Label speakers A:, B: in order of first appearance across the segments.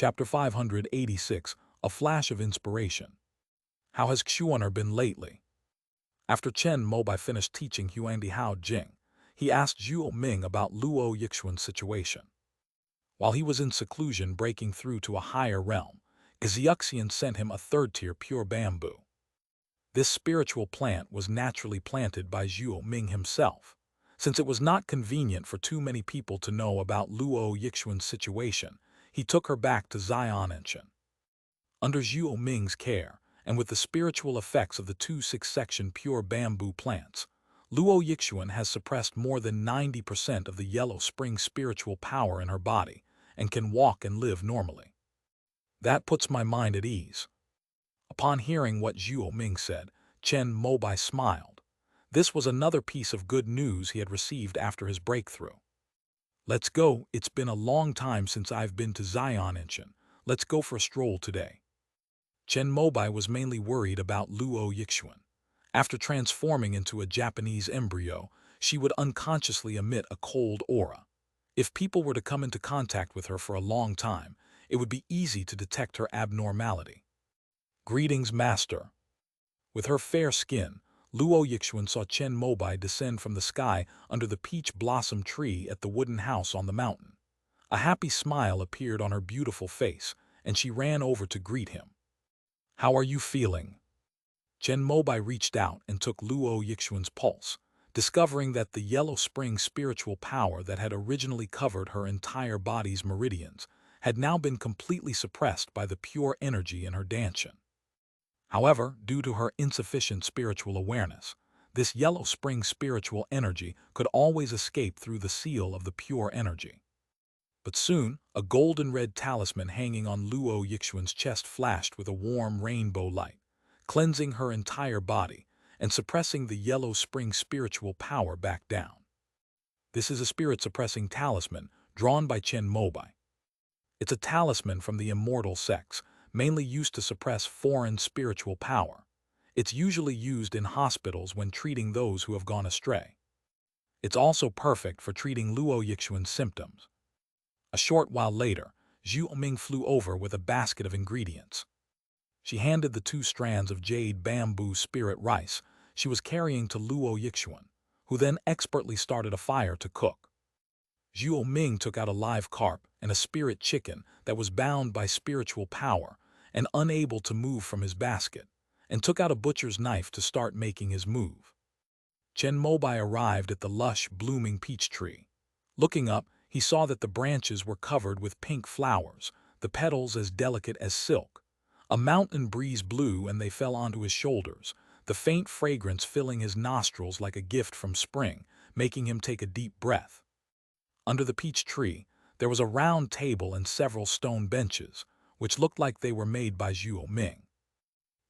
A: Chapter 586, A Flash of Inspiration. How has Xuaner been lately? After Chen Mobai finished teaching Huangdi Hao Jing, he asked Zhuo Ming about Luo Yixuan's situation. While he was in seclusion breaking through to a higher realm, Xiuxian sent him a third-tier pure bamboo. This spiritual plant was naturally planted by Zhuo Ming himself, since it was not convenient for too many people to know about Luo Yixuan's situation. He took her back to Xiaonanshan. Under Zhuo Ming's care, and with the spiritual effects of the 2-6-section pure bamboo plants, Luo Yixuan has suppressed more than 90% of the yellow spring spiritual power in her body and can walk and live normally. That puts my mind at ease. Upon hearing what Zhuo Ming said, Chen Mobai smiled. This was another piece of good news he had received after his breakthrough. Let's go, it's been a long time since I've been to Xiaonanshan. Let's go for a stroll today. Chen Mobai was mainly worried about Luo Yixuan. After transforming into a Japanese embryo, she would unconsciously emit a cold aura. If people were to come into contact with her for a long time, it would be easy to detect her abnormality. Greetings, Master. With her fair skin, Luo Yixuan saw Chen Mobai descend from the sky under the peach blossom tree at the wooden house on the mountain. A happy smile appeared on her beautiful face, and she ran over to greet him. How are you feeling? Chen Mobai reached out and took Luo Yixuan's pulse, discovering that the yellow spring spiritual power that had originally covered her entire body's meridians had now been completely suppressed by the pure energy in her danshan. However, due to her insufficient spiritual awareness, this yellow spring spiritual energy could always escape through the seal of the pure energy. But soon, a golden red talisman hanging on Luo Yixuan's chest flashed with a warm rainbow light, cleansing her entire body and suppressing the yellow spring spiritual power back down. This is a spirit-suppressing talisman drawn by Chen Mobai. It's a talisman from the immortal sects, mainly used to suppress foreign spiritual power. It's usually used in hospitals when treating those who have gone astray. It's also perfect for treating Luo Yixuan's symptoms. A short while later, Zhuo Ming flew over with a basket of ingredients. She handed the 2 strands of jade bamboo spirit rice she was carrying to Luo Yixuan, who then expertly started a fire to cook. Zhuo Ming took out a live carp and a spirit chicken that was bound by spiritual power and unable to move from his basket, and took out a butcher's knife to start making his move. Chen Mobai arrived at the lush, blooming peach tree. Looking up, he saw that the branches were covered with pink flowers, the petals as delicate as silk. A mountain breeze blew and they fell onto his shoulders, the faint fragrance filling his nostrils like a gift from spring, making him take a deep breath. Under the peach tree, there was a round table and several stone benches, which looked like they were made by Zhuo Ming.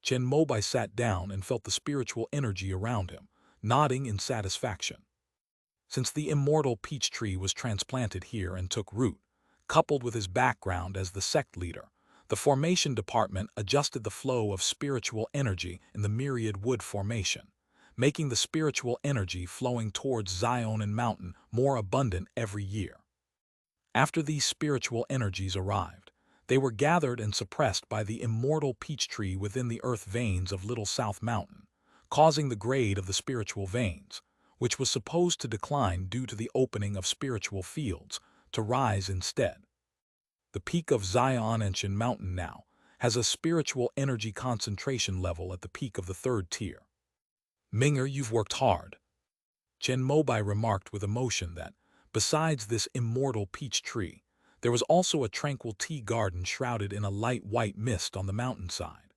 A: Chen Mobai sat down and felt the spiritual energy around him, nodding in satisfaction. Since the immortal peach tree was transplanted here and took root, coupled with his background as the sect leader, the formation department adjusted the flow of spiritual energy in the myriad wood formation, making the spiritual energy flowing towards Xiaonan Mountain more abundant every year. After these spiritual energies arrived, they were gathered and suppressed by the immortal peach tree within the earth veins of Little South Mountain, causing the grade of the spiritual veins, which was supposed to decline due to the opening of spiritual fields, to rise instead. The peak of Xiaonanshan Mountain now has a spiritual energy concentration level at the peak of the 3rd tier. Minger, you've worked hard. Chen Mobai remarked with emotion that, besides this immortal peach tree, there was also a tranquil tea garden shrouded in a light white mist on the mountainside.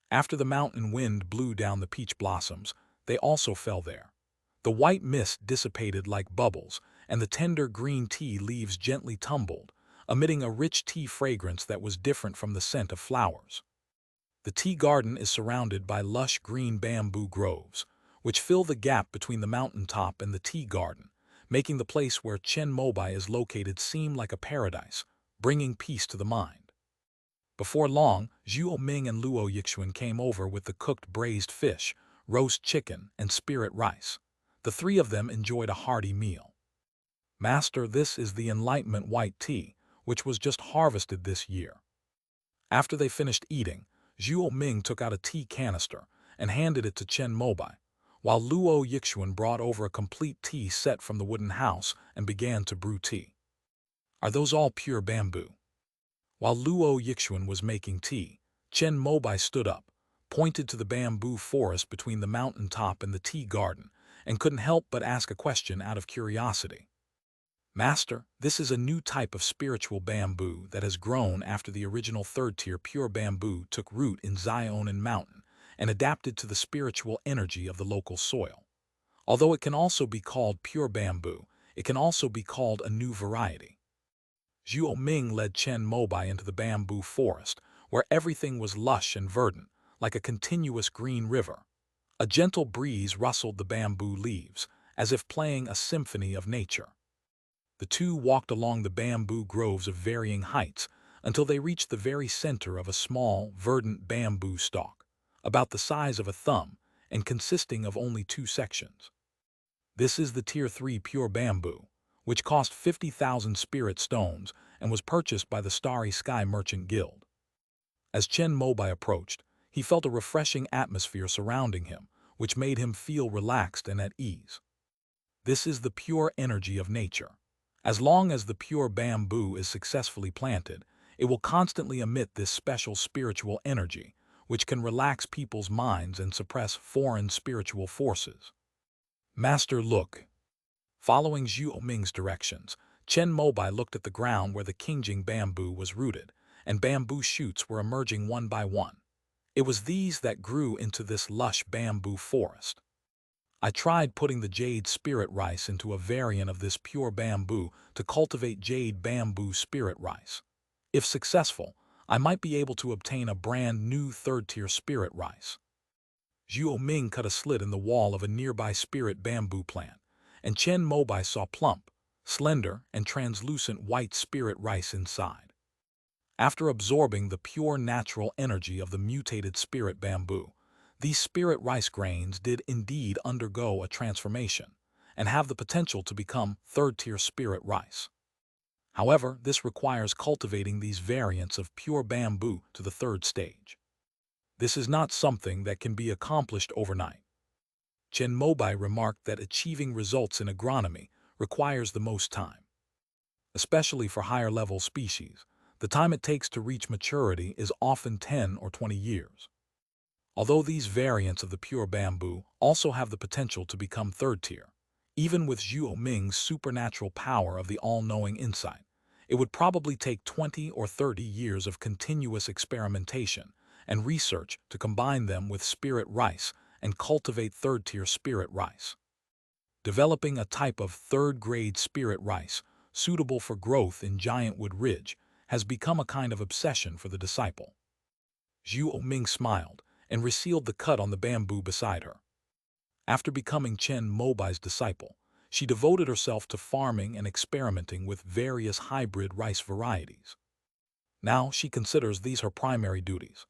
A: After the mountain wind blew down the peach blossoms, they also fell there. The white mist dissipated like bubbles, and the tender green tea leaves gently tumbled, emitting a rich tea fragrance that was different from the scent of flowers. The tea garden is surrounded by lush green bamboo groves, which fill the gap between the mountaintop and the tea garden, making the place where Chen Mobai is located seem like a paradise, bringing peace to the mind. Before long, Zhuo Ming and Luo Yixuan came over with the cooked braised fish, roast chicken, and spirit rice. The 3 of them enjoyed a hearty meal. Master, this is the enlightenment white tea, which was just harvested this year. After they finished eating, Zhuo Ming took out a tea canister and handed it to Chen Mobai, while Luo Yixuan brought over a complete tea set from the wooden house and began to brew tea. Are those all pure bamboo? While Luo Yixuan was making tea, Chen Mobai stood up, pointed to the bamboo forest between the mountain top and the tea garden, and couldn't help but ask a question out of curiosity. Master, this is a new type of spiritual bamboo that has grown after the original third-tier pure bamboo took root in Zionan Mountain and adapted to the spiritual energy of the local soil. Although it can also be called pure bamboo, it can also be called a new variety. Zhuo Ming led Chen Mobai into the bamboo forest, where everything was lush and verdant, like a continuous green river. A gentle breeze rustled the bamboo leaves, as if playing a symphony of nature. The two walked along the bamboo groves of varying heights until they reached the very center of a small, verdant bamboo stalk, about the size of a thumb and consisting of only 2 sections. This is the Tier 3 pure bamboo, which cost 50,000 spirit stones and was purchased by the Starry Sky Merchant Guild. As Chen Mobai approached, he felt a refreshing atmosphere surrounding him, which made him feel relaxed and at ease. This is the pure energy of nature. As long as the pure bamboo is successfully planted, it will constantly emit this special spiritual energy, which can relax people's minds and suppress foreign spiritual forces. Master, look. Following Zhuo Ming's directions, Chen Mobai looked at the ground where the Qingjing bamboo was rooted, and bamboo shoots were emerging one by one. It was these that grew into this lush bamboo forest. I tried putting the jade spirit rice into a variant of this pure bamboo to cultivate jade bamboo spirit rice. If successful, I might be able to obtain a brand new third-tier spirit rice. Zhuo Ming cut a slit in the wall of a nearby spirit bamboo plant, and Chen Mobai saw plump, slender, and translucent white spirit rice inside. After absorbing the pure natural energy of the mutated spirit bamboo, these spirit rice grains did indeed undergo a transformation and have the potential to become third-tier spirit rice. However, this requires cultivating these variants of pure bamboo to the 3rd stage. This is not something that can be accomplished overnight. Chen Mobai remarked that achieving results in agronomy requires the most time. Especially for higher-level species, the time it takes to reach maturity is often 10 or 20 years. Although these variants of the pure bamboo also have the potential to become 3rd tier, even with Zhuo Ming's supernatural power of the all-knowing insight, it would probably take 20 or 30 years of continuous experimentation and research to combine them with spirit rice and cultivate 3rd-tier spirit rice. Developing a type of 3rd-grade spirit rice suitable for growth in Giantwood Ridge has become a kind of obsession for the disciple. Zhuo Ming smiled and resealed the cut on the bamboo beside her. After becoming Chen Mobai's disciple, she devoted herself to farming and experimenting with various hybrid rice varieties. Now she considers these her primary duties.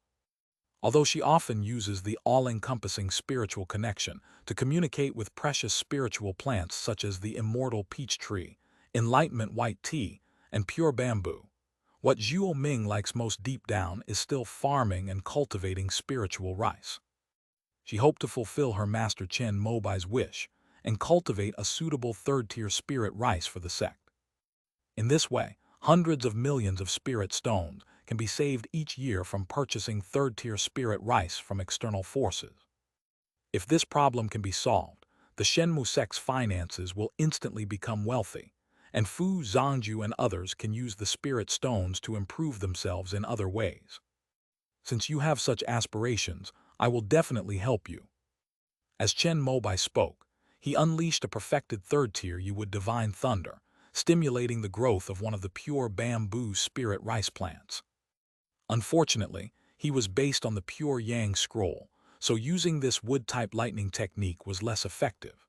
A: Although she often uses the all-encompassing spiritual connection to communicate with precious spiritual plants such as the immortal peach tree, enlightenment white tea, and pure bamboo, what Zhuo Ming likes most deep down is still farming and cultivating spiritual rice. She hoped to fulfill her master Chen Mobai's wish and cultivate a suitable 3rd-tier spirit rice for the sect. In this way, hundreds of millions of spirit stones can be saved each year from purchasing 3rd-tier spirit rice from external forces. If this problem can be solved, the Shenmu sect's finances will instantly become wealthy, and Fu Zhangju and others can use the spirit stones to improve themselves in other ways. Since you have such aspirations, I will definitely help you. As Chen Mobai spoke, he unleashed a perfected 3rd-tier Yuwood divine thunder, stimulating the growth of one of the pure bamboo spirit rice plants. Unfortunately, he was based on the pure yang scroll, so using this wood-type lightning technique was less effective.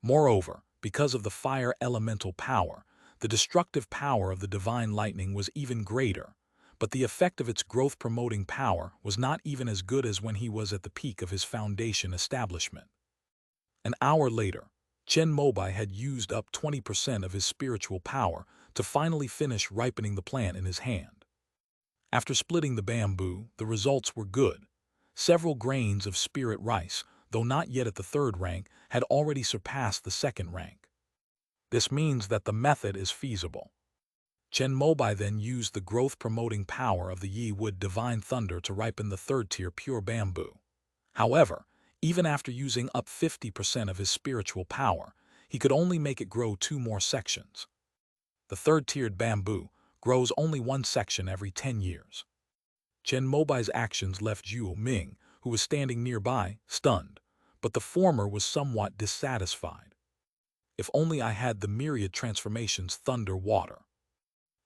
A: Moreover, because of the fire elemental power, the destructive power of the divine lightning was even greater, but the effect of its growth-promoting power was not even as good as when he was at the peak of his foundation establishment. An hour later, Chen Mobai had used up 20% of his spiritual power to finally finish ripening the plant in his hand. After splitting the bamboo, the results were good. Several grains of spirit rice, though not yet at the third rank, had already surpassed the second rank. This means that the method is feasible. Chen Mobai then used the growth-promoting power of the Yi Wood Divine Thunder to ripen the third-tier pure bamboo. However, even after using up 50% of his spiritual power, he could only make it grow 2 more sections. The third-tiered bamboo grows only 1 section every 10 years. Chen Mobai's actions left Zhuo Ming, who was standing nearby, stunned, but the former was somewhat dissatisfied. If only I had the myriad transformations Thunder Water.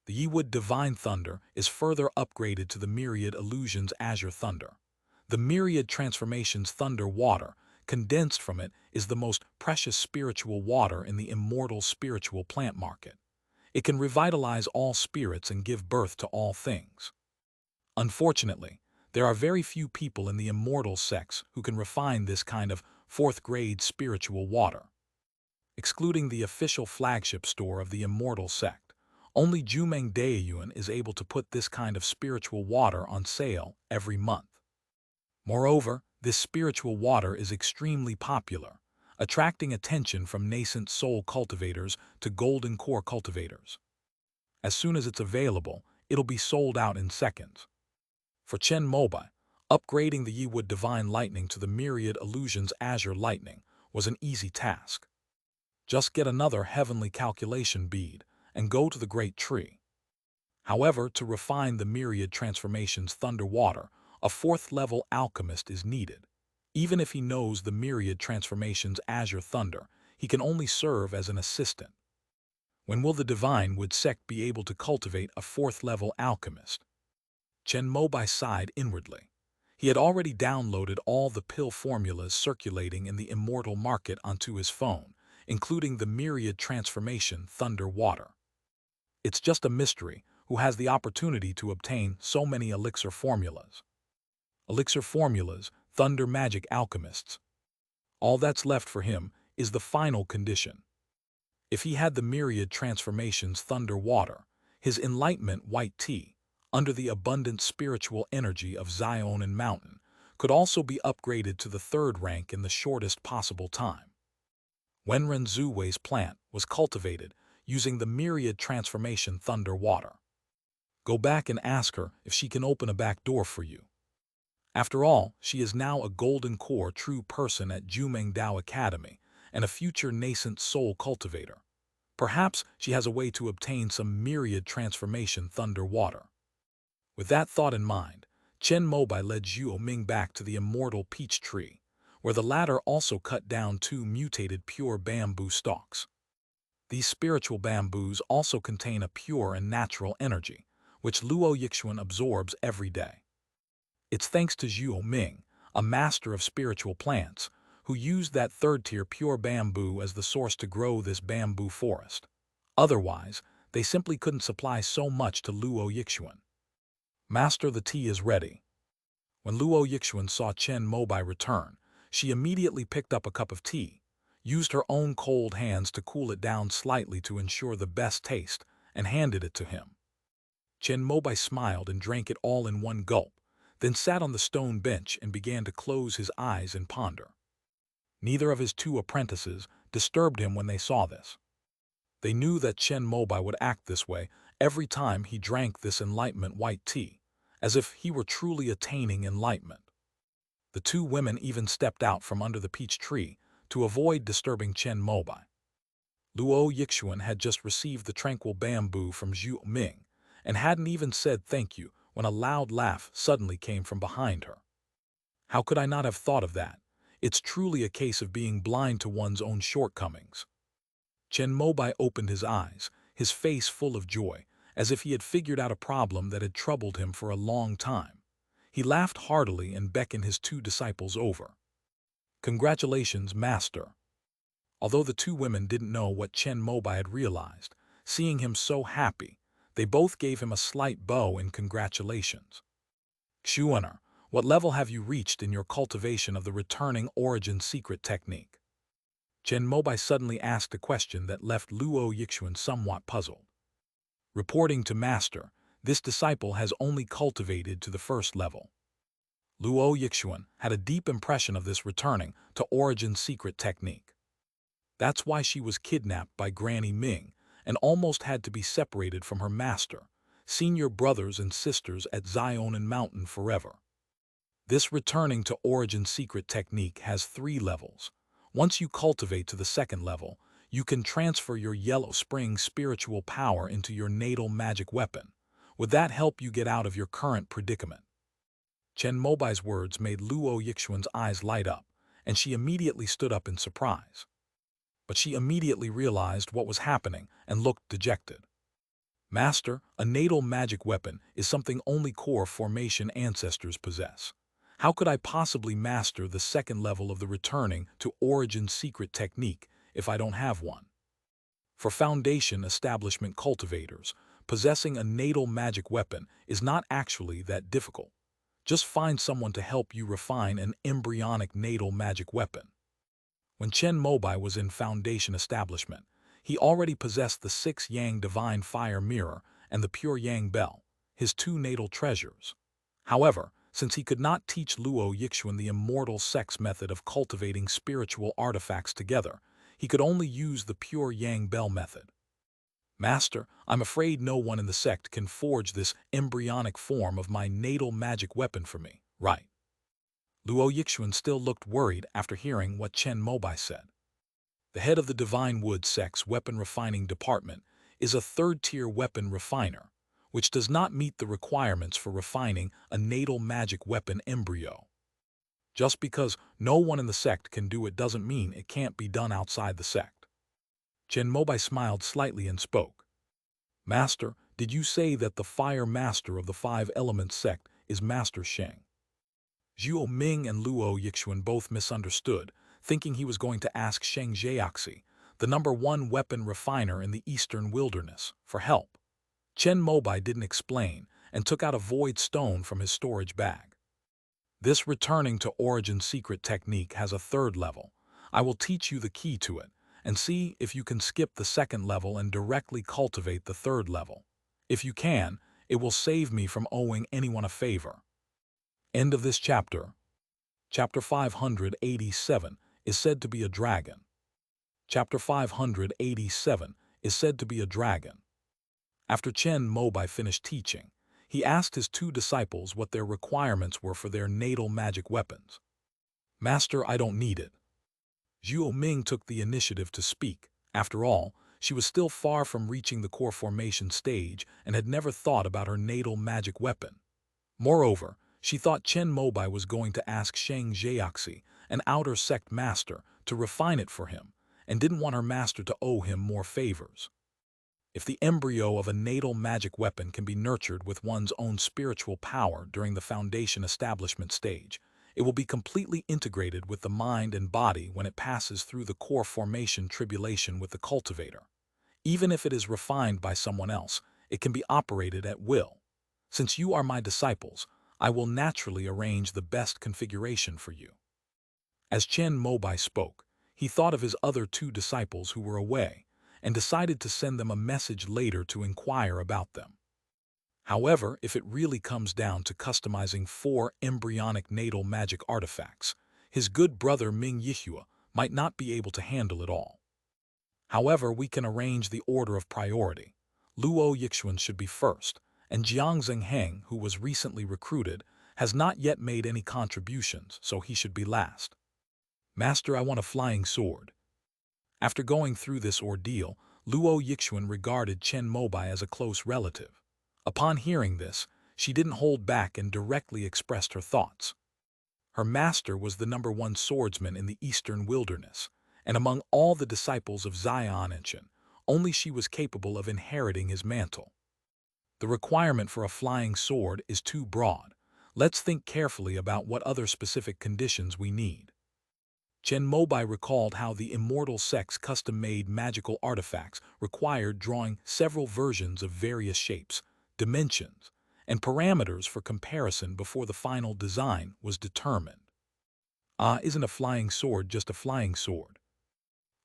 A: The Yi Wood Divine Thunder is further upgraded to the myriad illusions Azure Thunder. The myriad transformations Thunder Water, condensed from it, is the most precious spiritual water in the immortal spiritual plant market. It can revitalize all spirits and give birth to all things. Unfortunately, there are very few people in the immortal sects who can refine this kind of fourth-grade spiritual water. Excluding the official flagship store of the immortal sect, only Jumeng Daeyuan is able to put this kind of spiritual water on sale every month. Moreover, this spiritual water is extremely popular, attracting attention from nascent soul cultivators to golden core cultivators. As soon as it's available, it'll be sold out in seconds. For Chen Mobai, upgrading the Yi Wood Divine Lightning to the myriad illusions Azure Lightning was an easy task. Just get another heavenly calculation bead and go to the Great Tree. However, to refine the myriad transformations Thunder Water, a 4th-level alchemist is needed. Even if he knows the myriad transformations Azure Thunder, he can only serve as an assistant. When will the Divine Wood sect be able to cultivate a 4th-level alchemist? Chen Mobai sighed inwardly. He had already downloaded all the pill formulas circulating in the immortal market onto his phone, including the myriad transformation Thunder Water. It's just a mystery who has the opportunity to obtain so many elixir formulas. Elixir formulas, Thunder Magic Alchemists. All that's left for him is the final condition. If he had the myriad transformations Thunder Water, his enlightenment white tea, under the abundant spiritual energy of Zion and Mountain, could also be upgraded to the 3rd rank in the shortest possible time. Wenren Zuwei's plant was cultivated using the myriad transformation Thunder Water. Go back and ask her if she can open a back door for you. After all, she is now a golden core true person at Jumeng Dao Academy and a future nascent soul cultivator. Perhaps she has a way to obtain some myriad transformation Thunder Water. With that thought in mind, Chen Mobai led Zhuo Ming back to the immortal peach tree, where the latter also cut down 2 mutated pure bamboo stalks. These spiritual bamboos also contain a pure and natural energy, which Luo Yixuan absorbs every day. It's thanks to Zhuo Ming, a master of spiritual plants, who used that 3rd-tier pure bamboo as the source to grow this bamboo forest. Otherwise, they simply couldn't supply so much to Luo Yixuan. Master, the tea is ready. When Luo Yixuan saw Chen Mobai return, she immediately picked up a cup of tea, used her own cold hands to cool it down slightly to ensure the best taste, and handed it to him. Chen Mobai smiled and drank it all in one gulp, then sat on the stone bench and began to close his eyes and ponder. Neither of his 2 apprentices disturbed him when they saw this. They knew that Chen Mobai would act this way every time he drank this enlightenment white tea, as if he were truly attaining enlightenment. The 2 women even stepped out from under the peach tree to avoid disturbing Chen Mobai. Luo Yixuan had just received the tranquil bamboo from Zhuo Ming and hadn't even said thank you when a loud laugh suddenly came from behind her. How could I not have thought of that? It's truly a case of being blind to one's own shortcomings. Chen Mobai opened his eyes, his face full of joy, as if he had figured out a problem that had troubled him for a long time. He laughed heartily and beckoned his 2 disciples over. Congratulations, Master. Although the 2 women didn't know what Chen Mobai had realized, seeing him so happy, they both gave him a slight bow in congratulations. Xuaner, what level have you reached in your cultivation of the returning origin secret technique? Chen Mobai suddenly asked a question that left Luo Yixuan somewhat puzzled. Reporting to Master, this disciple has only cultivated to the first level. Luo Yixuan had a deep impression of this returning to Origin's secret technique. That's why she was kidnapped by Granny Ming and almost had to be separated from her master, senior brothers and sisters at Zionan Mountain forever. This returning to Origin's secret technique has 3 levels. Once you cultivate to the second level, you can transfer your Yellow Spring spiritual power into your natal magic weapon. Would that help you get out of your current predicament? Chen Mobai's words made Luo Yixuan's eyes light up, and she immediately stood up in surprise. But she immediately realized what was happening and looked dejected. Master, a natal magic weapon is something only core formation ancestors possess. How could I possibly master the second level of the returning to Origin's secret technique if I don't have one? For foundation establishment cultivators, possessing a natal magic weapon is not actually that difficult. Just find someone to help you refine an embryonic natal magic weapon. When Chen Mobai was in foundation establishment, he already possessed the 6 Yang Divine Fire Mirror and the Pure Yang Bell, his 2 natal treasures. However, since he could not teach Luo Yixuan the immortal sects method of cultivating spiritual artifacts together, he could only use the Pure Yang Bell method. Master, I'm afraid no one in the sect can forge this embryonic form of my natal magic weapon for me, right? Luo Yixuan still looked worried after hearing what Chen Mobai said. The head of the Divine Wood Sect's weapon refining department is a third-tier weapon refiner, which does not meet the requirements for refining a natal magic weapon embryo. Just because no one in the sect can do it doesn't mean it can't be done outside the sect. Chen Mobai smiled slightly and spoke. Master, did you say that the fire master of the 5 Elements sect is Master Sheng? Zhuo Ming and Luo Yixuan both misunderstood, thinking he was going to ask Sheng Jiaxi, the #1 weapon refiner in the Eastern Wilderness, for help. Chen Mobai didn't explain and took out a void stone from his storage bag. This returning to Origin's secret technique has a 3rd level. I will teach you the key to it, and see if you can skip the 2nd level and directly cultivate the 3rd level. If you can, it will save me from owing anyone a favor. End of this chapter. Chapter 587 is said to be a dragon. Chapter 587 is said to be a dragon. After Chen Mobai finished teaching, he asked his 2 disciples what their requirements were for their natal magic weapons. Master, I don't need it. Zhuo Ming took the initiative to speak. After all, she was still far from reaching the core formation stage and had never thought about her natal magic weapon. Moreover, she thought Chen Mobai was going to ask Sheng Jiaxi, an outer sect master, to refine it for him, and didn't want her master to owe him more favors. If the embryo of a natal magic weapon can be nurtured with one's own spiritual power during the foundation establishment stage, it will be completely integrated with the mind and body when it passes through the core formation tribulation with the cultivator. Even if it is refined by someone else, it can be operated at will. Since you are my disciples, I will naturally arrange the best configuration for you. As Chen Mobai spoke, he thought of his other 2 disciples who were away, and decided to send them a message later to inquire about them. However, if it really comes down to customizing 4 embryonic natal magic artifacts, his good brother Ming Yihua might not be able to handle it all. However, we can arrange the order of priority. Luo Yixuan should be first, and Jiang Zhengheng, who was recently recruited, has not yet made any contributions, so he should be last. Master, I want a flying sword. After going through this ordeal, Luo Yixuan regarded Chen Mobai as a close relative. Upon hearing this, she didn't hold back and directly expressed her thoughts. Her master was the #1 swordsman in the Eastern Wilderness, and among all the disciples of Zionan, only she was capable of inheriting his mantle. The requirement for a flying sword is too broad. Let's think carefully about what other specific conditions we need. Chen Mobai recalled how the immortal sect's custom-made magical artifacts required drawing several versions of various shapes, dimensions, and parameters for comparison before the final design was determined. Isn't a flying sword just a flying sword?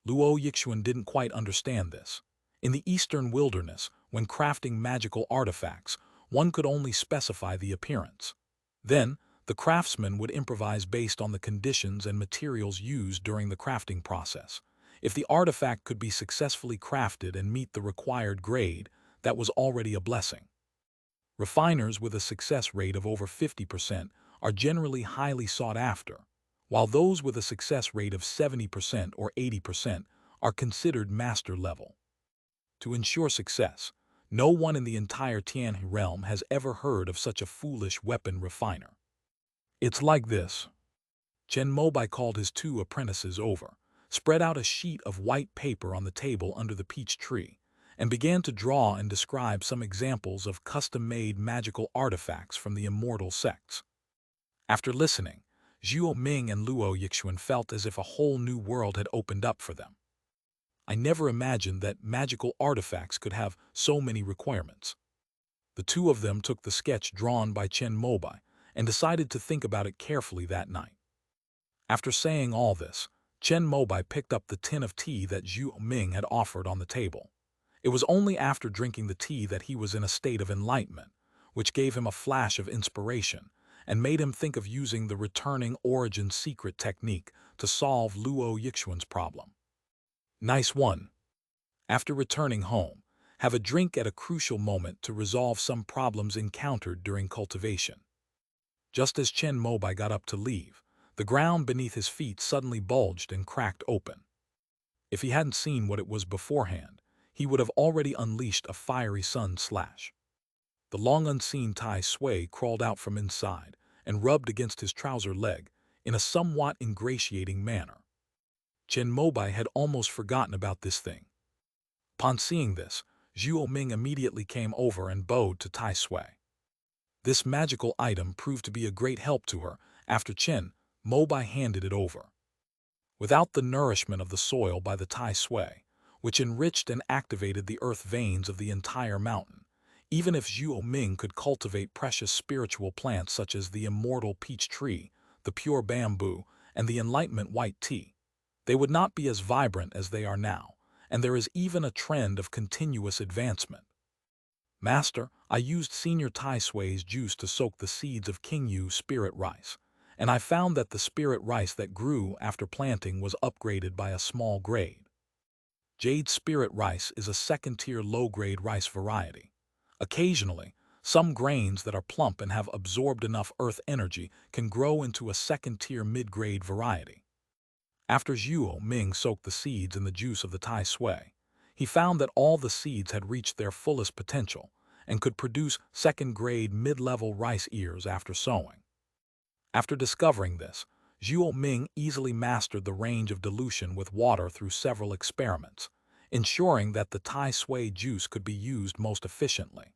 A: Luo Yixuan didn't quite understand this. In the Eastern Wilderness, when crafting magical artifacts, one could only specify the appearance. Then, the craftsman would improvise based on the conditions and materials used during the crafting process. If the artifact could be successfully crafted and meet the required grade, that was already a blessing. Refiners with a success rate of over 50% are generally highly sought after, while those with a success rate of 70% or 80% are considered master level. To ensure success, no one in the entire Tianhe realm has ever heard of such a foolish weapon refiner. It's like this. Chen Mobai called his 2 apprentices over, spread out a sheet of white paper on the table under the peach tree, and began to draw and describe some examples of custom-made magical artifacts from the immortal sects. After listening, Zhuo Ming and Luo Yixuan felt as if a whole new world had opened up for them. I never imagined that magical artifacts could have so many requirements. The 2 of them took the sketch drawn by Chen Mobai and decided to think about it carefully that night. After saying all this, Chen Mobai picked up the tin of tea that Zhuo Ming had offered on the table. It was only after drinking the tea that he was in a state of enlightenment, which gave him a flash of inspiration and made him think of using the returning origin secret technique to solve Luo Yixuan's problem. Nice one. After returning home, have a drink at a crucial moment to resolve some problems encountered during cultivation. Just as Chen Mobai got up to leave, the ground beneath his feet suddenly bulged and cracked open. If he hadn't seen what it was beforehand, he would have already unleashed a fiery sun slash. The long unseen Tai Sui crawled out from inside and rubbed against his trouser leg in a somewhat ingratiating manner. Chen Mobai had almost forgotten about this thing. Upon seeing this, Zhuo Ming immediately came over and bowed to Tai Sui. This magical item proved to be a great help to her after Chen Mobai handed it over. Without the nourishment of the soil by the Tai Sui, which enriched and activated the earth veins of the entire mountain, even if Zhuo Ming could cultivate precious spiritual plants such as the immortal peach tree, the pure bamboo, and the enlightenment white tea, they would not be as vibrant as they are now, and there is even a trend of continuous advancement. Master, I used Senior Tai Sui's juice to soak the seeds of Qingyu spirit rice, and I found that the spirit rice that grew after planting was upgraded by a small grade. Jade spirit rice is a second-tier low-grade rice variety. Occasionally, some grains that are plump and have absorbed enough earth energy can grow into a second-tier mid-grade variety. After Zhuo Ming soaked the seeds in the juice of the Tai Sui, he found that all the seeds had reached their fullest potential and could produce second-grade mid-level rice ears after sowing. After discovering this, Zhuo Ming easily mastered the range of dilution with water through several experiments, ensuring that the Tai Sui juice could be used most efficiently.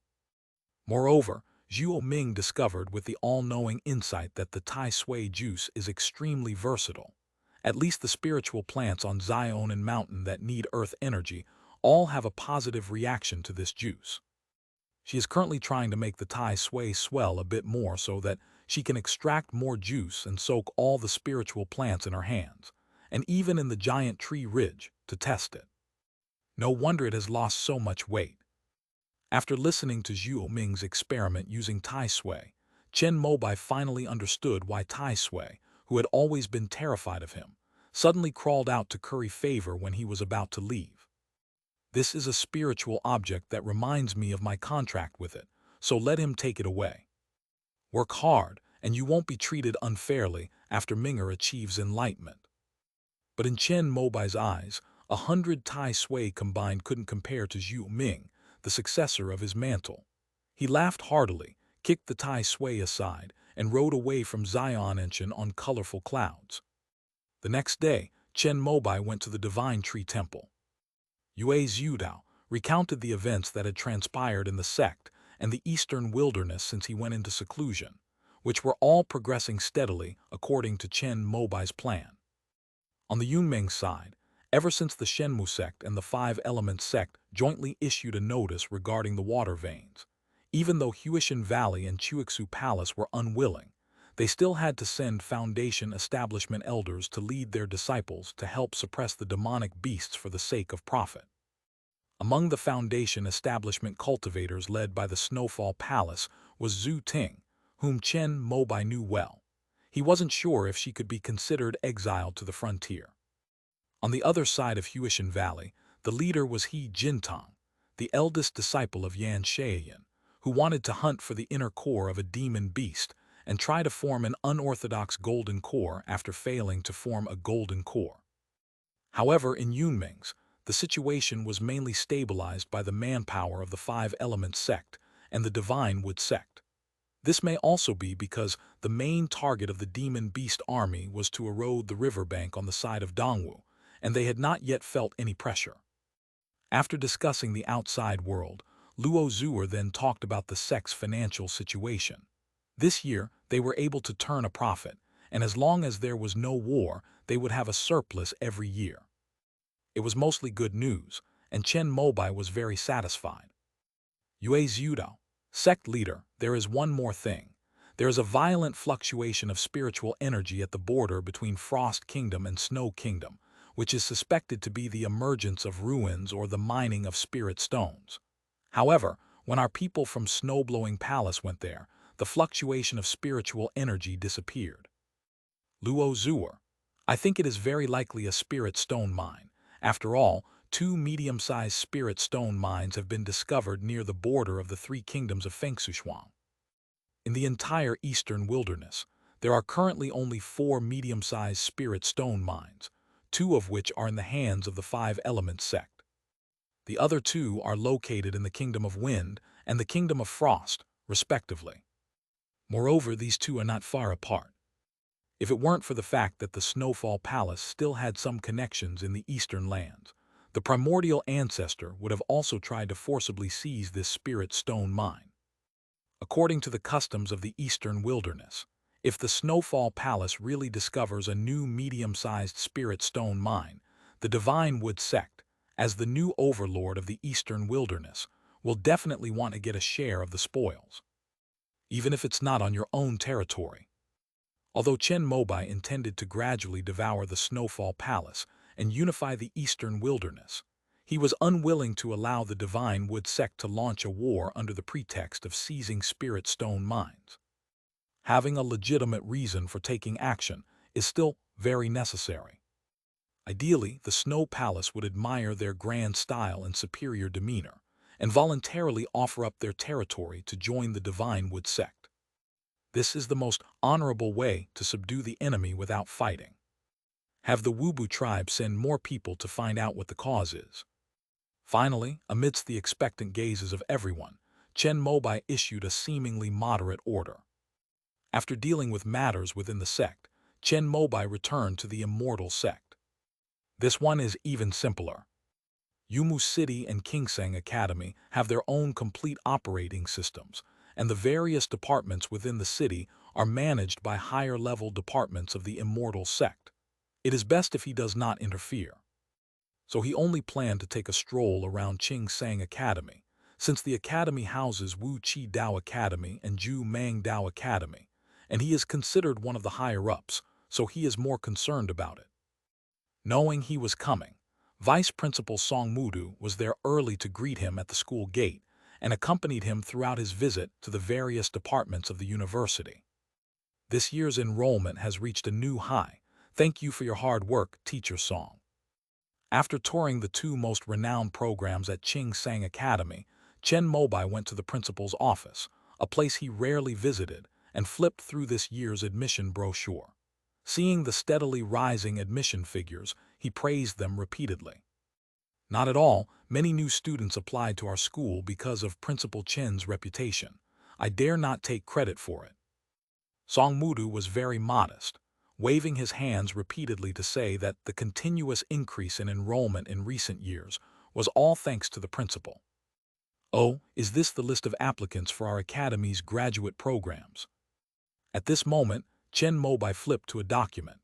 A: Moreover, Zhuo Ming discovered with the all-knowing insight that the Tai Sui juice is extremely versatile. At least the spiritual plants on Zion and Mountain that need earth energy all have a positive reaction to this juice. She is currently trying to make the Tai Sui swell a bit more so that she can extract more juice and soak all the spiritual plants in her hands, and even in the giant tree ridge, to test it. No wonder it has lost so much weight. After listening to Zhuo Ming's experiment using Tai Sui, Chen Mobai finally understood why Tai Sui, who had always been terrified of him, suddenly crawled out to curry favor when he was about to leave. This is a spiritual object that reminds me of my contract with it, so let him take it away. Work hard, and you won't be treated unfairly after Minger achieves enlightenment. But in Chen Mobai's eyes, 100 Tai Sui combined couldn't compare to Zhuo Ming, the successor of his mantle. He laughed heartily, kicked the Tai Sui aside, and rode away from Xianenshan on colorful clouds. The next day, Chen Mobai went to the Divine Tree Temple. Yue Zhudao recounted the events that had transpired in the sect and the eastern wilderness since he went into seclusion, which were all progressing steadily according to Chen Mobai's plan. On the Yunmeng side, ever since the Shenmu sect and the Five Elements sect jointly issued a notice regarding the water veins, even though Huishan Valley and Chuixu Palace were unwilling, they still had to send Foundation establishment elders to lead their disciples to help suppress the demonic beasts for the sake of profit. Among the foundation establishment cultivators led by the Snowfall Palace was Zhu Ting, whom Chen Mobai knew well. He wasn't sure if she could be considered exiled to the frontier. On the other side of Huishan Valley, the leader was He Jintang, the eldest disciple of Yan Shaoyan, who wanted to hunt for the inner core of a demon beast and try to form an unorthodox golden core after failing to form a golden core. However, in Yunming's, the situation was mainly stabilized by the manpower of the Five Elements sect and the Divine Wood sect. This may also be because the main target of the demon beast army was to erode the riverbank on the side of Dongwu, and they had not yet felt any pressure. After discussing the outside world, Luo Zuer then talked about the sect's financial situation. This year, they were able to turn a profit, and as long as there was no war, they would have a surplus every year. It was mostly good news, and Chen Mobai was very satisfied. Yue Zhudao, sect leader, there is one more thing. There is a violent fluctuation of spiritual energy at the border between Frost Kingdom and Snow Kingdom, which is suspected to be the emergence of ruins or the mining of spirit stones. However, when our people from Snowblowing Palace went there, the fluctuation of spiritual energy disappeared. Luo Zuer, I think it is very likely a spirit stone mine. After all, 2 medium-sized spirit stone mines have been discovered near the border of the 3 kingdoms of Fengshuang. In the entire eastern wilderness, there are currently only 4 medium-sized spirit stone mines, 2 of which are in the hands of the Five Elements sect. The other 2 are located in the Kingdom of Wind and the Kingdom of Frost, respectively. Moreover, these 2 are not far apart. If it weren't for the fact that the Snowfall Palace still had some connections in the eastern lands, the primordial ancestor would have also tried to forcibly seize this spirit stone mine. According to the customs of the eastern wilderness, if the Snowfall Palace really discovers a new medium-sized spirit stone mine, the Divine Wood sect, as the new overlord of the eastern wilderness, will definitely want to get a share of the spoils, even if it's not on your own territory. Although Chen Mobai intended to gradually devour the Snowfall Palace and unify the eastern wilderness, he was unwilling to allow the Divine Wood sect to launch a war under the pretext of seizing spirit stone mines. Having a legitimate reason for taking action is still very necessary. Ideally, the Snow Palace would admire their grand style and superior demeanor, and voluntarily offer up their territory to join the Divine Wood sect. This is the most honorable way to subdue the enemy without fighting. Have the Wubu tribe send more people to find out what the cause is. Finally, amidst the expectant gazes of everyone, Chen Mobai issued a seemingly moderate order. After dealing with matters within the sect, Chen Mobai returned to the immortal sect. This one is even simpler. Yumu City and Kingsang Academy have their own complete operating systems, and the various departments within the city are managed by higher-level departments of the immortal sect. It is best if he does not interfere. So he only planned to take a stroll around Kingsang Academy, since the academy houses Wu Chi Dao Academy and Ju Mang Dao Academy, and he is considered one of the higher-ups, so he is more concerned about it. Knowing he was coming, Vice Principal Song Mudu was there early to greet him at the school gate and accompanied him throughout his visit to the various departments of the university. This year's enrollment has reached a new high. Thank you for your hard work, Teacher Song. After touring the 2 most renowned programs at Kingsang Academy, Chen Mobai went to the principal's office, a place he rarely visited, and flipped through this year's admission brochure. Seeing the steadily rising admission figures, he praised them repeatedly. Not at all, many new students applied to our school because of Principal Chen's reputation. I dare not take credit for it. Song Mudu was very modest, waving his hands repeatedly to say that the continuous increase in enrollment in recent years was all thanks to the principal. Oh, is this the list of applicants for our academy's graduate programs? At this moment, Chen Mobai flipped to a document.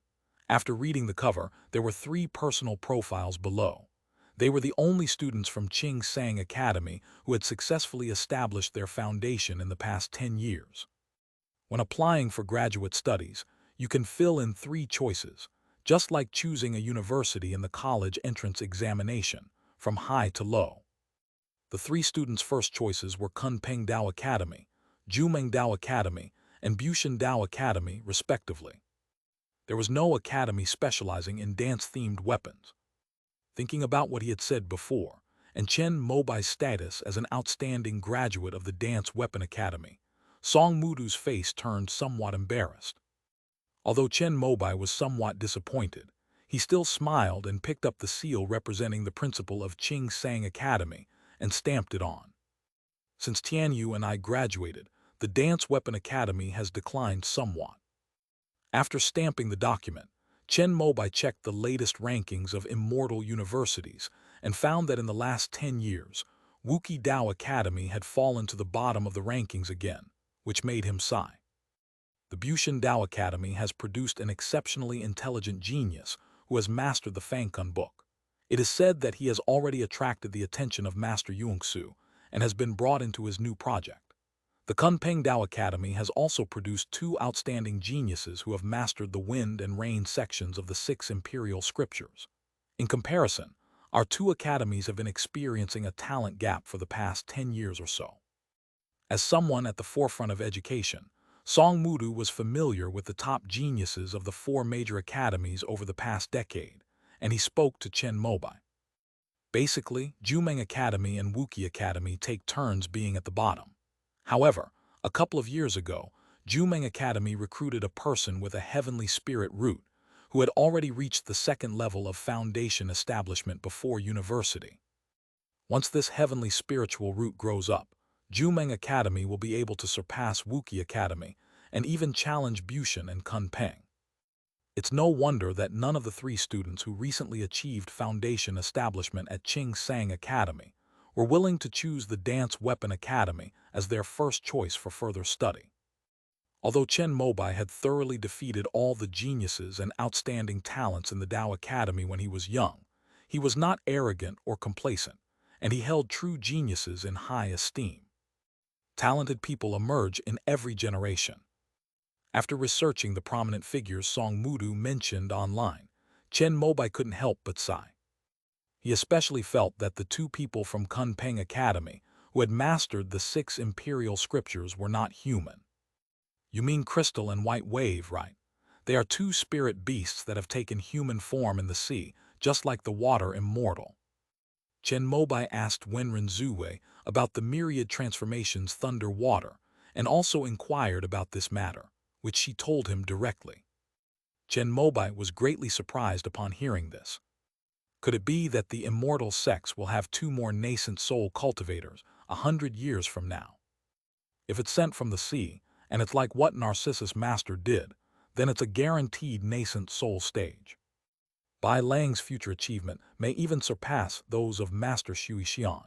A: After reading the cover, there were 3 personal profiles below. They were the only students from Kingsang Academy who had successfully established their foundation in the past 10 years. When applying for graduate studies, you can fill in 3 choices, just like choosing a university in the college entrance examination, from high to low. The three students' first choices were Kunpeng Dao Academy, Jumeng Dao Academy, and Bushan Dao Academy, respectively. There was no academy specializing in dance-themed weapons. Thinking about what he had said before, and Chen Mobai's status as an outstanding graduate of the Dance Weapon Academy, Song Mudu's face turned somewhat embarrassed. Although Chen Mobai was somewhat disappointed, he still smiled and picked up the seal representing the principal of Qing Sang Academy and stamped it on. Since Tianyu and I graduated, the Dance Weapon Academy has declined somewhat. After stamping the document, Chen Mobai checked the latest rankings of immortal universities and found that in the last 10 years, Wuki Dao Academy had fallen to the bottom of the rankings again, which made him sigh. The Bushan Dao Academy has produced an exceptionally intelligent genius who has mastered the Fangkun book. It is said that he has already attracted the attention of Master Yungsu and has been brought into his new project. The Kunpeng Dao Academy has also produced two outstanding geniuses who have mastered the wind and rain sections of the 6 imperial scriptures. In comparison, our two academies have been experiencing a talent gap for the past 10 years or so. As someone at the forefront of education, Song Mudu was familiar with the top geniuses of the 4 major academies over the past decade, and he spoke to Chen Mobai. Basically, Jumeng Academy and Wuki Academy take turns being at the bottom. However, a couple of years ago, Jumeng Academy recruited a person with a heavenly spirit root who had already reached the 2nd level of foundation establishment before university. Once this heavenly spiritual root grows up, Jumeng Academy will be able to surpass Wuki Academy and even challenge Bushan and Kunpeng. It's no wonder that none of the 3 students who recently achieved foundation establishment at Qing Sang Academy were willing to choose the Dance Weapon Academy as their first choice for further study. Although Chen Mobai had thoroughly defeated all the geniuses and outstanding talents in the Dao Academy when he was young, he was not arrogant or complacent, and he held true geniuses in high esteem. Talented people emerge in every generation. After researching the prominent figures Song Mudu mentioned online, Chen Mobai couldn't help but sigh. He especially felt that the 2 people from Kunpeng Academy who had mastered the 6 imperial scriptures were not human. You mean Crystal and White Wave, right? They are 2 spirit beasts that have taken human form in the sea, just like the water immortal. Chen Mobai asked Wenren Zuwei about the myriad transformations Thunder Water, and also inquired about this matter, which she told him directly. Chen Mobai was greatly surprised upon hearing this. Could it be that the immortal sects will have 2 more nascent soul cultivators 100 years from now? If it's sent from the sea, and it's like what Narcissus Master did, then it's a guaranteed nascent soul stage. Bai Lang's future achievement may even surpass those of Master Shui Xian.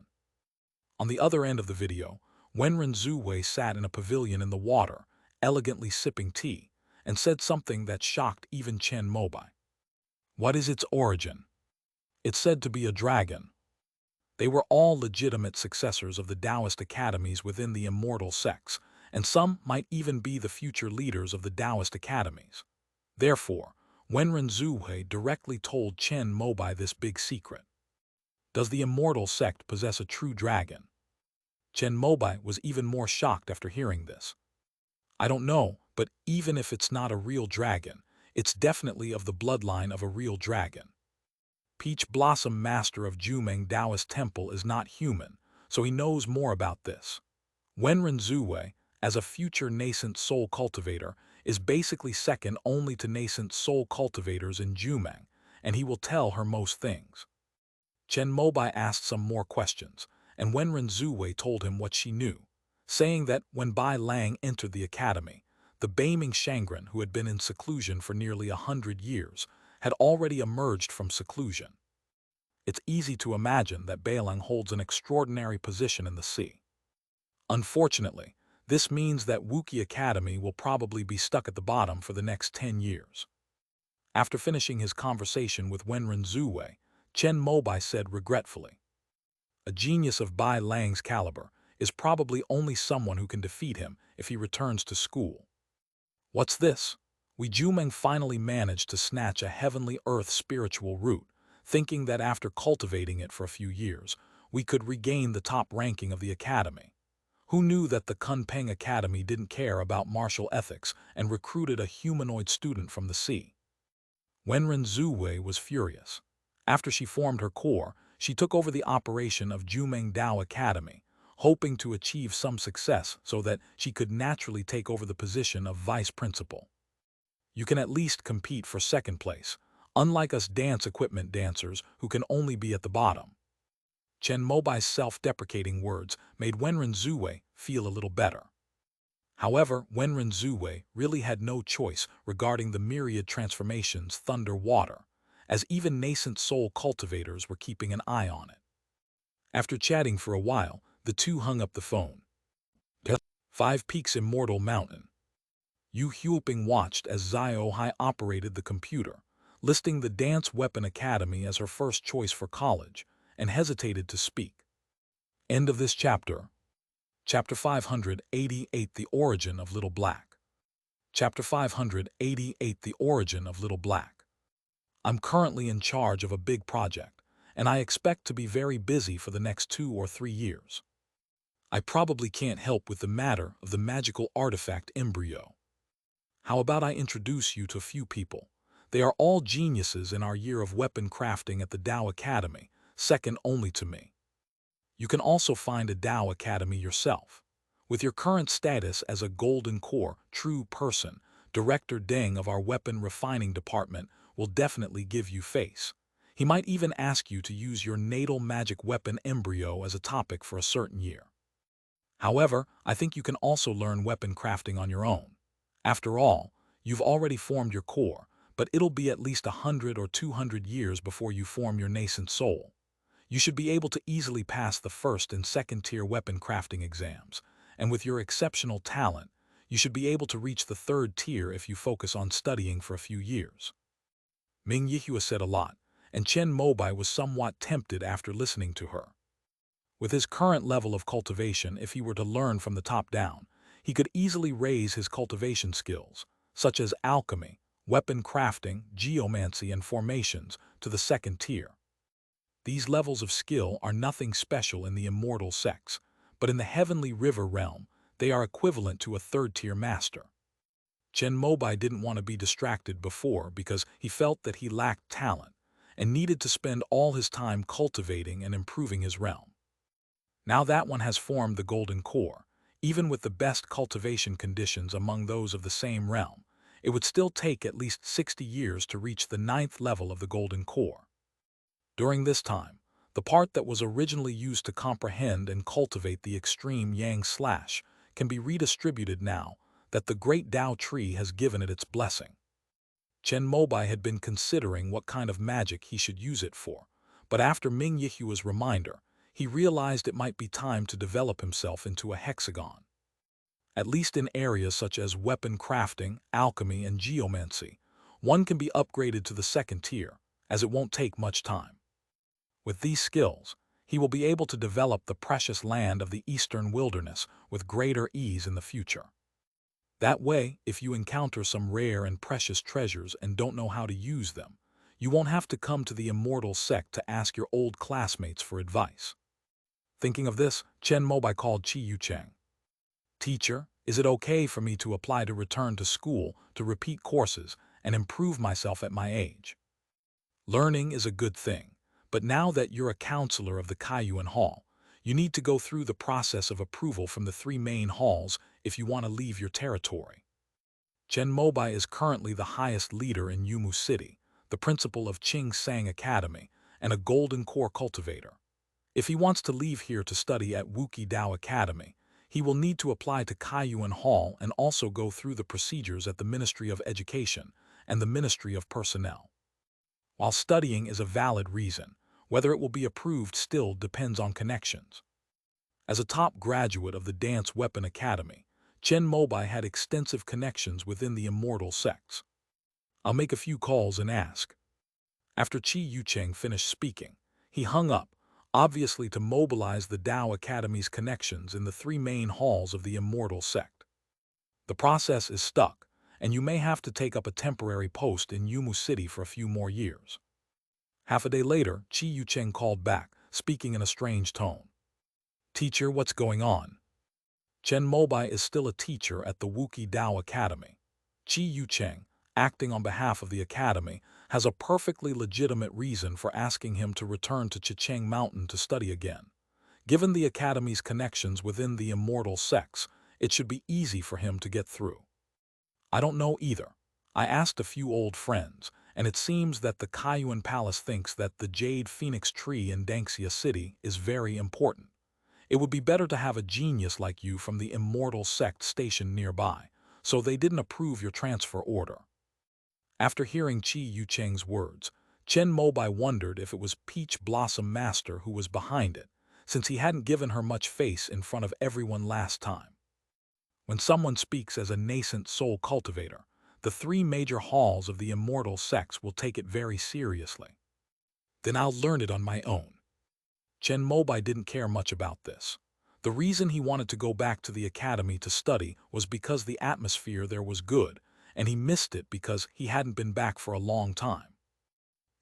A: On the other end of the video, Wenren Zuwei sat in a pavilion in the water, elegantly sipping tea, and said something that shocked even Chen Mobai. What is its origin? It's said to be a dragon. They were all legitimate successors of the Taoist academies within the immortal sects, and some might even be the future leaders of the Taoist academies. Therefore, Wenren Zuwei directly told Chen Mobai this big secret. Does the immortal sect possess a true dragon? Chen Mobai was even more shocked after hearing this. I don't know, but even if it's not a real dragon, it's definitely of the bloodline of a real dragon. Peach Blossom Master of Jumeng Taoist Temple is not human, so he knows more about this. Wenren Zuwei, as a future nascent soul cultivator, is basically second only to nascent soul cultivators in Jumeng, and he will tell her most things. Chen Mobai asked some more questions, and Wenren Zuwei told him what she knew, saying that when Bai Lang entered the academy, the Beiming Shangren, who had been in seclusion for nearly 100 years, had already emerged from seclusion. It's easy to imagine that Bailang holds an extraordinary position in the sea. Unfortunately, this means that Wuki Academy will probably be stuck at the bottom for the next 10 years. After finishing his conversation with Wenren Zuwei, Chen Mobai said regretfully, "A genius of Bai Lang's caliber is probably only someone who can defeat him if he returns to school." What's this? We Jumeng finally managed to snatch a heavenly earth spiritual root, thinking that after cultivating it for a few years, we could regain the top ranking of the academy. Who knew that the Kunpeng Academy didn't care about martial ethics and recruited a humanoid student from the sea? Wenren Zuwei was furious. After she formed her corps, she took over the operation of Jumeng Dao Academy, hoping to achieve some success so that she could naturally take over the position of vice principal. You can at least compete for second place, unlike us dance equipment dancers who can only be at the bottom. Chen Mobai's self-deprecating words made Wenren Zuwei feel a little better. However, Wenren Zuwei really had no choice regarding the myriad transformations thunder-water, as even nascent soul cultivators were keeping an eye on it. After chatting for a while, the two hung up the phone. 5 Peaks Immortal Mountain. Yu Huoping watched as Zio Hai operated the computer, listing the Dance Weapon Academy as her first choice for college, and hesitated to speak. End of this chapter. Chapter 588 The Origin of Little Black. Chapter 588 The Origin of Little Black. I'm currently in charge of a big project, and I expect to be very busy for the next 2 or 3 years. I probably can't help with the matter of the magical artifact embryo. How about I introduce you to a few people? They are all geniuses in our year of weapon crafting at the Dao Academy, second only to me. You can also find a Dao Academy yourself. With your current status as a Golden Core true person, Director Deng of our weapon refining department will definitely give you face. He might even ask you to use your natal magic weapon embryo as a topic for a certain year. However, I think you can also learn weapon crafting on your own. After all, you've already formed your core, but it'll be at least 100 or 200 years before you form your nascent soul. You should be able to easily pass the first and second tier weapon crafting exams, and with your exceptional talent, you should be able to reach the third tier if you focus on studying for a few years. Ming Yihua said a lot, and Chen Mobai was somewhat tempted after listening to her. With his current level of cultivation, if he were to learn from the top down, he could easily raise his cultivation skills, such as alchemy, weapon crafting, geomancy, and formations, to the second tier. These levels of skill are nothing special in the immortal sects, but in the heavenly river realm, they are equivalent to a third-tier master. Chen Mobai didn't want to be distracted before because he felt that he lacked talent and needed to spend all his time cultivating and improving his realm. Now that one has formed the Golden Core, even with the best cultivation conditions among those of the same realm, it would still take at least 60 years to reach the 9th level of the Golden Core. During this time, the part that was originally used to comprehend and cultivate the extreme Yang Slash can be redistributed now that the Great Tao Tree has given it its blessing. Chen Mobai had been considering what kind of magic he should use it for, but after Ming Yihua's reminder, he realized it might be time to develop himself into a hexagon. At least in areas such as weapon crafting, alchemy, and geomancy, one can be upgraded to the second tier, as it won't take much time. With these skills, he will be able to develop the precious land of the eastern wilderness with greater ease in the future. That way, if you encounter some rare and precious treasures and don't know how to use them, you won't have to come to the immortal sect to ask your old classmates for advice. Thinking of this, Chen Mobai called Chi Yucheng. Teacher, is it okay for me to apply to return to school to repeat courses and improve myself at my age? Learning is a good thing, but now that you're a counselor of the Kaiyuan Hall, you need to go through the process of approval from the 3 main halls if you want to leave your territory. Chen Mobai is currently the highest leader in Yumu City, the principal of Qing Sang Academy, and a Golden Core cultivator. If he wants to leave here to study at Wuki Dao Academy, he will need to apply to Kaiyuan Hall and also go through the procedures at the Ministry of Education and the Ministry of Personnel. While studying is a valid reason, whether it will be approved still depends on connections. As a top graduate of the Dance Weapon Academy, Chen Mobai had extensive connections within the immortal sects. I'll make a few calls and ask. After Chi Yucheng finished speaking, he hung up, obviously to mobilize the Dao Academy's connections in the 3 main halls of the immortal sect. The process is stuck, and you may have to take up a temporary post in Yumu City for a few more years. Half a day later, Chi Yucheng called back, speaking in a strange tone. "Teacher, what's going on?" Chen Mobai is still a teacher at the Wuki Dao Academy. Chi Yucheng, acting on behalf of the academy, has a perfectly legitimate reason for asking him to return to Chicheng Mountain to study again. Given the academy's connections within the immortal sects, it should be easy for him to get through. "I don't know either. I asked a few old friends, and it seems that the Kaiyuan Palace thinks that the Jade Phoenix tree in Dangxia City is very important. It would be better to have a genius like you from the immortal sect stationed nearby, so they didn't approve your transfer order." After hearing Chi Yucheng's words, Chen Mobai wondered if it was Peach Blossom Master who was behind it, since he hadn't given her much face in front of everyone last time. When someone speaks as a nascent soul cultivator, the three major halls of the immortal sects will take it very seriously. "Then I'll learn it on my own." Chen Mobai didn't care much about this. The reason he wanted to go back to the academy to study was because the atmosphere there was good, and he missed it because he hadn't been back for a long time.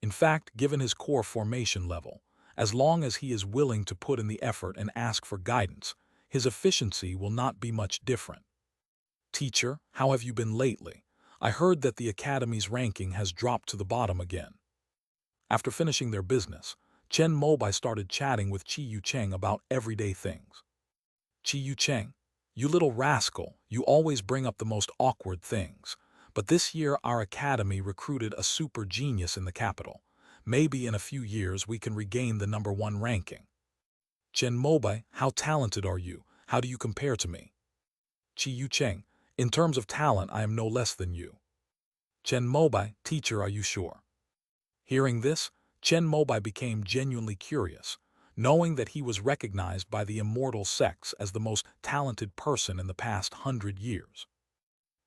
A: In fact, given his core formation level, as long as he is willing to put in the effort and ask for guidance, his efficiency will not be much different. "Teacher, how have you been lately? I heard that the academy's ranking has dropped to the bottom again." After finishing their business, Chen Mobai started chatting with Chi Yucheng about everyday things. "Chi Yucheng, you little rascal, you always bring up the most awkward things. But this year our academy recruited a super genius in the capital. Maybe in a few years we can regain the #1 ranking." "Chen Mobai, how talented are you? How do you compare to me?" Chi Yucheng, "In terms of talent I am no less than you." Chen Mobai, "Teacher, are you sure?" Hearing this, Chen Mobai became genuinely curious, knowing that he was recognized by the immortal sects as the most talented person in the past 100 years.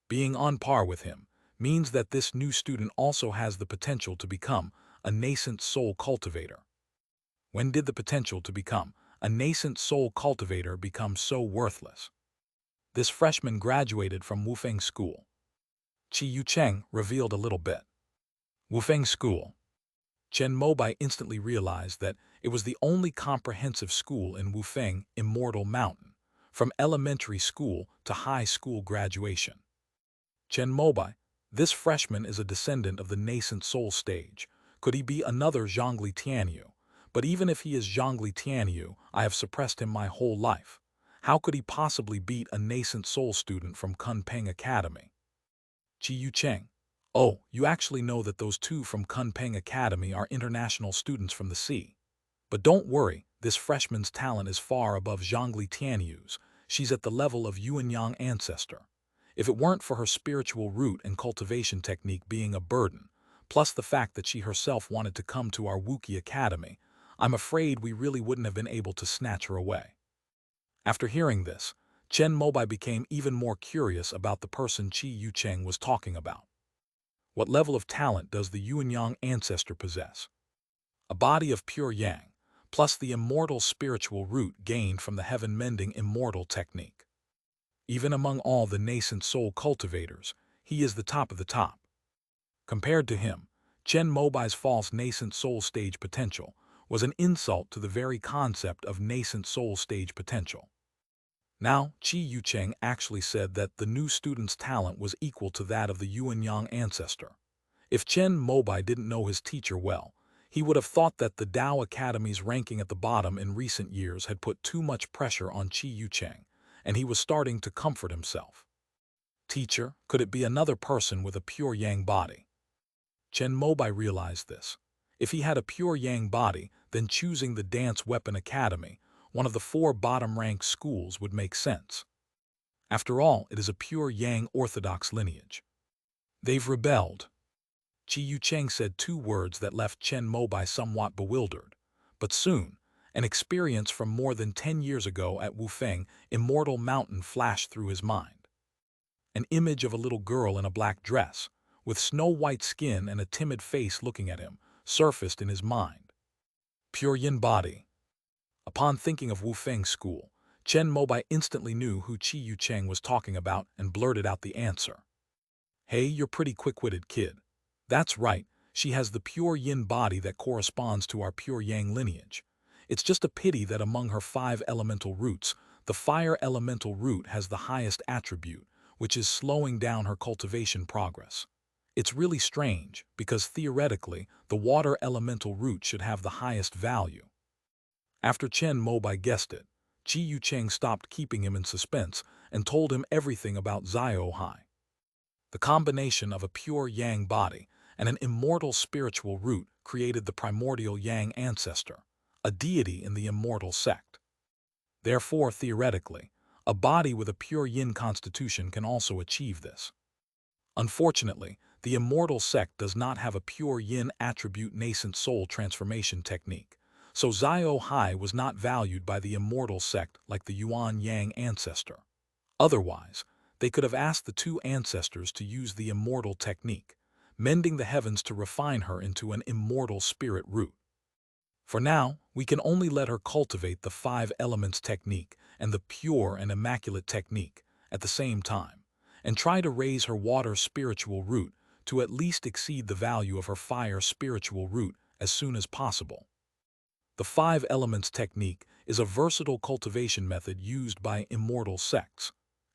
A: Being on par with him means that this new student also has the potential to become a nascent soul cultivator. When did the potential to become a nascent soul cultivator become so worthless? This freshman graduated from Wufeng School. Chi Yucheng revealed a little bit. Wufeng School. Chen Mobai instantly realized that it was the only comprehensive school in Wufeng Immortal Mountain, from elementary school to high school graduation. Chen Mobai, this freshman is a descendant of the nascent soul stage. Could he be another Zhongli Tianyu? But even if he is Zhongli Tianyu, I have suppressed him my whole life. How could he possibly beat a nascent soul student from Kunpeng Academy? Chi Yucheng. "Oh, you actually know that those two from Kunpeng Academy are international students from the sea. But don't worry, this freshman's talent is far above Zhongli Tianyu's. She's at the level of Yuanyang ancestor. If it weren't for her spiritual root and cultivation technique being a burden, plus the fact that she herself wanted to come to our Wuki Academy, I'm afraid we really wouldn't have been able to snatch her away." After hearing this, Chen Mobai became even more curious about the person Chi Yucheng was talking about. What level of talent does the Yuanyang ancestor possess? A body of pure yang, plus the immortal spiritual root gained from the heaven-mending immortal technique. Even among all the nascent soul cultivators, he is the top of the top. Compared to him, Chen Mobai's false nascent soul stage potential was an insult to the very concept of nascent soul stage potential. Now, Chi Yucheng actually said that the new student's talent was equal to that of the Yuanyang ancestor. If Chen Mobai didn't know his teacher well, he would have thought that the Dao Academy's ranking at the bottom in recent years had put too much pressure on Chi Yucheng, and he was starting to comfort himself. "Teacher, could it be another person with a pure yang body?" Chen Mobai realized this. If he had a pure yang body, then choosing the Dance Weapon Academy, one of the 4 bottom-ranked schools, would make sense. After all, it is a pure yang orthodox lineage. "They've rebelled." Chi Yucheng said 2 words that left Chen Mobai somewhat bewildered. But soon, an experience from more than 10 years ago at Wufeng Immortal Mountain flashed through his mind. An image of a little girl in a black dress, with snow-white skin and a timid face looking at him, surfaced in his mind. Pure yin body. Upon thinking of Wufeng School, Chen Mobai instantly knew who Chi Yucheng was talking about and blurted out the answer. "Hey, you're pretty quick-witted, kid. That's right, she has the pure yin body that corresponds to our pure yang lineage. It's just a pity that among her 5 elemental roots, the fire elemental root has the highest attribute, which is slowing down her cultivation progress. It's really strange, because theoretically, the water elemental root should have the highest value. After Chen Mobai guessed it, Qi Yucheng stopped keeping him in suspense and told him everything about Xiao Hai. The combination of a pure yang body and an immortal spiritual root created the primordial yang ancestor, a deity in the immortal sect. Therefore, theoretically, a body with a pure yin constitution can also achieve this. Unfortunately, the immortal sect does not have a pure yin attribute nascent soul transformation technique, so Xiao Hai was not valued by the immortal sect like the Yuan Yang ancestor. Otherwise, they could have asked the 2 ancestors to use the immortal technique, mending the heavens to refine her into an immortal spirit root. For now, we can only let her cultivate the 5 elements technique and the pure and immaculate technique at the same time, and try to raise her water spiritual root to at least exceed the value of her fire spiritual root as soon as possible. The 5 elements technique is a versatile cultivation method used by immortal sects.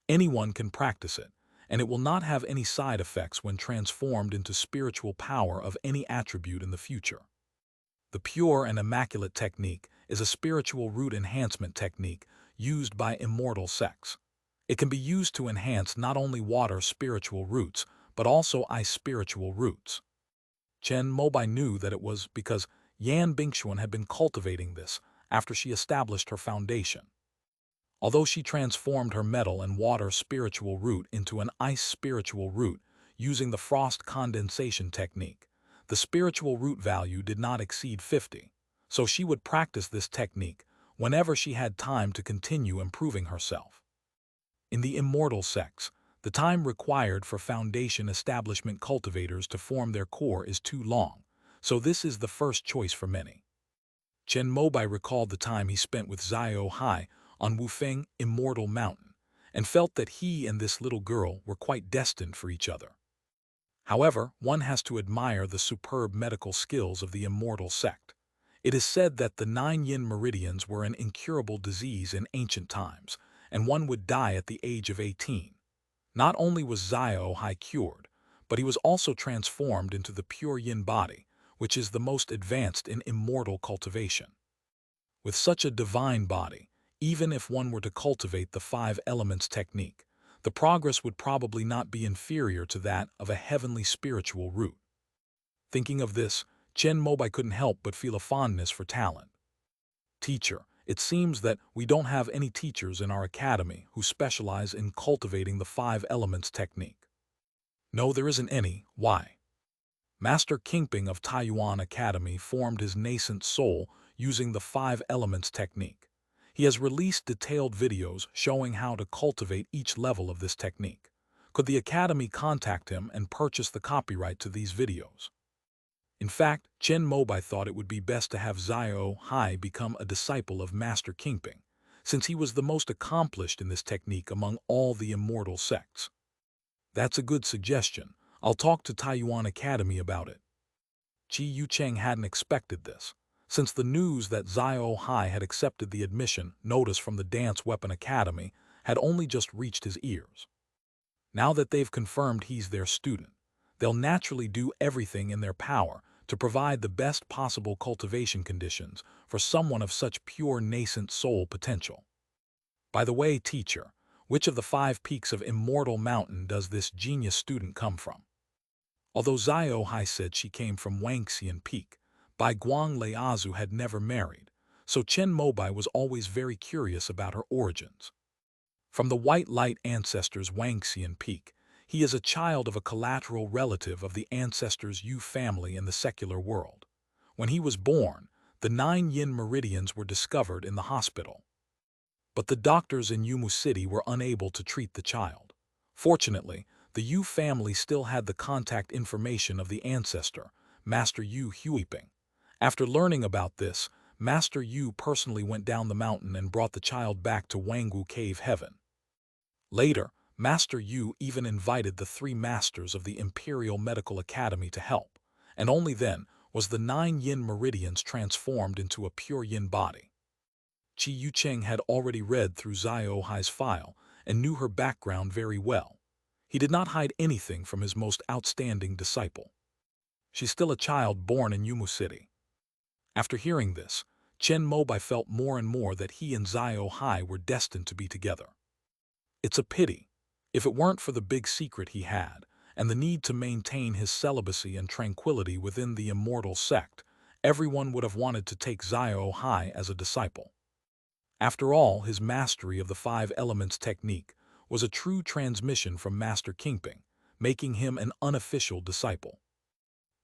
A: Anyone can practice it, and it will not have any side effects when transformed into spiritual power of any attribute in the future. The pure and immaculate technique is a spiritual root enhancement technique used by immortal sects. It can be used to enhance not only water spiritual roots, but also ice spiritual roots. Chen Mobai knew that it was because Yan Bingxuan had been cultivating this after she established her foundation. Although she transformed her metal and water spiritual root into an ice spiritual root using the frost condensation technique, the spiritual root value did not exceed 50, so she would practice this technique whenever she had time to continue improving herself. In the immortal sects, the time required for foundation establishment cultivators to form their core is too long, so this is the first choice for many. Chen Mobai recalled the time he spent with Xiao Hai on Wufeng Immortal Mountain, and felt that he and this little girl were quite destined for each other. However, one has to admire the superb medical skills of the immortal sect. It is said that the 9 yin meridians were an incurable disease in ancient times, and one would die at the age of 18. Not only was Xiao Hai cured, but he was also transformed into the pure yin body, which is the most advanced in immortal cultivation. With such a divine body, even if one were to cultivate the 5 elements technique, the progress would probably not be inferior to that of a heavenly spiritual root. Thinking of this, Chen Mobai couldn't help but feel a fondness for talent. Teacher, it seems that we don't have any teachers in our academy who specialize in cultivating the 5 elements technique. No, there isn't any. Why? Master Kingping of Taiyuan Academy formed his nascent soul using the 5 elements technique. He has released detailed videos showing how to cultivate each level of this technique. Could the Academy contact him and purchase the copyright to these videos? In fact, Chen Mobai thought it would be best to have Xiao Hai become a disciple of Master Kingping, since he was the most accomplished in this technique among all the immortal sects. That's a good suggestion. I'll talk to Taiyuan Academy about it. Qi Yucheng hadn't expected this, since the news that Xiao Hai had accepted the admission notice from the Dance Weapon Academy had only just reached his ears. Now that they've confirmed he's their student, they'll naturally do everything in their power to provide the best possible cultivation conditions for someone of such pure nascent soul potential. By the way, teacher, which of the 5 peaks of Immortal Mountain does this genius student come from? Although Xiao Hai said she came from Wangxian Peak, Bai Guang Leiazu had never married, so Chen Mobai was always very curious about her origins. From the White Light ancestors Wangxian Peak, he is a child of a collateral relative of the ancestors Yu family in the secular world. When he was born, the 9 yin meridians were discovered in the hospital. But the doctors in Yumu City were unable to treat the child. Fortunately, the Yu family still had the contact information of the ancestor, Master Yu Huiping. After learning about this, Master Yu personally went down the mountain and brought the child back to Wangwu Cave Heaven. Later, Master Yu even invited the 3 masters of the Imperial Medical Academy to help, and only then was the 9 yin meridians transformed into a pure yin body. Qi Yucheng had already read through Xiao Hai's file and knew her background very well. He did not hide anything from his most outstanding disciple. She's still a child born in Yumu City. After hearing this, Chen Mobai felt more and more that he and Xiao Hai were destined to be together. It's a pity. If it weren't for the big secret he had, and the need to maintain his celibacy and tranquility within the immortal sect, everyone would have wanted to take Xiao Hai as a disciple. After all, his mastery of the 5 elements technique was a true transmission from Master Kingping, making him an unofficial disciple.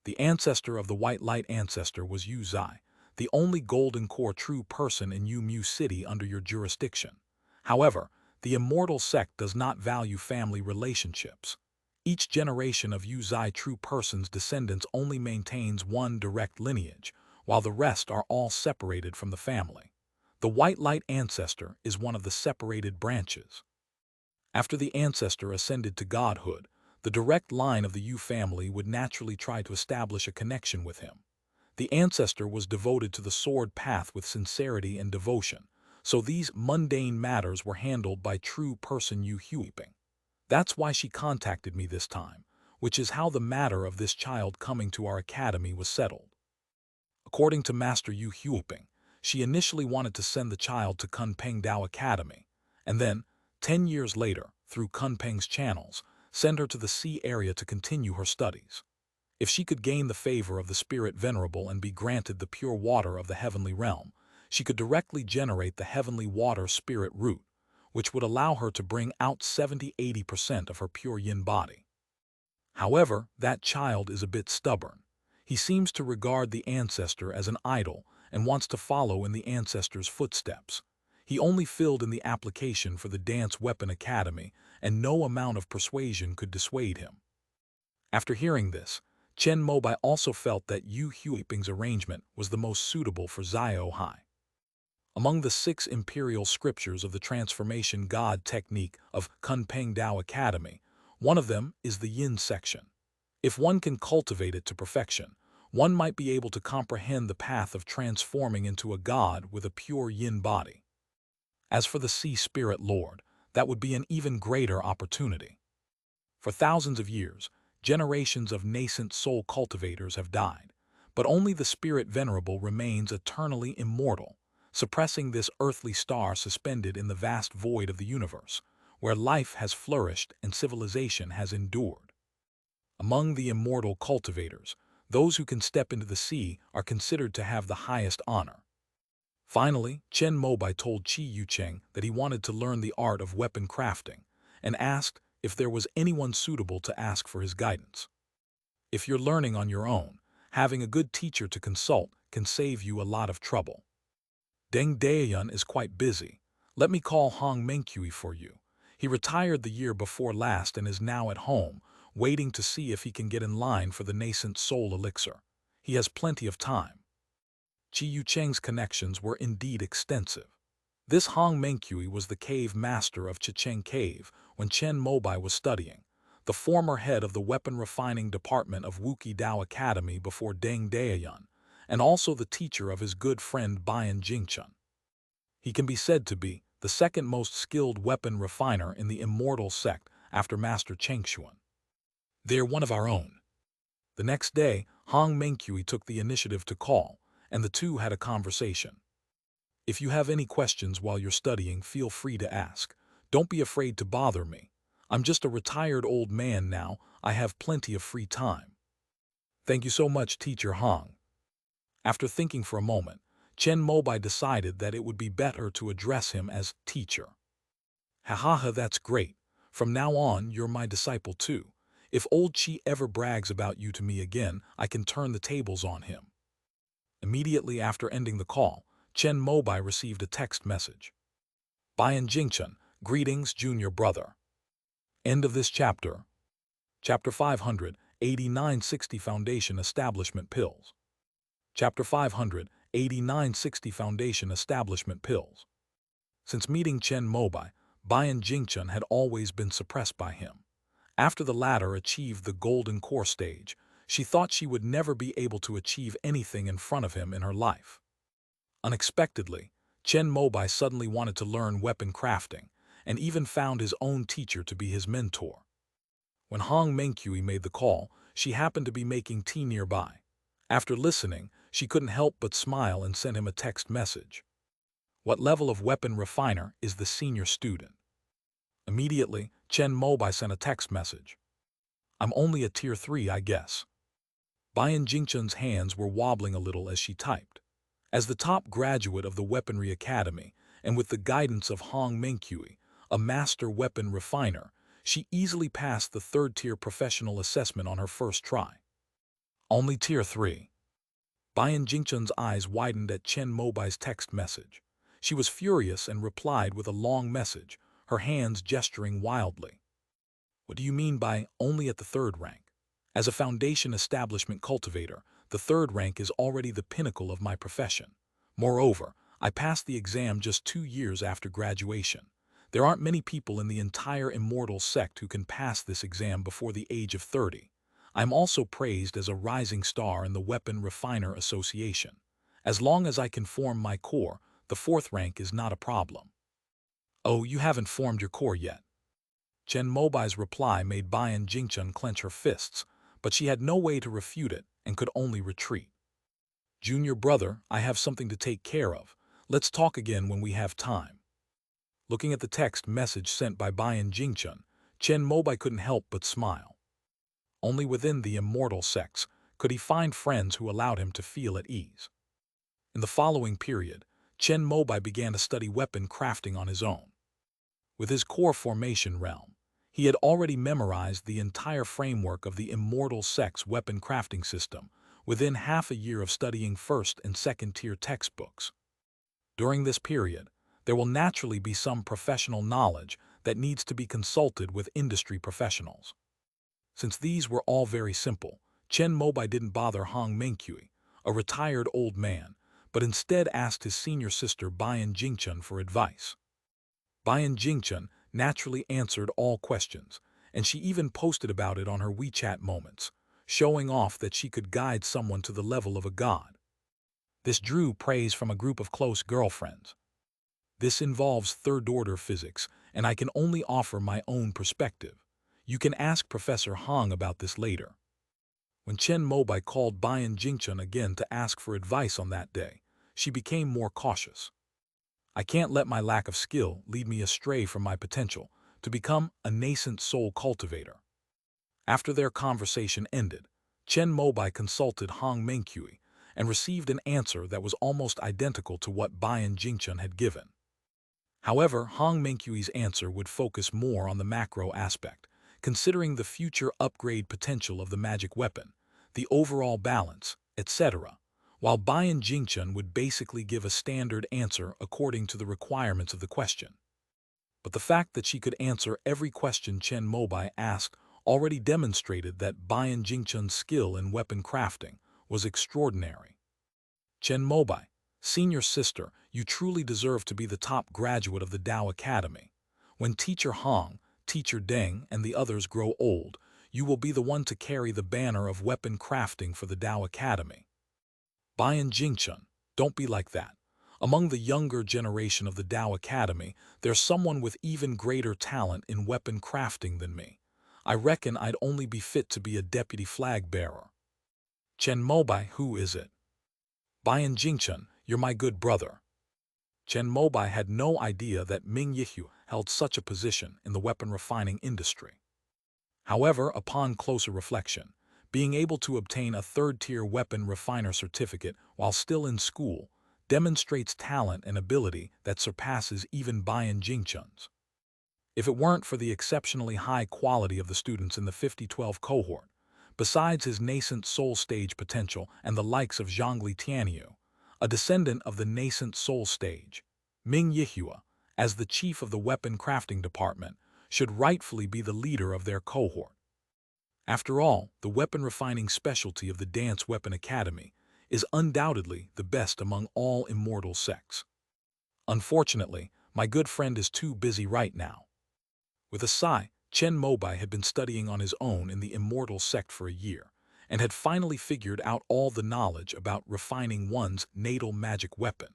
A: The ancestor of the White Light ancestor was Yu Zai, the only golden core true person in Yu Mu City under your jurisdiction. However, the immortal sect does not value family relationships. Each generation of Yu Zai true person's descendants only maintains one direct lineage, while the rest are all separated from the family. The White Light ancestor is one of the separated branches. After the ancestor ascended to godhood, the direct line of the Yu family would naturally try to establish a connection with him. The ancestor was devoted to the sword path with sincerity and devotion, so these mundane matters were handled by true person Yu Huiping. That's why she contacted me this time, which is how the matter of this child coming to our academy was settled. According to Master Yu Huiping, she initially wanted to send the child to Kunpeng Dao Academy, and then, 10 years later, through Kunpeng's channels, send her to the sea area to continue her studies. If she could gain the favor of the Spirit Venerable and be granted the pure water of the heavenly realm, she could directly generate the heavenly water spirit root, which would allow her to bring out 70–80% of her pure yin body. However, that child is a bit stubborn. He seems to regard the ancestor as an idol and wants to follow in the ancestor's footsteps. He only filled in the application for the Dance Weapon Academy, and no amount of persuasion could dissuade him. After hearing this, Chen Mobai also felt that Yu Huiping's arrangement was the most suitable for Xiao Hai. Among the 6 imperial scriptures of the transformation god technique of Kunpeng Dao Academy, one of them is the yin section. If one can cultivate it to perfection, one might be able to comprehend the path of transforming into a god with a pure yin body. As for the Sea Spirit Lord, that would be an even greater opportunity. For thousands of years, generations of nascent soul cultivators have died, but only the Spirit Venerable remains eternally immortal, suppressing this earthly star suspended in the vast void of the universe, where life has flourished and civilization has endured. Among the immortal cultivators, those who can step into the sea are considered to have the highest honor. Finally, Chen Mobai told Qi Yucheng that he wanted to learn the art of weapon crafting, and asked if there was anyone suitable to ask for his guidance. If you're learning on your own, having a good teacher to consult can save you a lot of trouble. Deng Daoyun is quite busy. Let me call Hong Mengqi for you. He retired the year before last and is now at home, waiting to see if he can get in line for the nascent soul elixir. He has plenty of time. Qi Yucheng's connections were indeed extensive. This Hong Mengqi was the cave master of Chicheng Cave when Chen Mobai was studying, the former head of the weapon refining department of Wuqi Dao Academy before Deng Daoyun, and also the teacher of his good friend Bayan Jingchun. He can be said to be the second most skilled weapon refiner in the immortal sect after Master Chengshuan. They're one of our own. The next day, Hong Mengqi took the initiative to call, and the two had a conversation. If you have any questions while you're studying, feel free to ask. Don't be afraid to bother me. I'm just a retired old man now. I have plenty of free time. Thank you so much, Teacher Hong. After thinking for a moment, Chen Mobai decided that it would be better to address him as teacher. Ha, that's great. From now on, you're my disciple too. If old Qi ever brags about you to me again, I can turn the tables on him. Immediately after ending the call, Chen Mobai received a text message. Bayan Jingchun, greetings, junior brother. End of this chapter. Chapter 500, 8960 Foundation Establishment Pills. Chapter 500, 8960 Foundation Establishment Pills. Since meeting Chen Mobai, Bayan Jingchun had always been suppressed by him. After the latter achieved the golden core stage, She thought she would never be able to achieve anything in front of him in her life. Unexpectedly, Chen Mobai suddenly wanted to learn weapon crafting, and even found his own teacher to be his mentor. When Hong Mengqi made the call, she happened to be making tea nearby. After listening, she couldn't help but smile and sent him a text message. What level of weapon refiner is the senior student? Immediately, Chen Mobai sent a text message. I'm only a tier 3, I guess. Bayan Jingchen's hands were wobbling a little as she typed. As the top graduate of the Weaponry Academy, and with the guidance of Hong Mengqi, a master weapon refiner, she easily passed the 3rd-tier professional assessment on her first try. Only tier 3. Bayan Jingchen's eyes widened at Chen Mobai's text message. She was furious and replied with a long message, her hands gesturing wildly. What do you mean by only at the 3rd rank? As a foundation establishment cultivator, the 3rd rank is already the pinnacle of my profession. Moreover, I passed the exam just 2 years after graduation. There aren't many people in the entire immortal sect who can pass this exam before the age of 30. I'm also praised as a rising star in the Weapon Refiner Association. As long as I can form my core, the 4th rank is not a problem. Oh, you haven't formed your core yet. Chen Mobai's reply made Bayan Jingchen clench her fists, but she had no way to refute it and could only retreat. Junior brother, I have something to take care of. Let's talk again when we have time. Looking at the text message sent by Bayan Jingchen, Chen Mobai couldn't help but smile. Only within the immortal sects could he find friends who allowed him to feel at ease. In the following period, Chen Mobai began to study weapon crafting on his own. With his core formation realm, he had already memorized the entire framework of the immortal sect's weapon crafting system within half a year of studying 1st and 2nd-tier textbooks. During this period, there will naturally be some professional knowledge that needs to be consulted with industry professionals. Since these were all very simple, Chen Mobai didn't bother Hong Mengqi, a retired old man, but instead asked his senior sister Bayan Jingchen for advice. Bayan Jingchen naturally answered all questions, and she even posted about it on her WeChat moments, showing off that she could guide someone to the level of a god. This drew praise from a group of close girlfriends. This involves 3rd-order physics, and I can only offer my own perspective. You can ask Professor Hong about this later. When Chen Mobai called Bayan Jingchen again to ask for advice on that day, she became more cautious. I can't let my lack of skill lead me astray from my potential to become a nascent soul cultivator. After their conversation ended, Chen Mobai consulted Hong Mengqi and received an answer that was almost identical to what Bayan Jingchen had given. However, Hong Mengqi's answer would focus more on the macro aspect, considering the future upgrade potential of the magic weapon, the overall balance, etc., while Bayan Jingchen would basically give a standard answer according to the requirements of the question. But the fact that she could answer every question Chen Mobai asked already demonstrated that Bayan Jingchen's skill in weapon crafting was extraordinary. Chen Mobai, senior sister, you truly deserve to be the top graduate of the Dao Academy. When Teacher Hong, Teacher Deng, and the others grow old, you will be the one to carry the banner of weapon crafting for the Dao Academy. Bayan Jingchen, don't be like that. Among the younger generation of the Dao Academy, there's someone with even greater talent in weapon crafting than me. I reckon I'd only be fit to be a deputy flag bearer. Chen Mobai, who is it? Bayan Jingchen, you're my good brother. Chen Mobai had no idea that Ming Yihu held such a position in the weapon refining industry. However, upon closer reflection, being able to obtain a 3rd-tier weapon refiner certificate while still in school demonstrates talent and ability that surpasses even Bayan Jingchen's. If it weren't for the exceptionally high quality of the students in the 5012 cohort, besides his nascent soul stage potential and the likes of Zhongli Tianyu, a descendant of the nascent soul stage, Ming Yihua, as the chief of the weapon crafting department, should rightfully be the leader of their cohort. After all, the weapon refining specialty of the Dance Weapon Academy is undoubtedly the best among all immortal sects. Unfortunately, my good friend is too busy right now. With a sigh, Chen Mobai had been studying on his own in the immortal sect for a year, and had finally figured out all the knowledge about refining one's natal magic weapon.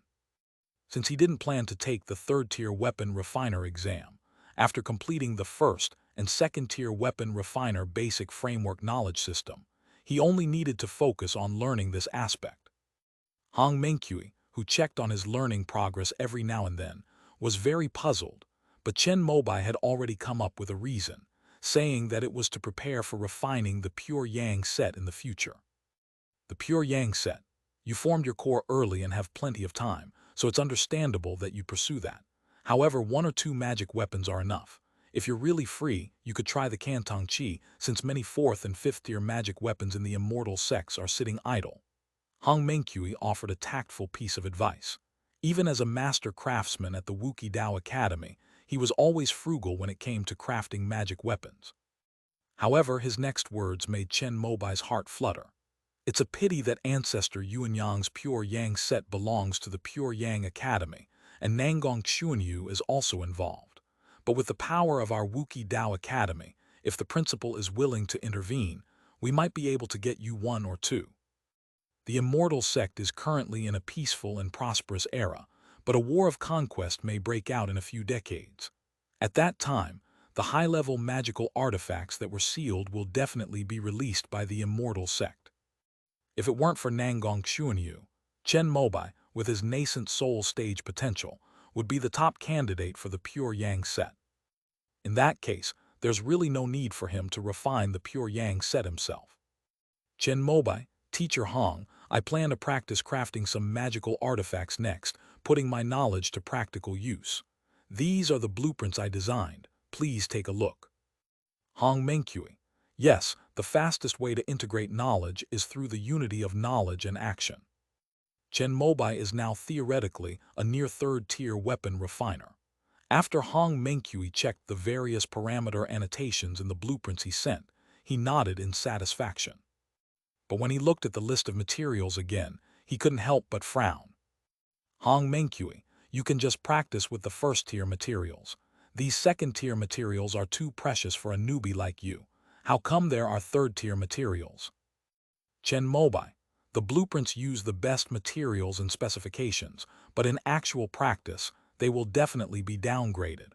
A: Since he didn't plan to take the third-tier weapon refiner exam, after completing the first and second-tier weapon refiner basic framework knowledge system, he only needed to focus on learning this aspect. Hong Mengqi, who checked on his learning progress every now and then, was very puzzled, but Chen Mobai had already come up with a reason, saying that it was to prepare for refining the Pure Yang set in the future. The Pure Yang set. You formed your core early and have plenty of time, so it's understandable that you pursue that. However, 1 or 2 magic weapons are enough. If you're really free, you could try the Cantong Qi, since many 4th and 5th-tier magic weapons in the immortal sects are sitting idle. Hong Mengqi offered a tactful piece of advice. Even as a master craftsman at the Wuki Dao Academy, he was always frugal when it came to crafting magic weapons. However, his next words made Chen Mobai's heart flutter. It's a pity that ancestor Yuanyang's Pure Yang set belongs to the Pure Yang Academy, and Nangong Xuanyu is also involved. But with the power of our Wuki Dao Academy, if the principal is willing to intervene, we might be able to get you 1 or 2. The immortal sect is currently in a peaceful and prosperous era, but a war of conquest may break out in a few decades. At that time, the high-level magical artifacts that were sealed will definitely be released by the immortal sect. If it weren't for Nangong Xuanyu, Chen Mobai, with his nascent soul stage potential, would be the top candidate for the Pure Yang set. In that case, there's really no need for him to refine the Pure Yang set himself. Chen Mobai, Teacher Hong, I plan to practice crafting some magical artifacts next, putting my knowledge to practical use. These are the blueprints I designed. Please take a look. Hong Mengqi. Yes, the fastest way to integrate knowledge is through the unity of knowledge and action. Chen Mobai is now theoretically a near third-tier weapon refiner. After Hong Mengqi checked the various parameter annotations in the blueprints he sent, he nodded in satisfaction. But when he looked at the list of materials again, he couldn't help but frown. Hong Mengqi, you can just practice with the first-tier materials. These second-tier materials are too precious for a newbie like you. How come there are third-tier materials? Chen Mobai, the blueprints use the best materials and specifications, but in actual practice, they will definitely be downgraded.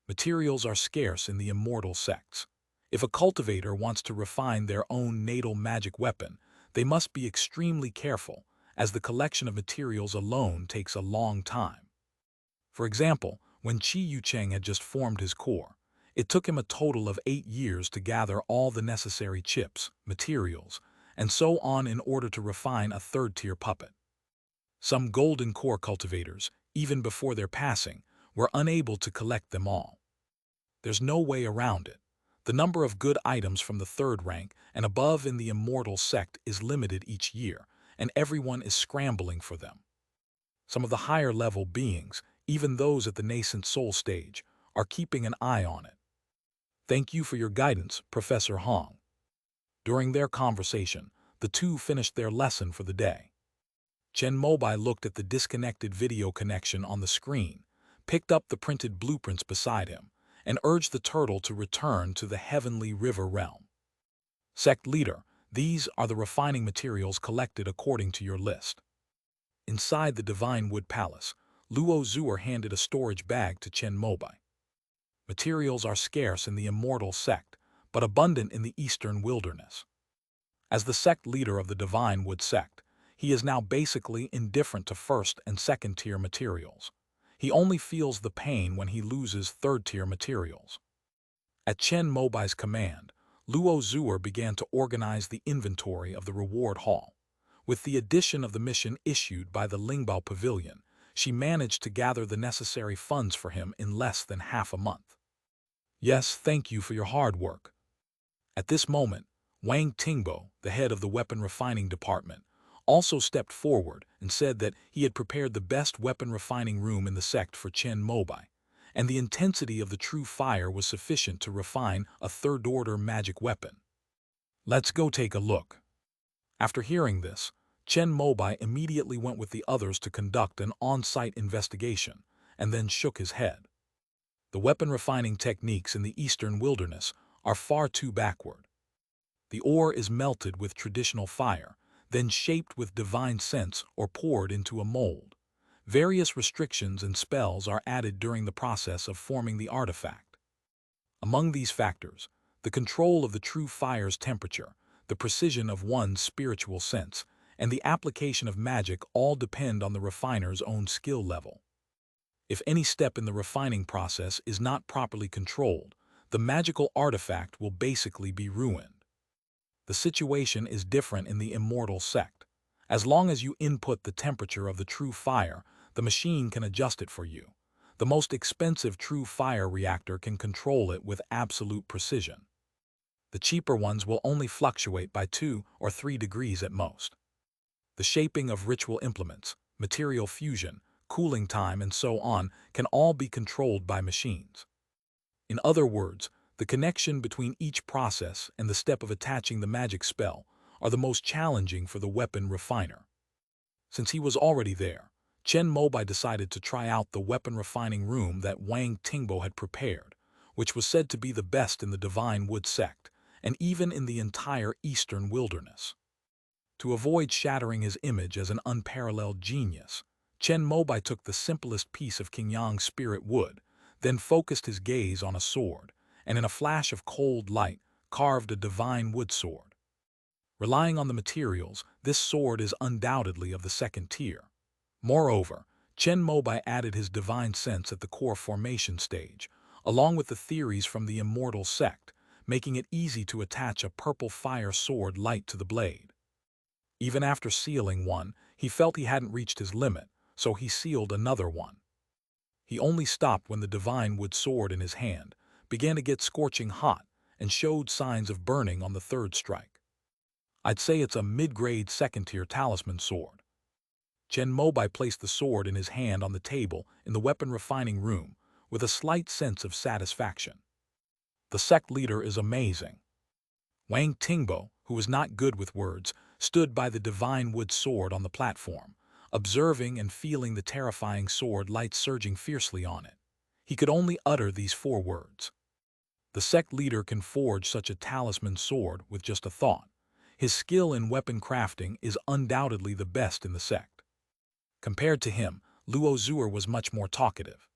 A: Materials are scarce in the immortal sects. If a cultivator wants to refine their own natal magic weapon, they must be extremely careful, as the collection of materials alone takes a long time. For example, when Qi Yucheng had just formed his core, it took him a total of 8 years to gather all the necessary chips, materials, and so on in order to refine a third-tier puppet. Some golden core cultivators, even before their passing, were unable to collect them all. There's no way around it. The number of good items from the 3rd rank and above in the immortal sect is limited each year, and everyone is scrambling for them. Some of the higher-level beings, even those at the nascent soul stage, are keeping an eye on it. Thank you for your guidance, Professor Hong. During their conversation, the two finished their lesson for the day. Chen Mobai looked at the disconnected video connection on the screen, picked up the printed blueprints beside him, and urged the turtle to return to the heavenly river realm. Sect leader, these are the refining materials collected according to your list. Inside the Divine Wood Palace, Luo Zuer handed a storage bag to Chen Mobai. Materials are scarce in the immortal sect, but abundant in the eastern wilderness. As the sect leader of the Divine Wood sect, he is now basically indifferent to 1st and 2nd-tier materials. He only feels the pain when he loses 3rd-tier materials. At Chen Mobai's command, Luo Zuer began to organize the inventory of the reward hall. With the addition of the mission issued by the Lingbao Pavilion, she managed to gather the necessary funds for him in less than half a month. Yes, thank you for your hard work. At this moment, Wang Tingbo, the head of the weapon refining department, also stepped forward and said that he had prepared the best weapon refining room in the sect for Chen Mobai, and the intensity of the true fire was sufficient to refine a 3rd-order magic weapon. Let's go take a look. After hearing this, Chen Mobai immediately went with the others to conduct an on-site investigation, and then shook his head. The weapon refining techniques in the eastern wilderness are far too backward. The ore is melted with traditional fire, then shaped with divine sense or poured into a mold. Various restrictions and spells are added during the process of forming the artifact. Among these factors, the control of the true fire's temperature, the precision of one's spiritual sense, and the application of magic all depend on the refiner's own skill level. If any step in the refining process is not properly controlled, the magical artifact will basically be ruined. The situation is different in the immortal sect. As long as you input the temperature of the true fire, the machine can adjust it for you. The most expensive true fire reactor can control it with absolute precision. The cheaper ones will only fluctuate by 2 or 3 degrees at most. The shaping of ritual implements, material fusion, cooling time, and so on can all be controlled by machines. In other words, the connection between each process and the step of attaching the magic spell are the most challenging for the weapon refiner. Since he was already there, Chen Mobai decided to try out the weapon refining room that Wang Tingbo had prepared, which was said to be the best in the Divine Wood sect, and even in the entire eastern wilderness. To avoid shattering his image as an unparalleled genius, Chen Mobai took the simplest piece of Qingyang spirit wood, then focused his gaze on a sword, and in a flash of cold light, carved a divine wood sword. Relying on the materials, this sword is undoubtedly of the second tier. Moreover, Chen Mobai added his divine sense at the core formation stage, along with the theories from the immortal sect, making it easy to attach a purple fire sword light to the blade. Even after sealing one, he felt he hadn't reached his limit, so he sealed another one. He only stopped when the divine wood sword in his hand began to get scorching hot and showed signs of burning on the third strike. I'd say it's a mid-grade second-tier talisman sword. Chen Mobai placed the sword in his hand on the table in the weapon refining room with a slight sense of satisfaction. The sect leader is amazing. Wang Tingbo, who was not good with words, stood by the divine wood sword on the platform, observing and feeling the terrifying sword light surging fiercely on it. He could only utter these 4 words. The sect leader can forge such a talisman sword with just a thought. His skill in weapon crafting is undoubtedly the best in the sect. Compared to him, Luo Zuer was much more talkative.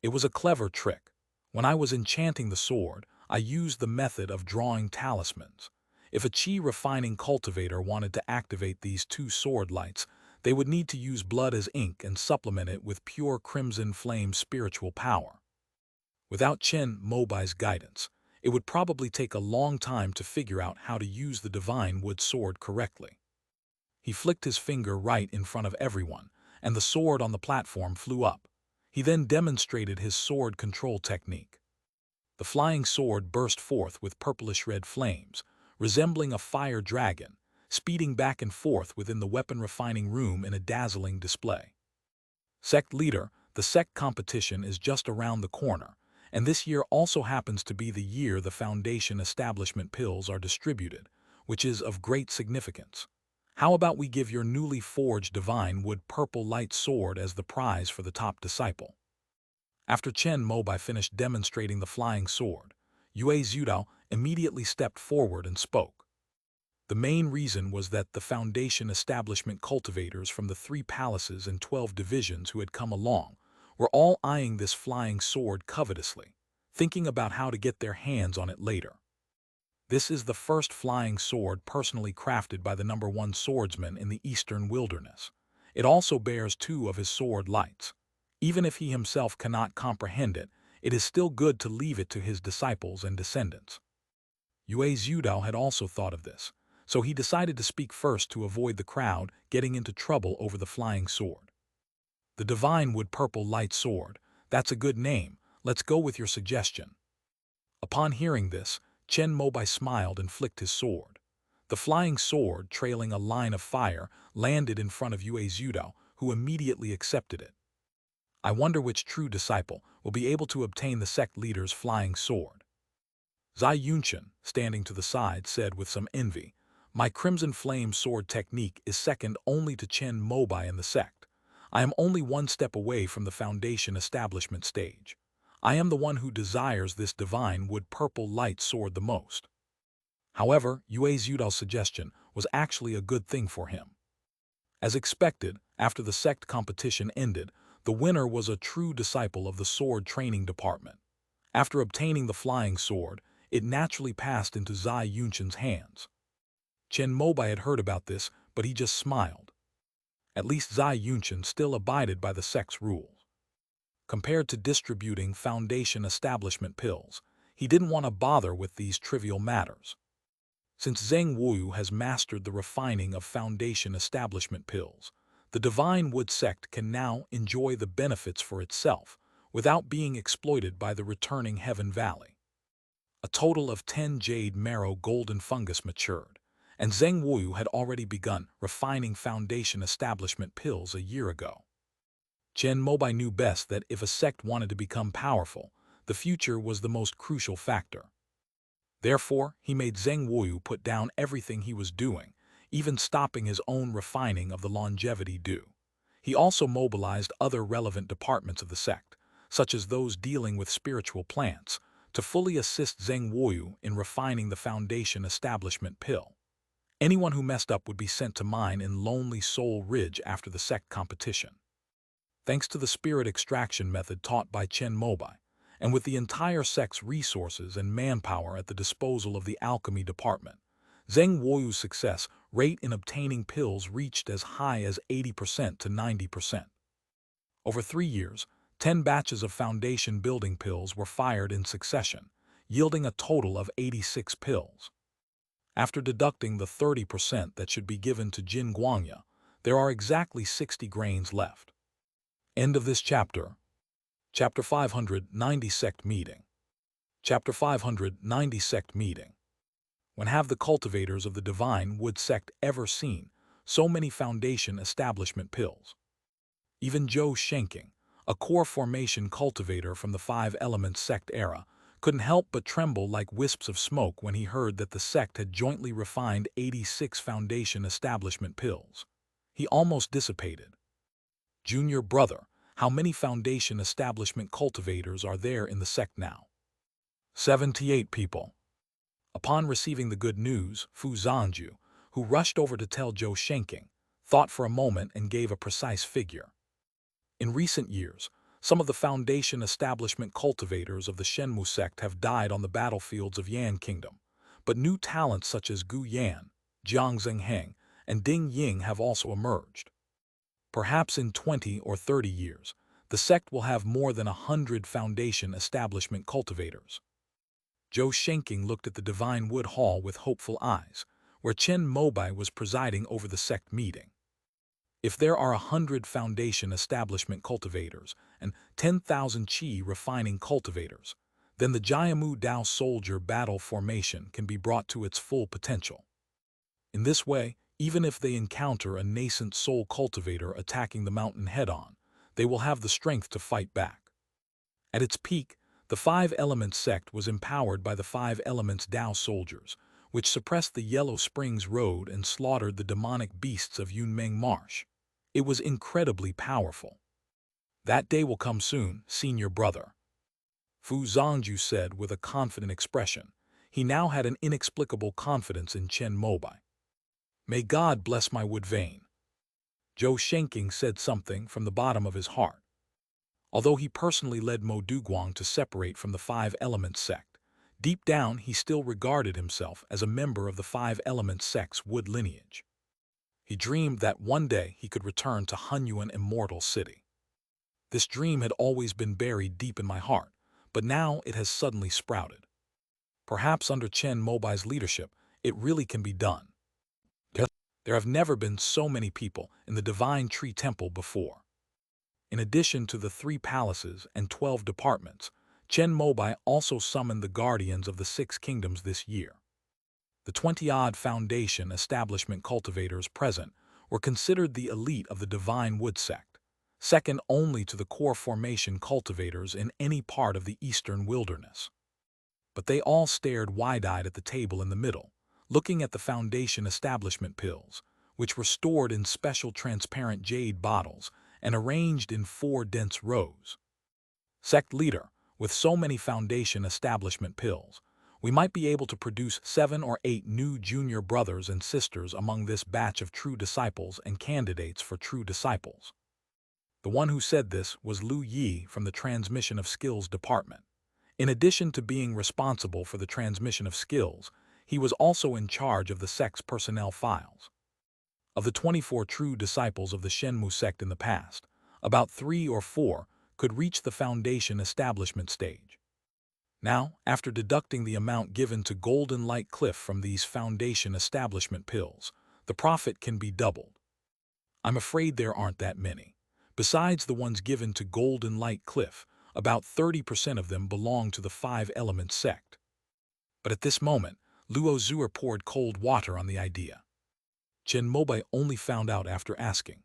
A: It was a clever trick. When I was enchanting the sword, I used the method of drawing talismans. If a qi refining cultivator wanted to activate these 2 sword lights, they would need to use blood as ink and supplement it with pure crimson flame spiritual power. Without Chen Mobai's guidance, it would probably take a long time to figure out how to use the divine wood sword correctly. He flicked his finger right in front of everyone, and the sword on the platform flew up. He then demonstrated his sword control technique. The flying sword burst forth with purplish-red flames, resembling a fire dragon, speeding back and forth within the weapon refining room in a dazzling display. Sect leader, the sect competition is just around the corner, and this year also happens to be the year the Foundation establishment pills are distributed, which is of great significance. How about we give your newly forged divine wood purple light sword as the prize for the top disciple? After Chen Mobai finished demonstrating the flying sword, Yue Zhudao immediately stepped forward and spoke. The main reason was that the Foundation establishment cultivators from the 3 palaces and 12 divisions who had come along were all eyeing this flying sword covetously, thinking about how to get their hands on it later. This is the first flying sword personally crafted by the #1 swordsman in the eastern wilderness. It also bears 2 of his sword lights. Even if he himself cannot comprehend it, it is still good to leave it to his disciples and descendants. Yue Zhudao had also thought of this, so he decided to speak first to avoid the crowd getting into trouble over the flying sword. The divine wood purple light sword, that's a good name, let's go with your suggestion. Upon hearing this, Chen Mobai smiled and flicked his sword. The flying sword, trailing a line of fire, landed in front of Yue Zhudao, who immediately accepted it. I wonder which true disciple will be able to obtain the sect leader's flying sword. Zai Yunchen, standing to the side, said with some envy, "My crimson flame sword technique is second only to Chen Mobai in the sect. I am only 1 step away from the Foundation establishment stage. I am the one who desires this divine wood purple light sword the most." However, Yue Zhudao's suggestion was actually a good thing for him. As expected, after the sect competition ended, the winner was a true disciple of the sword training department. After obtaining the flying sword, it naturally passed into Zai Yunshen's hands. Chen Mobai had heard about this, but he just smiled. At least Zai Yunshen still abided by the sect's rules. Compared to distributing Foundation establishment pills, he didn't want to bother with these trivial matters. Since Zheng Wu has mastered the refining of Foundation establishment pills, the Divine Wood sect can now enjoy the benefits for itself without being exploited by the returning Heaven Valley. A total of 10 jade marrow golden fungus matured, and Zheng Wu had already begun refining Foundation establishment pills a year ago. Chen Mobai knew best that if a sect wanted to become powerful, the future was the most crucial factor. Therefore, he made Zheng Wu put down everything he was doing, even stopping his own refining of the longevity dew. He also mobilized other relevant departments of the sect, such as those dealing with spiritual plants, to fully assist Zheng Wu in refining the Foundation establishment pill. Anyone who messed up would be sent to mine in Lonely Soul Ridge after the sect competition. Thanks to the spirit extraction method taught by Chen Mobai, and with the entire sect's resources and manpower at the disposal of the alchemy department, Zheng Wu's success rate in obtaining pills reached as high as 80% to 90%. Over 3 years, 10 batches of Foundation building pills were fired in succession, yielding a total of 86 pills. After deducting the 30% that should be given to Jin Guangya, there are exactly 60 grains left. End of this chapter. Chapter 590 Sect Meeting. Chapter 590 Sect Meeting. When have the cultivators of the Divine Wood sect ever seen so many Foundation establishment pills? Even Zhou Shenking, a core formation cultivator from the Five Elements sect era, couldn't help but tremble like wisps of smoke when he heard that the sect had jointly refined 86 Foundation establishment pills. He almost dissipated. Junior brother, how many Foundation establishment cultivators are there in the sect now? 78 people. Upon receiving the good news, Fu Zhangju, who rushed over to tell Zhou Shenking, thought for a moment and gave a precise figure. In recent years, some of the Foundation establishment cultivators of the Shenmu sect have died on the battlefields of Yan Kingdom, but new talents such as Gu Yan, Jiang Zhengheng, and Ding Ying have also emerged. Perhaps in 20 or 30 years, the sect will have more than 100 Foundation establishment cultivators. Zhou Shenking looked at the Divine Wood Hall with hopeful eyes, where Chen Mobai was presiding over the sect meeting. If there are 100 Foundation establishment cultivators and 10,000 Qi refining cultivators, then the Jiamu Dao soldier battle formation can be brought to its full potential. In this way, even if they encounter a nascent soul cultivator attacking the mountain head-on, they will have the strength to fight back. At its peak, the Five Elements sect was empowered by the Five Elements Dao soldiers, which suppressed the Yellow Springs Road and slaughtered the demonic beasts of Yunmeng Marsh. It was incredibly powerful. That day will come soon, senior brother. Fu Zhangju said with a confident expression. He now had an inexplicable confidence in Chen Mobai. May God bless my wood vein. Zhou Shenking said something from the bottom of his heart. Although he personally led Mo Duguang to separate from the Five Elements sect, deep down he still regarded himself as a member of the Five Elements sect's wood lineage. He dreamed that one day he could return to Hunyuan Immortal City. This dream had always been buried deep in my heart, but now it has suddenly sprouted. Perhaps under Chen Mobai's leadership, it really can be done. There have never been so many people in the Divine Tree Temple before. In addition to the 3 palaces and 12 departments, Chen Mobai also summoned the guardians of the 6 kingdoms this year. The 20-odd Foundation establishment cultivators present were considered the elite of the Divine Wood sect, second only to the core formation cultivators in any part of the eastern wilderness. But they all stared wide-eyed at the table in the middle, looking at the Foundation establishment pills, which were stored in special transparent jade bottles and arranged in 4 dense rows. Sect leader, with so many Foundation establishment pills, We might be able to produce 7 or 8 new junior brothers and sisters among this batch of true disciples and candidates for true disciples. The one who said this was Lu Yi from the Transmission of Skills Department. In addition to being responsible for the transmission of skills, he was also in charge of the sect's personnel files. Of the 24 true disciples of the Chen Mobai sect in the past, about 3 or 4 could reach the foundation establishment stage. Now, after deducting the amount given to Golden Light Cliff from these foundation establishment pills, the profit can be doubled. I'm afraid there aren't that many. Besides the ones given to Golden Light Cliff, about 30% of them belong to the 5 Elements sect. But at this moment, Luo Zuer poured cold water on the idea. Chen Mobai only found out after asking.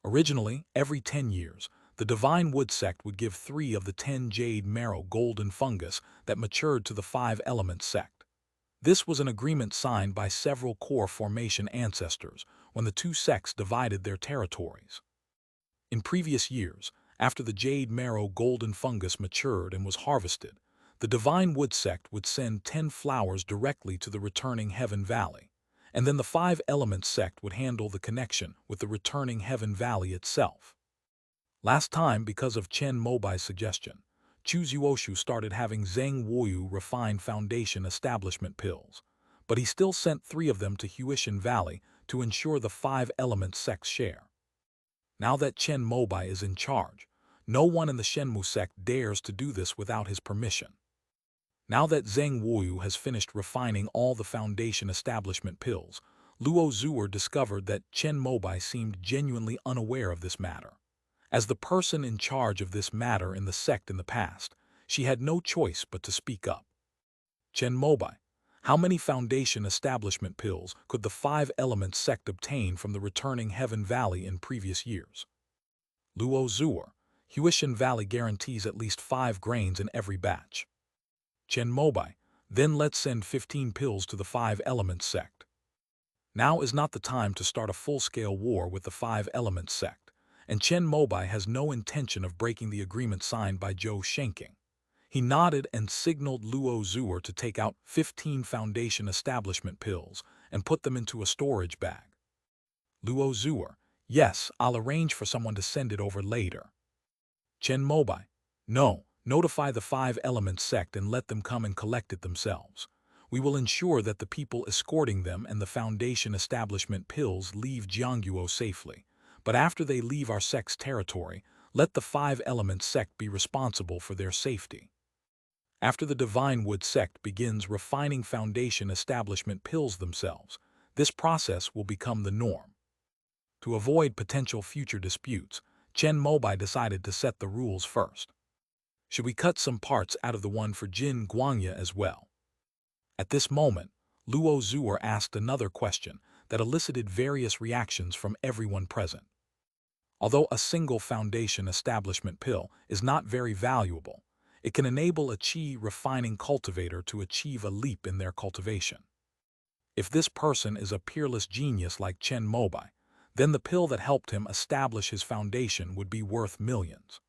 A: Originally, every 10 years, the Divine Wood sect would give 3 of the 10 jade marrow golden fungus that matured to the 5 Elements sect. This was an agreement signed by several core formation ancestors when the two sects divided their territories. In previous years, after the jade marrow golden fungus matured and was harvested, the Divine Wood sect would send 10 flowers directly to the returning Heaven Valley, and then the 5 Elements sect would handle the connection with the returning Heaven Valley itself. Last time, because of Chen Mobai's suggestion, Chu Zuoshu started having Zheng Wuyu refine foundation establishment pills, but he still sent 3 of them to Huishan Valley to ensure the 5 Elements sect's share. Now that Chen Mobai is in charge, no one in the Chen Mobai sect dares to do this without his permission. Now that Zheng Wuyu has finished refining all the foundation establishment pills, Luo Zuer discovered that Chen Mobai seemed genuinely unaware of this matter. As the person in charge of this matter in the sect in the past, she had no choice but to speak up. Chen Mobai, how many foundation establishment pills could the 5 Elements sect obtain from the returning Heaven Valley in previous years? Luo Zuer, Huishan Valley guarantees at least 5 grains in every batch. Chen Mobai, then let's send 15 pills to the 5 Elements sect. Now is not the time to start a full-scale war with the 5 Elements sect, and Chen Mobai has no intention of breaking the agreement signed by Zhou Shenking. He nodded and signaled Luo Zuer to take out 15 foundation establishment pills and put them into a storage bag. Luo Zuer, yes, I'll arrange for someone to send it over later. Chen Mobai, no, notify the 5 Elements sect and let them come and collect it themselves. We will ensure that the people escorting them and the foundation establishment pills leave Jiangguo safely, but after they leave our sect's territory, let the 5 Elements sect be responsible for their safety. After the Divine Wood sect begins refining foundation establishment pills themselves, this process will become the norm. To avoid potential future disputes, Chen Mobai decided to set the rules first. Should we cut some parts out of the one for Jin Guangya as well? At this moment, Luo Zuer asked another question that elicited various reactions from everyone present. Although a single foundation establishment pill is not very valuable, it can enable a qi refining cultivator to achieve a leap in their cultivation. If this person is a peerless genius like Chen Mobai, then the pill that helped him establish his foundation would be worth millions.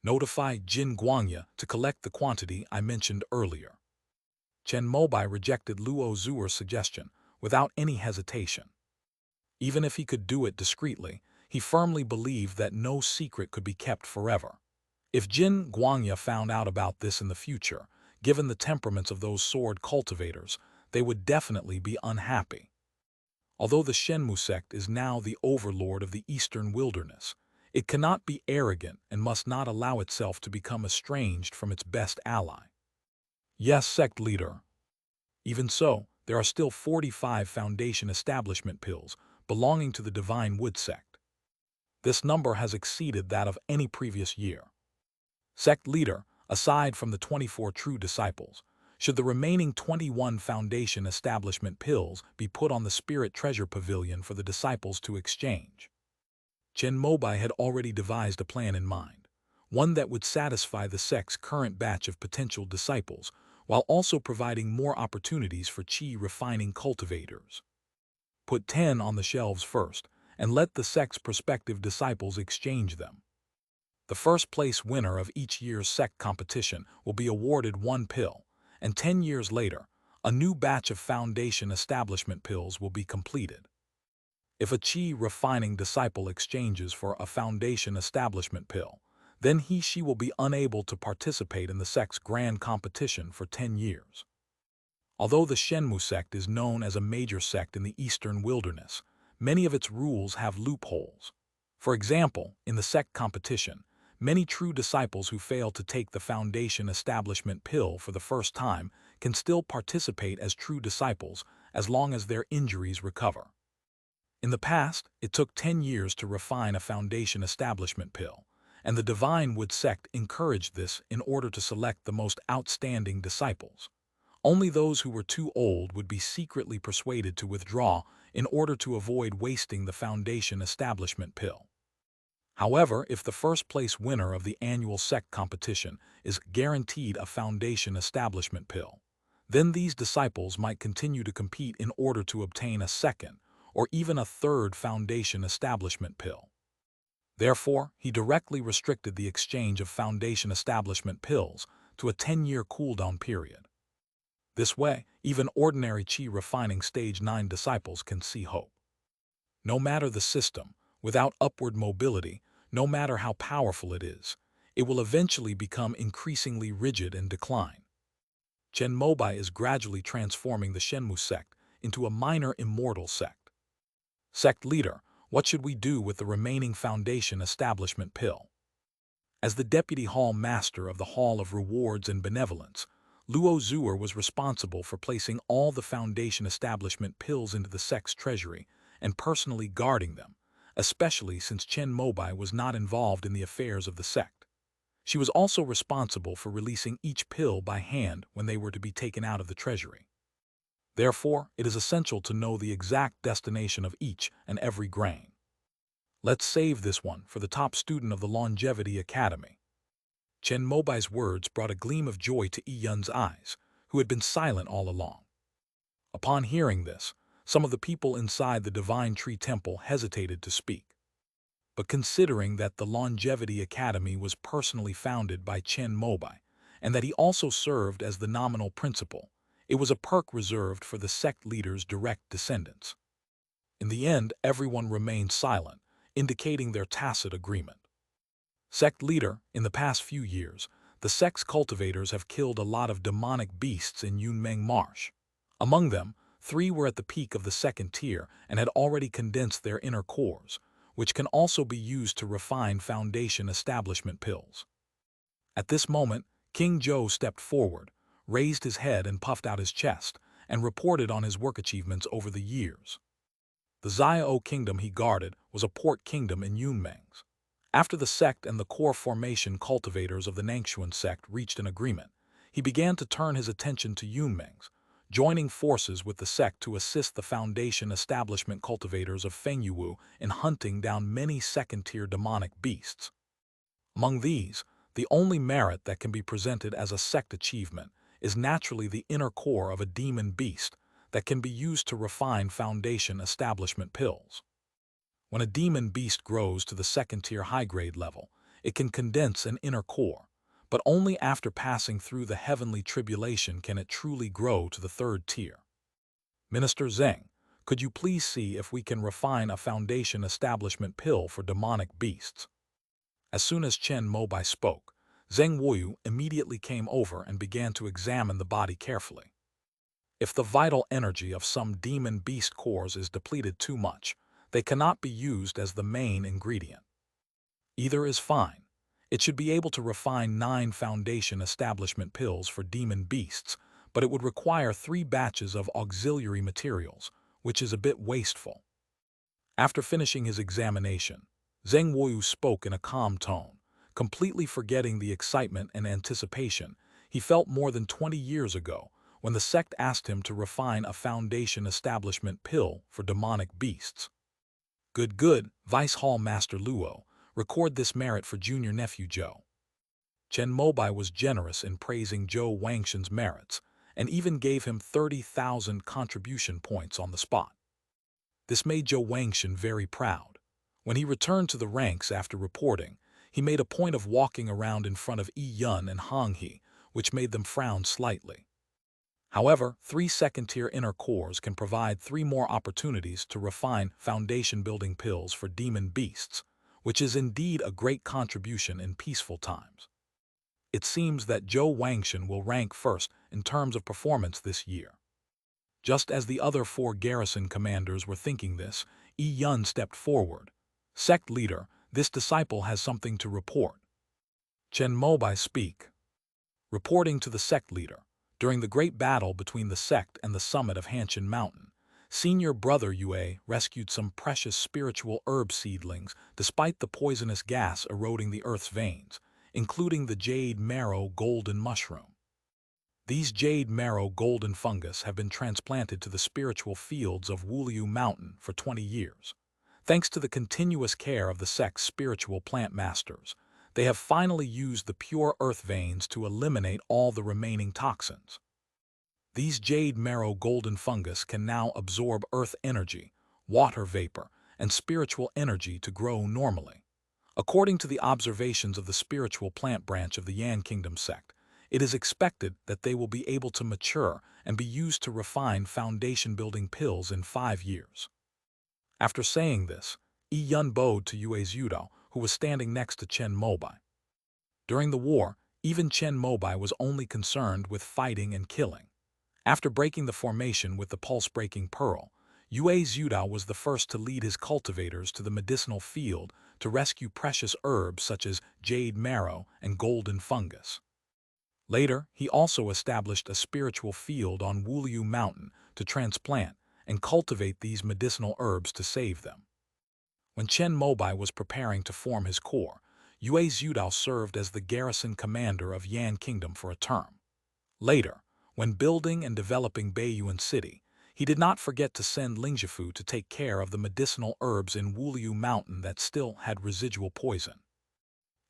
A: Notify Jin Guangya to collect the quantity I mentioned earlier. Chen Mobai rejected Luo Zuer's suggestion without any hesitation. Even if he could do it discreetly, he firmly believed that no secret could be kept forever. If Jin Guangya found out about this in the future, given the temperaments of those sword cultivators, they would definitely be unhappy. Although the Chen Mobai sect is now the overlord of the eastern wilderness, it cannot be arrogant and must not allow itself to become estranged from its best ally. Yes, sect leader. Even so, there are still 45 foundation establishment pills belonging to the Divine Wood sect. This number has exceeded that of any previous year. Sect leader, aside from the 24 true disciples, should the remaining 21 foundation establishment pills be put on the Spirit Treasure Pavilion for the disciples to exchange? Chen Mobai had already devised a plan in mind, one that would satisfy the sect's current batch of potential disciples, while also providing more opportunities for qi refining cultivators. Put 10 on the shelves first, and let the sect's prospective disciples exchange them. The first place winner of each year's sect competition will be awarded 1 pill, and 10 years later, a new batch of foundation establishment pills will be completed. If a qi refining disciple exchanges for a foundation establishment pill, then she will be unable to participate in the sect's grand competition for 10 years. Although the Shenmu sect is known as a major sect in the Eastern Wilderness, many of its rules have loopholes. For example, in the sect competition, many true disciples who fail to take the foundation establishment pill for the first time can still participate as true disciples as long as their injuries recover. In the past, it took 10 years to refine a foundation establishment pill, and the Divine Wood sect encouraged this in order to select the most outstanding disciples. Only those who were too old would be secretly persuaded to withdraw in order to avoid wasting the foundation establishment pill. However, if the first-place winner of the annual sect competition is guaranteed a foundation establishment pill, then these disciples might continue to compete in order to obtain a second or even a third foundation establishment pill. Therefore, he directly restricted the exchange of foundation establishment pills to a 10-year cooldown period. This way, even ordinary Qi refining stage 9 disciples can see hope. No matter the system, without upward mobility, no matter how powerful it is, it will eventually become increasingly rigid and decline. Chen Mobai is gradually transforming the Shenmu sect into a minor immortal sect. Sect leader, what should we do with the remaining foundation establishment pill? As the deputy hall master of the Hall of Rewards and Benevolence, Luo Zuer was responsible for placing all the foundation establishment pills into the sect's treasury and personally guarding them, especially since Chen Mobai was not involved in the affairs of the sect. She was also responsible for releasing each pill by hand when they were to be taken out of the treasury. Therefore, it is essential to know the exact destination of each and every grain. Let's save this one for the top student of the Longevity Academy. Chen Mobai's words brought a gleam of joy to Yi Yun's eyes, who had been silent all along. Upon hearing this, some of the people inside the Divine Tree Temple hesitated to speak. But considering that the Longevity Academy was personally founded by Chen Mobai, and that he also served as the nominal principal, it was a perk reserved for the sect leader's direct descendants. In the end, everyone remained silent, indicating their tacit agreement. Sect leader, in the past few years, the sect's cultivators have killed a lot of demonic beasts in Yunmeng Marsh. Among them, 3 were at the peak of the second tier and had already condensed their inner cores, which can also be used to refine foundation establishment pills. At this moment, King Zhou stepped forward, raised his head and puffed out his chest, and reported on his work achievements over the years. The Xiao kingdom he guarded was a port kingdom in Yunmeng's. After the sect and the core formation cultivators of the Nangshuan sect reached an agreement, he began to turn his attention to Yunmeng's, joining forces with the sect to assist the foundation establishment cultivators of Fengyuwu in hunting down many second-tier demonic beasts. Among these, the only merit that can be presented as a sect achievement is naturally the inner core of a demon beast that can be used to refine foundation establishment pills. When a demon beast grows to the second-tier high-grade level, it can condense an inner core, but only after passing through the heavenly tribulation can it truly grow to the third tier. Minister Zheng, could you please see if we can refine a foundation establishment pill for demonic beasts? As soon as Chen Mobai spoke, Zheng Wuyu immediately came over and began to examine the body carefully. If the vital energy of some demon beast cores is depleted too much, they cannot be used as the main ingredient. Either is fine. It should be able to refine 9 foundation establishment pills for demon beasts, but it would require 3 batches of auxiliary materials, which is a bit wasteful. After finishing his examination, Zheng Wuyu spoke in a calm tone, completely forgetting the excitement and anticipation he felt more than 20 years ago when the sect asked him to refine a foundation establishment pill for demonic beasts. Good, Vice Hall Master Luo, record this merit for junior nephew Zhou. Chen Mobai was generous in praising Zhou Wangshan's merits, and even gave him 30,000 contribution points on the spot. This made Zhou Wangshan very proud. When he returned to the ranks after reporting, he made a point of walking around in front of Yi Yun and Hong He, which made them frown slightly. However, 3 second-tier inner cores can provide 3 more opportunities to refine foundation-building pills for demon beasts, which is indeed a great contribution in peaceful times. It seems that Zhou Wangshan will rank first in terms of performance this year. Just as the other 4 garrison commanders were thinking this, Yi Yun stepped forward. Sect leader, this disciple has something to report. Chen Mobai speak. Reporting to the sect leader, during the great battle between the sect and the summit of Hanshan Mountain, senior brother Yue rescued some precious spiritual herb seedlings despite the poisonous gas eroding the earth's veins, including the jade marrow golden mushroom. These jade marrow golden fungus have been transplanted to the spiritual fields of Wuliu Mountain for 20 years. Thanks to the continuous care of the sect's spiritual plant masters, they have finally used the pure earth veins to eliminate all the remaining toxins. These jade marrow golden fungus can now absorb earth energy, water vapor, and spiritual energy to grow normally. According to the observations of the spiritual plant branch of the Yan Kingdom sect, it is expected that they will be able to mature and be used to refine foundation-building pills in 5 years. After saying this, Yi Yun bowed to Yue Zhudao, who was standing next to Chen Mobai. During the war, even Chen Mobai was only concerned with fighting and killing. After breaking the formation with the pulse-breaking pearl, Yue Zhudao was the first to lead his cultivators to the medicinal field to rescue precious herbs such as jade marrow and golden fungus. Later, he also established a spiritual field on Wuliu Mountain to transplant and cultivate these medicinal herbs to save them. When Chen Mobai was preparing to form his corps, Yue Zhudao served as the garrison commander of Yan Kingdom for a term. Later, when building and developing Beiyuan City, he did not forget to send Lingzhifu to take care of the medicinal herbs in Wuliu Mountain that still had residual poison.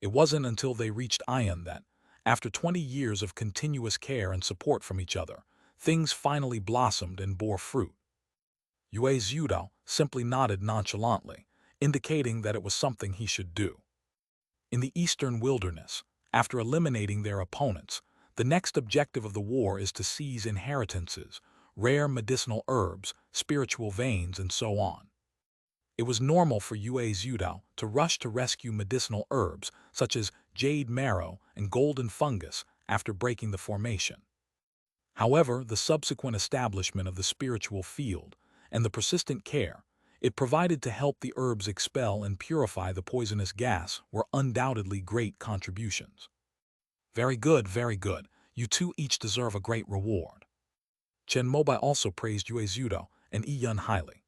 A: It wasn't until they reached Ayan that, after 20 years of continuous care and support from each other, things finally blossomed and bore fruit. Yue Zhudao simply nodded nonchalantly, indicating that it was something he should do. In the eastern wilderness, after eliminating their opponents, the next objective of the war is to seize inheritances, rare medicinal herbs, spiritual veins, and so on. It was normal for Yue Zhudao to rush to rescue medicinal herbs such as jade marrow and golden fungus after breaking the formation. However, the subsequent establishment of the spiritual field and the persistent care it provided to help the herbs expel and purify the poisonous gas were undoubtedly great contributions. Very good, very good. You two each deserve a great reward. Chen Mobai also praised Yue Zhudao and Yi Yun highly.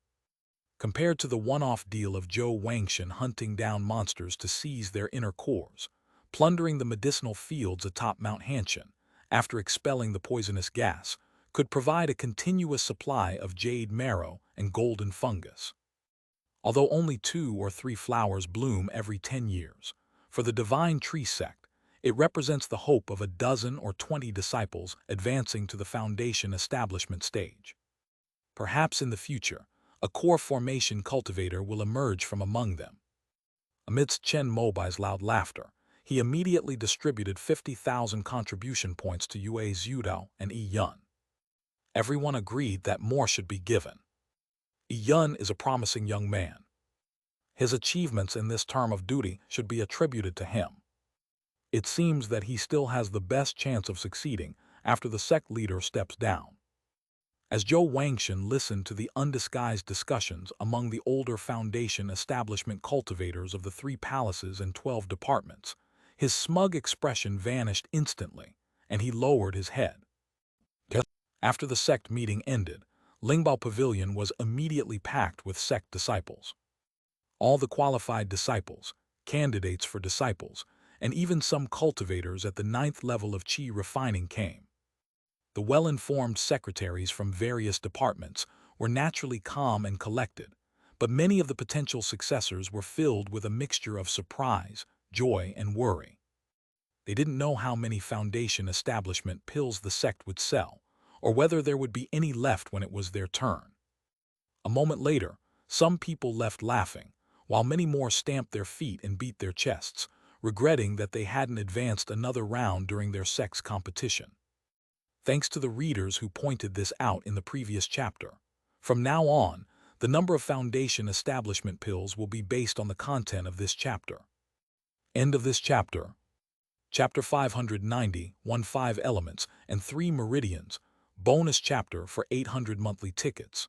A: Compared to the one-off deal of Zhou Wangshan hunting down monsters to seize their inner cores, plundering the medicinal fields atop Mount Hanshan, after expelling the poisonous gas, could provide a continuous supply of jade marrow and golden fungus. Although only 2 or 3 flowers bloom every 10 years, for the divine tree sect, it represents the hope of a dozen or 20 disciples advancing to the foundation establishment stage. Perhaps in the future, a core formation cultivator will emerge from among them. Amidst Chen Mobai's loud laughter, he immediately distributed 50,000 contribution points to Yue Zhudao and Yi Yun. Everyone agreed that more should be given. Yi Yun is a promising young man. His achievements in this term of duty should be attributed to him. It seems that he still has the best chance of succeeding after the sect leader steps down. As Zhou Wangshan listened to the undisguised discussions among the older foundation establishment cultivators of the 3 palaces and 12 departments, his smug expression vanished instantly, and he lowered his head. After the sect meeting ended, Lingbao Pavilion was immediately packed with sect disciples. All the qualified disciples, candidates for disciples, and even some cultivators at the 9th level of Qi refining came. The well-informed secretaries from various departments were naturally calm and collected, but many of the potential successors were filled with a mixture of surprise, joy, and worry. They didn't know how many foundation establishment pills the sect would sell, or whether there would be any left when it was their turn. A moment later, some people left laughing, while many more stamped their feet and beat their chests, regretting that they hadn't advanced another round during their sect's competition. thanks to the readers who pointed this out in the previous chapter. From now on, the number of foundation establishment pills will be based on the content of this chapter. End of this chapter. Chapter 590, 15 Elements and 3 Meridians, bonus chapter for 800 monthly tickets.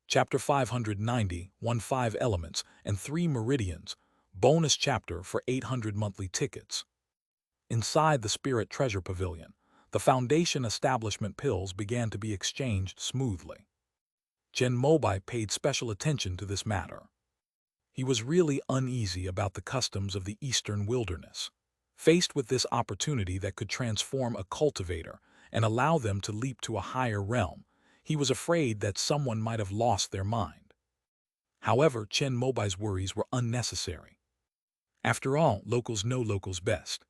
A: Chapter 590, 15 Elements and 3 Meridians, bonus chapter for 800 monthly tickets. Inside the Spirit Treasure Pavilion, the foundation establishment pills began to be exchanged smoothly. Chen Mobai paid special attention to this matter. He was really uneasy about the customs of the eastern wilderness. Faced with this opportunity that could transform a cultivator and allow them to leap to a higher realm, he was afraid that someone might have lost their mind. However, Chen Mobai's worries were unnecessary. After all, locals know locals best.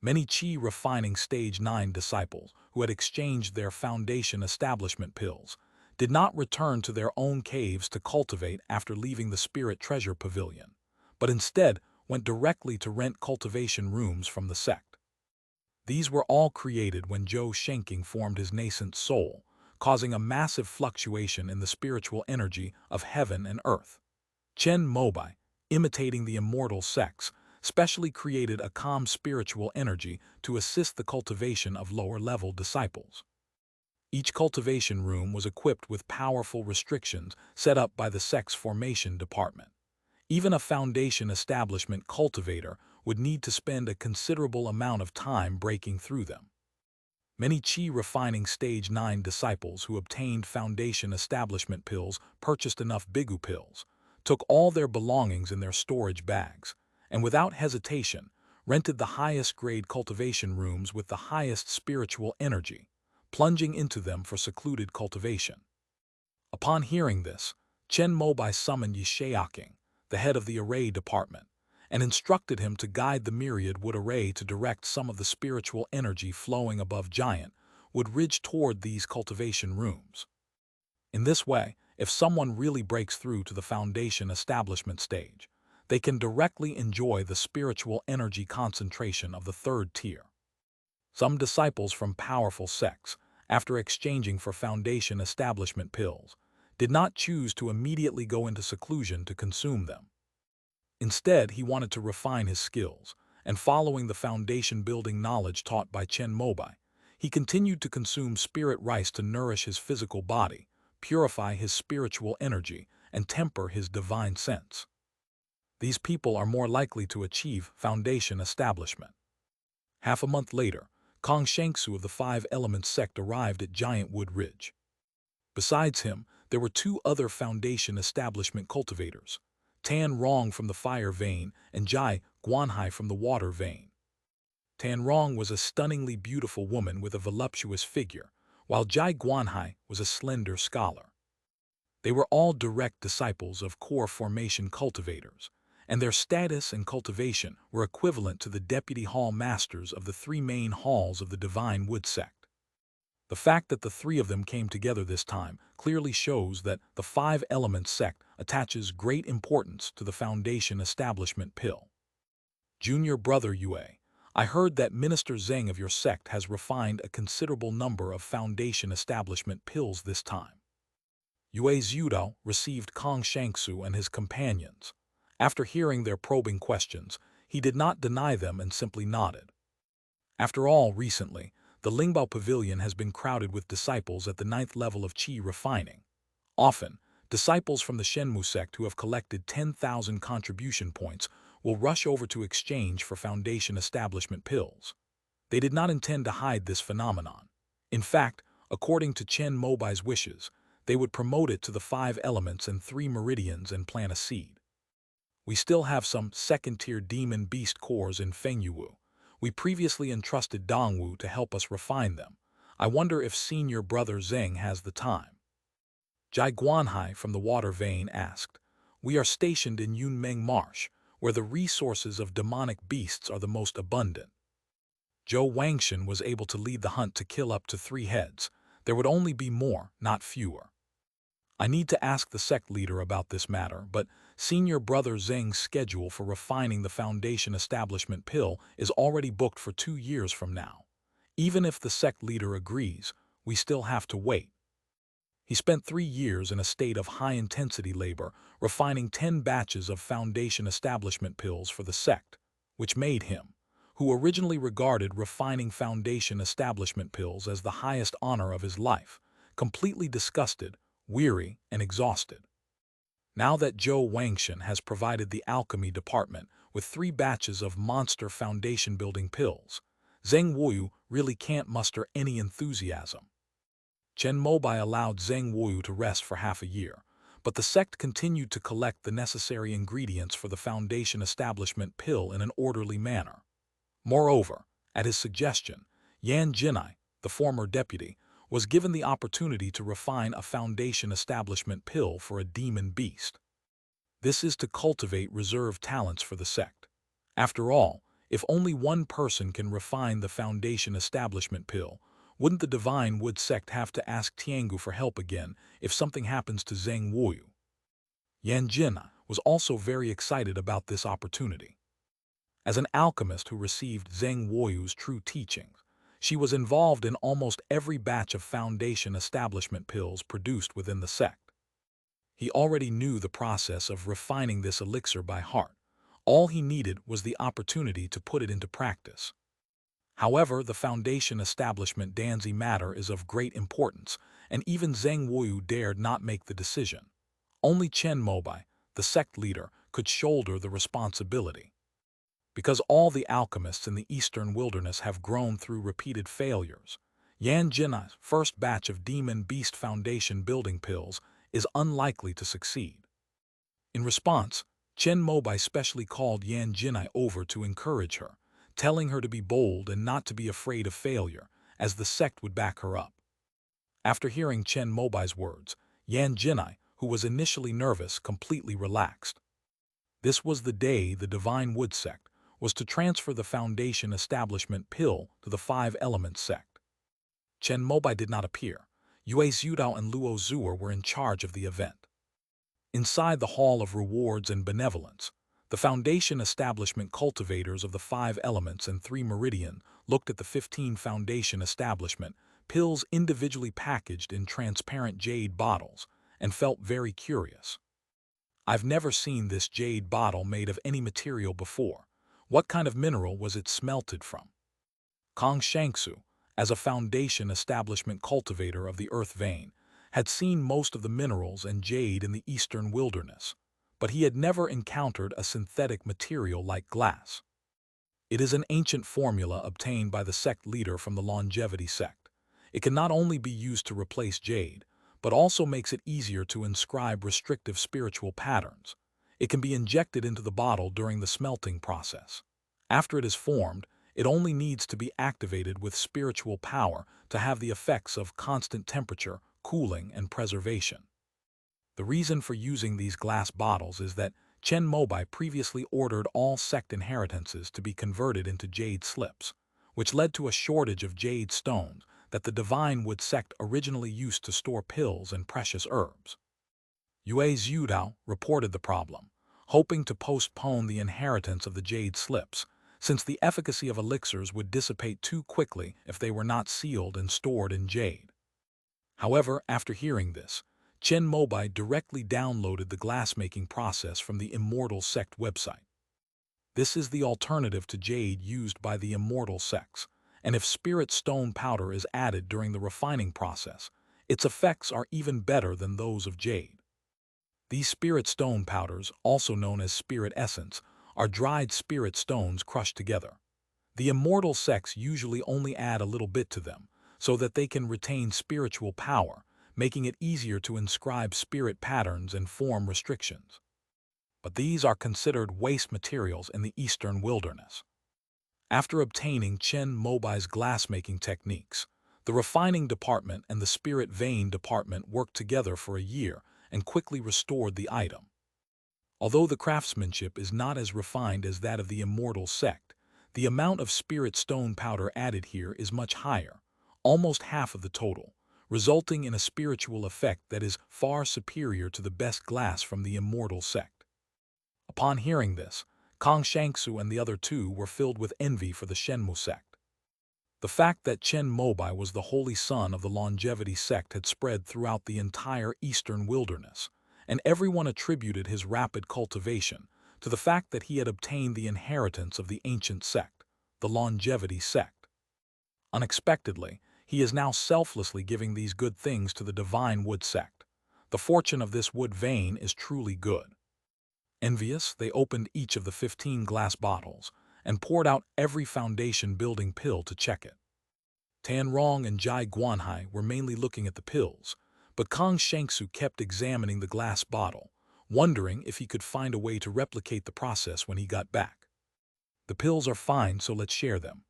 A: Many Qi refining stage 9 disciples who had exchanged their foundation establishment pills did not return to their own caves to cultivate after leaving the Spirit Treasure Pavilion, but instead went directly to rent cultivation rooms from the sect. These were all created when Zhou Shenking formed his nascent soul, causing a massive fluctuation in the spiritual energy of heaven and earth. Chen Mobai, imitating the immortal sects, specially created a calm spiritual energy to assist the cultivation of lower-level disciples. Each cultivation room was equipped with powerful restrictions set up by the sect's formation department. Even a foundation establishment cultivator would need to spend a considerable amount of time breaking through them. Many Qi refining stage 9 disciples who obtained foundation establishment pills purchased enough Bigu pills, took all their belongings in their storage bags, and without hesitation rented the highest grade cultivation rooms with the highest spiritual energy, plunging into them for secluded cultivation. Upon hearing this, Chen Mobai summoned Yishaoking, the head of the array department, and instructed him to guide the myriad wood array to direct some of the spiritual energy flowing above giant wood ridge toward these cultivation rooms. In this way, if someone really breaks through to the foundation establishment stage, they can directly enjoy the spiritual energy concentration of the third tier. Some disciples from powerful sects, after exchanging for foundation establishment pills, did not choose to immediately go into seclusion to consume them. Instead, he wanted to refine his skills, and following the foundation-building knowledge taught by Chen Mobai, he continued to consume spirit rice to nourish his physical body, purify his spiritual energy, and temper his divine sense. These people are more likely to achieve foundation establishment. Half a month later, Kong Shangsu of the 5 Elements sect arrived at Giant Wood Ridge. Besides him, there were 2 other foundation establishment cultivators, Tan Rong from the fire vein and Jai Guanhai from the water vein. Tan Rong was a stunningly beautiful woman with a voluptuous figure, while Jai Guanhai was a slender scholar. They were all direct disciples of core formation cultivators, and their status and cultivation were equivalent to the deputy hall masters of the 3 main halls of the Divine Wood sect. The fact that the 3 of them came together this time clearly shows that the 5 Elements sect attaches great importance to the foundation establishment pill. Junior brother Yue, I heard that Minister Zheng of your sect has refined a considerable number of foundation establishment pills this time. Yue Zhudao received Kong Shangsu and his companions. After hearing their probing questions, he did not deny them and simply nodded. After all, recently, the Lingbao Pavilion has been crowded with disciples at the 9th level of Qi refining. Often, disciples from the Shenmu sect who have collected 10,000 contribution points will rush over to exchange for foundation establishment pills. They did not intend to hide this phenomenon. In fact, according to Chen Mobai's wishes, they would promote it to the 5 Elements and 3 Meridians and plant a seed. We still have some second-tier demon beast cores in Fengyuwu. We previously entrusted Dongwu to help us refine them. I wonder if senior brother Zheng has the time. Jai Guanhai from the water vein asked, We are stationed in Yunmeng Marsh, where the resources of demonic beasts are the most abundant. Zhou Wangshan was able to lead the hunt to kill up to 3 heads. There would only be more, not fewer. I need to ask the sect leader about this matter, but senior brother Zheng's schedule for refining the foundation establishment pill is already booked for 2 years from now. Even if the sect leader agrees, we still have to wait. He spent 3 years in a state of high-intensity labor, refining 10 batches of foundation establishment pills for the sect, which made him, who originally regarded refining foundation establishment pills as the highest honor of his life, completely disgusted, weary, and exhausted. Now that Zhou Wangshan has provided the alchemy department with 3 batches of monster foundation-building pills, Zheng Wuyu really can't muster any enthusiasm. Chen Mobai allowed Zheng Wuyu to rest for half a year, but the sect continued to collect the necessary ingredients for the foundation establishment pill in an orderly manner. Moreover, at his suggestion, Yan Jinai, the former deputy, was given the opportunity to refine a foundation establishment pill for a demon beast. This is to cultivate reserve talents for the sect. After all, if only one person can refine the foundation establishment pill, wouldn't the Divine Wood sect have to ask Tiangu for help again if something happens to Zheng Wuyu? Yan Jinai was also very excited about this opportunity. As an alchemist who received Zheng Wuyu's true teachings, she was involved in almost every batch of foundation establishment pills produced within the sect. He already knew the process of refining this elixir by heart. All he needed was the opportunity to put it into practice. However, the foundation establishment Danzi matter is of great importance, and even Zheng Wuyu dared not make the decision. Only Chen Mobai, the sect leader, could shoulder the responsibility. Because all the alchemists in the eastern wilderness have grown through repeated failures, Yan Jinai's first batch of Demon Beast Foundation building pills is unlikely to succeed. In response, Chen Mobai specially called Yan Jinai over to encourage her, telling her to be bold and not to be afraid of failure, as the sect would back her up. After hearing Chen Mobai's words, Yan Jinai, who was initially nervous, completely relaxed. This was the day the Divine Wood sect was to transfer the foundation establishment pill to the 5 Elements sect. Chen Mobai did not appear. Yue Zhudao and Luo Zuer were in charge of the event. Inside the Hall of Rewards and Benevolence, the foundation establishment cultivators of the 5 Elements and 3 Meridian looked at the 15 foundation establishment pills individually packaged in transparent jade bottles and felt very curious. I've never seen this jade bottle made of any material before. What kind of mineral was it smelted from? Kong Shangsu, as a foundation establishment cultivator of the earth vein, had seen most of the minerals and jade in the eastern wilderness, but he had never encountered a synthetic material like glass. It is an ancient formula obtained by the sect leader from the longevity sect. It can not only be used to replace jade, but also makes it easier to inscribe restrictive spiritual patterns. It can be injected into the bottle during the smelting process. After it is formed, it only needs to be activated with spiritual power to have the effects of constant temperature, cooling, and preservation. The reason for using these glass bottles is that Chen Mobai previously ordered all sect inheritances to be converted into jade slips, which led to a shortage of jade stones that the Divine Wood sect originally used to store pills and precious herbs. Yue Zhudao reported the problem, hoping to postpone the inheritance of the jade slips, since the efficacy of elixirs would dissipate too quickly if they were not sealed and stored in jade. However, after hearing this, Chen Mobai directly downloaded the glassmaking process from the Immortal sect website. This is the alternative to jade used by the Immortal sects, and if spirit stone powder is added during the refining process, its effects are even better than those of jade. These spirit stone powders, also known as spirit essence, are dried spirit stones crushed together. The Immortal sects usually only add a little bit to them, so that they can retain spiritual power, making it easier to inscribe spirit patterns and form restrictions. But these are considered waste materials in the eastern wilderness. After obtaining Chen Mobai's glassmaking techniques, the refining department and the spirit vein department worked together for a year and quickly restored the item. Although the craftsmanship is not as refined as that of the Immortal sect, the amount of spirit stone powder added here is much higher, almost half of the total, resulting in a spiritual effect that is far superior to the best glass from the Immortal sect. Upon hearing this, Kong Shangsu and the other 2 were filled with envy for the Shenmu sect. The fact that Chen Mobai was the holy son of the longevity sect had spread throughout the entire eastern wilderness, and everyone attributed his rapid cultivation to the fact that he had obtained the inheritance of the ancient sect, the longevity sect. Unexpectedly, he is now selflessly giving these good things to the divine wood sect. The fortune of this wood vein is truly good. Envious, they opened each of the 15 glass bottles and poured out every foundation-building pill to check it. Tan Rong and Jai Guanhai were mainly looking at the pills, but Kang Shangsu kept examining the glass bottle, wondering if he could find a way to replicate the process when he got back. The pills are fine, so let's share them.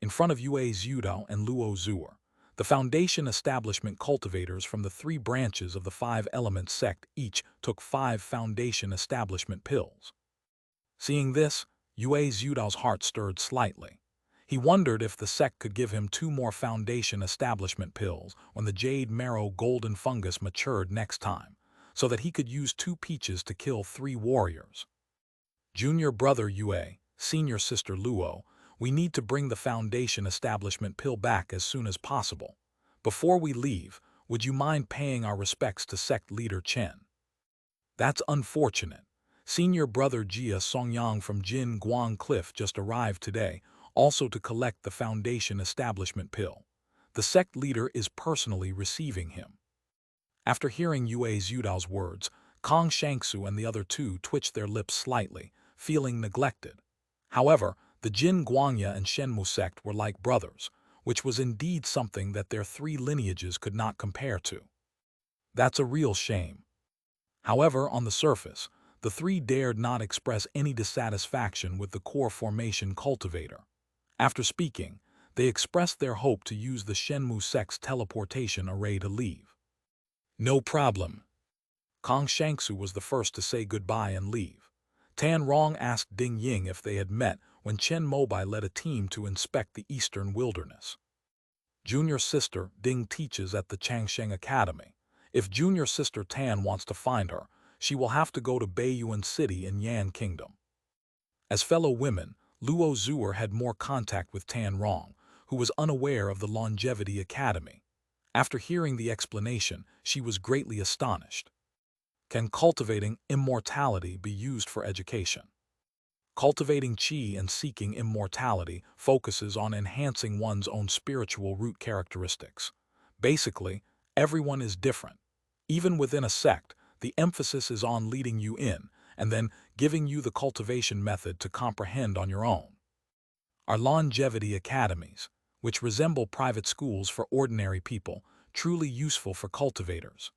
A: In front of Yue Zhudao and Luo Zuer, the foundation establishment cultivators from the 3 branches of the 5-element sect each took 5 foundation establishment pills. Seeing this, Yue Zhudao's heart stirred slightly. He wondered if the sect could give him 2 more foundation establishment pills when the jade marrow golden fungus matured next time, so that he could use 2 peaches to kill 3 warriors. Junior brother Yue, senior sister Luo, we need to bring the foundation establishment pill back as soon as possible. Before we leave, would you mind paying our respects to sect leader Chen? That's unfortunate. Senior brother Jia Songyang from Jin Guang Cliff just arrived today, also to collect the foundation establishment pill. The sect leader is personally receiving him. After hearing Yue Zhudao's words, Kang Shangsu and the other 2 twitched their lips slightly, feeling neglected. However, the Jin Guangya and Shenmu sect were like brothers, which was indeed something that their 3 lineages could not compare to. That's a real shame. However, on the surface, the 3 dared not express any dissatisfaction with the core formation cultivator. After speaking, they expressed their hope to use the Shenmu sect's teleportation array to leave. No problem. Kang Shangsu was the first to say goodbye and leave. Tan Rong asked Ding Ying if they had met when Chen Mobai led a team to inspect the eastern wilderness. Junior sister Ding teaches at the Changsheng Academy. If junior sister Tan wants to find her, she will have to go to Beiyuan City in Yan Kingdom. As fellow women, Luo Zuer had more contact with Tan Rong, who was unaware of the Longevity Academy. After hearing the explanation, she was greatly astonished. Can cultivating immortality be used for education? Cultivating qi and seeking immortality focuses on enhancing one's own spiritual root characteristics. Basically, everyone is different. Even within a sect, the emphasis is on leading you in and then giving you the cultivation method to comprehend on your own. Our longevity academies, which resemble private schools for ordinary people, truly useful for cultivators.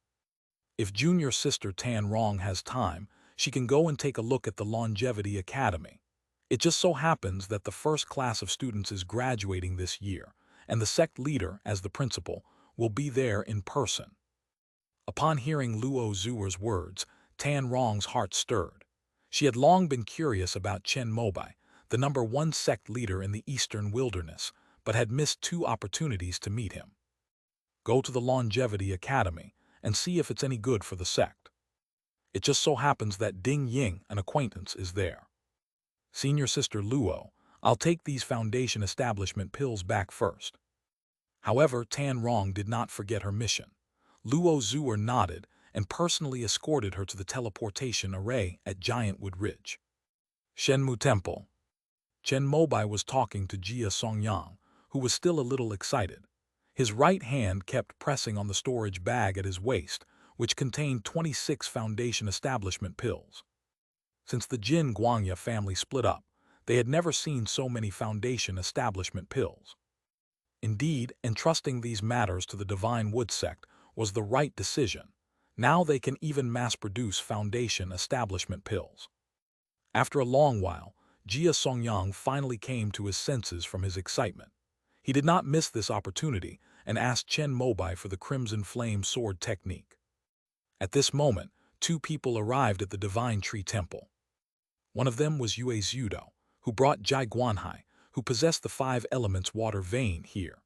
A: If junior sister Tan Rong has time, she can go and take a look at the Longevity Academy. It just so happens that the first class of students is graduating this year, and the sect leader, as the principal, will be there in person. Upon hearing Luo Zuer's words, Tan Rong's heart stirred. She had long been curious about Chen Mobai, the #1 sect leader in the eastern wilderness, but had missed 2 opportunities to meet him. Go to the Longevity Academy and see if it's any good for the sect. It just so happens that Ding Ying, an acquaintance, is there. Senior sister Luo, I'll take these foundation establishment pills back first. However, Tan Rong did not forget her mission. Luo Zuer nodded and personally escorted her to the teleportation array at Giantwood Ridge. Shenmu Temple. Chen Mobai was talking to Jia Songyang, who was still a little excited. His right hand kept pressing on the storage bag at his waist, which contained 26 foundation establishment pills. Since the Jin Guangya family split up, they had never seen so many foundation establishment pills. Indeed, entrusting these matters to the Divine Wood sect was the right decision. Now they can even mass-produce foundation establishment pills. After a long while, Jia Songyang finally came to his senses from his excitement. He did not miss this opportunity and asked Chen Mobai for the Crimson Flame Sword technique. At this moment, 2 people arrived at the Divine Tree Temple. One of them was Yue Zhudao, who brought Jai Guanhai, who possessed the 5 elements water vein here.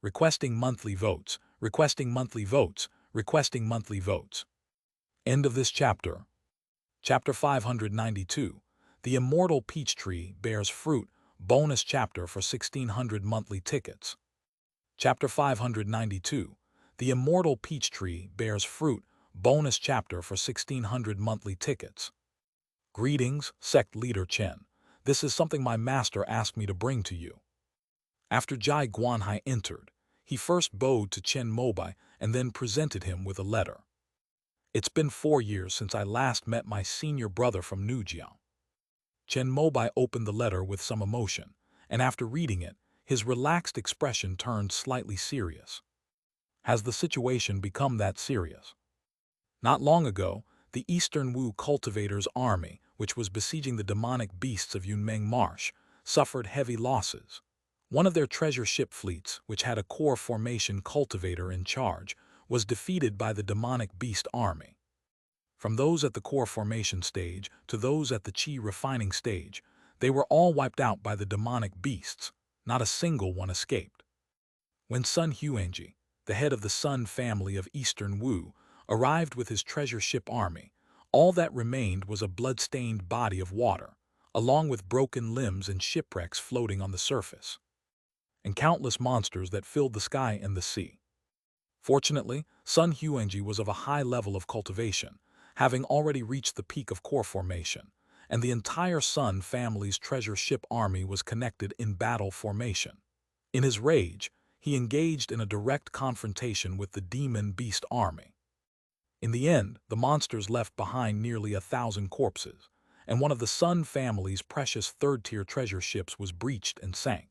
A: Requesting monthly votes, requesting monthly votes, requesting monthly votes. End of this chapter. Chapter 592. The immortal peach tree bears fruit bonus chapter for 1600 monthly tickets. Chapter 592, The Immortal Peach Tree Bears Fruit, bonus chapter for 1600 monthly tickets. Greetings, sect leader Chen. This is something my master asked me to bring to you. After Jai Guanhai entered, he first bowed to Chen Mobai and then presented him with a letter. It's been 4 years since I last met my senior brother from Nujiang. Chen Mobai opened the letter with some emotion, and after reading it, his relaxed expression turned slightly serious. Has the situation become that serious? Not long ago, the Eastern Wu Cultivators' army, which was besieging the demonic beasts of Yunmeng Marsh, suffered heavy losses. One of their treasure ship fleets, which had a core formation cultivator in charge, was defeated by the demonic beast army. From those at the core formation stage to those at the Qi refining stage, they were all wiped out by the demonic beasts. Not a single one escaped. When Sun Huangji, the head of the Sun family of Eastern Wu, arrived with his treasure ship army, all that remained was a blood-stained body of water, along with broken limbs and shipwrecks floating on the surface, and countless monsters that filled the sky and the sea. Fortunately, Sun Huangji was of a high level of cultivation, having already reached the peak of core formation, and the entire Sun family's treasure ship army was connected in battle formation. In his rage, he engaged in a direct confrontation with the demon beast army. In the end, the monsters left behind nearly 1,000 corpses, and one of the Sun family's precious third-tier treasure ships was breached and sank.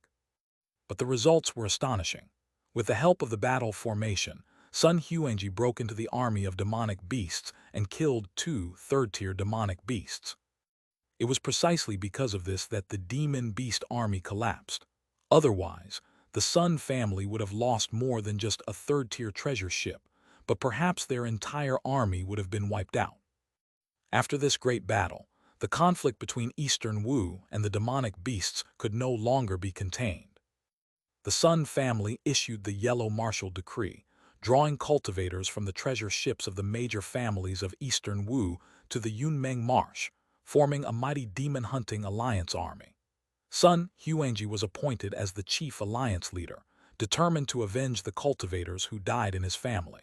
A: But the results were astonishing. With the help of the battle formation, Sun Huangji broke into the army of demonic beasts and killed 2 third-tier demonic beasts. It was precisely because of this that the demon beast army collapsed. Otherwise, the Sun family would have lost more than just a third-tier treasure ship, but perhaps their entire army would have been wiped out. After this great battle, the conflict between Eastern Wu and the demonic beasts could no longer be contained. The Sun family issued the Yellow Martial Decree, drawing cultivators from the treasure ships of the major families of Eastern Wu to the Yunmeng Marsh, forming a mighty demon-hunting alliance army. Sun Huangji was appointed as the chief alliance leader, determined to avenge the cultivators who died in his family.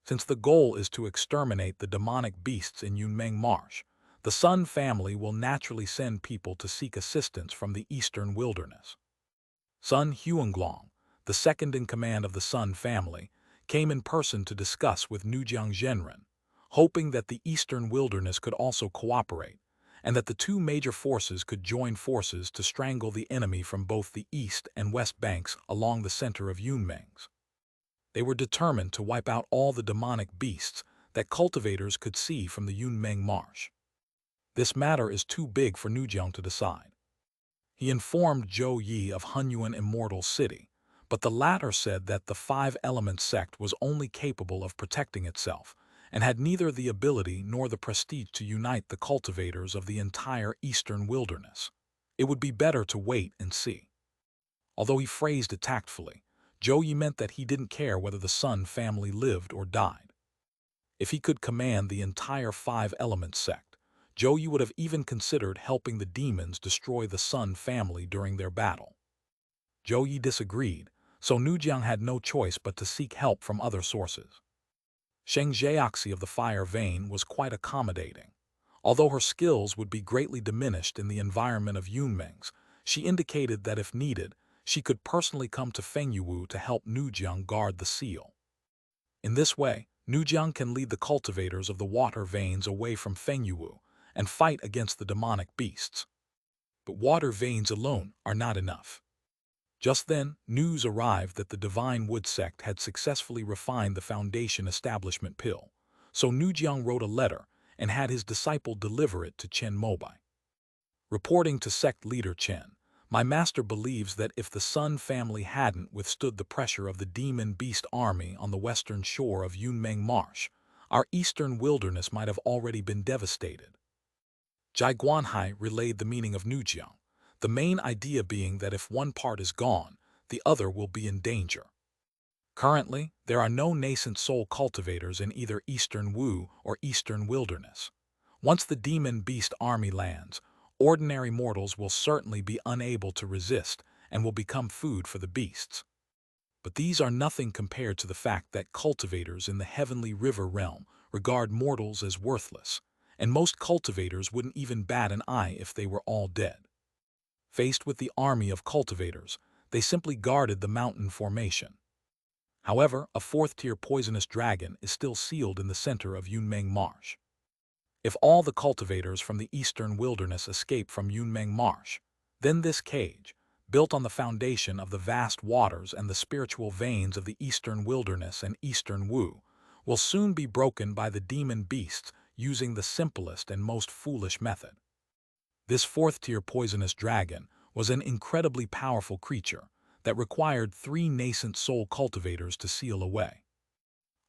A: Since the goal is to exterminate the demonic beasts in Yunmeng Marsh, the Sun family will naturally send people to seek assistance from the eastern wilderness. Sun Huanglong, the second-in-command of the Sun family, came in person to discuss with Nujiang Zhenren, hoping that the eastern wilderness could also cooperate, and that the 2 major forces could join forces to strangle the enemy from both the east and west banks along the center of Yunmengs. They were determined to wipe out all the demonic beasts that cultivators could see from the Yunmeng Marsh. This matter is too big for Nujiang to decide. He informed Zhou Yi of Hunyuan Immortal City, but the latter said that the 5-element sect was only capable of protecting itself and had neither the ability nor the prestige to unite the cultivators of the entire eastern wilderness. It would be better to wait and see. Although he phrased it tactfully, Zhou Yi meant that he didn't care whether the Sun family lived or died. If he could command the entire 5-element sect, Zhou Yi would have even considered helping the demons destroy the Sun family during their battle. Zhou Yi disagreed, so Nujiang had no choice but to seek help from other sources. Sheng Jiaoxi of the Fire Vein was quite accommodating. Although her skills would be greatly diminished in the environment of Yunmengs, she indicated that if needed, she could personally come to Fengyuwu to help Nujiang guard the seal. In this way, Nujiang can lead the cultivators of the water veins away from Fengyuwu and fight against the demonic beasts. But water veins alone are not enough. Just then, news arrived that the Divine Wood sect had successfully refined the Foundation Establishment pill, so Nujiang wrote a letter and had his disciple deliver it to Chen Mobai. Reporting to sect leader Chen, my master believes that if the Sun family hadn't withstood the pressure of the demon beast army on the western shore of Yunmeng Marsh, our eastern wilderness might have already been devastated. Jai Guanhai relayed the meaning of Nujiang, the main idea being that if one part is gone, the other will be in danger. Currently, there are no nascent soul cultivators in either Eastern Wu or Eastern Wilderness. Once the demon beast army lands, ordinary mortals will certainly be unable to resist and will become food for the beasts. But these are nothing compared to the fact that cultivators in the heavenly river realm regard mortals as worthless, and most cultivators wouldn't even bat an eye if they were all dead. Faced with the army of cultivators, they simply guarded the mountain formation. However, a fourth-tier poisonous dragon is still sealed in the center of Yunmeng Marsh. If all the cultivators from the eastern wilderness escape from Yunmeng Marsh, then this cage, built on the foundation of the vast waters and the spiritual veins of the eastern wilderness and eastern Wu, will soon be broken by the demon beasts using the simplest and most foolish method. This fourth-tier poisonous dragon was an incredibly powerful creature that required 3 nascent soul cultivators to seal away.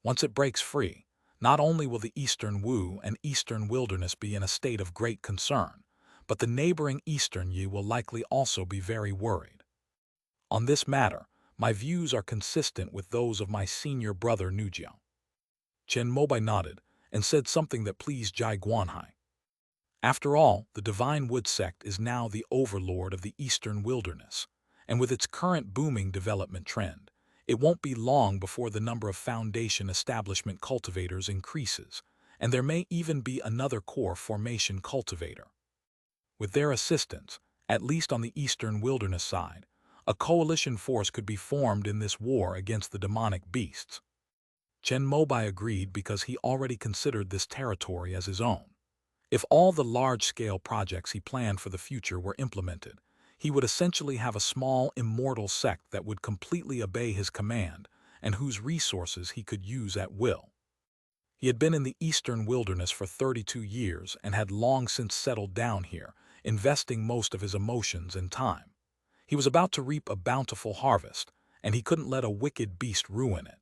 A: Once it breaks free, not only will the eastern Wu and eastern wilderness be in a state of great concern, but the neighboring eastern Yi will likely also be very worried. On this matter, my views are consistent with those of my senior brother Nujiao. Chen Mobai nodded and said something that pleased Jai Guanhai. After all, the Divine Wood sect is now the overlord of the eastern wilderness, and with its current booming development trend, it won't be long before the number of foundation establishment cultivators increases, and there may even be another core formation cultivator. With their assistance, at least on the eastern wilderness side, a coalition force could be formed in this war against the demonic beasts. Chen Mobai agreed because he already considered this territory as his own. If all the large-scale projects he planned for the future were implemented, he would essentially have a small, immortal sect that would completely obey his command and whose resources he could use at will. He had been in the eastern wilderness for 32 years and had long since settled down here, investing most of his emotions and time. He was about to reap a bountiful harvest, and he couldn't let a wicked beast ruin it.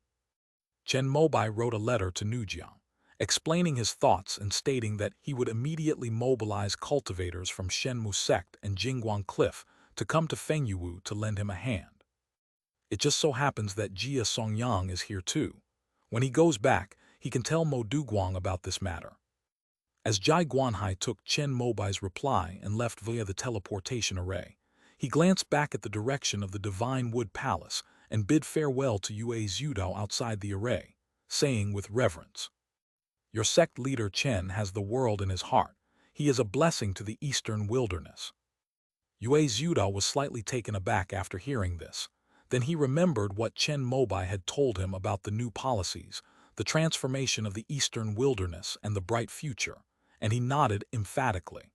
A: Chen Mobai wrote a letter to Nujiang, explaining his thoughts and stating that he would immediately mobilize cultivators from Shenmu sect and Jingguang Cliff to come to Fengyuwu to lend him a hand. It just so happens that Jia Songyang is here too. When he goes back, he can tell Mo Duguang about this matter. As Jai Guanhai took Chen Mobai's reply and left via the teleportation array, he glanced back at the direction of the Divine Wood Palace and bid farewell to Yue Zhudao outside the array, saying with reverence, "Your sect leader Chen has the world in his heart. He is a blessing to the eastern wilderness." Yue Zhudao was slightly taken aback after hearing this. Then he remembered what Chen Mobai had told him about the new policies, the transformation of the eastern wilderness and the bright future, and he nodded emphatically.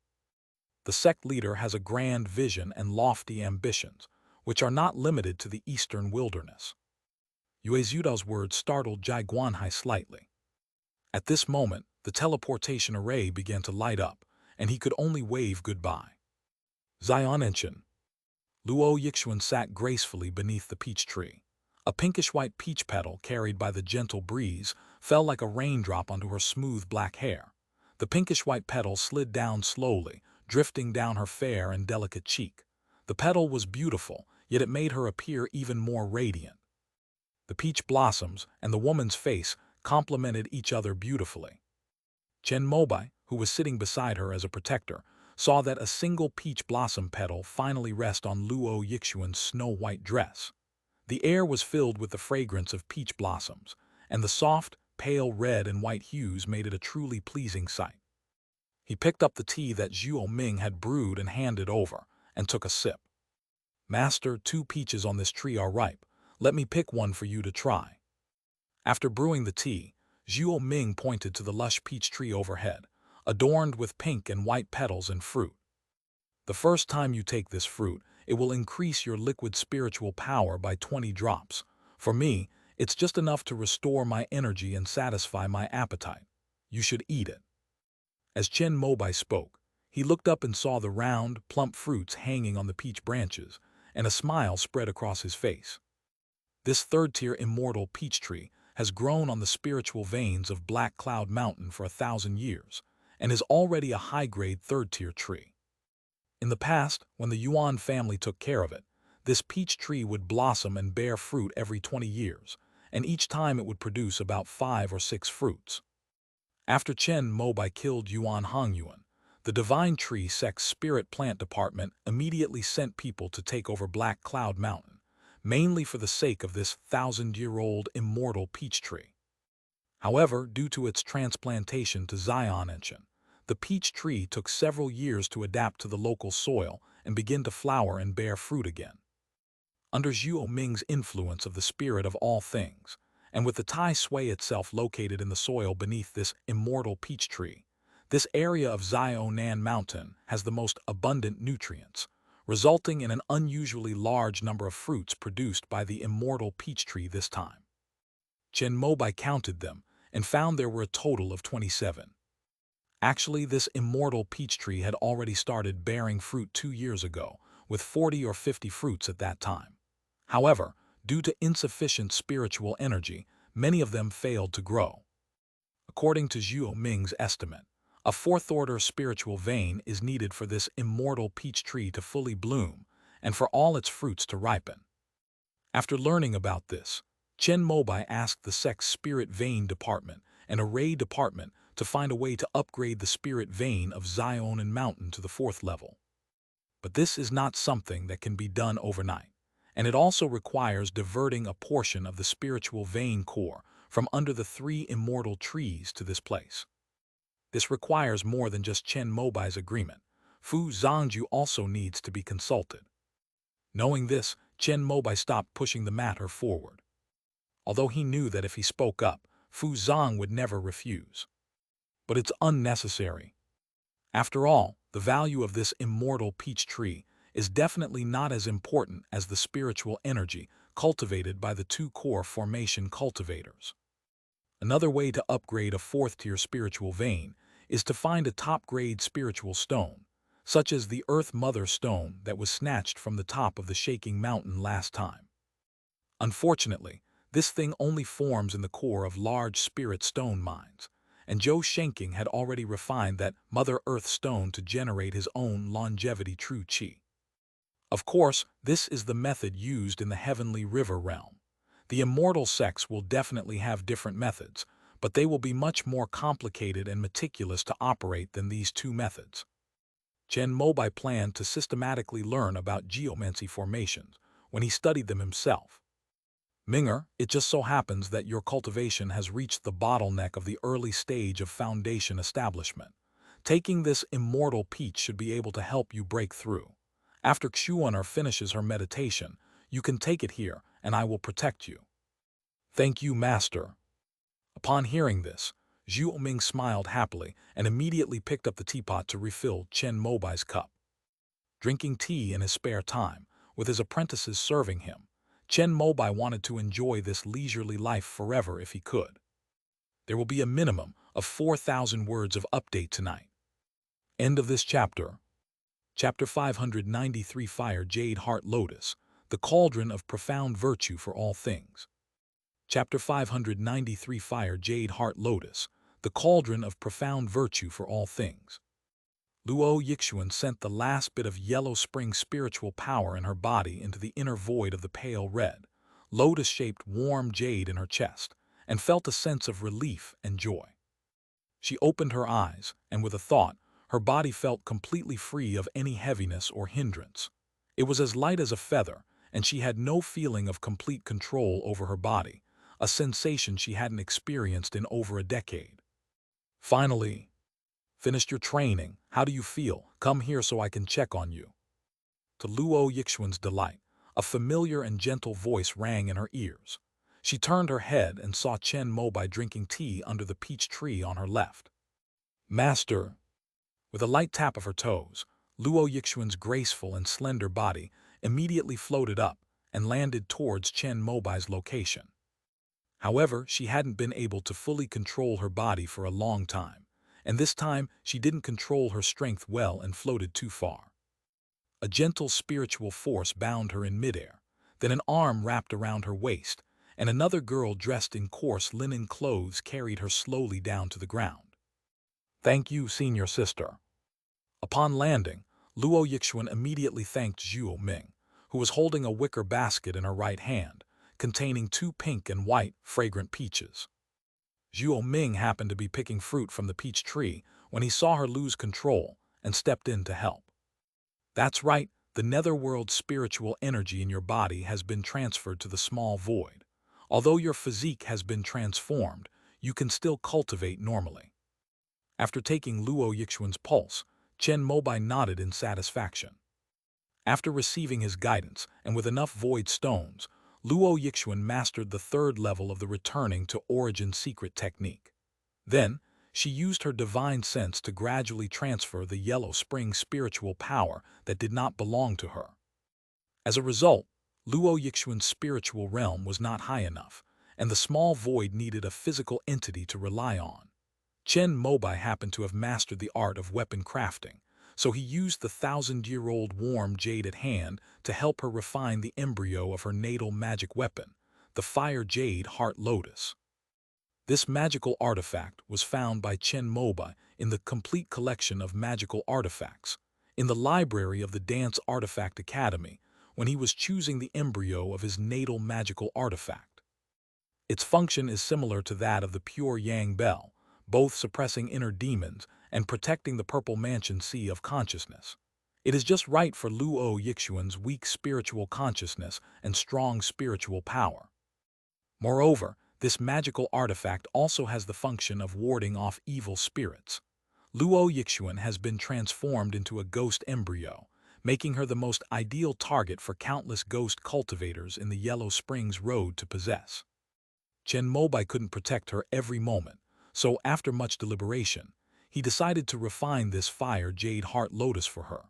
A: The sect leader has a grand vision and lofty ambitions, which are not limited to the eastern wilderness. Yue Zhudao's words startled Jai Guanhai slightly. At this moment, the teleportation array began to light up, and he could only wave goodbye. Xianenshin. Luo Yixuan sat gracefully beneath the peach tree. A pinkish-white peach petal carried by the gentle breeze fell like a raindrop onto her smooth black hair. The pinkish-white petal slid down slowly, drifting down her fair and delicate cheek. The petal was beautiful, yet it made her appear even more radiant. The peach blossoms and the woman's face complemented each other beautifully. Chen Mobai, who was sitting beside her as a protector, saw that a single peach blossom petal finally rested on Luo Yixuan's snow-white dress. The air was filled with the fragrance of peach blossoms, and the soft, pale red and white hues made it a truly pleasing sight. He picked up the tea that Zhuo Ming had brewed and handed over, and took a sip. "Master, 2 peaches on this tree are ripe. Let me pick one for you to try." After brewing the tea, Zhuo Ming pointed to the lush peach tree overhead, adorned with pink and white petals and fruit. "The first time you take this fruit, it will increase your liquid spiritual power by 20 drops. For me, it's just enough to restore my energy and satisfy my appetite. You should eat it." As Chen Mobai spoke, he looked up and saw the round, plump fruits hanging on the peach branches, and a smile spread across his face. This third-tier immortal peach tree has grown on the spiritual veins of Black Cloud Mountain for 1,000 years, and is already a high-grade third-tier tree. In the past, when the Yuan family took care of it, this peach tree would blossom and bear fruit every 20 years, and each time it would produce about 5 or 6 fruits. After Chen Mobai killed Yuan Hongyuan, The Divine Tree Sect's Spirit Plant Department immediately sent people to take over Black Cloud Mountain, mainly for the sake of this 1,000-year-old immortal peach tree. However, due to its transplantation to Xian'anchen, the peach tree took several years to adapt to the local soil and begin to flower and bear fruit again. Under Zhuo Ming's influence of the spirit of all things, and with the Tai Sui itself located in the soil beneath this immortal peach tree, this area of Xiaonan Mountain has the most abundant nutrients, resulting in an unusually large number of fruits produced by the immortal peach tree this time. Chen Mobai counted them and found there were a total of 27. Actually, this immortal peach tree had already started bearing fruit 2 years ago, with 40 or 50 fruits at that time. However, due to insufficient spiritual energy, many of them failed to grow. According to Zhuo Ming's estimate, a fourth-order spiritual vein is needed for this immortal peach tree to fully bloom and for all its fruits to ripen. After learning about this, Chen Mobai asked the sect's spirit vein department and array department to find a way to upgrade the spirit vein of Xiaonan Mountain to the 4th level. But this is not something that can be done overnight, and it also requires diverting a portion of the spiritual vein core from under the 3 immortal trees to this place. This requires more than just Chen Mobai's agreement. Fu Zhangju also needs to be consulted. Knowing this, Chen Mobai stopped pushing the matter forward. Although he knew that if he spoke up, Fu Zhang would never refuse. But it's unnecessary. After all, the value of this immortal peach tree is definitely not as important as the spiritual energy cultivated by the 2 core formation cultivators. Another way to upgrade a 4th-tier spiritual vein is to find a top-grade spiritual stone, such as the Earth Mother Stone that was snatched from the top of the shaking mountain last time. Unfortunately, this thing only forms in the core of large spirit stone mines, and Zhou Shenking had already refined that Mother Earth stone to generate his own longevity true qi. Of course, this is the method used in the Heavenly River realm. The immortal sects will definitely have different methods, but they will be much more complicated and meticulous to operate than these 2 methods. Chen Mobai planned to systematically learn about geomancy formations when he studied them himself. Minger, it just so happens that your cultivation has reached the bottleneck of the early stage of foundation establishment. Taking this immortal peach should be able to help you break through. After Xuan'er finishes her meditation, you can take it here, and I will protect you. Thank you, Master. Upon hearing this, Zhuo Ming smiled happily and immediately picked up the teapot to refill Chen Mobai's cup. Drinking tea in his spare time, with his apprentices serving him, Chen Mobai wanted to enjoy this leisurely life forever if he could. There will be a minimum of 4,000 words of update tonight. End of this chapter. Chapter 593 Fire Jade Heart Lotus, the Cauldron of Profound Virtue for All Things. Chapter 593 Fire Jade Heart Lotus, the Cauldron of Profound Virtue for All Things. Luo Yixuan sent the last bit of yellow spring spiritual power in her body into the inner void of the pale red, lotus-shaped warm jade in her chest, and felt a sense of relief and joy. She opened her eyes, and with a thought, her body felt completely free of any heaviness or hindrance. It was as light as a feather, and she had no feeling of complete control over her body, a sensation she hadn't experienced in over a decade. Finally, finished your training. How do you feel? Come here so I can check on you. To Luo Yixuan's delight, a familiar and gentle voice rang in her ears. She turned her head and saw Chen Mobai drinking tea under the peach tree on her left. Master. With a light tap of her toes, Luo Yixuan's graceful and slender body immediately floated up and landed towards Chen Mobai's location. However, she hadn't been able to fully control her body for a long time, and this time she didn't control her strength well and floated too far. A gentle spiritual force bound her in midair, then an arm wrapped around her waist, and another girl dressed in coarse linen clothes carried her slowly down to the ground. Thank you, senior sister. Upon landing, Luo Yixuan immediately thanked Zhuo Ming, who was holding a wicker basket in her right hand, containing 2 pink and white, fragrant peaches. Zhuo Ming happened to be picking fruit from the peach tree when he saw her lose control and stepped in to help. That's right, the netherworld spiritual energy in your body has been transferred to the small void. Although your physique has been transformed, you can still cultivate normally. After taking Luo Yixuan's pulse, Chen Mobai nodded in satisfaction. After receiving his guidance and with enough void stones, Luo Yixuan mastered the third level of the returning to origin secret technique. Then, she used her divine sense to gradually transfer the yellow spring spiritual power that did not belong to her. As a result, Luo Yixuan's spiritual realm was not high enough, and the small void needed a physical entity to rely on. Chen Mobai happened to have mastered the art of weapon crafting, so he used the 1,000-year-old warm jade at hand to help her refine the embryo of her natal magic weapon, the fire jade heart lotus. This magical artifact was found by Chen Mobai in the complete collection of magical artifacts, in the library of the Dance Artifact Academy, when he was choosing the embryo of his natal magical artifact. Its function is similar to that of the pure Yang Bell, both suppressing inner demons and protecting the Purple Mansion Sea of consciousness. It is just right for Luo Yixuan's weak spiritual consciousness and strong spiritual power. Moreover, this magical artifact also has the function of warding off evil spirits. Luo Yixuan has been transformed into a ghost embryo, making her the most ideal target for countless ghost cultivators in the Yellow Springs Road to possess. Chen Mobai couldn't protect her every moment, so after much deliberation, he decided to refine this fire jade heart lotus for her.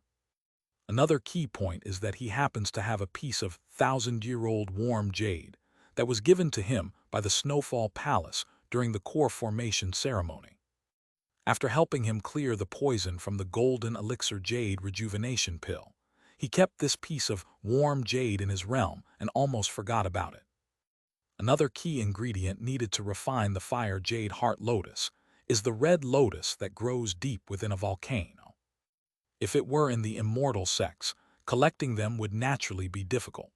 A: Another key point is that he happens to have a piece of 1,000-year-old warm jade that was given to him by the Snowfall Palace during the core formation ceremony. After helping him clear the poison from the golden elixir jade rejuvenation pill, he kept this piece of warm jade in his realm and almost forgot about it. Another key ingredient needed to refine the fire jade heart lotus is the red lotus that grows deep within a volcano. If it were in the immortal sects, collecting them would naturally be difficult.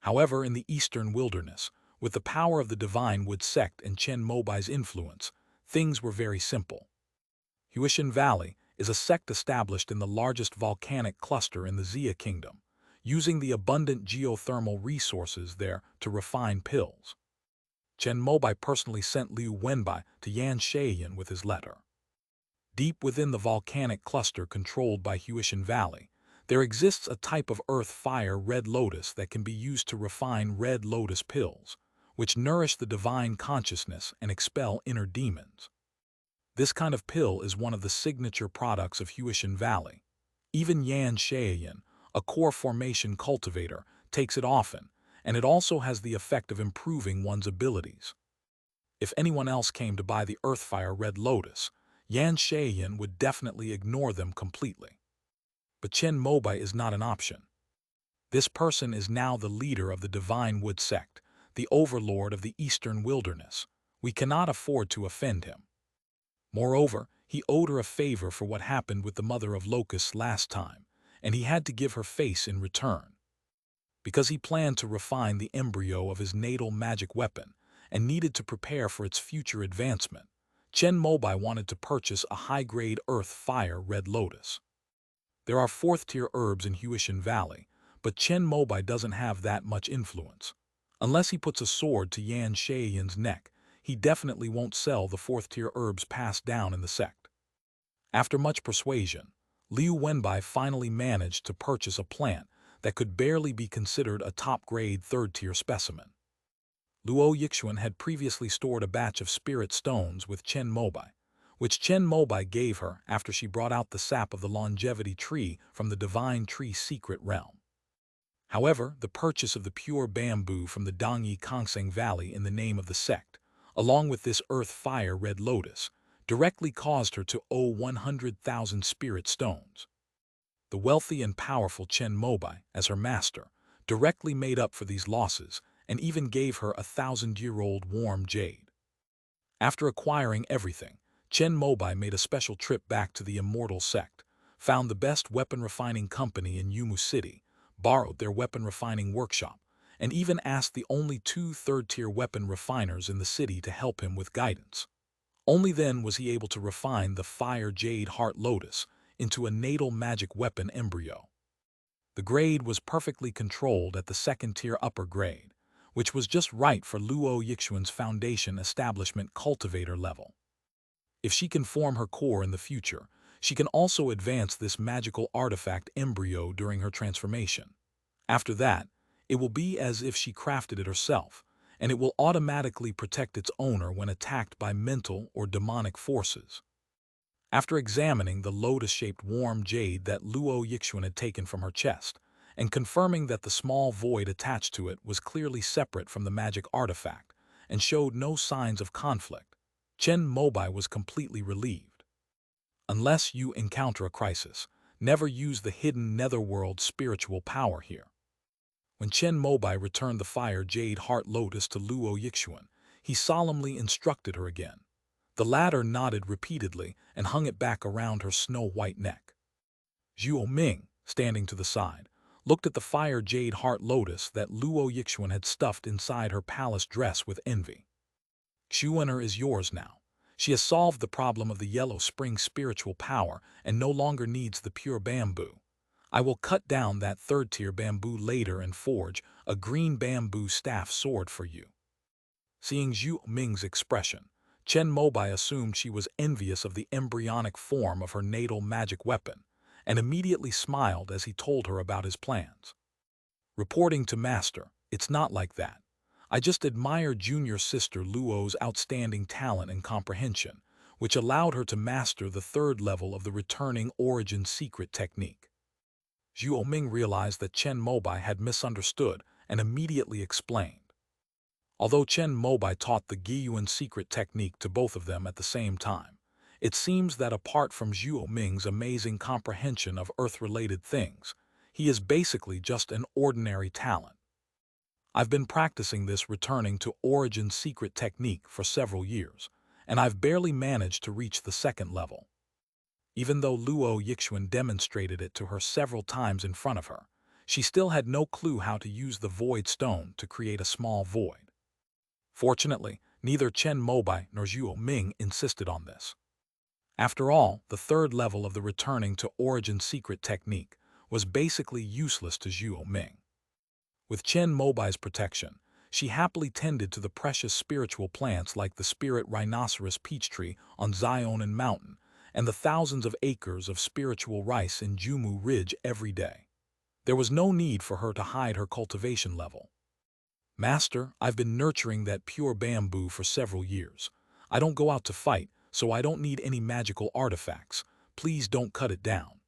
A: However, in the eastern wilderness, with the power of the divine wood sect and Chen Mobai's influence, things were very simple. Huishan Valley is a sect established in the largest volcanic cluster in the Xia Kingdom, using the abundant geothermal resources there to refine pills. Chen Mobai personally sent Liu Wenbai to Yan Shaiyan with his letter. Deep within the volcanic cluster controlled by Huishan Valley, there exists a type of earth-fire red lotus that can be used to refine red lotus pills, which nourish the divine consciousness and expel inner demons. This kind of pill is one of the signature products of Huishan Valley. Even Yan Shaiyan, a core formation cultivator, takes it often, and it also has the effect of improving one's abilities. If anyone else came to buy the Earthfire Red Lotus, Yan Shaiyan would definitely ignore them completely. But Chen Mobai is not an option. This person is now the leader of the Divine Wood Sect, the overlord of the Eastern Wilderness. We cannot afford to offend him. Moreover, he owed her a favor for what happened with the Mother of Locusts last time, and he had to give her face in return. Because he planned to refine the embryo of his natal magic weapon and needed to prepare for its future advancement, Chen Mobai wanted to purchase a high-grade earth-fire red lotus. There are fourth-tier herbs in Huishan Valley, but Chen Mobai doesn't have that much influence. Unless he puts a sword to Yan Shaiyan's neck, he definitely won't sell the fourth-tier herbs passed down in the sect. After much persuasion, Liu Wenbai finally managed to purchase a plant that could barely be considered a top-grade third-tier specimen. Luo Yixuan had previously stored a batch of spirit stones with Chen Mobai, which Chen Mobai gave her after she brought out the sap of the longevity tree from the divine tree secret realm. However, the purchase of the pure bamboo from the Dongyi Kongseng Valley in the name of the sect, along with this earth-fire red lotus, directly caused her to owe 100,000 spirit stones. The wealthy and powerful Chen Mobai, as her master, directly made up for these losses and even gave her a 1,000-year-old warm jade. After acquiring everything, Chen Mobai made a special trip back to the immortal sect, found the best weapon refining company in Yumu City, borrowed their weapon refining workshop, and even asked the only 2 third-tier weapon refiners in the city to help him with guidance. Only then was he able to refine the fire jade heart lotus into a natal magic weapon embryo. The grade was perfectly controlled at the second-tier upper grade, which was just right for Luo Yixuan's foundation establishment cultivator level. If she can form her core in the future, she can also advance this magical artifact embryo during her transformation. After that, it will be as if she crafted it herself, and it will automatically protect its owner when attacked by mental or demonic forces. After examining the lotus-shaped warm jade that Luo Yixuan had taken from her chest, and confirming that the small void attached to it was clearly separate from the magic artifact and showed no signs of conflict, Chen Mobai was completely relieved. Unless you encounter a crisis, never use the hidden netherworld spiritual power here. When Chen Mobai returned the fire jade heart lotus to Luo Yixuan, he solemnly instructed her again. The latter nodded repeatedly and hung it back around her snow-white neck. Zhuo Ming, standing to the side, looked at the fire jade heart lotus that Luo Yixuan had stuffed inside her palace dress with envy. Xuan'er is yours now. She has solved the problem of the yellow spring spiritual power and no longer needs the pure bamboo. I will cut down that third-tier bamboo later and forge a green bamboo staff sword for you. Seeing Zhu Ming's expression, Chen Mobai assumed she was envious of the embryonic form of her natal magic weapon, and immediately smiled as he told her about his plans. Reporting to Master, it's not like that. I just admire junior sister Luo's outstanding talent and comprehension, which allowed her to master the third level of the returning origin secret technique. Zhuo Ming realized that Chen Mobai had misunderstood and immediately explained. Although Chen Mobai taught the Guiyuan secret technique to both of them at the same time, it seems that apart from Zhuo Ming's amazing comprehension of earth-related things, he is basically just an ordinary talent. I've been practicing this returning to origin secret technique for several years, and I've barely managed to reach the second level. Even though Luo Yixuan demonstrated it to her several times in front of her, she still had no clue how to use the void stone to create a small void. Fortunately, neither Chen Mobai nor Zhuo Ming insisted on this. After all, the third level of the returning to origin secret technique was basically useless to Zhuo Ming. With Chen Mobai's protection, she happily tended to the precious spiritual plants like the spirit rhinoceros peach tree on Zionan Mountain and the thousands of acres of spiritual rice in Jumu Ridge every day. There was no need for her to hide her cultivation level. Master, I've been nurturing that pure bamboo for several years. I don't go out to fight, so I don't need any magical artifacts. Please don't cut it down.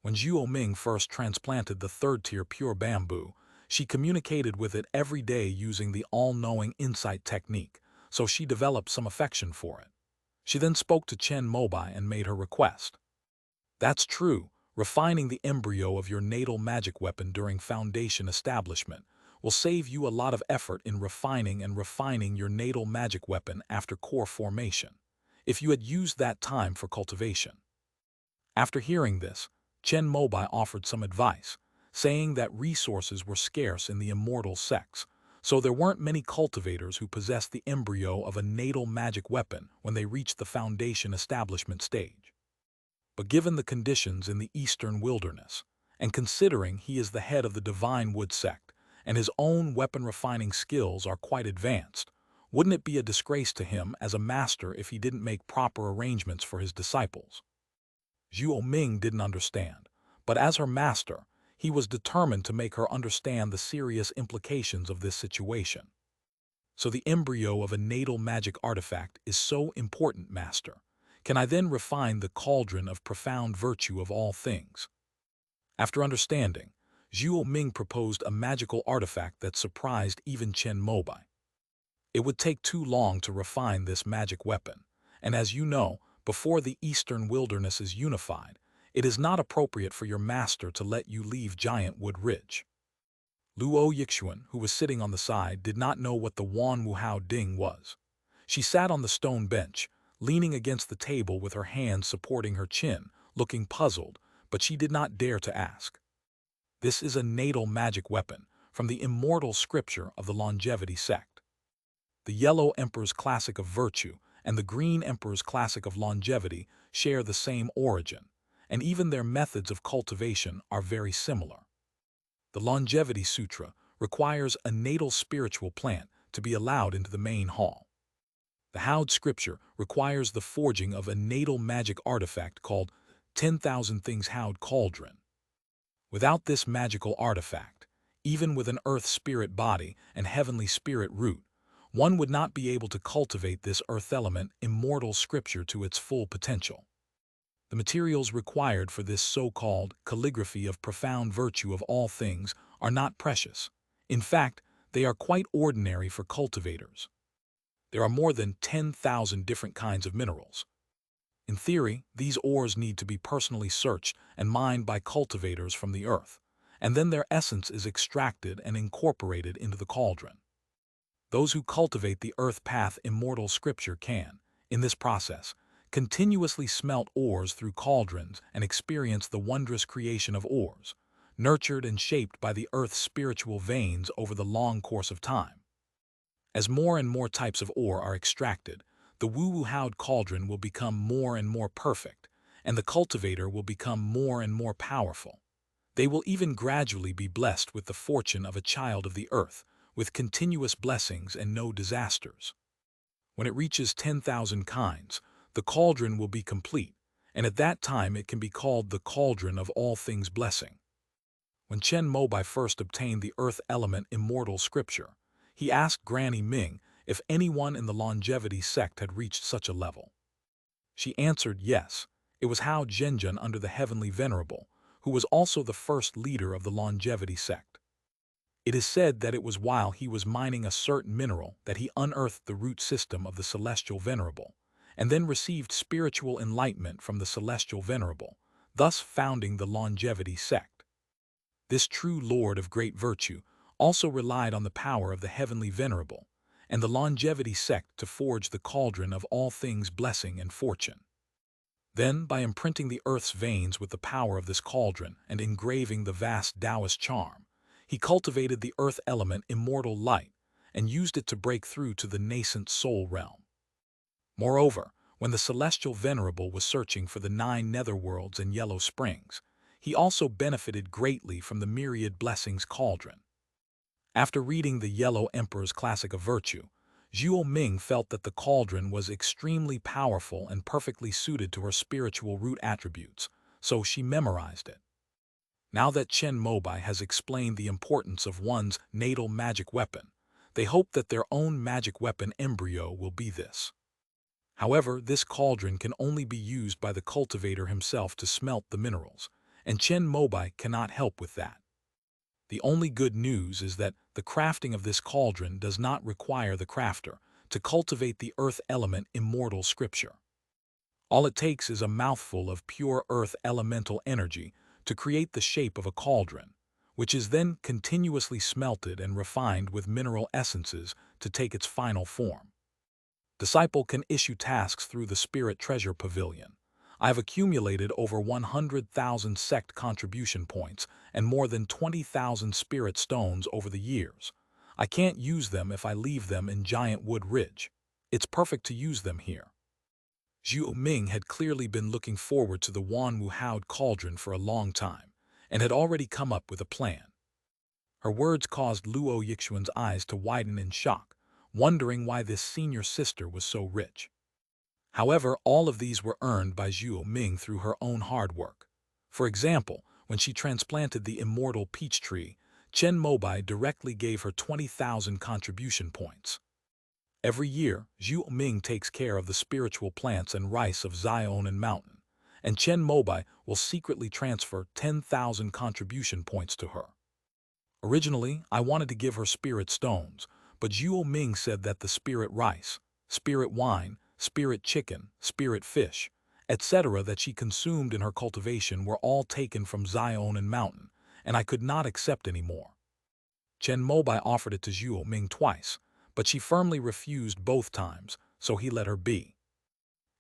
A: When Zhuo Ming first transplanted the third-tier pure bamboo, she communicated with it every day using the all-knowing insight technique, so she developed some affection for it. She then spoke to Chen Mobai and made her request. That's true, refining the embryo of your natal magic weapon during foundation establishment will save you a lot of effort in refining your natal magic weapon after core formation, if you had used that time for cultivation. After hearing this, Chen Mobai offered some advice, saying that resources were scarce in the immortal sects, so there weren't many cultivators who possessed the embryo of a natal magic weapon when they reached the foundation establishment stage. But given the conditions in the eastern wilderness, and considering he is the head of the Divine Wood sect, and his own weapon-refining skills are quite advanced, wouldn't it be a disgrace to him as a master if he didn't make proper arrangements for his disciples? Zhuo Ming didn't understand, but as her master, he was determined to make her understand the serious implications of this situation. So the embryo of a natal magic artifact is so important, master. Can I then refine the cauldron of profound virtue of all things? After understanding, Zhuo Ming proposed a magical artifact that surprised even Chen Mobai. It would take too long to refine this magic weapon, and as you know, before the eastern wilderness is unified, it is not appropriate for your master to let you leave Giant Wood Ridge. Luo Yixuan, who was sitting on the side, did not know what the Wan Wuhao Ding was. She sat on the stone bench, leaning against the table with her hands supporting her chin, looking puzzled, but she did not dare to ask. This is a natal magic weapon from the immortal scripture of the longevity sect. The Yellow Emperor's Classic of Virtue and the Green Emperor's Classic of Longevity share the same origin, and even their methods of cultivation are very similar. The Longevity Sutra requires a natal spiritual plant to be allowed into the main hall. The hurled scripture requires the forging of a natal magic artifact called 10,000 Things Hurled Cauldron. Without this magical artifact, even with an earth spirit body and heavenly spirit root, one would not be able to cultivate this earth element immortal scripture to its full potential. The materials required for this so-called calligraphy of profound virtue of all things are not precious. In fact, they are quite ordinary for cultivators. There are more than 10,000 different kinds of minerals. In theory, these ores need to be personally searched and mined by cultivators from the earth, and then their essence is extracted and incorporated into the cauldron. Those who cultivate the earth path immortal scripture can, in this process, continuously smelt ores through cauldrons and experience the wondrous creation of ores, nurtured and shaped by the earth's spiritual veins over the long course of time. As more and more types of ore are extracted, the Wu Hurled cauldron will become more and more perfect, and the cultivator will become more and more powerful. They will even gradually be blessed with the fortune of a child of the earth, with continuous blessings and no disasters. When it reaches 10,000 kinds, the cauldron will be complete, and at that time it can be called the cauldron of all things blessing. When Chen Mobai first obtained the earth element immortal scripture, he asked Granny Ming if anyone in the longevity sect had reached such a level. She answered yes. It was Hao Zhenjun under the Heavenly Venerable, who was also the first leader of the longevity sect. It is said that it was while he was mining a certain mineral that he unearthed the root system of the Celestial Venerable, and then received spiritual enlightenment from the Celestial Venerable, thus founding the longevity sect. This true Lord of great virtue also relied on the power of the Heavenly Venerable and the longevity sect to forge the cauldron of all things blessing and fortune. Then, by imprinting the earth's veins with the power of this cauldron and engraving the vast Taoist charm, he cultivated the earth element immortal light and used it to break through to the nascent soul realm. Moreover, when the Celestial Venerable was searching for the 9 netherworlds and yellow springs, he also benefited greatly from the myriad blessings cauldron. After reading the Yellow Emperor's Classic of Virtue, Zhuo Ming felt that the cauldron was extremely powerful and perfectly suited to her spiritual root attributes, so she memorized it. Now that Chen Mobai has explained the importance of one's natal magic weapon, they hope that their own magic weapon embryo will be this. However, this cauldron can only be used by the cultivator himself to smelt the minerals, and Chen Mobai cannot help with that. The only good news is that the crafting of this cauldron does not require the crafter to cultivate the earth element immortal scripture. All it takes is a mouthful of pure earth elemental energy to create the shape of a cauldron, which is then continuously smelted and refined with mineral essences to take its final form. Disciple can issue tasks through the Spirit Treasure Pavilion. I have accumulated over 100,000 sect contribution points and more than 20,000 spirit stones over the years. I can't use them if I leave them in Giant Wood Ridge. It's perfect to use them here. Zhuo Ming had clearly been looking forward to the Wanwu Hurled cauldron for a long time, and had already come up with a plan. Her words caused Luo Yixuan's eyes to widen in shock, wondering why this senior sister was so rich. However, all of these were earned by Zhuo Ming through her own hard work. For example, when she transplanted the immortal peach tree, Chen Mobai directly gave her 20,000 contribution points. Every year, Zhuo Ming takes care of the spiritual plants and rice of Zion and Mountain, and Chen Mobai will secretly transfer 10,000 contribution points to her. Originally, I wanted to give her spirit stones, but Zhuo Ming said that the spirit rice, spirit wine, spirit chicken, spirit fish, etc. that she consumed in her cultivation were all taken from Zion and Mountain, and I could not accept any more. Chen Mobai offered it to Zhuo Ming twice, but she firmly refused both times, so he let her be.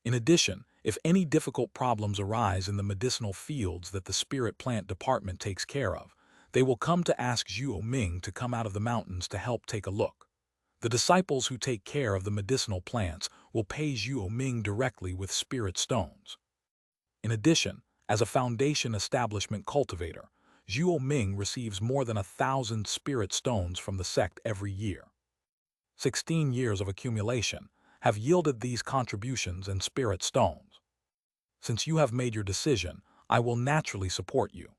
A: In addition, if any difficult problems arise in the medicinal fields that the spirit plant department takes care of, they will come to ask Zhuo Ming to come out of the mountains to help take a look. The disciples who take care of the medicinal plants will pay Zhuo Ming directly with spirit stones. In addition, As a foundation establishment cultivator, Zhuo Ming receives more than 1,000 spirit stones from the sect every year. 16 years of accumulation have yielded these contributions and spirit stones. Since you have made your decision, I will naturally support you.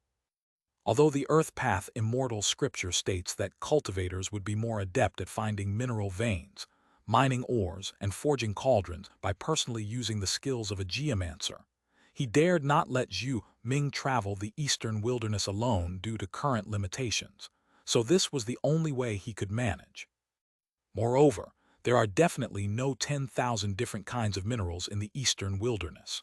A: Although the Earth Path Immortal scripture states that cultivators would be more adept at finding mineral veins, mining ores, and forging cauldrons by personally using the skills of a geomancer, he dared not let Zhu Ming travel the eastern wilderness alone due to current limitations, so this was the only way he could manage. Moreover, there are definitely no 10,000 different kinds of minerals in the eastern wilderness.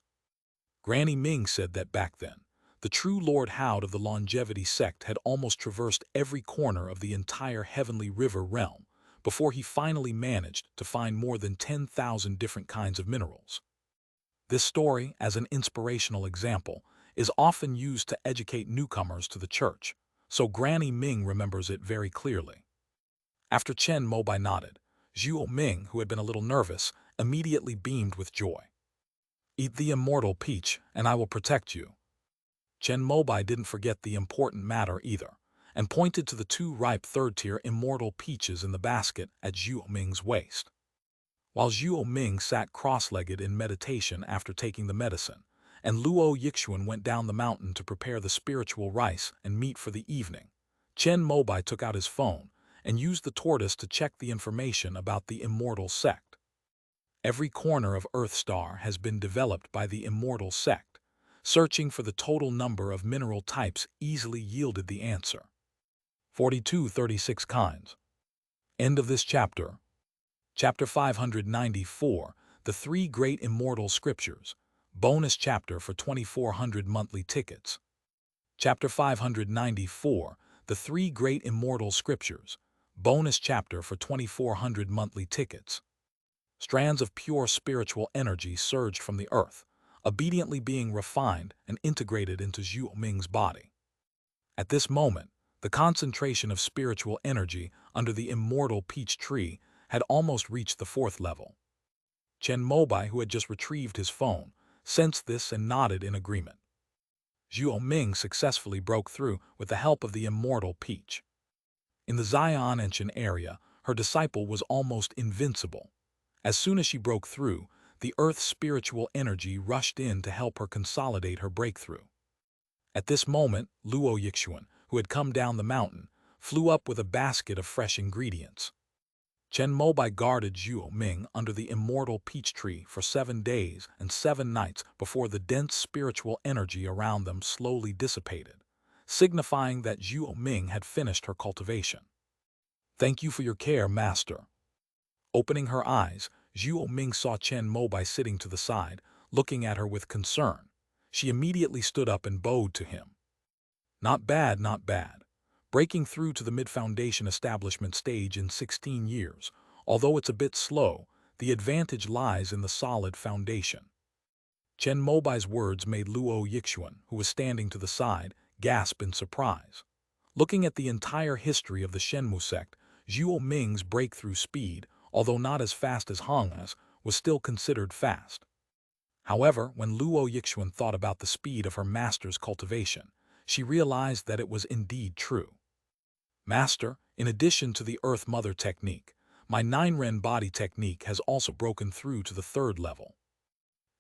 A: Granny Ming said that back then, the true Lord Hurled of the Longevity sect had almost traversed every corner of the entire Heavenly River realm before he finally managed to find more than 10,000 different kinds of minerals. This story, as an inspirational example, is often used to educate newcomers to the church, so Granny Ming remembers it very clearly. After Chen Mobai nodded, Zhuo Ming, who had been a little nervous, immediately beamed with joy. "Eat the immortal peach, and I will protect you." Chen Mobai didn't forget the important matter either, and pointed to the 2 ripe third-tier immortal peaches in the basket at Zhuo Ming's waist. While Zhuo Ming sat cross-legged in meditation after taking the medicine, and Luo Yixuan went down the mountain to prepare the spiritual rice and meat for the evening, Chen Mobai took out his phone and used the tortoise to check the information about the immortal sect. Every corner of Earthstar has been developed by the immortal sect. Searching for the total number of mineral types easily yielded the answer: 4236 kinds. End of this chapter. Chapter 594, The 3 Great Immortal Scriptures. Bonus chapter for 2,400 monthly tickets. Chapter 594, The 3 Great Immortal Scriptures. Bonus chapter for 2,400 monthly tickets. Strands of pure spiritual energy surged from the earth, obediently being refined and integrated into Zhuo Ming's body. At this moment, the concentration of spiritual energy under the immortal peach tree had almost reached the 4th level. Chen Mobai, who had just retrieved his phone, sensed this and nodded in agreement. Zhuo Ming successfully broke through with the help of the immortal peach. In the Xian area, her disciple was almost invincible. As soon as she broke through, the Earth's spiritual energy rushed in to help her consolidate her breakthrough. At this moment, Luo Yixuan, who had come down the mountain, flew up with a basket of fresh ingredients. Chen Mobai guarded Zhuo Ming under the immortal peach tree for 7 days and 7 nights before the dense spiritual energy around them slowly dissipated, signifying that Zhuo Ming had finished her cultivation. "Thank you for your care, Master." Opening her eyes, Zhuo Ming saw Chen Mobai sitting to the side, looking at her with concern. She immediately stood up and bowed to him. "Not bad, not bad. Breaking through to the mid-foundation establishment stage in 16 years. Although it's a bit slow, the advantage lies in the solid foundation." Chen Mobai's words made Luo Yixuan, who was standing to the side, gasp in surprise. Looking at the entire history of the Shenmu sect, Zhuo Ming's breakthrough speed, although not as fast as Hong's, was still considered fast. However, when Luo Yixuan thought about the speed of her master's cultivation, she realized that it was indeed true. "Master, in addition to the Earth Mother technique, my 9-Ren body technique has also broken through to the 3rd level."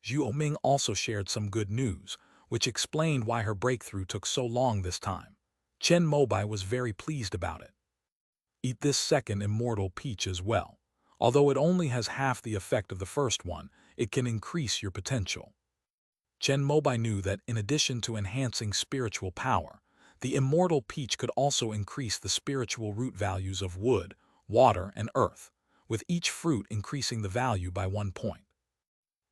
A: Zhuo Ming also shared some good news, which explained why her breakthrough took so long this time. Chen Mobai was very pleased about it. "Eat this 2nd immortal peach as well. Although it only has half the effect of the first one, it can increase your potential." Chen Mobai knew that in addition to enhancing spiritual power, the immortal peach could also increase the spiritual root values of wood, water, and earth, with each fruit increasing the value by 1 point.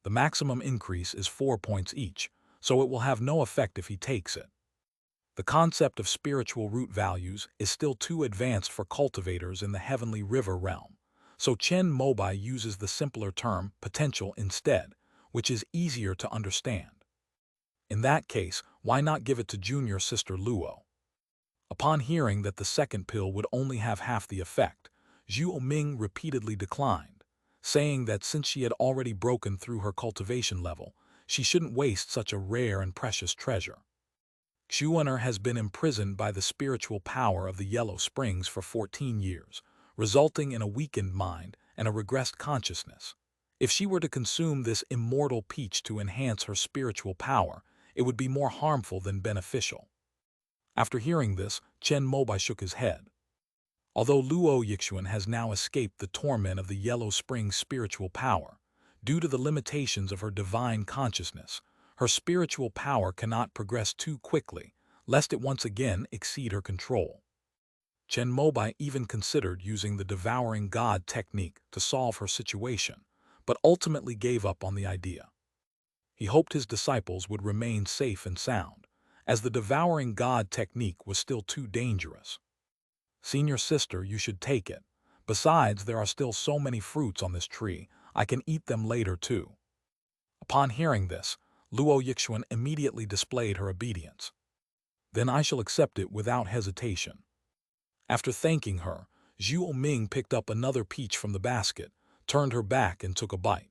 A: The maximum increase is 4 points each, so it will have no effect if he takes it. The concept of spiritual root values is still too advanced for cultivators in the Heavenly River realm, so Chen Mobai uses the simpler term potential instead, which is easier to understand. In that case, why not give it to junior sister Luo? Upon hearing that the 2nd pill would only have half the effect, Zhuo Ming repeatedly declined, saying that since she had already broken through her cultivation level, she shouldn't waste such a rare and precious treasure. Xuan'er has been imprisoned by the spiritual power of the Yellow Springs for 14 years, resulting in a weakened mind and a regressed consciousness. If she were to consume this immortal peach to enhance her spiritual power, it would be more harmful than beneficial. After hearing this, Chen Mobai shook his head. Although Luo Yixuan has now escaped the torment of the Yellow Springs spiritual power, due to the limitations of her divine consciousness, her spiritual power cannot progress too quickly, lest it once again exceed her control. Chen Mobai even considered using the devouring god technique to solve her situation, but ultimately gave up on the idea. He hoped his disciples would remain safe and sound, as the devouring god technique was still too dangerous. "Senior sister, you should take it. Besides, there are still so many fruits on this tree, I can eat them later too." Upon hearing this, Luo Yixuan immediately displayed her obedience. "Then I shall accept it without hesitation." After thanking her, Zhuo Ming picked up another peach from the basket, turned her back and took a bite.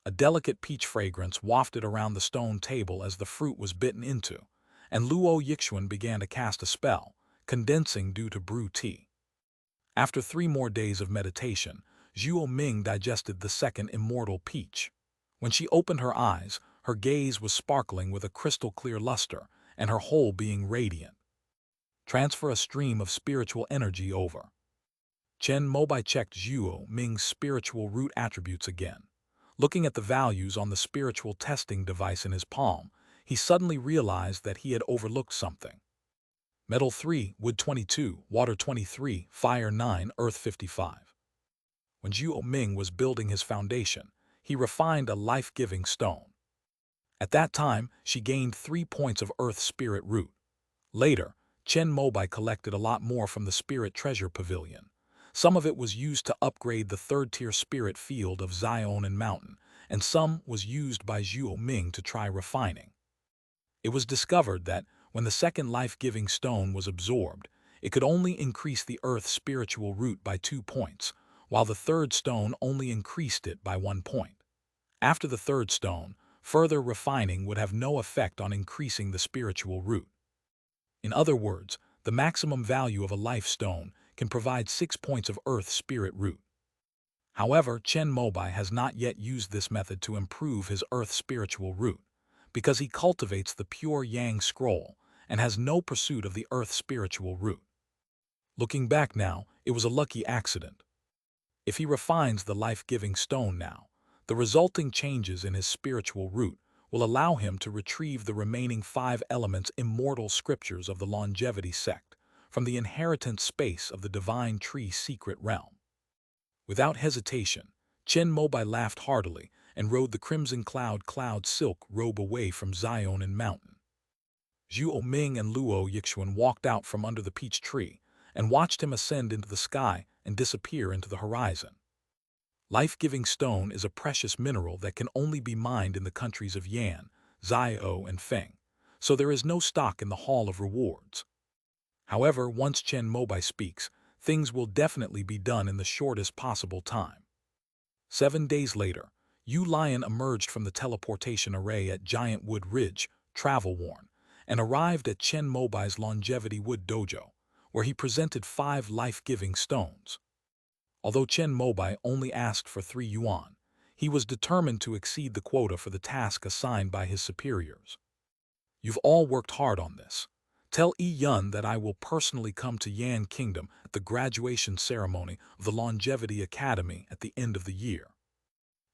A: A delicate peach fragrance wafted around the stone table as the fruit was bitten into, and Luo Yixuan began to cast a spell, condensing due to brew tea. After 3 more days of meditation, Zhuo Ming digested the second immortal peach. When she opened her eyes, her gaze was sparkling with a crystal-clear luster, and her whole being radiant. Transfer a stream of spiritual energy over. Chen Mobai checked Zhuo Ming's spiritual root attributes again. Looking at the values on the spiritual testing device in his palm, he suddenly realized that he had overlooked something. Metal 3, Wood 22, Water 23, Fire 9, Earth 55. When Zhuo Ming was building his foundation, he refined a life-giving stone. At that time, she gained 3 points of Earth Spirit Root. Later, Chen Mobai collected a lot more from the Spirit Treasure Pavilion. Some of it was used to upgrade the 3rd-tier spirit field of Zion and Mountain, and some was used by Zhuo Ming to try refining. It was discovered that when the second life-giving stone was absorbed, it could only increase the Earth's spiritual root by 2 points, while the 3rd stone only increased it by 1 point. After the 3rd stone, further refining would have no effect on increasing the spiritual root. In other words, the maximum value of a life stone can provide 6 points of Earth spirit root. However, Chen Mobai has not yet used this method to improve his Earth spiritual root, because he cultivates the pure Yang scroll and has no pursuit of the Earth spiritual root. Looking back now, it was a lucky accident. If he refines the life-giving stone now, the resulting changes in his spiritual root will allow him to retrieve the remaining 5 elements immortal scriptures of the longevity sect from the inheritance space of the divine tree secret realm. Without hesitation, Chen Mobai laughed heartily and rode the crimson cloud silk robe away from Zion and Mountain. Zhuo Ming and Luo Yixuan walked out from under the peach tree and watched him ascend into the sky and disappear into the horizon. Life-giving stone is a precious mineral that can only be mined in the countries of Yan, Zio, and Feng, so there is no stock in the Hall of Rewards. However, once Chen Mobai speaks, things will definitely be done in the shortest possible time. 7 days later, Yu Lion emerged from the teleportation array at Giant Wood Ridge, travel-worn, and arrived at Chen Mobai's Longevity Wood Dojo, where he presented 5 life-giving stones. Although Chen Mobai only asked for 3 yuan, he was determined to exceed the quota for the task assigned by his superiors. "You've all worked hard on this. Tell Yi Yun that I will personally come to Yan Kingdom at the graduation ceremony of the Longevity Academy at the end of the year."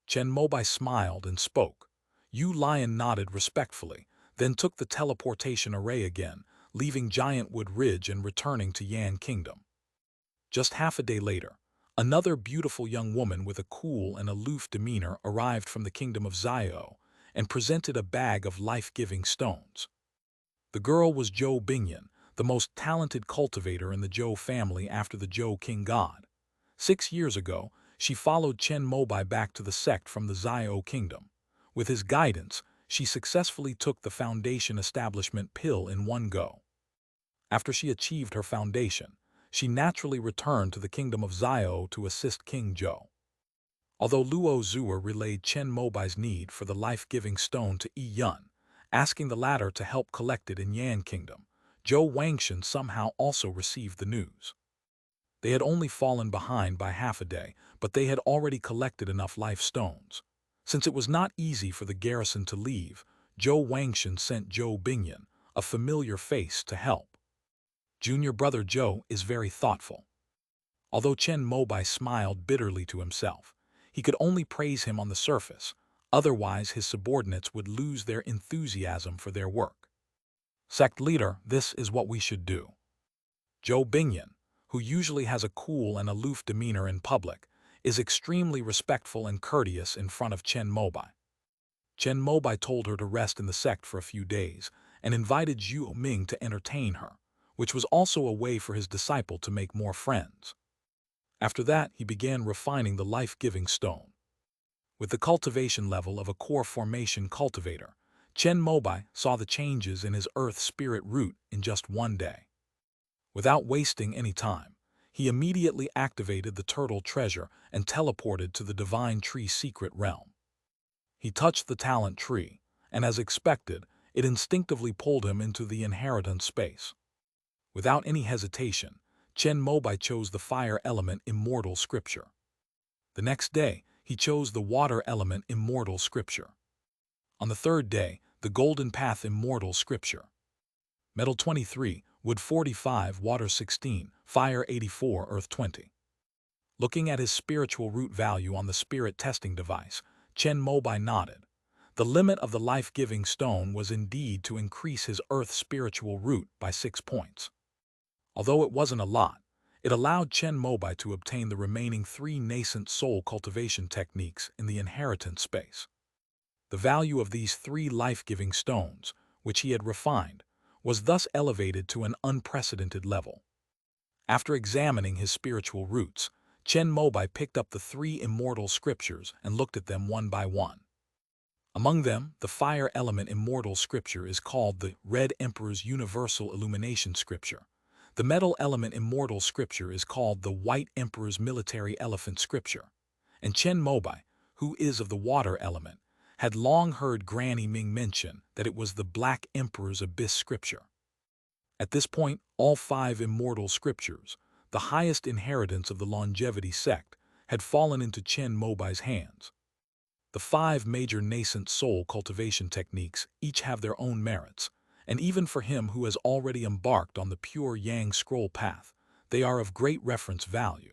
A: Chen Mobai smiled and spoke. Yu Lion nodded respectfully, then took the teleportation array again, leaving Giant Wood Ridge and returning to Yan Kingdom. Just half a day later, another beautiful young woman with a cool and aloof demeanor arrived from the kingdom of Zio and presented a bag of life-giving stones. The girl was Zhou Bingyan, the most talented cultivator in the Zhou family after the Zhou king god. 6 years ago, she followed Chen Mobai back to the sect from the Zio kingdom. With his guidance, she successfully took the foundation establishment pill in one go. After she achieved her foundation, she naturally returned to the kingdom of Zio to assist King Zhou. Although Luo Zhuo relayed Chen Mobai's need for the life-giving stone to Yi Yun, asking the latter to help collect it in Yan Kingdom, Zhou Wangshan somehow also received the news. They had only fallen behind by half a day, but they had already collected enough life stones. Since it was not easy for the garrison to leave, Zhou Wangshan sent Zhou Bingyan, a familiar face, to help. Junior brother Zhou is very thoughtful. Although Chen Mobai smiled bitterly to himself, he could only praise him on the surface, otherwise his subordinates would lose their enthusiasm for their work. Sect leader, this is what we should do. Zhou Bingyan, who usually has a cool and aloof demeanor in public, is extremely respectful and courteous in front of Chen Mobai. Chen Mobai told her to rest in the sect for a few days and invited Zhu Ming to entertain her, which was also a way for his disciple to make more friends. After that, he began refining the life-giving stone. With the cultivation level of a core formation cultivator, Chen Mobai saw the changes in his earth spirit root in just one day. Without wasting any time, he immediately activated the turtle treasure and teleported to the divine tree secret realm. He touched the talent tree, and as expected, it instinctively pulled him into the inheritance space. Without any hesitation, Chen Mobai chose the fire element immortal scripture. The next day, he chose the water element immortal scripture. On the third day, the golden path immortal scripture. Metal 23, wood 45, water 16, fire 84, earth 20. Looking at his spiritual root value on the spirit testing device, Chen Mobai nodded. The limit of the life-giving stone was indeed to increase his earth spiritual root by 6 points. Although it wasn't a lot, it allowed Chen Mobai to obtain the remaining 3 nascent soul cultivation techniques in the inheritance space. The value of these 3 life-giving stones, which he had refined, was thus elevated to an unprecedented level. After examining his spiritual roots, Chen Mobai picked up the 3 immortal scriptures and looked at them one by one. Among them, the fire element immortal scripture is called the Red Emperor's Universal Illumination Scripture. The metal element immortal scripture is called the White Emperor's Military Elephant Scripture. And Chen Mobai, who is of the water element, had long heard Granny Ming mention that it was the Black Emperor's Abyss Scripture. At this point, all 5 immortal scriptures, the highest inheritance of the longevity sect, had fallen into Chen Mobai's hands. The 5 major nascent soul cultivation techniques each have their own merits, and even for him who has already embarked on the pure Yang scroll path, they are of great reference value.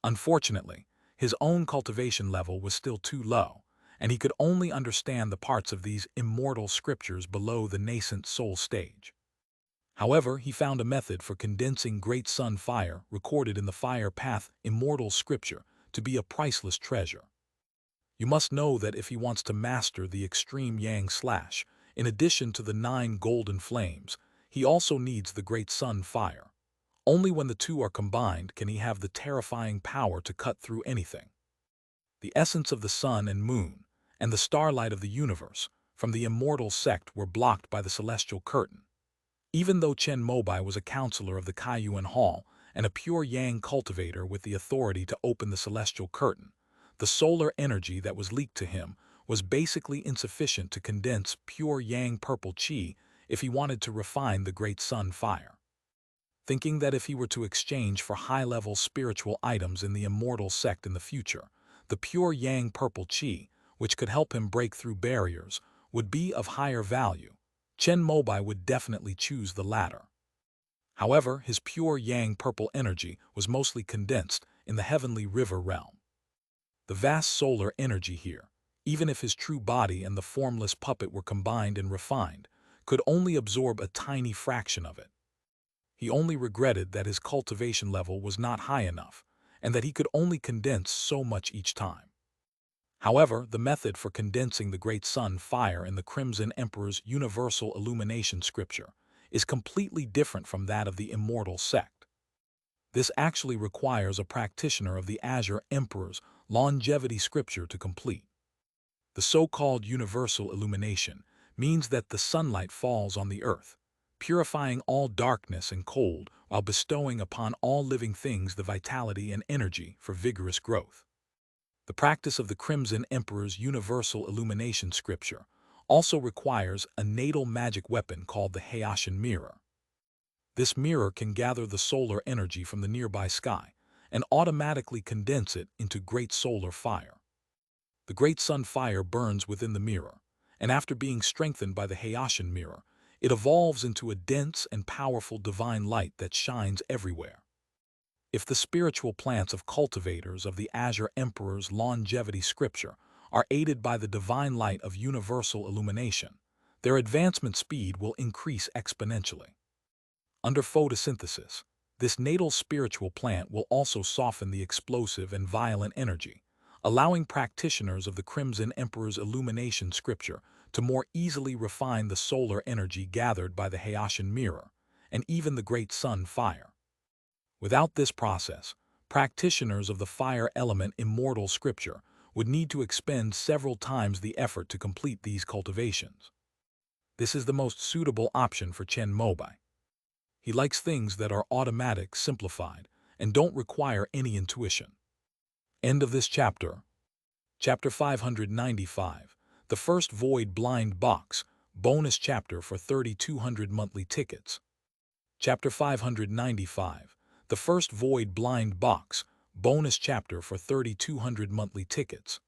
A: Unfortunately, his own cultivation level was still too low, and he could only understand the parts of these immortal scriptures below the nascent soul stage. However, he found a method for condensing Great Sun Fire recorded in the Fire Path Immortal Scripture to be a priceless treasure. You must know that if he wants to master the extreme Yang slash, in addition to the 9 golden flames, he also needs the Great Sun Fire. Only when the 2 are combined can he have the terrifying power to cut through anything. The essence of the sun and moon, and the starlight of the universe, from the immortal sect were blocked by the celestial curtain. Even though Chen Mobai was a counselor of the Kaiyuan Hall and a pure Yang cultivator with the authority to open the celestial curtain, the solar energy that was leaked to him was basically insufficient to condense pure Yang purple qi if he wanted to refine the Great Sun Fire. Thinking that if he were to exchange for high-level spiritual items in the immortal sect in the future, the pure Yang purple qi, which could help him break through barriers, would be of higher value, Chen Mobai would definitely choose the latter. However, his pure Yang purple energy was mostly condensed in the heavenly river realm. The vast solar energy here, even if his true body and the formless puppet were combined and refined, could only absorb a tiny fraction of it. He only regretted that his cultivation level was not high enough, and that he could only condense so much each time. However, the method for condensing the Great Sun Fire in the Crimson Emperor's Universal Illumination Scripture is completely different from that of the Immortal Sect. This actually requires a practitioner of the Azure Emperor's Longevity Scripture to complete. The so-called Universal Illumination means that the sunlight falls on the earth, purifying all darkness and cold while bestowing upon all living things the vitality and energy for vigorous growth. The practice of the Crimson Emperor's universal illumination scripture also requires a natal magic weapon called the Hayashin mirror. This mirror can gather the solar energy from the nearby sky and automatically condense it into great solar fire. The great sun fire burns within the mirror, and after being strengthened by the Hayashin mirror, it evolves into a dense and powerful divine light that shines everywhere. If the spiritual plants of cultivators of the Azure Emperor's longevity scripture are aided by the divine light of universal illumination, their advancement speed will increase exponentially. Under photosynthesis, this natal spiritual plant will also soften the explosive and violent energy, allowing practitioners of the Crimson Emperor's illumination scripture to more easily refine the solar energy gathered by the Hayashin mirror and even the great sun fire. Without this process, practitioners of the fire element immortal scripture would need to expend several times the effort to complete these cultivations. This is the most suitable option for Chen Mobai. He likes things that are automatic, simplified, and don't require any intuition. End of this chapter. Chapter 595, The First Void Blind Box, bonus chapter for 3,200 monthly tickets. Chapter 595, The First Void Blind Box, bonus chapter for 3,200 monthly tickets.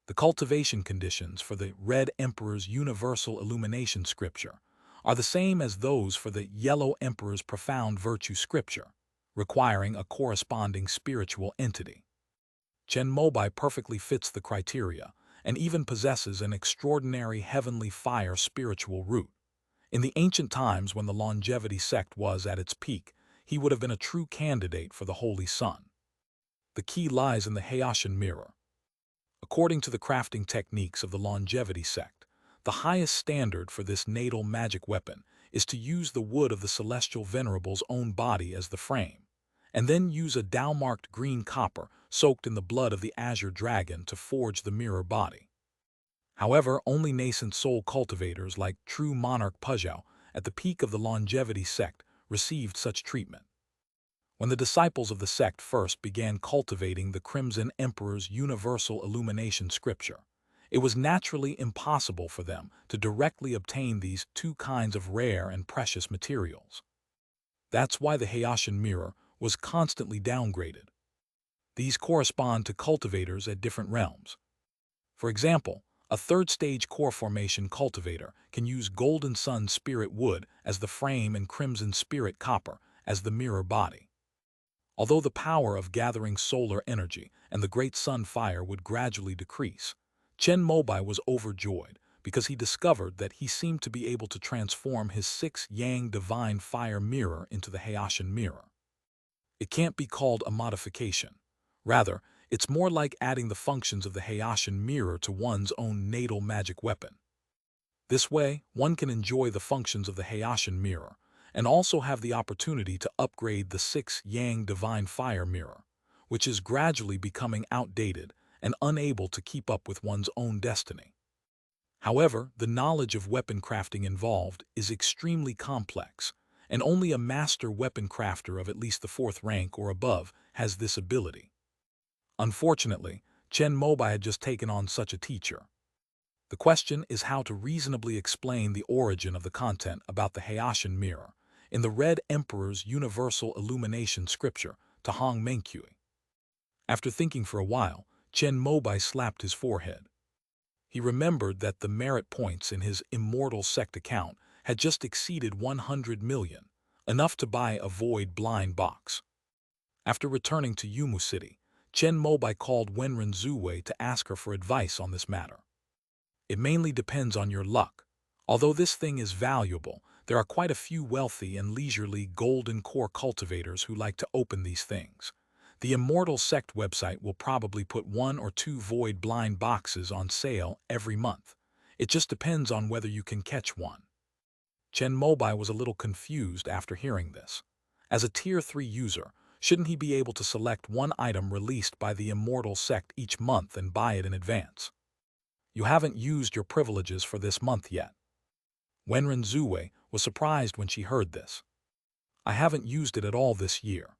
A: The cultivation conditions for the Red Emperor's universal illumination scripture are the same as those for the Yellow Emperor's profound virtue scripture, requiring a corresponding spiritual entity. Chen Mobai perfectly fits the criteria and even possesses an extraordinary heavenly fire spiritual root. In the ancient times when the longevity sect was at its peak, he would have been a true candidate for the Holy Sun. The key lies in the Hayashin mirror. According to the crafting techniques of the longevity sect, the highest standard for this natal magic weapon is to use the wood of the celestial venerable's own body as the frame, and then use a Tao-marked green copper soaked in the blood of the azure dragon to forge the mirror body. However, only nascent soul cultivators like true monarch Puzhao at the peak of the longevity sect received such treatment. When the disciples of the sect first began cultivating the Crimson Emperor's universal illumination scripture, it was naturally impossible for them to directly obtain these two kinds of rare and precious materials. That's why the Hayashin mirror was constantly downgraded. These correspond to cultivators at different realms. For example, a third-stage core formation cultivator can use Golden Sun Spirit Wood as the frame and Crimson Spirit Copper as the mirror body. Although the power of gathering solar energy and the great sun fire would gradually decrease, Chen Mobai was overjoyed because he discovered that he seemed to be able to transform his 6-yang divine fire mirror into the Hayashin mirror. It can't be called a modification. Rather, it's more like adding the functions of the Hayashin mirror to one's own natal magic weapon. This way, one can enjoy the functions of the Hayashin mirror and also have the opportunity to upgrade the 6-yang divine fire mirror, which is gradually becoming outdated and unable to keep up with one's own destiny. However, the knowledge of weapon crafting involved is extremely complex, and only a master weapon crafter of at least the 4th rank or above has this ability. Unfortunately, Chen Mobai had just taken on such a teacher. The question is how to reasonably explain the origin of the content about the Hayashin mirror in the Red Emperor's universal illumination scripture to Hong Mengqi. After thinking for a while, Chen Mobai slapped his forehead. He remembered that the merit points in his immortal sect account had just exceeded 100 million, enough to buy a void blind box. After returning to Yumu City, Chen Mobai called Wenren Zuwei to ask her for advice on this matter. It mainly depends on your luck. Although this thing is valuable, there are quite a few wealthy and leisurely golden core cultivators who like to open these things. The Immortal Sect website will probably put 1 or 2 void blind boxes on sale every month. It just depends on whether you can catch one. Chen Mobai was a little confused after hearing this. As a Tier 3 user, shouldn't he be able to select one item released by the Immortal Sect each month and buy it in advance? You haven't used your privileges for this month yet. Wenren Zuwei was surprised when she heard this. I haven't used it at all this year.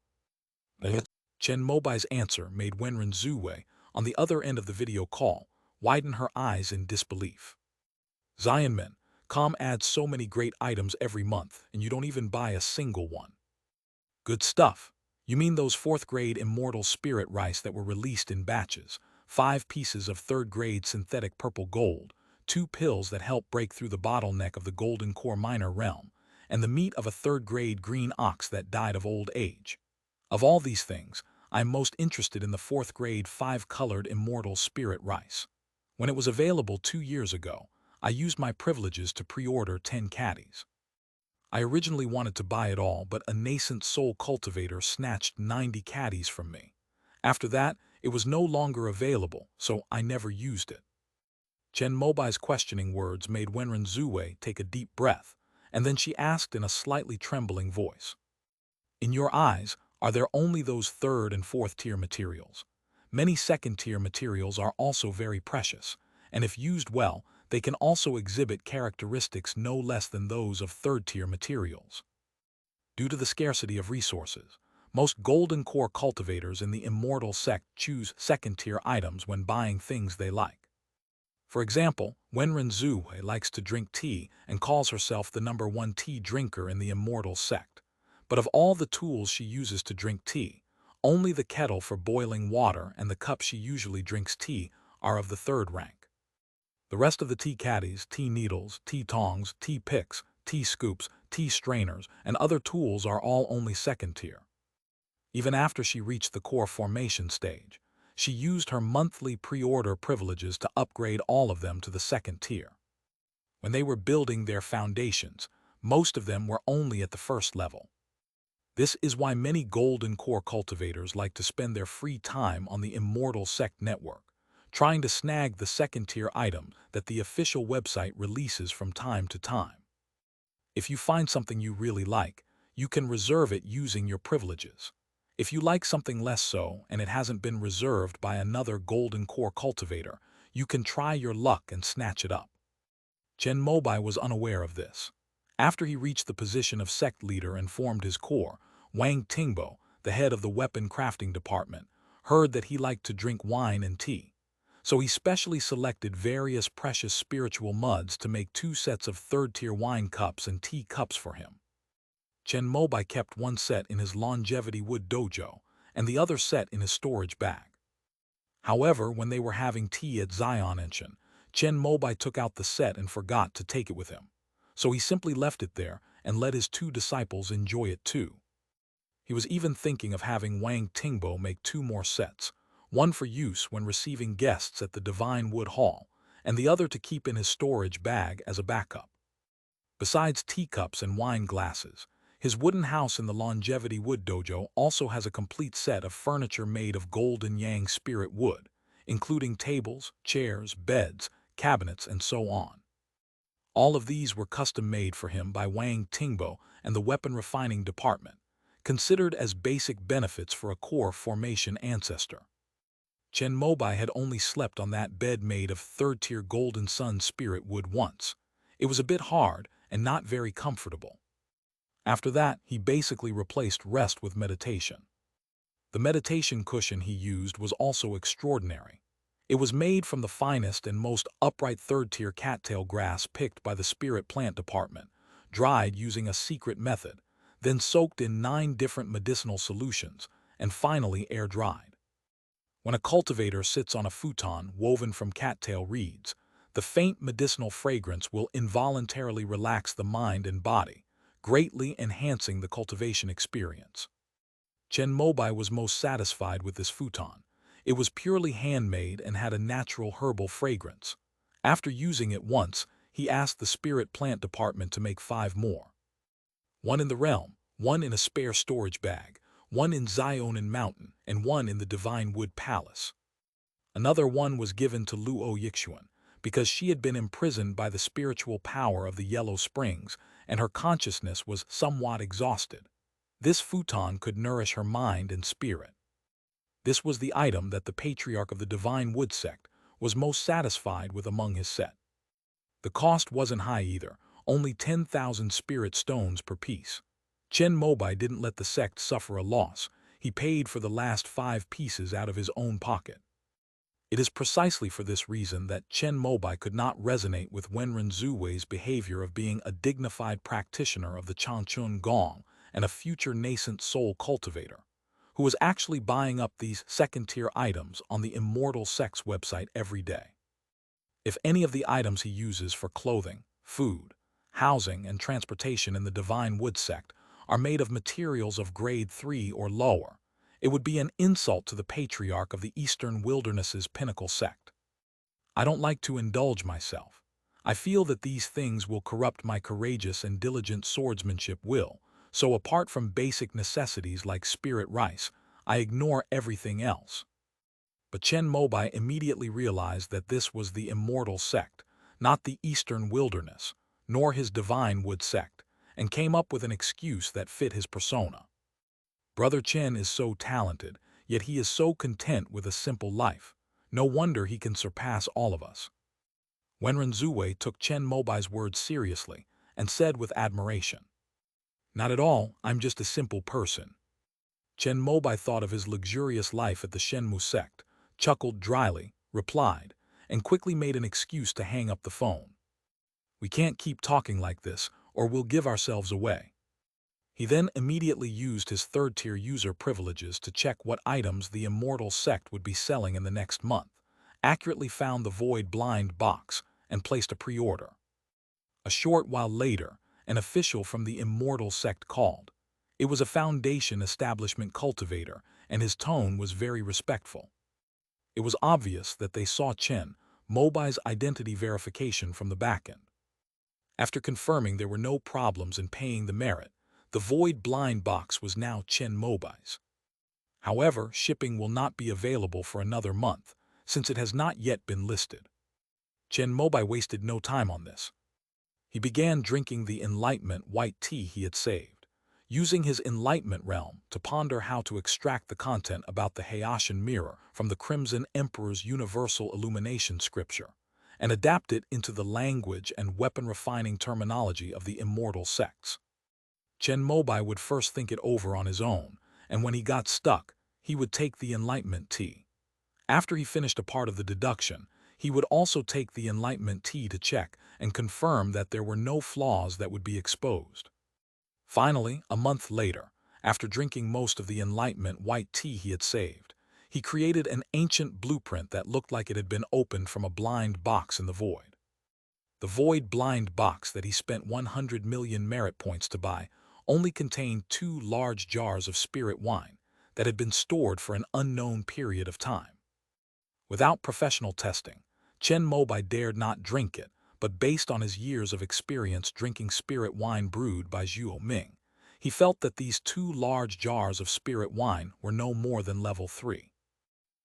A: Chen Mobai's answer made Wenren Zuwei on the other end of the video call, widened her eyes in disbelief. Zionmin, Com adds so many great items every month, and you don't even buy a single one. Good stuff. You mean those 4th-grade immortal spirit rice that were released in batches, 5 pieces of 3rd-grade synthetic purple gold, 2 pills that help break through the bottleneck of the golden core minor realm, and the meat of a 3rd-grade green ox that died of old age. Of all these things, I'm most interested in the 4th-grade 5-colored immortal spirit rice. When it was available 2 years ago, I used my privileges to pre-order 10 caddies. I originally wanted to buy it all, but a nascent soul cultivator snatched 90 caddies from me. After that, it was no longer available, so I never used it. Chen Mobai's questioning words made Wenren Zhuwei take a deep breath, and then she asked in a slightly trembling voice, "In your eyes, are there only those 3rd and 4th-tier materials? Many 2nd-tier materials are also very precious, and if used well, they can also exhibit characteristics no less than those of 3rd-tier materials. Due to the scarcity of resources, most golden core cultivators in the immortal sect choose 2nd-tier items when buying things they like. For example, Wenren Zhuwei likes to drink tea and calls herself the #1 tea drinker in the immortal sect. But of all the tools she uses to drink tea, only the kettle for boiling water and the cup she usually drinks tea are of the 3rd rank. The rest of the tea caddies, tea needles, tea tongs, tea picks, tea scoops, tea strainers, and other tools are all only 2nd tier. Even after she reached the core formation stage, she used her monthly pre-order privileges to upgrade all of them to the 2nd tier. When they were building their foundations, most of them were only at the 1st level. This is why many golden core cultivators like to spend their free time on the immortal sect network, trying to snag the 2nd-tier item that the official website releases from time to time. If you find something you really like, you can reserve it using your privileges. If you like something less so and it hasn't been reserved by another golden core cultivator, you can try your luck and snatch it up. Chen Mobai was unaware of this. After he reached the position of sect leader and formed his core, Wang Tingbo, the head of the weapon crafting department, heard that he liked to drink wine and tea. So he specially selected various precious spiritual muds to make 2 sets of 3rd-tier wine cups and tea cups for him. Chen Mobai kept one set in his longevity wood dojo and the other set in his storage bag. However, when they were having tea at Zionenshin, Chen Mobai took out the set and forgot to take it with him. So he simply left it there and let his 2 disciples enjoy it too. He was even thinking of having Wang Tingbo make 2 more sets, one for use when receiving guests at the Divine Wood Hall, and the other to keep in his storage bag as a backup. Besides teacups and wine glasses, his wooden house in the Longevity Wood Dojo also has a complete set of furniture made of golden yang spirit wood, including tables, chairs, beds, cabinets, and so on. All of these were custom-made for him by Wang Tingbo and the weapon refining department, considered as basic benefits for a core formation ancestor. Chen Mobai had only slept on that bed made of 3rd-tier golden sun spirit wood once. It was a bit hard and not very comfortable. After that, he basically replaced rest with meditation. The meditation cushion he used was also extraordinary. It was made from the finest and most upright 3rd-tier cattail grass picked by the spirit plant department, dried using a secret method, then soaked in 9 different medicinal solutions, and finally air-dried. When a cultivator sits on a futon woven from cattail reeds, the faint medicinal fragrance will involuntarily relax the mind and body, greatly enhancing the cultivation experience. Chen Mobai was most satisfied with this futon. It was purely handmade and had a natural herbal fragrance. After using it once, he asked the spirit plant department to make 5 more. One in the realm, one in a spare storage bag, one in Zionin Mountain, and one in the Divine Wood Palace. Another one was given to Luo Yixuan, because she had been imprisoned by the spiritual power of the Yellow Springs, and her consciousness was somewhat exhausted. This futon could nourish her mind and spirit. This was the item that the patriarch of the Divine Wood sect was most satisfied with among his set. The cost wasn't high either, only 10,000 spirit stones per piece. Chen Mobai didn't let the sect suffer a loss. He paid for the last 5 pieces out of his own pocket. It is precisely for this reason that Chen Mobai could not resonate with Wenren Zuwei's behavior of being a dignified practitioner of the Changchun Gong and a future nascent soul cultivator, who was actually buying up these second-tier items on the Immortal Sects website every day. If any of the items he uses for clothing, food, housing, and transportation in the Divine Wood sect are made of materials of grade 3 or lower, it would be an insult to the patriarch of the Eastern Wilderness's pinnacle sect. I don't like to indulge myself. I feel that these things will corrupt my courageous and diligent swordsmanship will, so apart from basic necessities like spirit rice, I ignore everything else. But Chen Mobai immediately realized that this was the Immortal sect, not the Eastern Wilderness, nor his Divine Wood sect, and came up with an excuse that fit his persona. Brother Chen is so talented, yet he is so content with a simple life. No wonder he can surpass all of us. Wenren Zuwei took Chen Mobai's words seriously and said with admiration, "Not at all, I'm just a simple person." Chen Mobai thought of his luxurious life at the Shenmu sect, chuckled dryly, replied, and quickly made an excuse to hang up the phone. "We can't keep talking like this, or we'll give ourselves away." He then immediately used his third-tier user privileges to check what items the Immortal sect would be selling in the next month, accurately found the void blind box, and placed a pre-order. A short while later, an official from the Immortal sect called. It was a Foundation establishment cultivator, and his tone was very respectful. It was obvious that they saw Chen Mobai's identity verification from the backend. After confirming there were no problems in paying the merit, the void blind box was now Chen Mobai's. However, shipping will not be available for another month, since it has not yet been listed. Chen Mobai wasted no time on this. He began drinking the enlightenment white tea he had saved, using his enlightenment realm to ponder how to extract the content about the Hayashan mirror from the Crimson Emperor's universal illumination scripture, and adapt it into the language and weapon-refining terminology of the immortal sects. Chen Mobai would first think it over on his own, and when he got stuck, he would take the enlightenment tea. After he finished a part of the deduction, he would also take the enlightenment tea to check and confirm that there were no flaws that would be exposed. Finally, a month later, after drinking most of the enlightenment white tea he had saved, he created an ancient blueprint that looked like it had been opened from a blind box in the void. The void blind box that he spent 100 million merit points to buy only contained 2 large jars of spirit wine that had been stored for an unknown period of time. Without professional testing, Chen Mobai dared not drink it, but based on his years of experience drinking spirit wine brewed by Zhuo Ming, he felt that these 2 large jars of spirit wine were no more than level 3.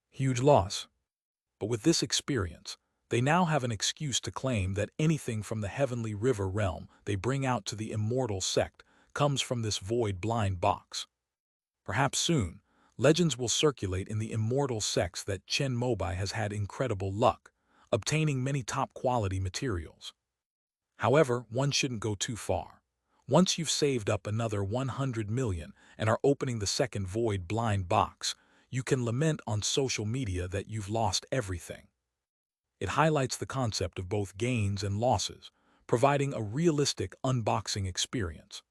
A: Huge loss. But with this experience, they now have an excuse to claim that anything from the heavenly river realm they bring out to the immortal sect comes from this void blind box. Perhaps soon, legends will circulate in the immortal sects that Chen Mobai has had incredible luck, obtaining many top-quality materials. However, one shouldn't go too far. Once you've saved up another 100 million and are opening the second void blind box, you can lament on social media that you've lost everything. It highlights the concept of both gains and losses, providing a realistic unboxing experience.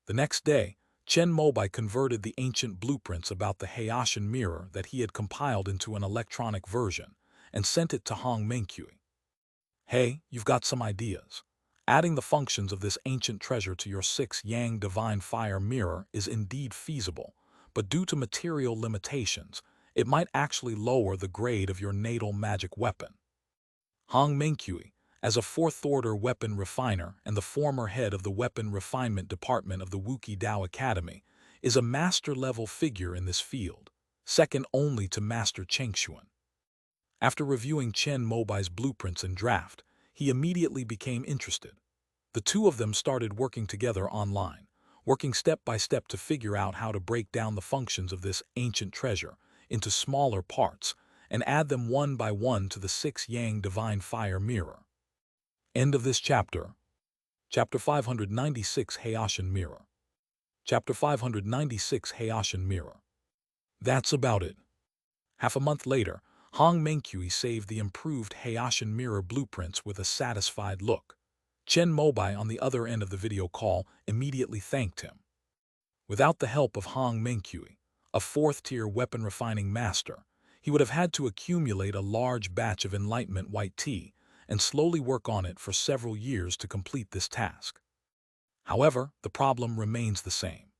A: The next day, Chen Mobai converted the ancient blueprints about the Hayashan mirror that he had compiled into an electronic version and sent it to Hong Mengqi. "Hey, you've got some ideas. Adding the functions of this ancient treasure to your 6 Yang Divine Fire mirror is indeed feasible, but due to material limitations, it might actually lower the grade of your natal magic weapon." Hong Mengqi, as a 4th-order weapon refiner and the former head of the weapon refinement department of the Wuqi Dao Academy, is a master-level figure in this field, second only to Master Chengxuan. After reviewing Chen Mobai's blueprints and draft, he immediately became interested. The two of them started working together online, working step by step to figure out how to break down the functions of this ancient treasure into smaller parts and add them one by one to the 6 Yang Divine Fire mirror. End of this chapter. Chapter 596 Hayashan Mirror. Chapter 596 Hayashan Mirror. That's about it. Half a month later, Hong Mengqi saved the improved Heian mirror blueprints with a satisfied look. Chen Mobai on the other end of the video call immediately thanked him. Without the help of Hong Mengqi, a fourth-tier weapon refining master, he would have had to accumulate a large batch of enlightenment white tea and slowly work on it for several years to complete this task. However, the problem remains the same.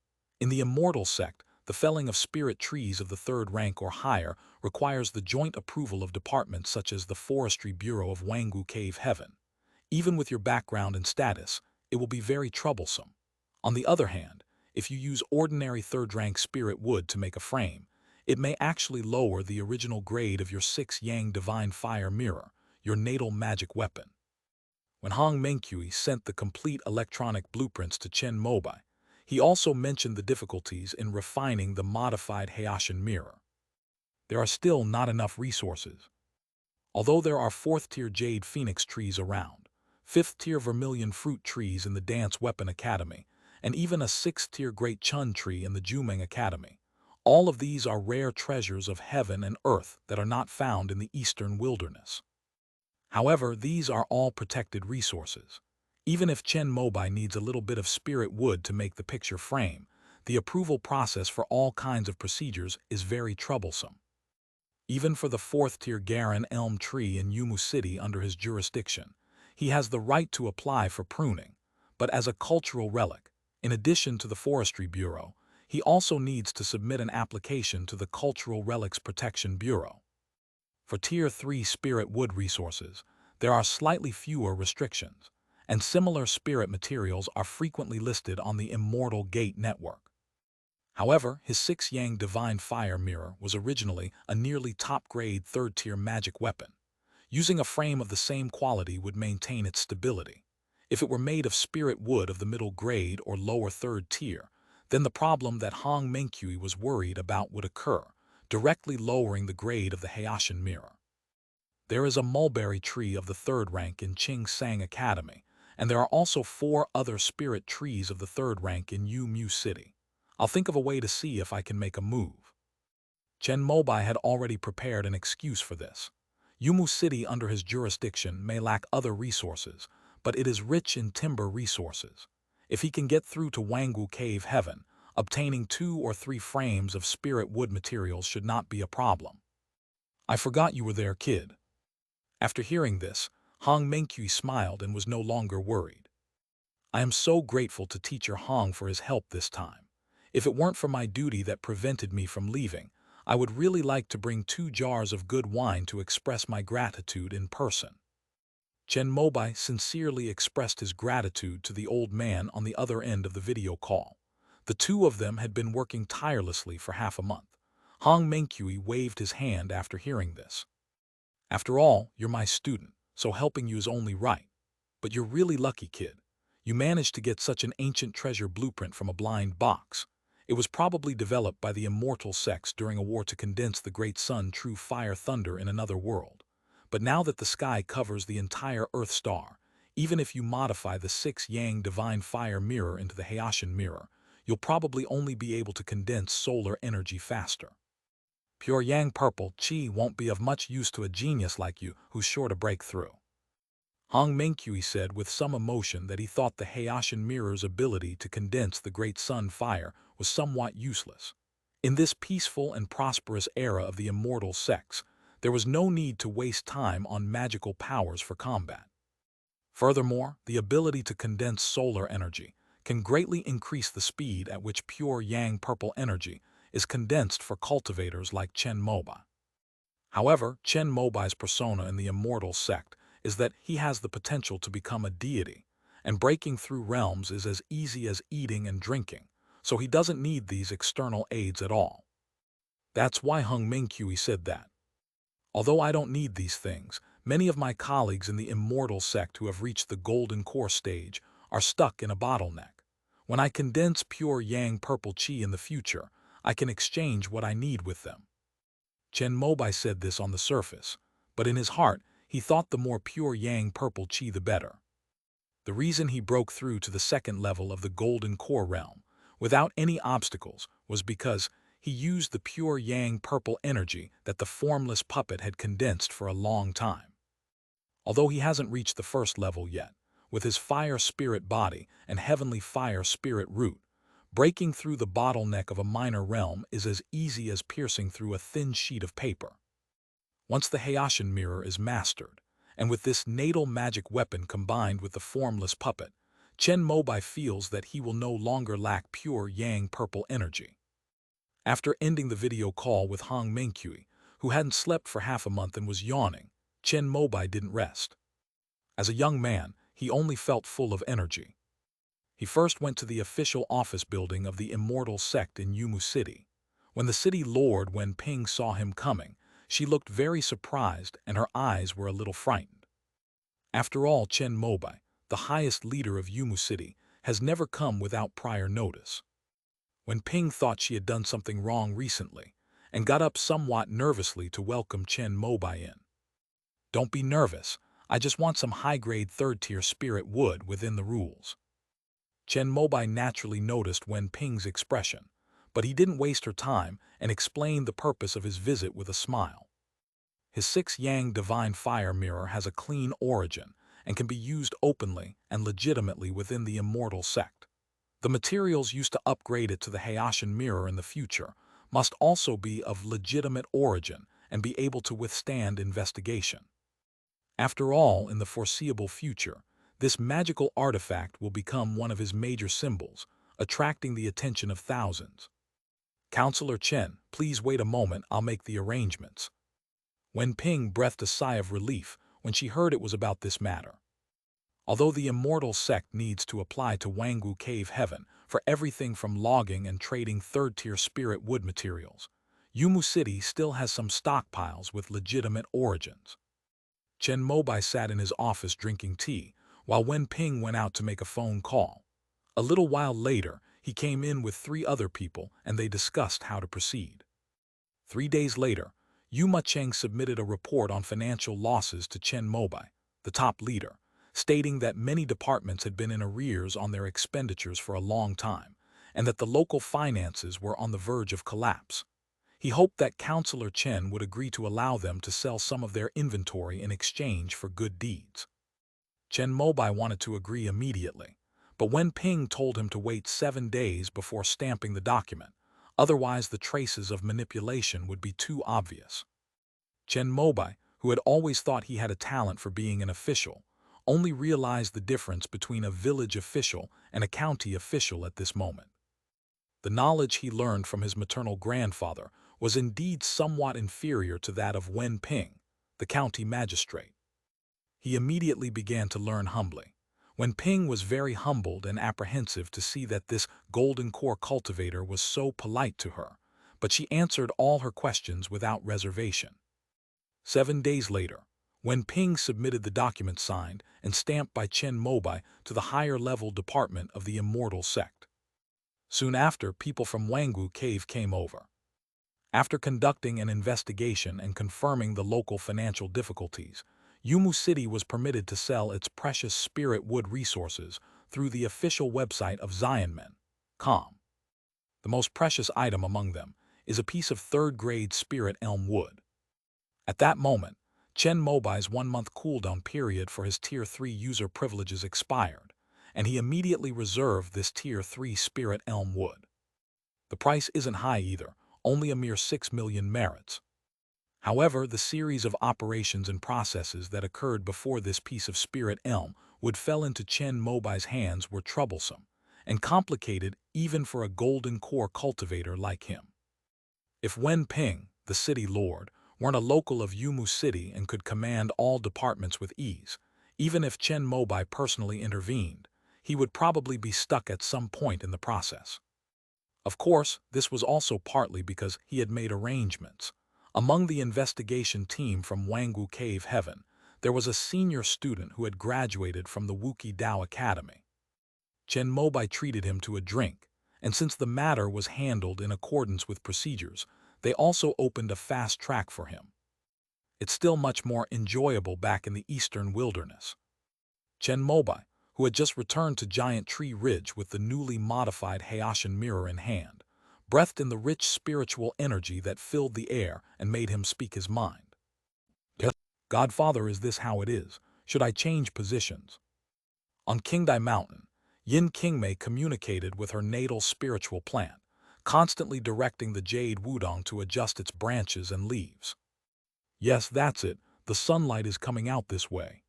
A: In the immortal sect, the felling of spirit trees of the third rank or higher requires the joint approval of departments such as the Forestry Bureau of Wanggu Cave Heaven. Even with your background and status, it will be very troublesome. On the other hand, if you use ordinary third-rank spirit wood to make a frame, it may actually lower the original grade of your 6-yang divine fire mirror, your natal magic weapon. When Hong Mengqi sent the complete electronic blueprints to Chen Mobai, he also mentioned the difficulties in refining the modified Heian mirror. There are still not enough resources. Although there are 4th-tier jade phoenix trees around, 5th-tier vermilion fruit trees in the Dance Weapon Academy, and even a 6th-tier Great Chun tree in the Jumeng Academy, all of these are rare treasures of heaven and earth that are not found in the eastern wilderness. However, these are all protected resources. Even if Chen Mobai needs a little bit of spirit wood to make the picture frame, the approval process for all kinds of procedures is very troublesome. Even for the 4th-tier Garin elm tree in Yumu City under his jurisdiction, he has the right to apply for pruning, but as a cultural relic, in addition to the Forestry Bureau, he also needs to submit an application to the Cultural Relics Protection Bureau. For Tier 3 spirit wood resources, there are slightly fewer restrictions, and similar spirit materials are frequently listed on the Immortal Gate network. However, his 6-yang divine fire mirror was originally a nearly top-grade 3rd-tier magic weapon. Using a frame of the same quality would maintain its stability. If it were made of spirit wood of the middle grade or lower 3rd tier, then the problem that Hong Mengqi was worried about would occur, directly lowering the grade of the Heian mirror. There is a mulberry tree of the 3rd rank in Qing Sang Academy, and there are also 4 other spirit trees of the 3rd rank in Yumu City. I'll think of a way to see if I can make a move. Chen Mobai had already prepared an excuse for this. Yumu City under his jurisdiction may lack other resources, but it is rich in timber resources. If he can get through to Wanggu Cave Heaven, obtaining 2 or 3 frames of spirit wood materials should not be a problem. I forgot you were there, kid. After hearing this, Hong Mengqi smiled and was no longer worried. I am so grateful to Teacher Hong for his help this time. If it weren't for my duty that prevented me from leaving, I would really like to bring 2 jars of good wine to express my gratitude in person. Chen Mobai sincerely expressed his gratitude to the old man on the other end of the video call. The two of them had been working tirelessly for half a month. Hong Mengqi waved his hand after hearing this. After all, you're my student, so helping you is only right. But you're really lucky, kid. You managed to get such an ancient treasure blueprint from a blind box. It was probably developed by the immortal sects during a war to condense the great sun true fire thunder in another world. But now that the sky covers the entire Earth star, even if you modify the 6-yang divine fire mirror into the Heian mirror, you'll probably only be able to condense solar energy faster. Pure yang purple chi won't be of much use to a genius like you who's sure to break through. Hong Mengqi said with some emotion that he thought the Heian mirror's ability to condense the great sun fire was somewhat useless. In this peaceful and prosperous era of the immortal sects, there was no need to waste time on magical powers for combat. Furthermore, the ability to condense solar energy can greatly increase the speed at which pure yang purple energy is condensed for cultivators like Chen Mobai. However, Chen Mobai's persona in the immortal sect is that he has the potential to become a deity, and breaking through realms is as easy as eating and drinking, so he doesn't need these external aids at all. That's why Hong Mengqi said that. Although I don't need these things, many of my colleagues in the immortal sect who have reached the golden core stage are stuck in a bottleneck. When I condense pure yang purple chi in the future, I can exchange what I need with them. Chen Mobai said this on the surface, but in his heart, he thought the more pure yang purple chi the better. The reason he broke through to the second level of the golden core realm without any obstacles was because he used the pure yang purple energy that the formless puppet had condensed for a long time. Although he hasn't reached the first level yet, with his fire spirit body and heavenly fire spirit root, breaking through the bottleneck of a minor realm is as easy as piercing through a thin sheet of paper. Once the Hayashin mirror is mastered, and with this natal magic weapon combined with the formless puppet, Chen Mobai feels that he will no longer lack pure yang purple energy. After ending the video call with Hong Mingqi, who hadn't slept for half a month and was yawning, Chen Mobai didn't rest. As a young man, he only felt full of energy. He first went to the official office building of the immortal sect in Yumu City. When the city lord Wen Ping saw him coming, she looked very surprised and her eyes were a little frightened. After all, Chen Mobai, the highest leader of Yumu City, has never come without prior notice. Wen Ping thought she had done something wrong recently and got up somewhat nervously to welcome Chen Mobai in. "Don't be nervous, I just want some high-grade third-tier spirit wood within the rules." Chen Mobai naturally noticed Wen Ping's expression, but he didn't waste her time and explained the purpose of his visit with a smile. His 6-yang divine fire mirror has a clean origin and can be used openly and legitimately within the immortal sect. The materials used to upgrade it to the Hayashin mirror in the future must also be of legitimate origin and be able to withstand investigation. After all, in the foreseeable future, this magical artifact will become one of his major symbols, attracting the attention of thousands. "Counselor Chen, please wait a moment, I'll make the arrangements." Wen Ping breathed a sigh of relief when she heard it was about this matter. Although the immortal sect needs to apply to Wangwu Cave Heaven for everything from logging and trading third-tier spirit wood materials, Yumu City still has some stockpiles with legitimate origins. Chen Mobai sat in his office drinking tea, while Wen Ping went out to make a phone call. A little while later, he came in with 3 other people and they discussed how to proceed. 3 days later, Yu Cheng submitted a report on financial losses to Chen Mobai, the top leader, stating that many departments had been in arrears on their expenditures for a long time, and that the local finances were on the verge of collapse. He hoped that Counselor Chen would agree to allow them to sell some of their inventory in exchange for good deeds. Chen Mobai wanted to agree immediately, but Wen Ping told him to wait 7 days before stamping the document, otherwise the traces of manipulation would be too obvious. Chen Mobai, who had always thought he had a talent for being an official, only realized the difference between a village official and a county official at this moment. The knowledge he learned from his maternal grandfather was indeed somewhat inferior to that of Wen Ping, the county magistrate. He immediately began to learn humbly. Wen Ping was very humbled and apprehensive to see that this golden core cultivator was so polite to her, but she answered all her questions without reservation. 7 days later, Wen Ping submitted the document signed and stamped by Chen Mobai to the higher-level department of the immortal sect. Soon after, people from Wangwu Cave came over. After conducting an investigation and confirming the local financial difficulties, Yumu City was permitted to sell its precious spirit wood resources through the official website of Zionmen.com. The most precious item among them is a piece of third-grade spirit elm wood. At that moment, Chen Mobai's 1-month cooldown period for his Tier 3 user privileges expired, and he immediately reserved this Tier 3 spirit elm wood. The price isn't high either, only a mere 6 million merits. However, the series of operations and processes that occurred before this piece of spirit elm wood fell into Chen Mobai's hands were troublesome and complicated even for a golden core cultivator like him. If Wen Ping, the city lord, weren't a local of Yumu City and could command all departments with ease, even if Chen Mobai personally intervened, he would probably be stuck at some point in the process. Of course, this was also partly because he had made arrangements. Among the investigation team from Wangwu Cave Heaven, there was a senior student who had graduated from the Wuki Dao Academy. Chen Mobai treated him to a drink, and since the matter was handled in accordance with procedures, they also opened a fast track for him. It's still much more enjoyable back in the eastern wilderness. Chen Mobai, who had just returned to Giant Tree Ridge with the newly modified Hayashin mirror in hand, breathed in the rich spiritual energy that filled the air and made him speak his mind. Yes, Godfather, is this how it is? Should I change positions? On Qingdai Mountain, Yin Qingmei communicated with her natal spiritual plant, constantly directing the jade wudong to adjust its branches and leaves. Yes, that's it. The sunlight is coming out this way.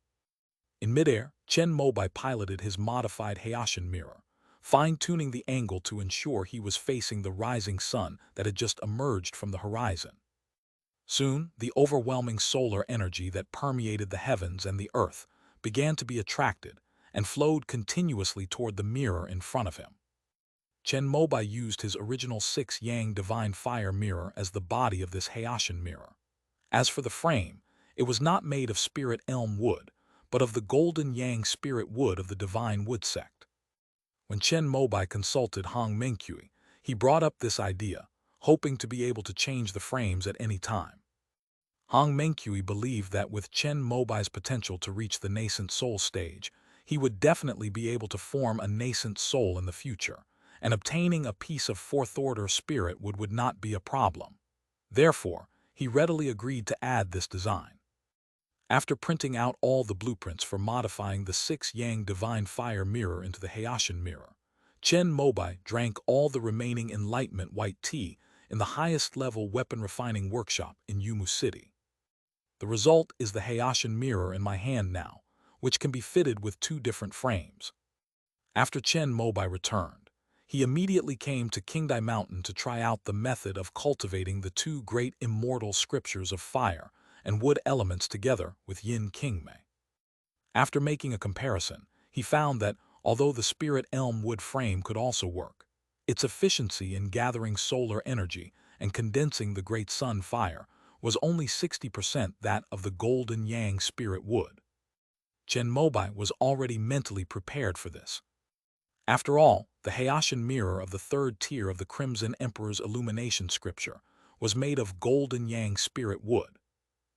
A: In midair, Chen Mobai piloted his modified Hayashin mirror, fine-tuning the angle to ensure he was facing the rising sun that had just emerged from the horizon. Soon, the overwhelming solar energy that permeated the heavens and the earth began to be attracted and flowed continuously toward the mirror in front of him. Chen Mobai used his original 6-yang divine fire mirror as the body of this Hayashin mirror. As for the frame, it was not made of spirit elm wood, but of the golden yang spirit wood of the divine wood sect. When Chen Mobai consulted Hong Mengqi, he brought up this idea, hoping to be able to change the frames at any time. Hong Mengqi believed that with Chen Mobai's potential to reach the nascent soul stage, he would definitely be able to form a nascent soul in the future, and obtaining a piece of fourth-order spirit would not be a problem. Therefore, he readily agreed to add this design. After printing out all the blueprints for modifying the 6-yang divine fire mirror into the Hayashin mirror, Chen Mobai drank all the remaining enlightenment white tea in the highest-level weapon refining workshop in Yumu City. The result is the Hayashin mirror in my hand now, which can be fitted with 2 different frames. After Chen Mobai returned, he immediately came to Qingdai Mountain to try out the method of cultivating the 2 great immortal scriptures of fire and wood elements together with Yin Qingmei. After making a comparison, he found that, although the spirit elm wood frame could also work, its efficiency in gathering solar energy and condensing the great sun fire was only 60% that of the golden yang spirit wood. Chen Mobai was already mentally prepared for this. After all, the Hayashin mirror of the 3rd tier of the Crimson Emperor's illumination scripture was made of golden yang spirit wood.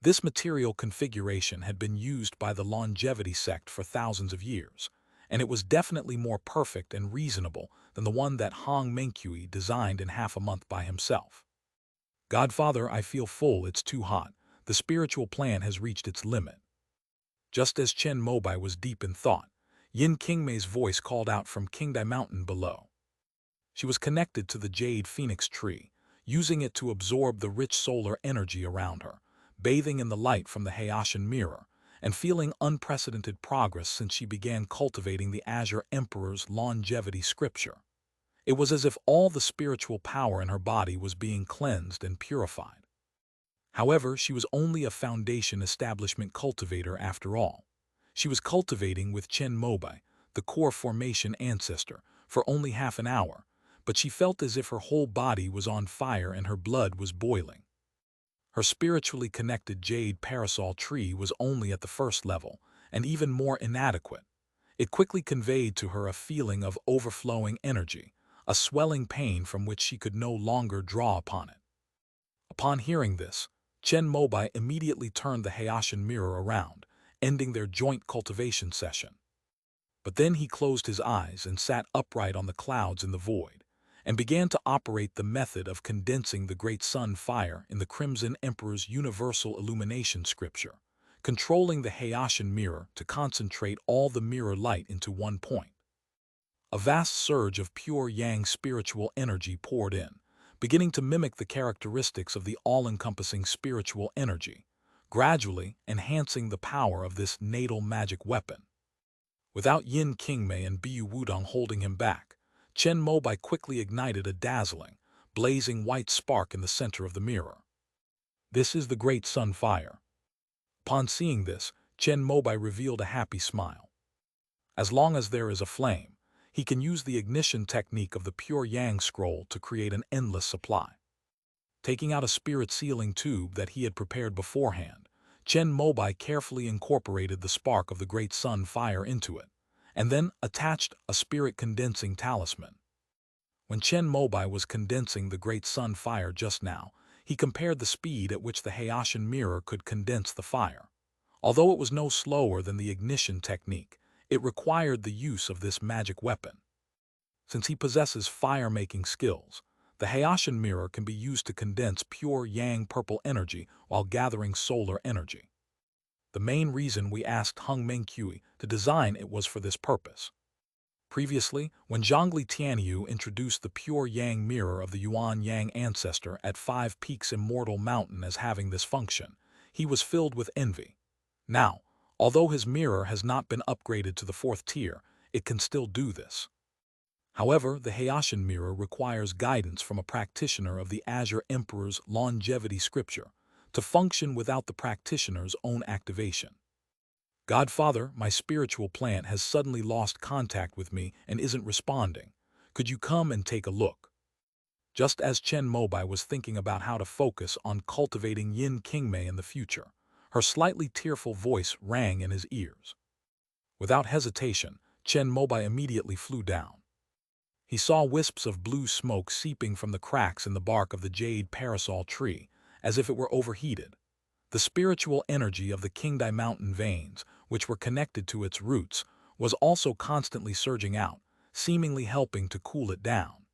A: This material configuration had been used by the longevity sect for thousands of years, and it was definitely more perfect and reasonable than the one that Hong Mengqi designed in half a month by himself. Godfather, I feel full, it's too hot. The spiritual plan has reached its limit. Just as Chen Mobai was deep in thought, Yin Qingmei's voice called out from Qingdai Mountain below. She was connected to the jade phoenix tree, using it to absorb the rich solar energy around her, bathing in the light from the Hayashin mirror, and feeling unprecedented progress since she began cultivating the Azure Emperor's longevity scripture. It was as if all the spiritual power in her body was being cleansed and purified. However, she was only a foundation establishment cultivator after all. She was cultivating with Chen Mobai, the core formation ancestor, for only half an hour, but she felt as if her whole body was on fire and her blood was boiling. Her spiritually connected jade parasol tree was only at the 1st level, and even more inadequate. It quickly conveyed to her a feeling of overflowing energy, a swelling pain from which she could no longer draw upon it. Upon hearing this, Chen Mobai immediately turned the Hayashin mirror around, ending their joint cultivation session. But then he closed his eyes and sat upright on the clouds in the void, and began to operate the method of condensing the great sun fire in the Crimson Emperor's universal illumination scripture, controlling the Hayashin mirror to concentrate all the mirror light into one point. A vast surge of pure yang spiritual energy poured in, beginning to mimic the characteristics of the all-encompassing spiritual energy, gradually enhancing the power of this natal magic weapon. Without Yin Qingmei and Biyu Wudong holding him back, Chen Mobai quickly ignited a dazzling, blazing white spark in the center of the mirror. This is the great sun fire. Upon seeing this, Chen Mobai revealed a happy smile. As long as there is a flame, he can use the ignition technique of the pure yang scroll to create an endless supply. Taking out a spirit sealing tube that he had prepared beforehand, Chen Mobai carefully incorporated the spark of the great sun fire into it, and then attached a spirit condensing talisman. When Chen Mobai was condensing the great sun fire just now, he compared the speed at which the Hayashin mirror could condense the fire. Although it was no slower than the ignition technique, it required the use of this magic weapon. Since he possesses fire-making skills, The Hayashin mirror can be used to condense pure yang purple energy while gathering solar energy. The main reason we asked Hung Mingqiu to design it was for this purpose. Previously, when Zhongli Tianyu introduced the pure yang mirror of the Yuan Yang ancestor at Five Peaks Immortal Mountain as having this function, he was filled with envy. Now, although his mirror has not been upgraded to the 4th tier, it can still do this. However, the Hayashin mirror requires guidance from a practitioner of the Azure Emperor's longevity scripture to function without the practitioner's own activation. Godfather, my spiritual plant has suddenly lost contact with me and isn't responding. Could you come and take a look? Just as Chen Mobai was thinking about how to focus on cultivating Yin Qingmei in the future, her slightly tearful voice rang in his ears. Without hesitation, Chen Mobai immediately flew down. He saw wisps of blue smoke seeping from the cracks in the bark of the jade parasol tree, as if it were overheated. The spiritual energy of the Qingdai mountain veins, which were connected to its roots, was also constantly surging out, seemingly helping to cool it down.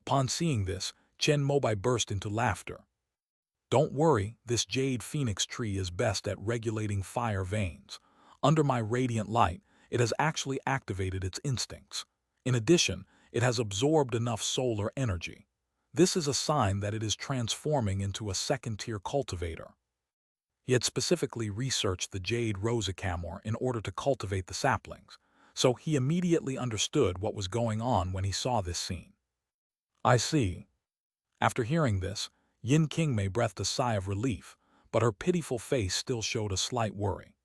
A: Upon seeing this, Chen Mobai burst into laughter. Don't worry, this jade phoenix tree is best at regulating fire veins. Under my radiant light, it has actually activated its instincts. In addition, it has absorbed enough solar energy. This is a sign that it is transforming into a 2nd-tier cultivator. He had specifically researched the jade rosicamor in order to cultivate the saplings, so he immediately understood what was going on when he saw this scene. I see. After hearing this, Yin Qingmei breathed a sigh of relief, but her pitiful face still showed a slight worry.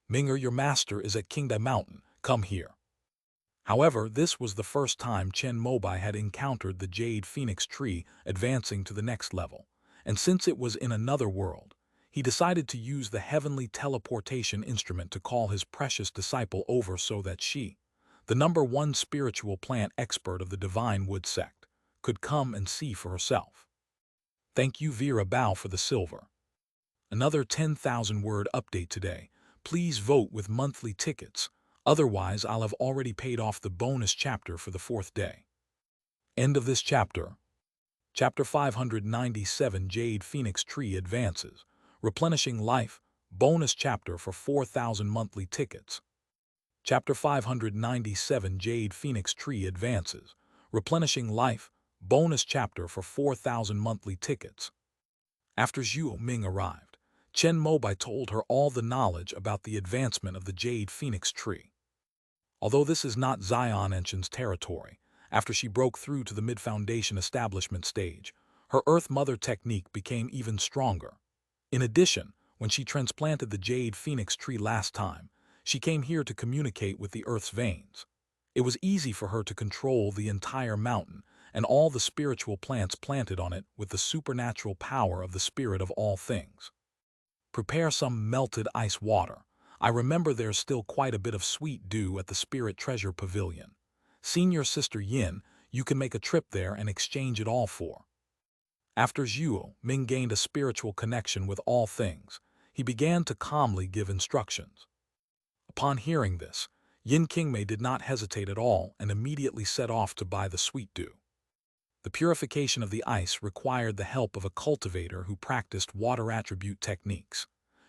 A: Ming'er, your master is at Qingdai Mountain. Come here. However, this was the first time Chen Mobai had encountered the jade phoenix tree advancing to the next level, and since it was in another world, he decided to use the heavenly teleportation instrument to call his precious disciple over so that she, the #1 spiritual plant expert of the Divine Wood sect, could come and see for herself. Thank you Vera Bao for the silver. Another 10,000 word update today. Please vote with monthly tickets, otherwise I'll have already paid off the bonus chapter for the 4th day. End of this chapter. Chapter 597 Jade Phoenix Tree Advances. Replenishing Life, bonus chapter for 4,000 monthly tickets. Chapter 597 Jade Phoenix Tree Advances. Replenishing Life, bonus chapter for 4,000 monthly tickets. After Zhuo Ming arrived, Chen Mobai told her all the knowledge about the advancement of the Jade Phoenix Tree. Although this is not Zion Enshin's territory, after she broke through to the mid-foundation establishment stage, her Earth Mother technique became even stronger. In addition, when she transplanted the Jade Phoenix Tree last time, she came here to communicate with the Earth's veins. It was easy for her to control the entire mountain and all the spiritual plants planted on it with the supernatural power of the spirit of all things. Prepare some melted ice water. I remember there's still quite a bit of sweet dew at the Spirit Treasure Pavilion. Senior Sister Yin, you can make a trip there and exchange it all for. After Zhuo Ming gained a spiritual connection with all things, he began to calmly give instructions. Upon hearing this, Yin Qingmei did not hesitate at all and immediately set off to buy the sweet dew. The purification of the ice required the help of a cultivator who practiced water attribute techniques.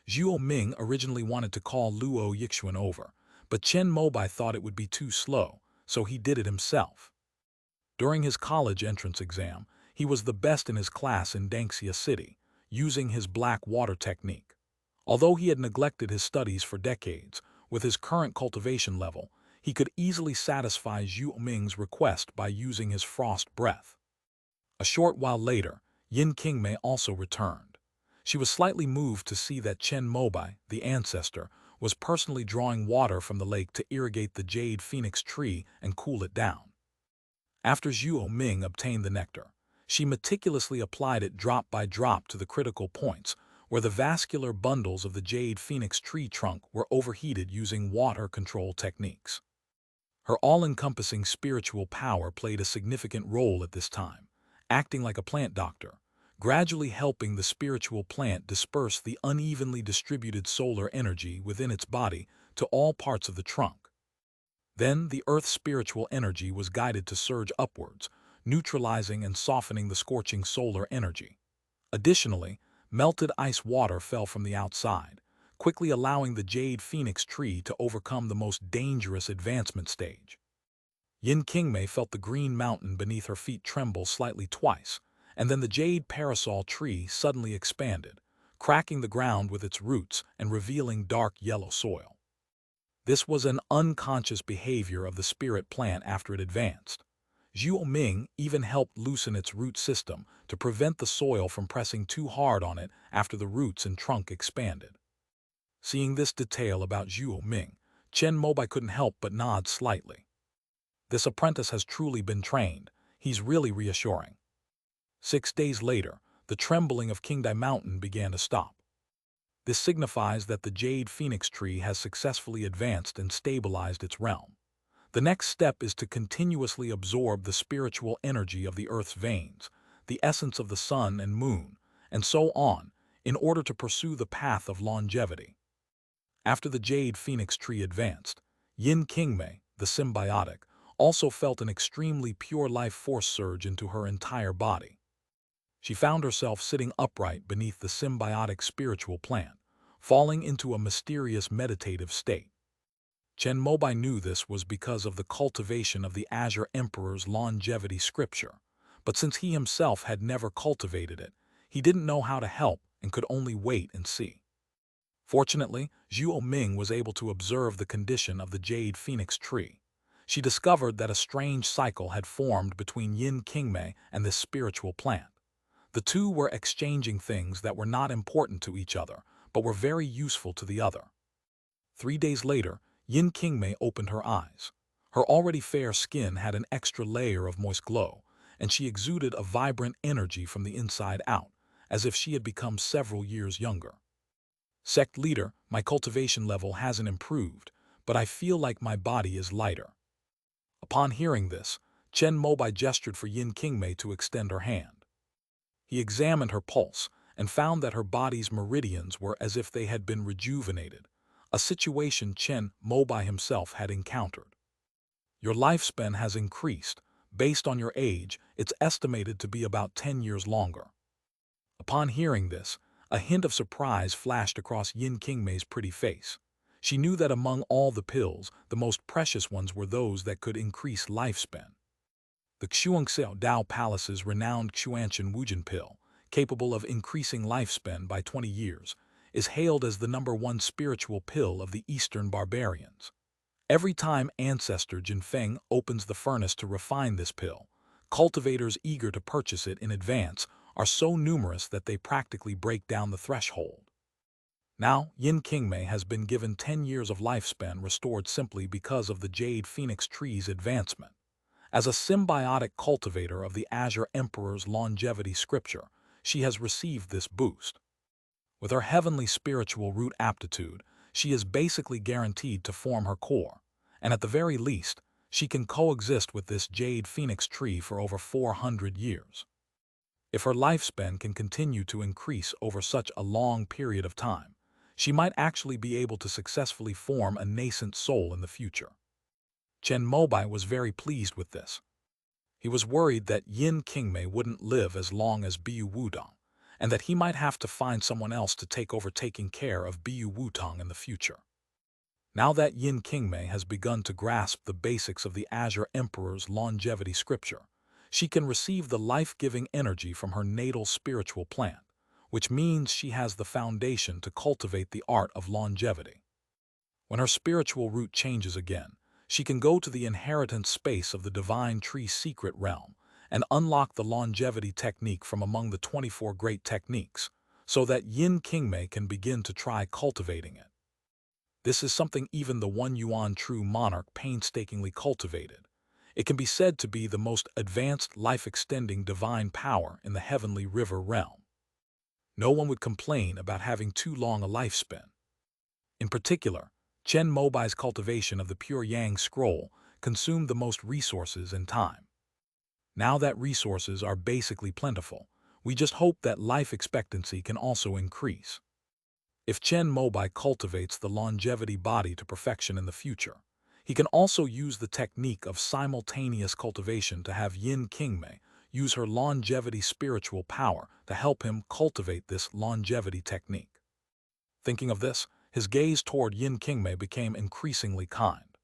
A: Zhuo Ming originally wanted to call Luo Yixuan over, but Chen Mobai thought it would be too slow, so he did it himself. During his college entrance exam, he was the best in his class in Dangxia City, using his black water technique. Although he had neglected his studies for decades, with his current cultivation level, he could easily satisfy Zhuo Ming's request by using his frost breath. A short while later, Yin Qingmei also returned. She was slightly moved to see that Chen Mobai, the ancestor, was personally drawing water from the lake to irrigate the Jade Phoenix tree and cool it down. After Zhuo Ming obtained the nectar, she meticulously applied it drop by drop to the critical points, where the vascular bundles of the Jade Phoenix tree trunk were overheated using water control techniques. Her all-encompassing spiritual power played a significant role at this time, acting like a plant doctor, gradually helping the spiritual plant disperse the unevenly distributed solar energy within its body to all parts of the trunk. Then the Earth's spiritual energy was guided to surge upwards, neutralizing and softening the scorching solar energy. Additionally, melted ice water fell from the outside, quickly allowing the jade phoenix tree to overcome the most dangerous advancement stage. Yin Qingmei felt the green mountain beneath her feet tremble slightly twice, and then the jade parasol tree suddenly expanded, cracking the ground with its roots and revealing dark yellow soil. This was an unconscious behavior of the spirit plant after it advanced. Zhuo Ming even helped loosen its root system to prevent the soil from pressing too hard on it after the roots and trunk expanded. Seeing this detail about Zhuo Ming, Chen Mobai couldn't help but nod slightly. This apprentice has truly been trained. He's really reassuring. 6 days later, the trembling of Qingdai Mountain began to stop. This signifies that the jade phoenix tree has successfully advanced and stabilized its realm. The next step is to continuously absorb the spiritual energy of the earth's veins, the essence of the sun and moon, and so on, in order to pursue the path of longevity. After the jade phoenix tree advanced, Yin Qingmei, the symbiotic, also felt an extremely pure life force surge into her entire body. She found herself sitting upright beneath the symbiotic spiritual plant, falling into a mysterious meditative state. Chen Mobai knew this was because of the cultivation of the Azure Emperor's longevity scripture, but since he himself had never cultivated it, he didn't know how to help and could only wait and see. Fortunately, Zhuo Ming was able to observe the condition of the jade phoenix tree. She discovered that a strange cycle had formed between Yin Qingmei and this spiritual plant. The two were exchanging things that were not important to each other, but were very useful to the other. 3 days later, Yin Qingmei opened her eyes. Her already fair skin had an extra layer of moist glow, and she exuded a vibrant energy from the inside out, as if she had become several years younger. Sect leader, my cultivation level hasn't improved, but I feel like my body is lighter. Upon hearing this, Chen Mobai gestured for Yin Qingmei to extend her hand. He examined her pulse and found that her body's meridians were as if they had been rejuvenated, a situation Chen Mobai himself had encountered. Your lifespan has increased. Based on your age, it's estimated to be about 10 years longer. Upon hearing this, a hint of surprise flashed across Yin Qingmei's pretty face. She knew that among all the pills, the most precious ones were those that could increase lifespan. The Xuanxiao Dao Palace's renowned Xuanchen Wujin pill, capable of increasing lifespan by 20 years, is hailed as the #1 spiritual pill of the Eastern barbarians. Every time Ancestor Jinfeng opens the furnace to refine this pill, cultivators eager to purchase it in advance are so numerous that they practically break down the threshold. Now, Yin Qingmei has been given 10 years of lifespan restored simply because of the jade phoenix tree's advancement. As a symbiotic cultivator of the Azure Emperor's longevity scripture, she has received this boost. With her heavenly spiritual root aptitude, she is basically guaranteed to form her core, and at the very least, she can coexist with this jade phoenix tree for over 400 years. If her lifespan can continue to increase over such a long period of time, she might actually be able to successfully form a nascent soul in the future. Chen Mobai was very pleased with this. He was worried that Yin Qingmei wouldn't live as long as Biyu Wudong, and that he might have to find someone else to take over taking care of Biyu Wutong in the future. Now that Yin Qingmei has begun to grasp the basics of the Azure Emperor's longevity scripture, she can receive the life-giving energy from her natal spiritual plant, which means she has the foundation to cultivate the art of longevity. When her spiritual root changes again, she can go to the inheritance space of the divine tree secret realm and unlock the longevity technique from among the 24 great techniques, so that Yin Qingmei can begin to try cultivating it. This is something even the One Yuan true monarch painstakingly cultivated. It can be said to be the most advanced life-extending divine power in the heavenly river realm. No one would complain about having too long a lifespan. In particular, Chen Mobai's cultivation of the pure Yang scroll consumed the most resources and time. Now that resources are basically plentiful, we just hope that life expectancy can also increase. If Chen Mobai cultivates the longevity body to perfection in the future, He can also use the technique of simultaneous cultivation to have Yin Qingmei use her longevity spiritual power to help him cultivate this longevity technique. Thinking of this, his gaze toward Yin Qingmei became increasingly kind.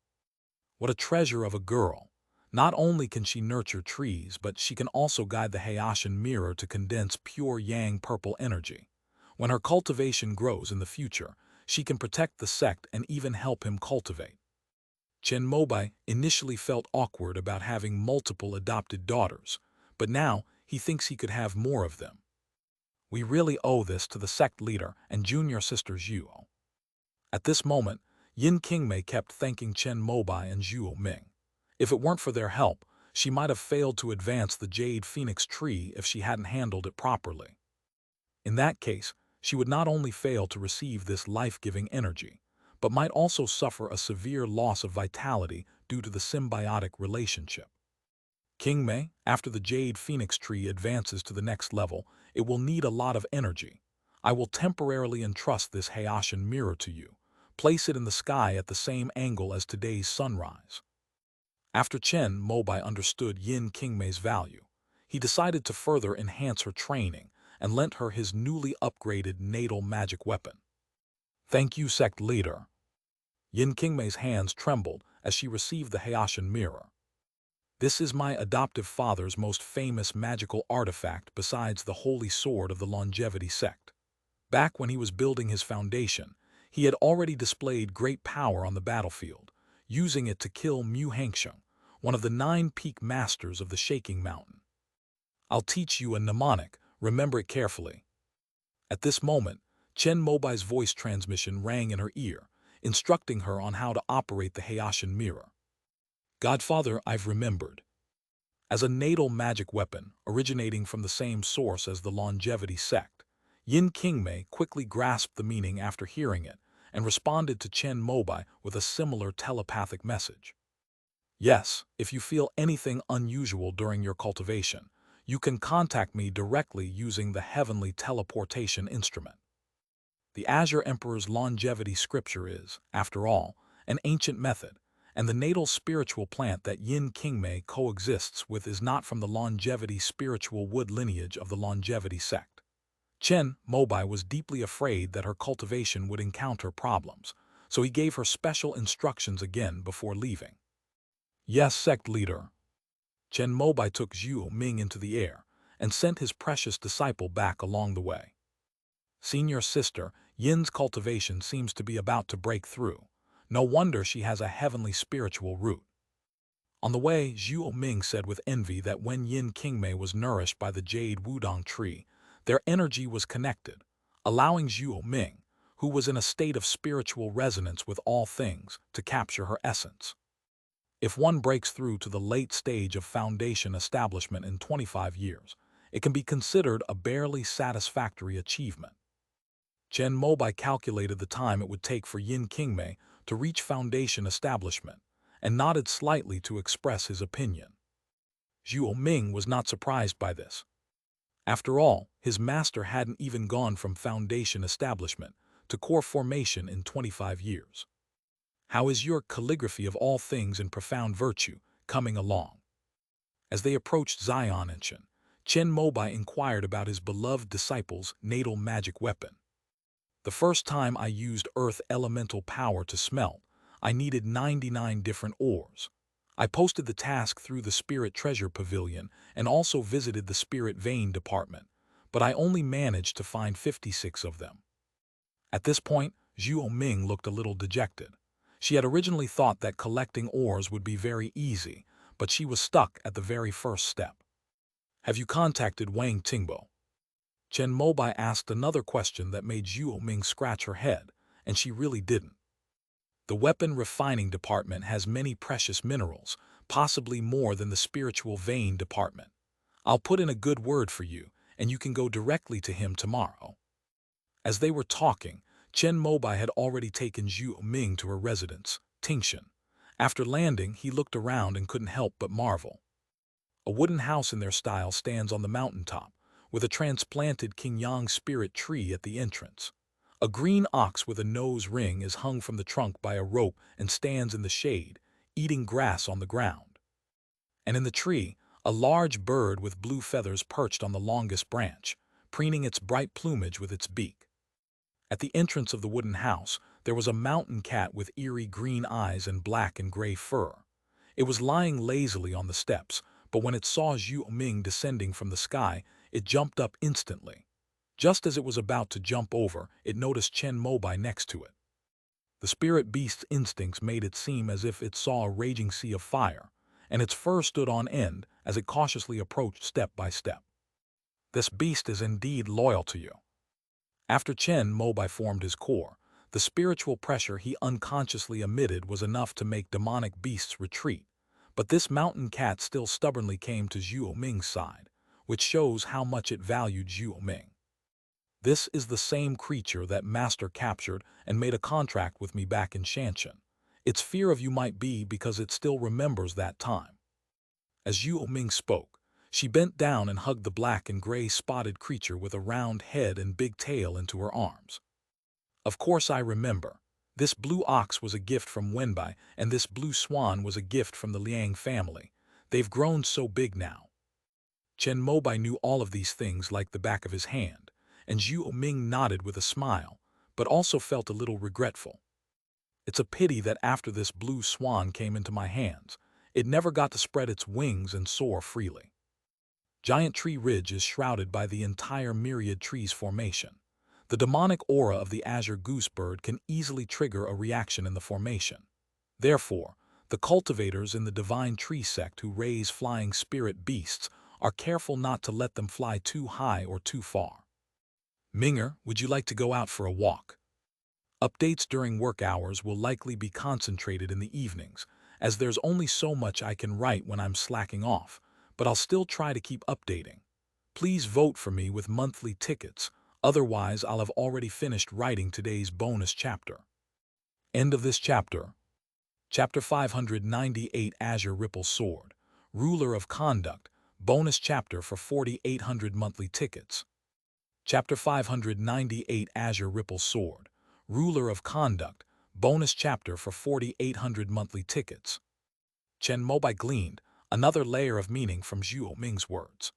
A: What a treasure of a girl! Not only can she nurture trees, but she can also guide the Haitian mirror to condense pure yang purple energy. When her cultivation grows in the future, she can protect the sect and even help him cultivate. Chen Mobai initially felt awkward about having multiple adopted daughters, but now he thinks he could have more of them. We really owe this to the sect leader and junior sister Zhuo. At this moment, Yin Qingmei kept thanking Chen Mobai and Zhuo Ming. If it weren't for their help, she might have failed to advance the Jade Phoenix tree if she hadn't handled it properly. In that case, she would not only fail to receive this life-giving energy, but might also suffer a severe loss of vitality due to the symbiotic relationship. Qingmei, after the Jade Phoenix tree advances to the next level, it will need a lot of energy. I will temporarily entrust this Haitian mirror to you. Place it in the sky at the same angle as today's sunrise. After Chen Mobai understood Yin Qingmei's value, he decided to further enhance her training and lent her his newly upgraded natal magic weapon. Thank you, sect leader. Yin Qingmei's hands trembled as she received the Haitian mirror. This is my adoptive father's most famous magical artifact besides the holy sword of the longevity sect. Back when he was building his foundation, he had already displayed great power on the battlefield, using it to kill Mu Hangsheng, one of the 9 peak masters of the Shaking Mountain. I'll teach you a mnemonic, remember it carefully. At this moment, Chen Mobai's voice transmission rang in her ear, instructing her on how to operate the Haitian mirror. Godfather, I've remembered. As a natal magic weapon originating from the same source as the longevity sect, Yin Qingmei quickly grasped the meaning after hearing it and responded to Chen Mobai with a similar telepathic message. Yes, if you feel anything unusual during your cultivation, you can contact me directly using the heavenly teleportation instrument. The Azure Emperor's longevity scripture is, after all, an ancient method, and the natal spiritual plant that Yin Qingmei coexists with is not from the longevity spiritual wood lineage of the longevity sect. Chen Mobai was deeply afraid that her cultivation would encounter problems, so he gave her special instructions again before leaving. Yes, sect leader. Chen Mobai took Zhuo Ming into the air and sent his precious disciple back along the way. Senior sister, Yin's cultivation seems to be about to break through. No wonder she has a heavenly spiritual root. On the way, Zhuo Ming said with envy that when Yin Qingmei was nourished by the Jade Wudong tree, their energy was connected, allowing Zhuo Ming, who was in a state of spiritual resonance with all things, to capture her essence. If one breaks through to the late stage of foundation establishment in 25 years, it can be considered a barely satisfactory achievement. Chen Mobai calculated the time it would take for Yin Qingmei to reach foundation establishment and nodded slightly to express his opinion. Zhuo Ming was not surprised by this. After all, his master hadn't even gone from foundation establishment to core formation in 25 years. How is your calligraphy of all things in profound virtue coming along? As they approached Xian and Chen Mobai inquired about his beloved disciple's natal magic weapon. The first time I used earth elemental power to smelt, I needed 99 different ores. I posted the task through the Spirit Treasure Pavilion and also visited the Spirit Vein Department, but I only managed to find 56 of them. At this point, Zhuo Ming looked a little dejected. She had originally thought that collecting ores would be very easy, but she was stuck at the very first step. Have you contacted Wang Tingbo? Chen Mobai asked another question that made Zhuo Ming scratch her head, and she really didn't. The weapon refining department has many precious minerals, possibly more than the spiritual vein department. I'll put in a good word for you, and you can go directly to him tomorrow. As they were talking, Chen Mobai had already taken Zhuo Ming to her residence, Tingshan. After landing, he looked around and couldn't help but marvel. A wooden house in their style stands on the mountaintop, with a transplanted Qingyang spirit tree at the entrance. A green ox with a nose ring is hung from the trunk by a rope and stands in the shade, eating grass on the ground. And in the tree, a large bird with blue feathers perched on the longest branch, preening its bright plumage with its beak. At the entrance of the wooden house, there was a mountain cat with eerie green eyes and black and gray fur. It was lying lazily on the steps, but when it saw Zhu Ming descending from the sky, it jumped up instantly. Just as it was about to jump over, it noticed Chen Mobai next to it. The spirit beast's instincts made it seem as if it saw a raging sea of fire, and its fur stood on end as it cautiously approached step by step. This beast is indeed loyal to you. After Chen Mobai formed his core, the spiritual pressure he unconsciously emitted was enough to make demonic beasts retreat, but this mountain cat still stubbornly came to Zhu Ming's side, which shows how much it valued Zhu Ming. This is the same creature that Master captured and made a contract with me back in Shanshan. Its fear of you might be because it still remembers that time. As Zhu Ming spoke, she bent down and hugged the black and gray spotted creature with a round head and big tail into her arms. Of course I remember. This blue ox was a gift from Wenbai, and this blue swan was a gift from the Liang family. They've grown so big now. Chen Mobai knew all of these things like the back of his hand, and Zhu Ming nodded with a smile, but also felt a little regretful. It's a pity that after this blue swan came into my hands, it never got to spread its wings and soar freely. Giant Tree Ridge is shrouded by the entire myriad trees formation. The demonic aura of the azure goose bird can easily trigger a reaction in the formation. Therefore, the cultivators in the divine tree sect who raise flying spirit beasts are careful not to let them fly too high or too far. Minger, would you like to go out for a walk? Updates during work hours will likely be concentrated in the evenings, as there's only so much I can write when I'm slacking off, but I'll still try to keep updating. Please vote for me with monthly tickets, otherwise I'll have already finished writing today's bonus chapter. End of this chapter. Chapter 598 Azure Ripple Sword, Ruler of Conduct, bonus chapter for 4,800 monthly tickets. Chapter 598 Azure Ripple Sword, Ruler of Conduct, bonus chapter for 4,800 monthly tickets. Chen Mobai gleaned another layer of meaning from Zhu Ming's words.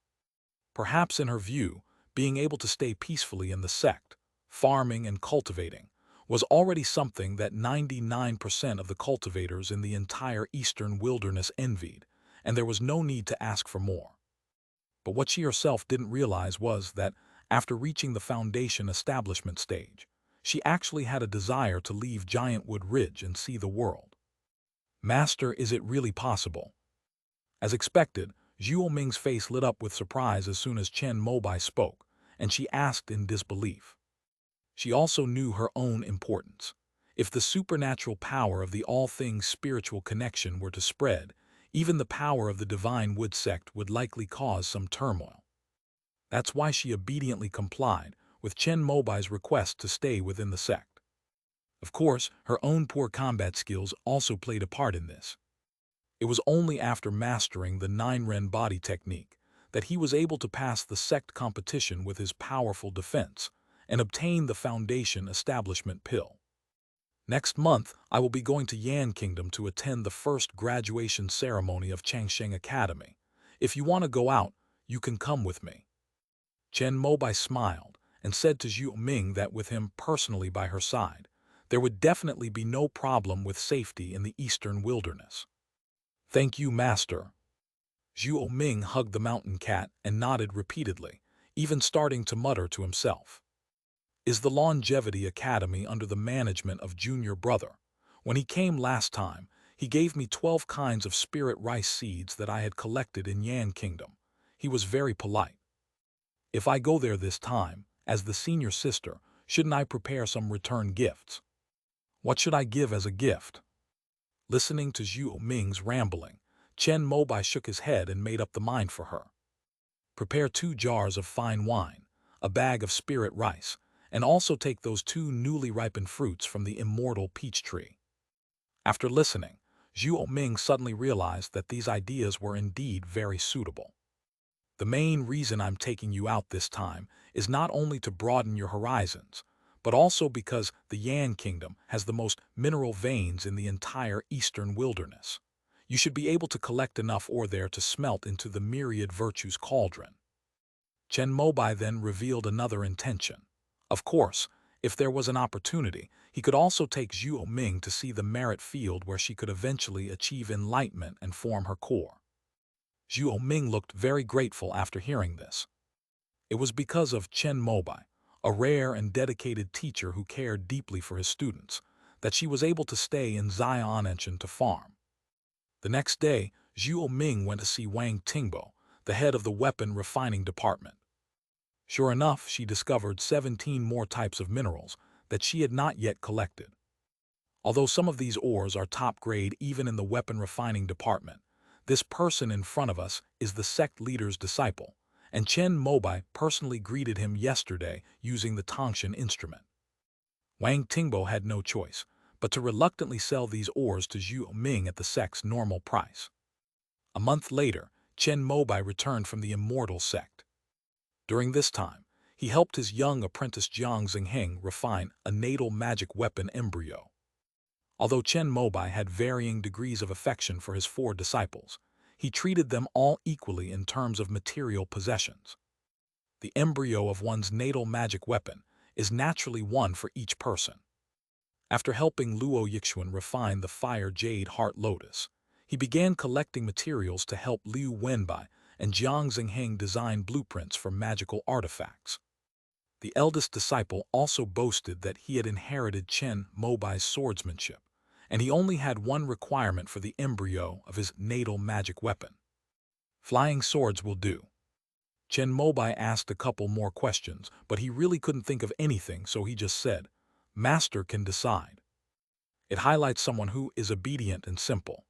A: Perhaps in her view, being able to stay peacefully in the sect, farming and cultivating, was already something that 99% of the cultivators in the entire eastern wilderness envied, and there was no need to ask for more. But what she herself didn't realize was that, after reaching the foundation establishment stage, she actually had a desire to leave Giantwood Ridge and see the world. Master, is it really possible? As expected, Zhu Ming's face lit up with surprise as soon as Chen Mobai spoke, and she asked in disbelief. She also knew her own importance. If the supernatural power of the all-things spiritual connection were to spread, even the power of the divine wood sect would likely cause some turmoil. That's why she obediently complied with Chen Mobai's request to stay within the sect. Of course, her own poor combat skills also played a part in this. It was only after mastering the 9-Ren body technique that he was able to pass the sect competition with his powerful defense and obtain the Foundation Establishment Pill. Next month, I will be going to Yan Kingdom to attend the first graduation ceremony of Changsheng Academy. If you want to go out, you can come with me. Chen Mobai smiled and said to Zhu Ming that with him personally by her side, there would definitely be no problem with safety in the eastern wilderness. Thank you, Master. Zhu Ming hugged the mountain cat and nodded repeatedly, even starting to mutter to himself. Is the Longevity Academy under the management of Junior Brother? When he came last time, he gave me 12 kinds of spirit rice seeds that I had collected in Yan Kingdom. He was very polite. If I go there this time, as the senior sister, shouldn't I prepare some return gifts? What should I give as a gift? Listening to Zhu Ming's rambling, Chen Mobai shook his head and made up the mind for her. Prepare 2 jars of fine wine, a bag of spirit rice, and also take those 2 newly ripened fruits from the immortal peach tree. After listening, Zhu Ming suddenly realized that these ideas were indeed very suitable. The main reason I'm taking you out this time is not only to broaden your horizons, but also because the Yan Kingdom has the most mineral veins in the entire eastern wilderness. You should be able to collect enough ore there to smelt into the myriad virtues cauldron. Chen Mobai then revealed another intention. Of course, if there was an opportunity, he could also take Zhuo Ming to see the merit field where she could eventually achieve enlightenment and form her core. Zhuo Ming looked very grateful after hearing this. It was because of Chen Mobai, a rare and dedicated teacher who cared deeply for his students, that she was able to stay in Xiaonanshan to farm. The next day, Zhuo Ming went to see Wang Tingbo, the head of the weapon refining department. Sure enough, she discovered 17 more types of minerals that she had not yet collected. Although some of these ores are top grade even in the weapon refining department, this person in front of us is the sect leader's disciple, and Chen Mobai personally greeted him yesterday using the Tangshan instrument. Wang Tingbo had no choice but to reluctantly sell these ores to Zhuo Ming at the sect's normal price. A month later, Chen Mobai returned from the immortal sect. During this time, he helped his young apprentice Jiang Xingheng refine a natal magic weapon embryo. Although Chen Mobai had varying degrees of affection for his 4 disciples, he treated them all equally in terms of material possessions. The embryo of one's natal magic weapon is naturally one for each person. After helping Luo Yixuan refine the fire jade heart lotus, he began collecting materials to help Liu Wenbai and Jiang Xingheng design blueprints for magical artifacts. The eldest disciple also boasted that he had inherited Chen Mobai's swordsmanship, and he only had one requirement for the embryo of his natal magic weapon. Flying swords will do. Chen Mobai asked a couple more questions, but he really couldn't think of anything, so he just said, "Master can decide." It highlights someone who is obedient and simple.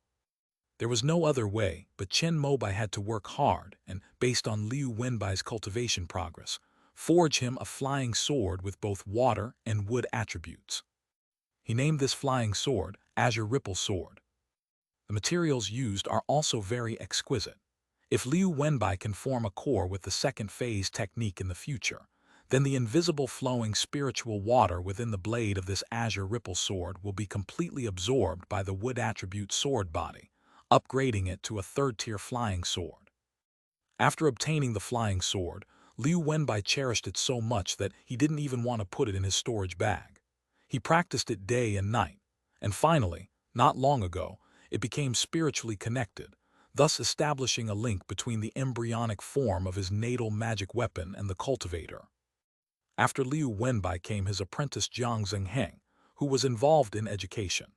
A: There was no other way, but Chen Mobai had to work hard and, based on Liu Wenbai's cultivation progress, forge him a flying sword with both water and wood attributes. He named this flying sword Azure Ripple Sword. The materials used are also very exquisite. If Liu Wenbai can form a core with the second phase technique in the future, then the invisible flowing spiritual water within the blade of this Azure Ripple Sword will be completely absorbed by the wood attribute sword body, upgrading it to a 3rd-tier flying sword. After obtaining the flying sword, Liu Wenbai cherished it so much that he didn't even want to put it in his storage bag. He practiced it day and night, and finally, not long ago, it became spiritually connected, thus establishing a link between the embryonic form of his natal magic weapon and the cultivator. After Liu Wenbai came his apprentice Jiang Xingheng, who was involved in education.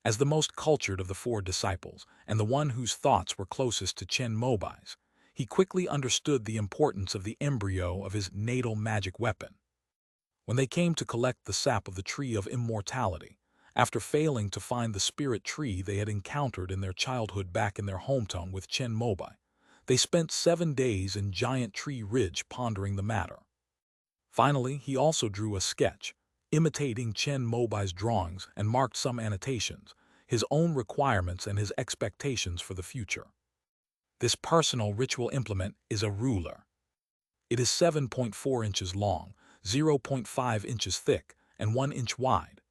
A: As the most cultured of the 4 disciples and the one whose thoughts were closest to Chen Mobai's, he quickly understood the importance of the embryo of his natal magic weapon. When they came to collect the sap of the tree of immortality, after failing to find the spirit tree they had encountered in their childhood back in their hometown with Chen Mobai, they spent 7 days in Giant Tree Ridge pondering the matter. Finally, he also drew a sketch, imitating Chen Mobai's drawings, and marked some annotations, his own requirements and his expectations for the future. This personal ritual implement is a ruler. It is 7.4 inches long, 0.5 inches thick, and 1 inch wide.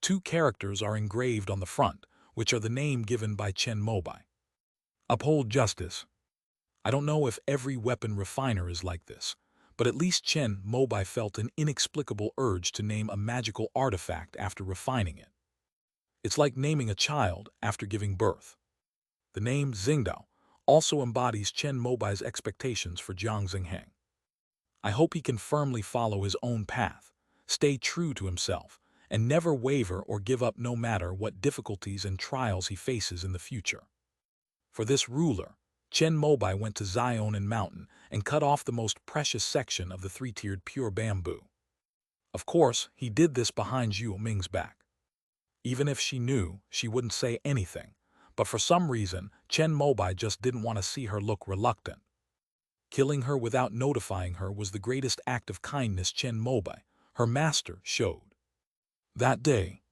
A: 2 characters are engraved on the front, which are the name given by Chen Mobai. Uphold justice. I don't know if every weapon refiner is like this, but at least Chen Mobai felt an inexplicable urge to name a magical artifact after refining it. It's like naming a child after giving birth. The name Xingdao also embodies Chen Mobai's expectations for Jiang Xingheng. I hope he can firmly follow his own path, stay true to himself, and never waver or give up no matter what difficulties and trials he faces in the future. For this ruler, Chen Mobai went to Xiaonan Mountain and cut off the most precious section of the 3-tiered pure bamboo. Of course, he did this behind Zhuo Ming's back. Even if she knew, she wouldn't say anything, but for some reason, Chen Mobai just didn't want to see her look reluctant. Killing her without notifying her was the greatest act of kindness Chen Mobai, her master, showed. That day,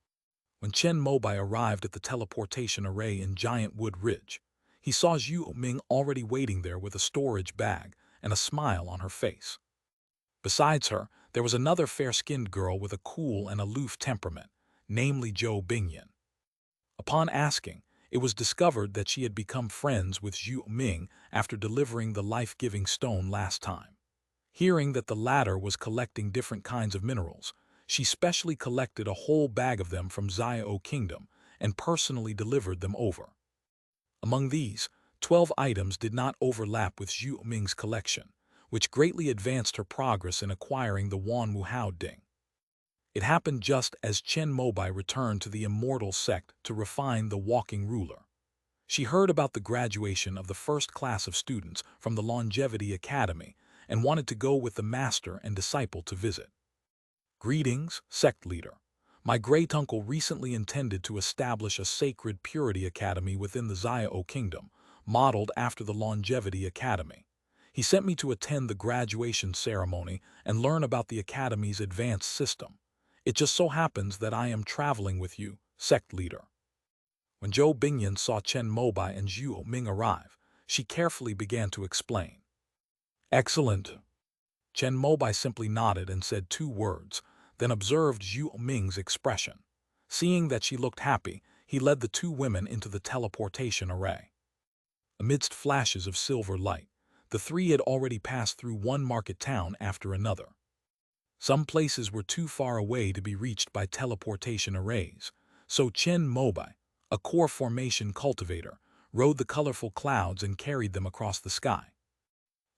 A: when Chen Mobai arrived at the teleportation array in Giant Wood Ridge, he saw Zhuo Ming already waiting there with a storage bag and a smile on her face. Besides her, there was another fair-skinned girl with a cool and aloof temperament, namely Zhou Bingyan. Upon asking it was discovered that she had become friends with Zhu Ming after delivering the life-giving stone last time. Hearing that the latter was collecting different kinds of minerals, she specially collected a whole bag of them from Xiao Kingdom and personally delivered them over. Among these, 12 items did not overlap with Zhu Ming's collection, which greatly advanced her progress in acquiring the Wanwu Ding. It happened just as Chen Mobai returned to the immortal sect to refine the walking ruler. She heard about the graduation of the first class of students from the Longevity Academy and wanted to go with the master and disciple to visit. Greetings, sect leader. My great-uncle recently intended to establish a sacred purity academy within the Xiao Kingdom, modeled after the Longevity Academy. He sent me to attend the graduation ceremony and learn about the academy's advanced system. It just so happens that I am traveling with you, sect leader. When Zhou Bingyan saw Chen Mobai and Zhu Ming arrive, she carefully began to explain. Excellent. Chen Mobai simply nodded and said 2 words, then observed Zhu Ming's expression. Seeing that she looked happy, he led the 2 women into the teleportation array. Amidst flashes of silver light, the 3 had already passed through one market town after another. Some places were too far away to be reached by teleportation arrays, so Chen Mobai, a core formation cultivator, rode the colorful clouds and carried them across the sky.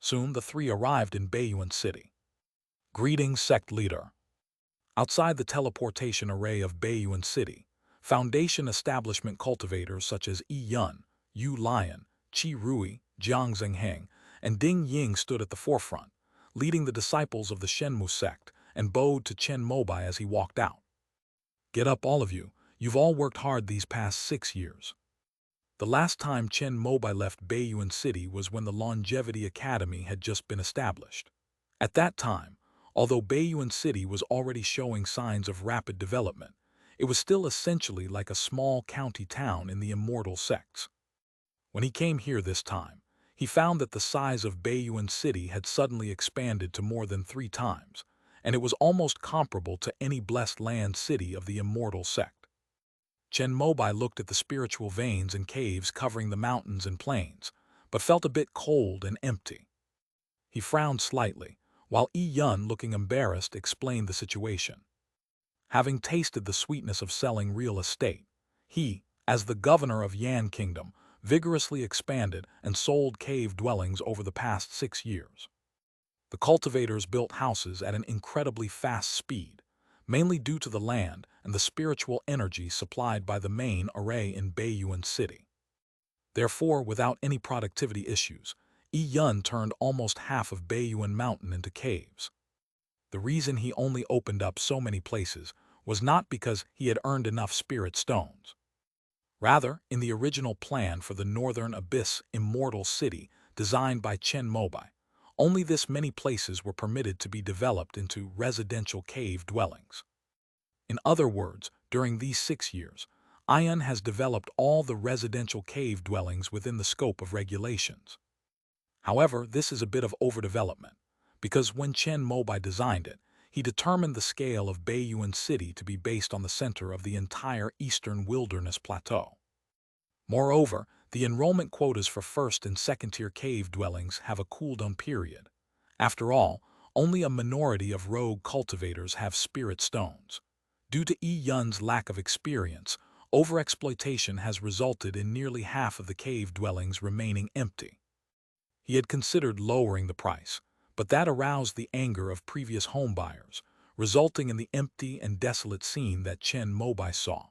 A: Soon the 3 arrived in Baiyuan City. Greetings, sect leader. Outside the teleportation array of Baiyuan City, foundation establishment cultivators such as Yi Yun, Yu Lion, Qi Rui, Jiang Zhengheng, and Ding Ying stood at the forefront, leading the disciples of the Shenmu sect, and bowed to Chen Mobai as he walked out. Get up, all of you. You've all worked hard these past 6 years. The last time Chen Mobai left Baiyuan City was when the Longevity Academy had just been established. At that time, although Baiyuan City was already showing signs of rapid development, it was still essentially like a small county town in the immortal sects. When he came here this time, he found that the size of Baiyuan City had suddenly expanded to more than 3 times, and it was almost comparable to any blessed land city of the immortal sect. Chen Mobai looked at the spiritual veins and caves covering the mountains and plains, but felt a bit cold and empty. He frowned slightly, while Yi Yun, looking embarrassed, explained the situation. Having tasted the sweetness of selling real estate, he, as the governor of Yan Kingdom, vigorously expanded and sold cave dwellings over the past 6 years. The cultivators built houses at an incredibly fast speed, mainly due to the land and the spiritual energy supplied by the main array in Baiyuan City. Therefore, without any productivity issues, Yi Yun turned almost half of Baiyuan Mountain into caves. The reason he only opened up so many places was not because he had earned enough spirit stones. Rather, in the original plan for the Northern Abyss Immortal City designed by Chen Mobai, only this many places were permitted to be developed into residential cave dwellings. In other words, during these 6 years, Ion has developed all the residential cave dwellings within the scope of regulations. However, this is a bit of overdevelopment, because when Chen Mobai designed it, he determined the scale of Baiyuan City to be based on the center of the entire eastern wilderness plateau. Moreover, the enrollment quotas for first and second-tier cave dwellings have a cooldown period. After all, only a minority of rogue cultivators have spirit stones. Due to Yi Yun's lack of experience, overexploitation has resulted in nearly half of the cave dwellings remaining empty. He had considered lowering the price, but that aroused the anger of previous homebuyers, resulting in the empty and desolate scene that Chen Mobai saw.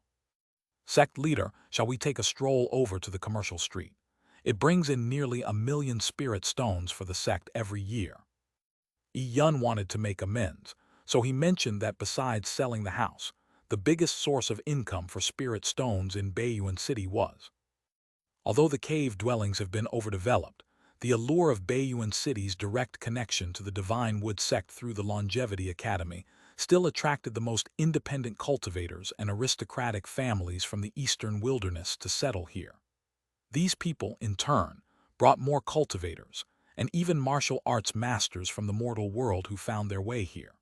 A: Sect leader, shall we take a stroll over to the commercial street? It brings in nearly 1 million spirit stones for the sect every year. Yi Yun wanted to make amends, so he mentioned that besides selling the house, the biggest source of income for spirit stones in Baiyuan City was. Although the cave dwellings have been overdeveloped, the allure of Baiyuan City's direct connection to the Divine Wood sect through the Longevity Academy still attracted the most independent cultivators and aristocratic families from the eastern wilderness to settle here. These people, in turn, brought more cultivators and even martial arts masters from the mortal world who found their way here.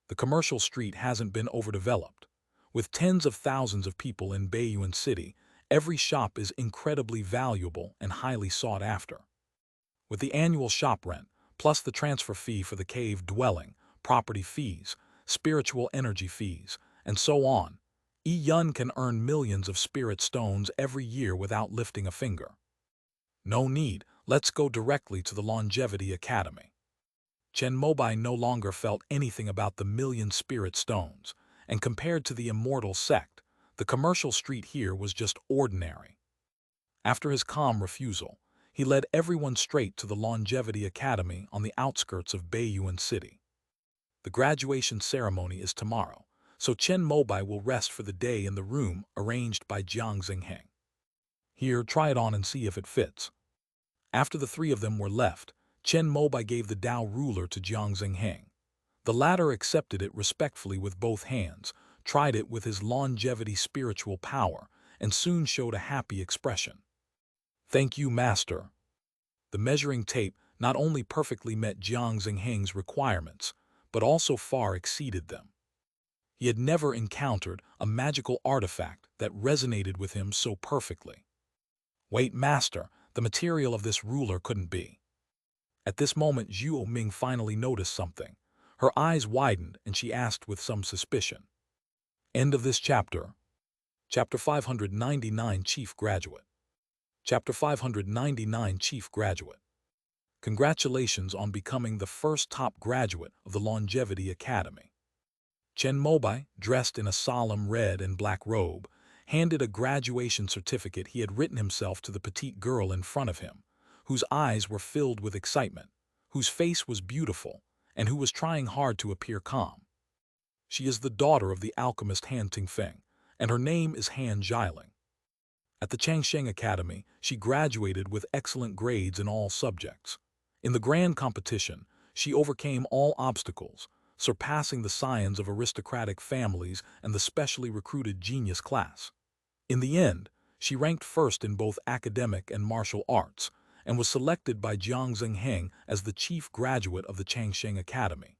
A: The commercial street hasn't been overdeveloped. With tens of thousands of people in Baiyuan City, every shop is incredibly valuable and highly sought after. With the annual shop rent, plus the transfer fee for the cave dwelling, property fees, spiritual energy fees, and so on, Yun can earn millions of spirit stones every year without lifting a finger. No need, let's go directly to the Longevity Academy. Chen Mobai no longer felt anything about the million spirit stones, and compared to the immortal sect, the commercial street here was just ordinary. After his calm refusal, he led everyone straight to the Longevity Academy on the outskirts of Baiyuan City. The graduation ceremony is tomorrow, so Chen Mobai will rest for the day in the room arranged by Jiang Xingheng. Here, try it on and see if it fits. After the three of them were left, Chen Mobai gave the Dao ruler to Jiang Xingheng. The latter accepted it respectfully with both hands, tried it with his longevity spiritual power, and soon showed a happy expression. "Thank you, master." The measuring tape not only perfectly met Jiang Xingheng's requirements, but also far exceeded them. He had never encountered a magical artifact that resonated with him so perfectly. "Wait, master, the material of this ruler couldn't be." At this moment, Zhuo Ming finally noticed something. Her eyes widened and she asked with some suspicion. End of this chapter. Chapter 599 Chief Graduate. Chapter 599 Chief Graduate. Congratulations on becoming the first top graduate of the Longevity Academy. Chen Mobai, dressed in a solemn red and black robe, handed a graduation certificate he had written himself to the petite girl in front of him, whose eyes were filled with excitement, whose face was beautiful, and who was trying hard to appear calm. She is the daughter of the alchemist Han Tingfeng, and her name is Han Jiling. At the Changsheng Academy, she graduated with excellent grades in all subjects. In the grand competition, she overcame all obstacles, surpassing the scions of aristocratic families and the specially recruited genius class. In the end, she ranked first in both academic and martial arts, and was selected by Jiang Xingheng as the chief graduate of the Changsheng Academy.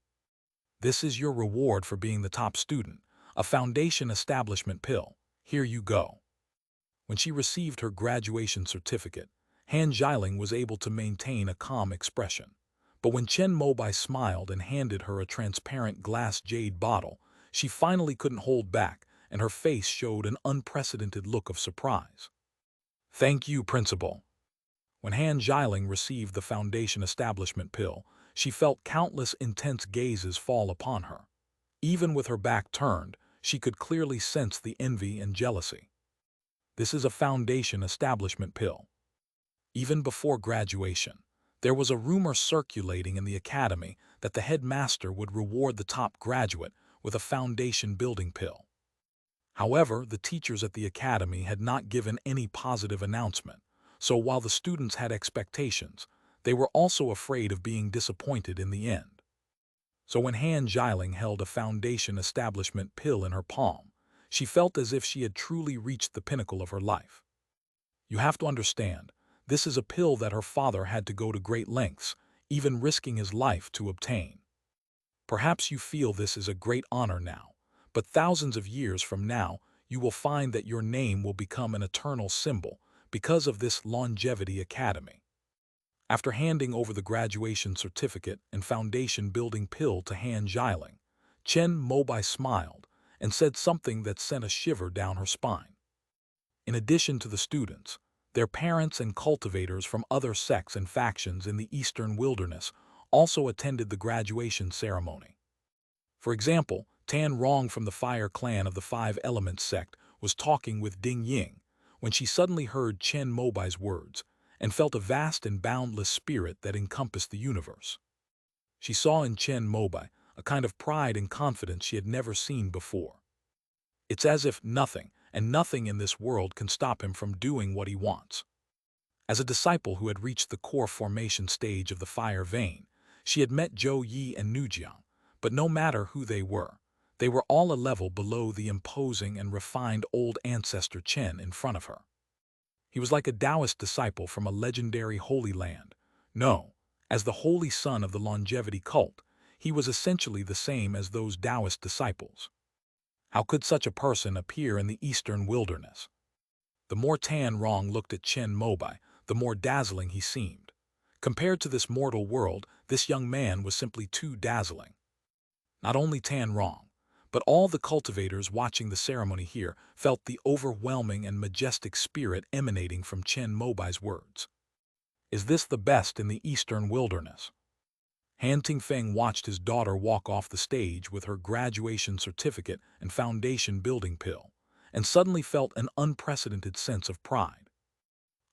A: This is your reward for being the top student, a foundation establishment pill. Here you go. When she received her graduation certificate, Han Jiling was able to maintain a calm expression. But when Chen Mobai smiled and handed her a transparent glass jade bottle, she finally couldn't hold back, and her face showed an unprecedented look of surprise. "Thank you, Principal." When Han Jiling received the foundation establishment pill, she felt countless intense gazes fall upon her. Even with her back turned, she could clearly sense the envy and jealousy. This is a foundation establishment pill. Even before graduation, there was a rumor circulating in the academy that the headmaster would reward the top graduate with a foundation building pill. However, the teachers at the academy had not given any positive announcement, so while the students had expectations, they were also afraid of being disappointed in the end. So when Han Jiling held a foundation establishment pill in her palm, she felt as if she had truly reached the pinnacle of her life. You have to understand, this is a pill that her father had to go to great lengths, even risking his life to obtain. Perhaps you feel this is a great honor now, but thousands of years from now, you will find that your name will become an eternal symbol because of this Longevity Academy. After handing over the graduation certificate and foundation building pill to Han Jiling, Chen Mobai smiled and said something that sent a shiver down her spine. In addition to the students, their parents and cultivators from other sects and factions in the eastern wilderness also attended the graduation ceremony. For example, Tan Rong from the Fire Clan of the Five Elements sect was talking with Ding Ying when she suddenly heard Chen Mobai's words and felt a vast and boundless spirit that encompassed the universe. She saw in Chen Mobai a kind of pride and confidence she had never seen before. It's as if nothing in this world can stop him from doing what he wants. As a disciple who had reached the core formation stage of the fire vein, she had met Zhou Yi and Nujiang, but no matter who they were all a level below the imposing and refined old ancestor Chen in front of her. He was like a Taoist disciple from a legendary holy land. No, as the holy son of the longevity cult, he was essentially the same as those Taoist disciples. How could such a person appear in the eastern wilderness? The more Tan Rong looked at Chen Mobai, the more dazzling he seemed. Compared to this mortal world, this young man was simply too dazzling. Not only Tan Rong, but all the cultivators watching the ceremony here felt the overwhelming and majestic spirit emanating from Chen Mobai's words. Is this the best in the eastern wilderness? Han Tingfeng watched his daughter walk off the stage with her graduation certificate and foundation building pill, and suddenly felt an unprecedented sense of pride.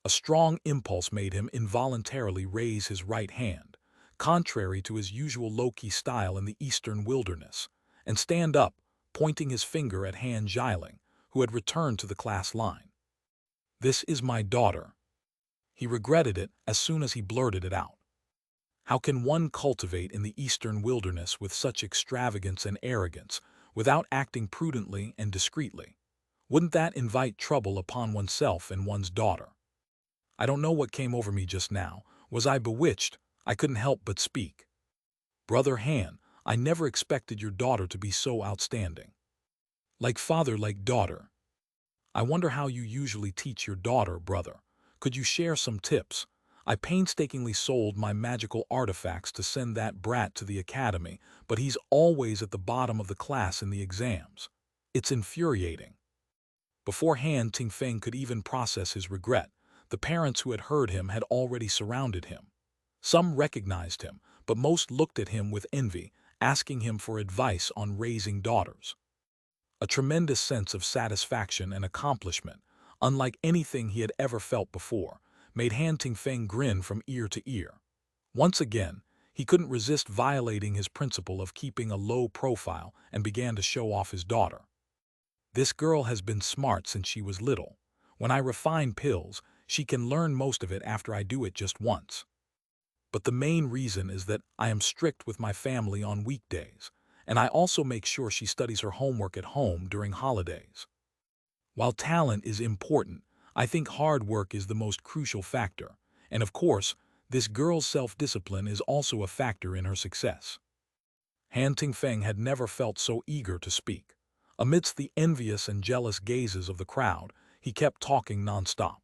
A: A strong impulse made him involuntarily raise his right hand, contrary to his usual low-key style in the eastern wilderness, and stand up, pointing his finger at Han Jiling, who had returned to the class line. "This is my daughter." He regretted it as soon as he blurted it out. How can one cultivate in the eastern wilderness with such extravagance and arrogance, without acting prudently and discreetly? Wouldn't that invite trouble upon oneself and one's daughter? I don't know what came over me just now. Was I bewitched? I couldn't help but speak. "Brother Han, I never expected your daughter to be so outstanding. Like father, like daughter. I wonder how you usually teach your daughter, brother. Could you share some tips? I painstakingly sold my magical artifacts to send that brat to the academy, but he's always at the bottom of the class in the exams. It's infuriating." Before Han Tingfeng could even process his regret, the parents who had heard him had already surrounded him. Some recognized him, but most looked at him with envy, asking him for advice on raising daughters. A tremendous sense of satisfaction and accomplishment, unlike anything he had ever felt before, made Han Tingfeng grin from ear to ear. Once again, he couldn't resist violating his principle of keeping a low profile and began to show off his daughter. "This girl has been smart since she was little. When I refine pills, she can learn most of it after I do it just once. But the main reason is that I am strict with my family on weekdays, and I also make sure she studies her homework at home during holidays. While talent is important, I think hard work is the most crucial factor, and of course, this girl's self-discipline is also a factor in her success." Han Tingfeng had never felt so eager to speak. Amidst the envious and jealous gazes of the crowd, he kept talking nonstop.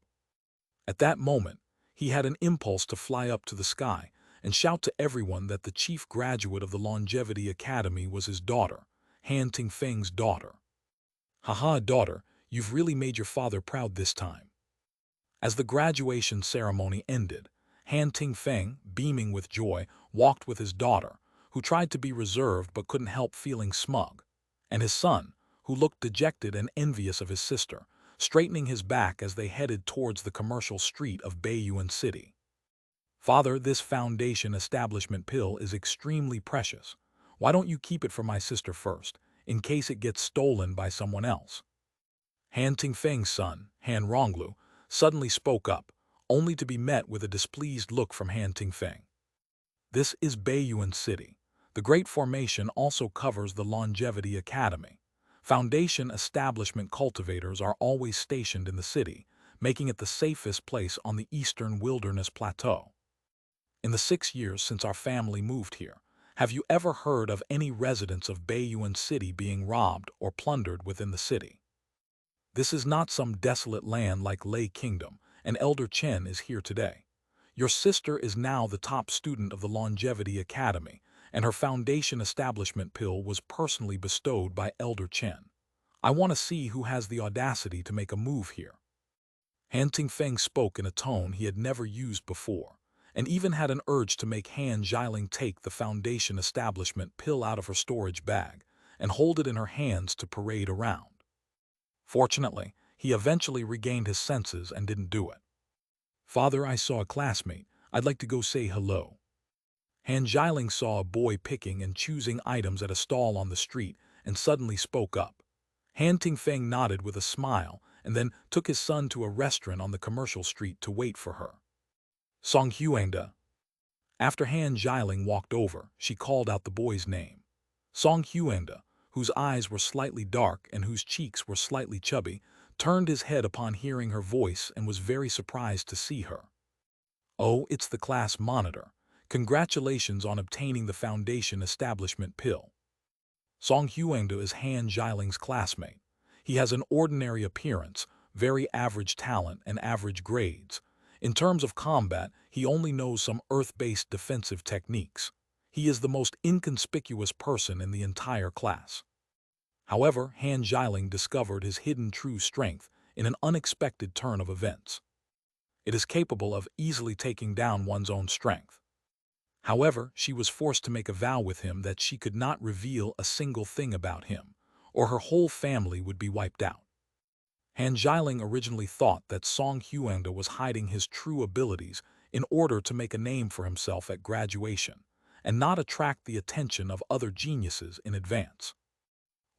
A: At that moment, he had an impulse to fly up to the sky and shout to everyone that the chief graduate of the Longevity Academy was his daughter, Han Tingfeng's daughter. "Haha, daughter, you've really made your father proud this time." As the graduation ceremony ended, Han Tingfeng, beaming with joy, walked with his daughter, who tried to be reserved but couldn't help feeling smug, and his son, who looked dejected and envious of his sister, straightening his back as they headed towards the commercial street of Baiyuan City. "Father, this foundation establishment pill is extremely precious. Why don't you keep it for my sister first, in case it gets stolen by someone else?" Han Tingfeng's son, Han Ronglu, suddenly spoke up, only to be met with a displeased look from Han Tingfeng. "This is Baiyuan City. The Great Formation also covers the Longevity Academy. Foundation establishment cultivators are always stationed in the city, making it the safest place on the eastern wilderness plateau. In the 6 years since our family moved here, have you ever heard of any residents of Baiyuan City being robbed or plundered within the city? This is not some desolate land like Lei Kingdom, and Elder Chen is here today. Your sister is now the top student of the Longevity Academy, and her foundation establishment pill was personally bestowed by Elder Chen. I want to see who has the audacity to make a move here." Han Tingfeng spoke in a tone he had never used before, and even had an urge to make Han Jiling take the foundation establishment pill out of her storage bag and hold it in her hands to parade around. Fortunately, he eventually regained his senses and didn't do it. "Father, I saw a classmate. I'd like to go say hello." Han Jiling saw a boy picking and choosing items at a stall on the street and suddenly spoke up. Han Tingfeng nodded with a smile and then took his son to a restaurant on the commercial street to wait for her. "Song Huangda." After Han Jiling walked over, she called out the boy's name. Song Huangda, whose eyes were slightly dark and whose cheeks were slightly chubby, turned his head upon hearing her voice and was very surprised to see her. "Oh, it's the class monitor. Congratulations on obtaining the foundation establishment pill." Song Huangda is Han Jiling's classmate. He has an ordinary appearance, very average talent and average grades. In terms of combat, he only knows some earth-based defensive techniques. He is the most inconspicuous person in the entire class. However, Han Xialing discovered his hidden true strength in an unexpected turn of events. It is capable of easily taking down one's own strength. However, she was forced to make a vow with him that she could not reveal a single thing about him, or her whole family would be wiped out. Han Xialing originally thought that Song Huangda was hiding his true abilities in order to make a name for himself at graduation, and not attract the attention of other geniuses in advance.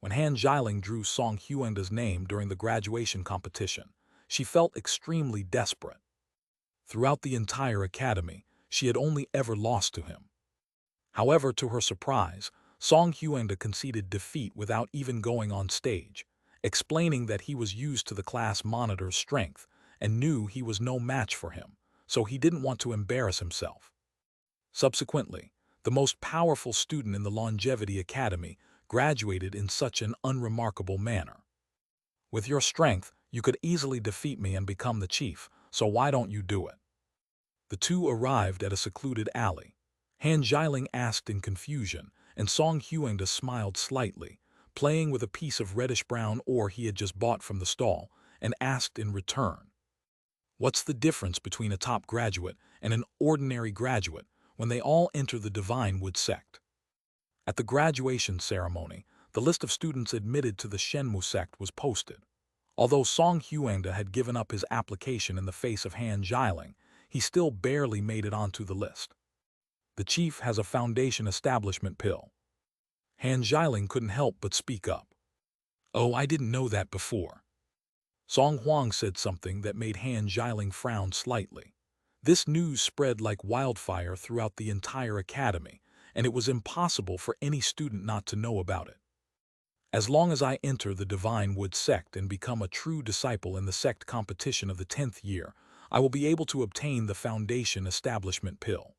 A: When Han Xialing drew Song Huangda's name during the graduation competition, she felt extremely desperate. Throughout the entire academy, she had only ever lost to him. However, to her surprise, Song Huangda conceded defeat without even going on stage, explaining that he was used to the class monitor's strength and knew he was no match for him, so he didn't want to embarrass himself. Subsequently, the most powerful student in the Longevity Academy graduated in such an unremarkable manner. With your strength, you could easily defeat me and become the chief, so why don't you do it? The two arrived at a secluded alley. Han Xialing asked in confusion, and Song Huangda smiled slightly, playing with a piece of reddish-brown ore he had just bought from the stall, and asked in return, "What's the difference between a top graduate and an ordinary graduate when they all enter the Divine Wood sect?" At the graduation ceremony, the list of students admitted to the Shenmu sect was posted. Although Song Huangda had given up his application in the face of Han Xialing, he still barely made it onto the list. The chief has a foundation establishment pill. Han Xialing couldn't help but speak up. "Oh, I didn't know that before." Song Huang said something that made Han Xialing frown slightly. This news spread like wildfire throughout the entire academy, and it was impossible for any student not to know about it. As long as I enter the Divine Wood sect and become a true disciple in the sect competition of the 10th year, I will be able to obtain the foundation establishment pill.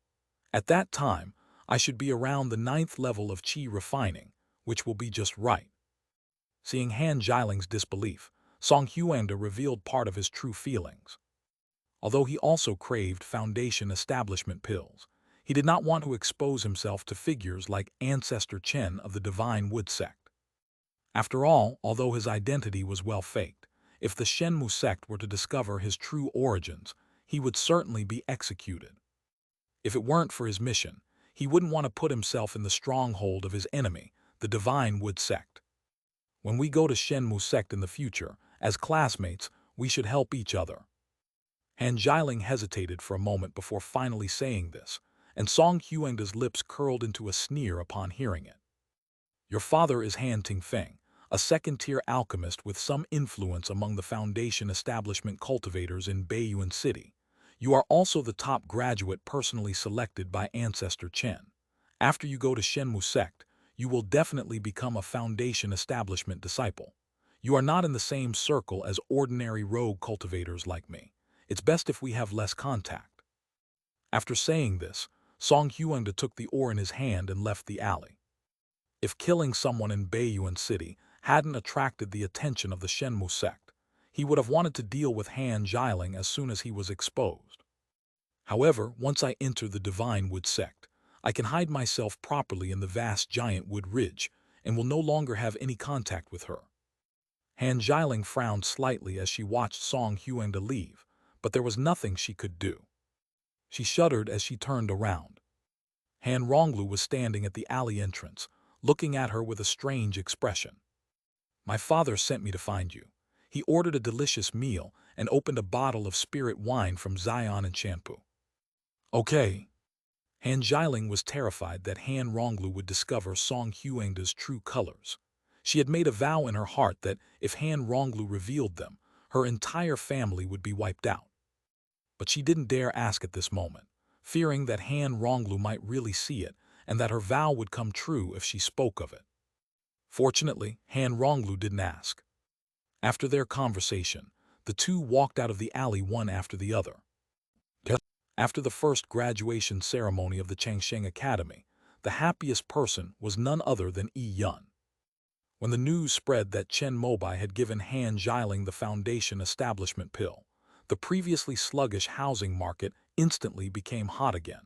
A: At that time, I should be around the 9th level of qi refining, which will be just right. Seeing Han Xialing's disbelief, Song Huangda revealed part of his true feelings. Although he also craved foundation establishment pills, he did not want to expose himself to figures like Ancestor Chen of the Divine Wood sect. After all, although his identity was well faked, if the Shenmu sect were to discover his true origins, he would certainly be executed. If it weren't for his mission, he wouldn't want to put himself in the stronghold of his enemy, the Divine Wood sect. When we go to Shenmu sect in the future, as classmates, we should help each other. Han Xialing hesitated for a moment before finally saying this, and Song Huangda's lips curled into a sneer upon hearing it. "Your father is Han Tingfeng, a second-tier alchemist with some influence among the foundation establishment cultivators in Baiyuan City. You are also the top graduate personally selected by Ancestor Chen. After you go to Shenmu sect, you will definitely become a foundation establishment disciple. You are not in the same circle as ordinary rogue cultivators like me. It's best if we have less contact." After saying this, Song Huangda took the ore in his hand and left the alley. If killing someone in Baiyuan City hadn't attracted the attention of the Shenmu sect, he would have wanted to deal with Han Xialing as soon as he was exposed. However, once I enter the Divine Wood sect, I can hide myself properly in the vast giant wood ridge and will no longer have any contact with her. Han Xialing frowned slightly as she watched Song Huangda leave, but there was nothing she could do. She shuddered as she turned around. Han Ronglu was standing at the alley entrance, looking at her with a strange expression. "My father sent me to find you." He ordered a delicious meal and opened a bottle of spirit wine from Zion and shampoo. "Okay." Han Xialing was terrified that Han Ronglu would discover Song Huangda's true colors. She had made a vow in her heart that if Han Ronglu revealed them, her entire family would be wiped out. But she didn't dare ask at this moment, fearing that Han Ronglu might really see it and that her vow would come true if she spoke of it. Fortunately, Han Ronglu didn't ask. After their conversation, the two walked out of the alley one after the other. After the first graduation ceremony of the Changsheng Academy, the happiest person was none other than Yi Yun. when the news spread that Chen Mobai had given Han Jiling the Foundation establishment pill, the previously sluggish housing market instantly became hot again.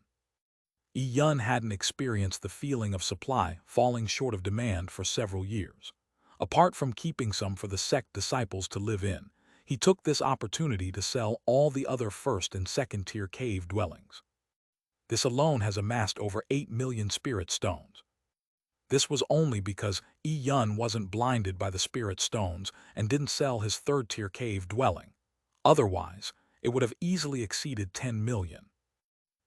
A: Yun hadn't experienced the feeling of supply falling short of demand for several years. Apart from keeping some for the sect disciples to live in, he took this opportunity to sell all the other first and second-tier cave dwellings. This alone has amassed over 8 million spirit stones. This was only because Yun wasn't blinded by the spirit stones and didn't sell his third-tier cave dwelling. Otherwise, it would have easily exceeded 10 million.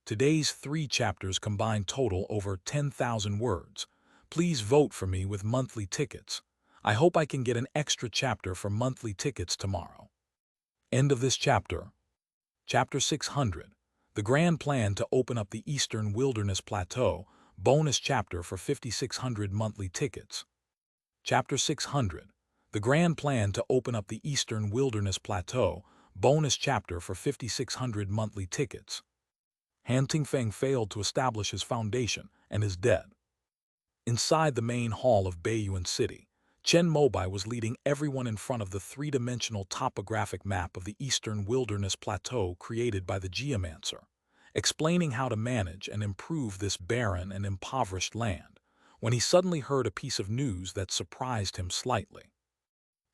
A: Today's 3 chapters combine total over 10,000 words. Please vote for me with monthly tickets. I hope I can get an extra chapter for monthly tickets tomorrow. End of this chapter. Chapter 600. The Grand Plan to Open Up the Eastern Wilderness Plateau. Bonus chapter for 5,600 monthly tickets. Chapter 600. The Grand Plan to Open Up the Eastern Wilderness Plateau. Bonus chapter for 5,600 monthly tickets. Han Tingfeng failed to establish his foundation and is dead. Inside the main hall of Baiyuan City, Chen Mobai was leading everyone in front of the three-dimensional topographic map of the Eastern Wilderness Plateau created by the Geomancer, explaining how to manage and improve this barren and impoverished land, when he suddenly heard a piece of news that surprised him slightly.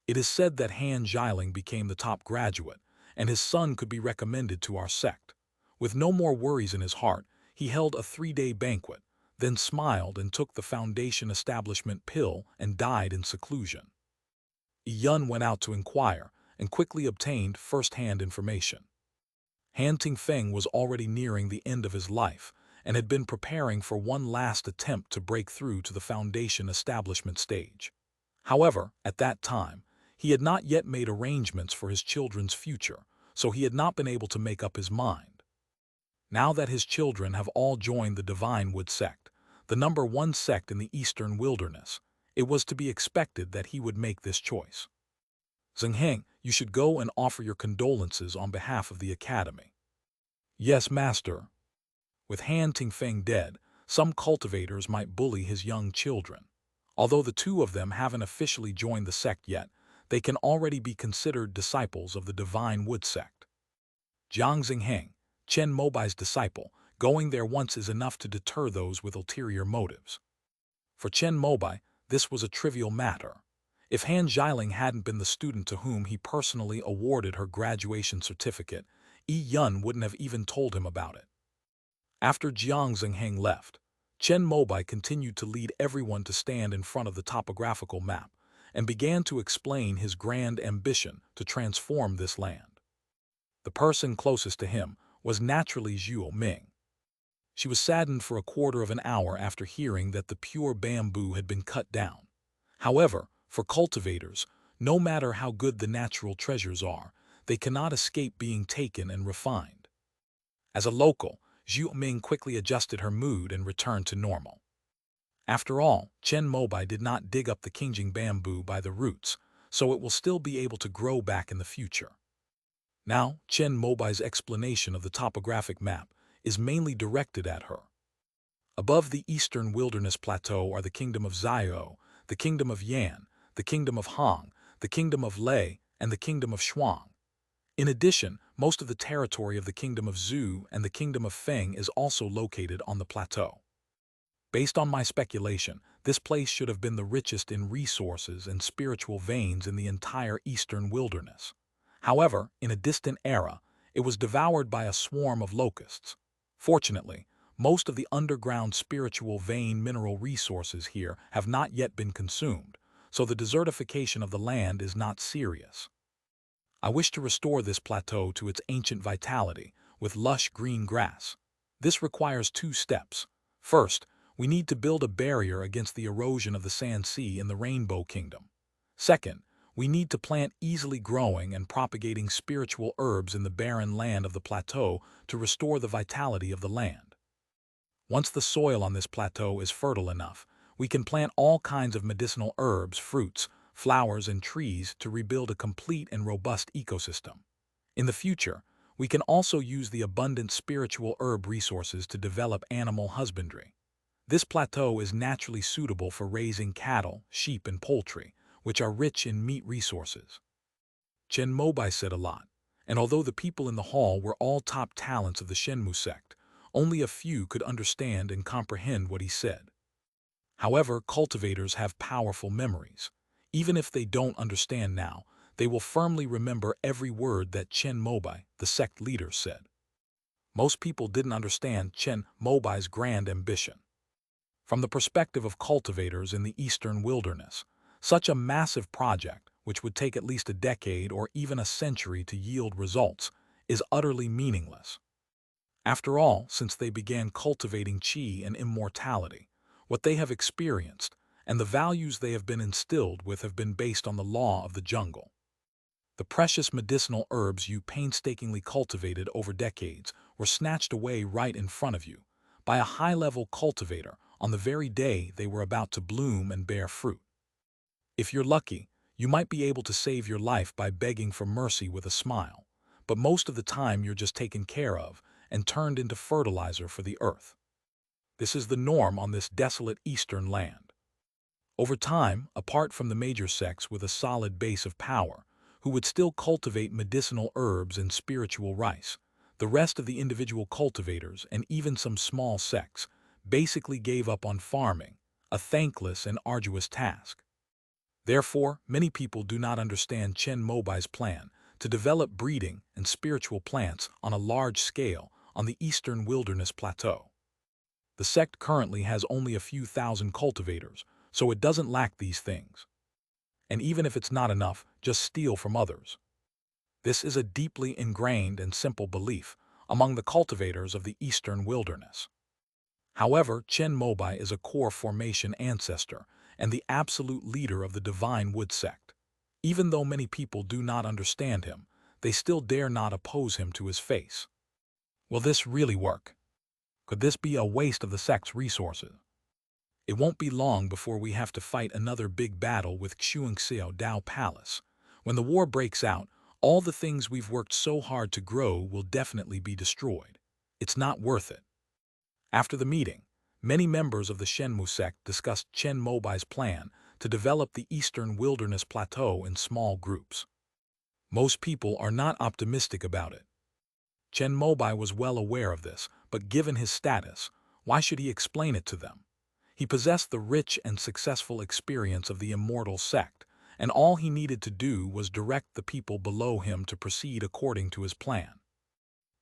A: It is said that Han Jiling became the top graduate, and his son could be recommended to our sect. With no more worries in his heart, he held a 3-day banquet, then smiled and took the foundation establishment pill and died in seclusion. Yun went out to inquire and quickly obtained first-hand information. Han Tingfeng was already nearing the end of his life and had been preparing for one last attempt to break through to the foundation establishment stage. However, at that time, he had not yet made arrangements for his children's future, so he had not been able to make up his mind. Now that his children have all joined the Divine Wood sect, the #1 sect in the Eastern Wilderness, it was to be expected that he would make this choice. Zhengheng, you should go and offer your condolences on behalf of the academy. Yes, master. With Han Tingfeng dead, some cultivators might bully his young children. Although the 2 of them haven't officially joined the sect yet, they can already be considered disciples of the Divine Wood sect. Jiang Zhengheng, Chen Mobai's disciple, going there once is enough to deter those with ulterior motives. For Chen Mobai, this was a trivial matter. If Han Jiling hadn't been the student to whom he personally awarded her graduation certificate, Yun wouldn't have even told him about it. After Jiang Zhengheng left, Chen Mobai continued to lead everyone to stand in front of the topographical map and began to explain his grand ambition to transform this land. The person closest to him was naturally Zhuo Ming. She was saddened for a quarter of an hour after hearing that the pure bamboo had been cut down. However, for cultivators, no matter how good the natural treasures are, they cannot escape being taken and refined. As a local, Zhuo Ming quickly adjusted her mood and returned to normal. After all, Chen Mobai did not dig up the Qingjing bamboo by the roots, so it will still be able to grow back in the future. Now, Chen Mobai's explanation of the topographic map is mainly directed at her. Above the Eastern Wilderness Plateau are the Kingdom of Zhao, the Kingdom of Yan, the Kingdom of Hong, the Kingdom of Lei, and the Kingdom of Shuang. In addition, most of the territory of the Kingdom of Zhu and the Kingdom of Feng is also located on the plateau. Based on my speculation, this place should have been the richest in resources and spiritual veins in the entire Eastern Wilderness. However, in a distant era, it was devoured by a swarm of locusts. Fortunately, most of the underground spiritual vein mineral resources here have not yet been consumed, so the desertification of the land is not serious. I wish to restore this plateau to its ancient vitality, with lush green grass. This requires 2 steps. First, we need to build a barrier against the erosion of the Sand Sea in the Rainbow Kingdom. Second, we need to plant easily growing and propagating spiritual herbs in the barren land of the plateau to restore the vitality of the land. Once the soil on this plateau is fertile enough, we can plant all kinds of medicinal herbs, fruits, flowers, and trees to rebuild a complete and robust ecosystem. In the future, we can also use the abundant spiritual herb resources to develop animal husbandry. This plateau is naturally suitable for raising cattle, sheep, and poultry, which are rich in meat resources. Chen Mobai said a lot, and although the people in the hall were all top talents of the Shenmu sect, only a few could understand and comprehend what he said. However, cultivators have powerful memories. Even if they don't understand now, they will firmly remember every word that Chen Mobai, the sect leader, said. Most people didn't understand Chen Mobai's grand ambition. From the perspective of cultivators in the eastern wilderness, such a massive project, which would take at least a decade or even a century to yield results, is utterly meaningless. After all, since they began cultivating qi and immortality, what they have experienced and the values they have been instilled with have been based on the law of the jungle. The precious medicinal herbs you painstakingly cultivated over decades were snatched away right in front of you by a high-level cultivator on the very day they were about to bloom and bear fruit. If you're lucky, you might be able to save your life by begging for mercy with a smile, but most of the time you're just taken care of and turned into fertilizer for the earth. This is the norm on this desolate eastern land. Over time, apart from the major sects with a solid base of power, who would still cultivate medicinal herbs and spiritual rice, the rest of the individual cultivators and even some small sects basically gave up on farming, a thankless and arduous task. Therefore, many people do not understand Chen Mobai's plan to develop breeding and spiritual plants on a large scale on the eastern wilderness plateau. The sect currently has only a few thousand cultivators, so it doesn't lack these things. And even if it's not enough, just steal from others. This is a deeply ingrained and simple belief among the cultivators of the eastern wilderness. However, Chen Mobai is a core formation ancestor and the absolute leader of the divine wood sect. Even though many people do not understand him, they still dare not oppose him to his face. Will this really work? Could this be a waste of the sect's resources? It won't be long before we have to fight another big battle with Xuanxiao Dao Palace. When the war breaks out, all the things we've worked so hard to grow will definitely be destroyed. It's not worth it. After the meeting, many members of the Shenmu sect discussed Chen Mobai's plan to develop the eastern wilderness plateau in small groups. Most people are not optimistic about it. Chen Mobai was well aware of this, but given his status, why should he explain it to them? He possessed the rich and successful experience of the immortal sect, and all he needed to do was direct the people below him to proceed according to his plan.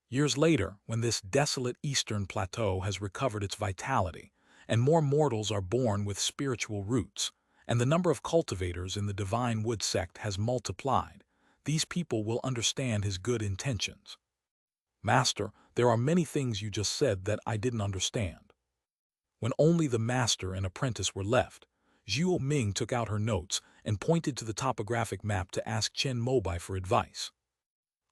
A: Years later, when this desolate eastern plateau has recovered its vitality, and more mortals are born with spiritual roots, and the number of cultivators in the divine wood sect has multiplied, these people will understand his good intentions. Master, there are many things you just said that I didn't understand. When only the master and apprentice were left, Zhuo Ming took out her notes and pointed to the topographic map to ask Chen Mobai for advice.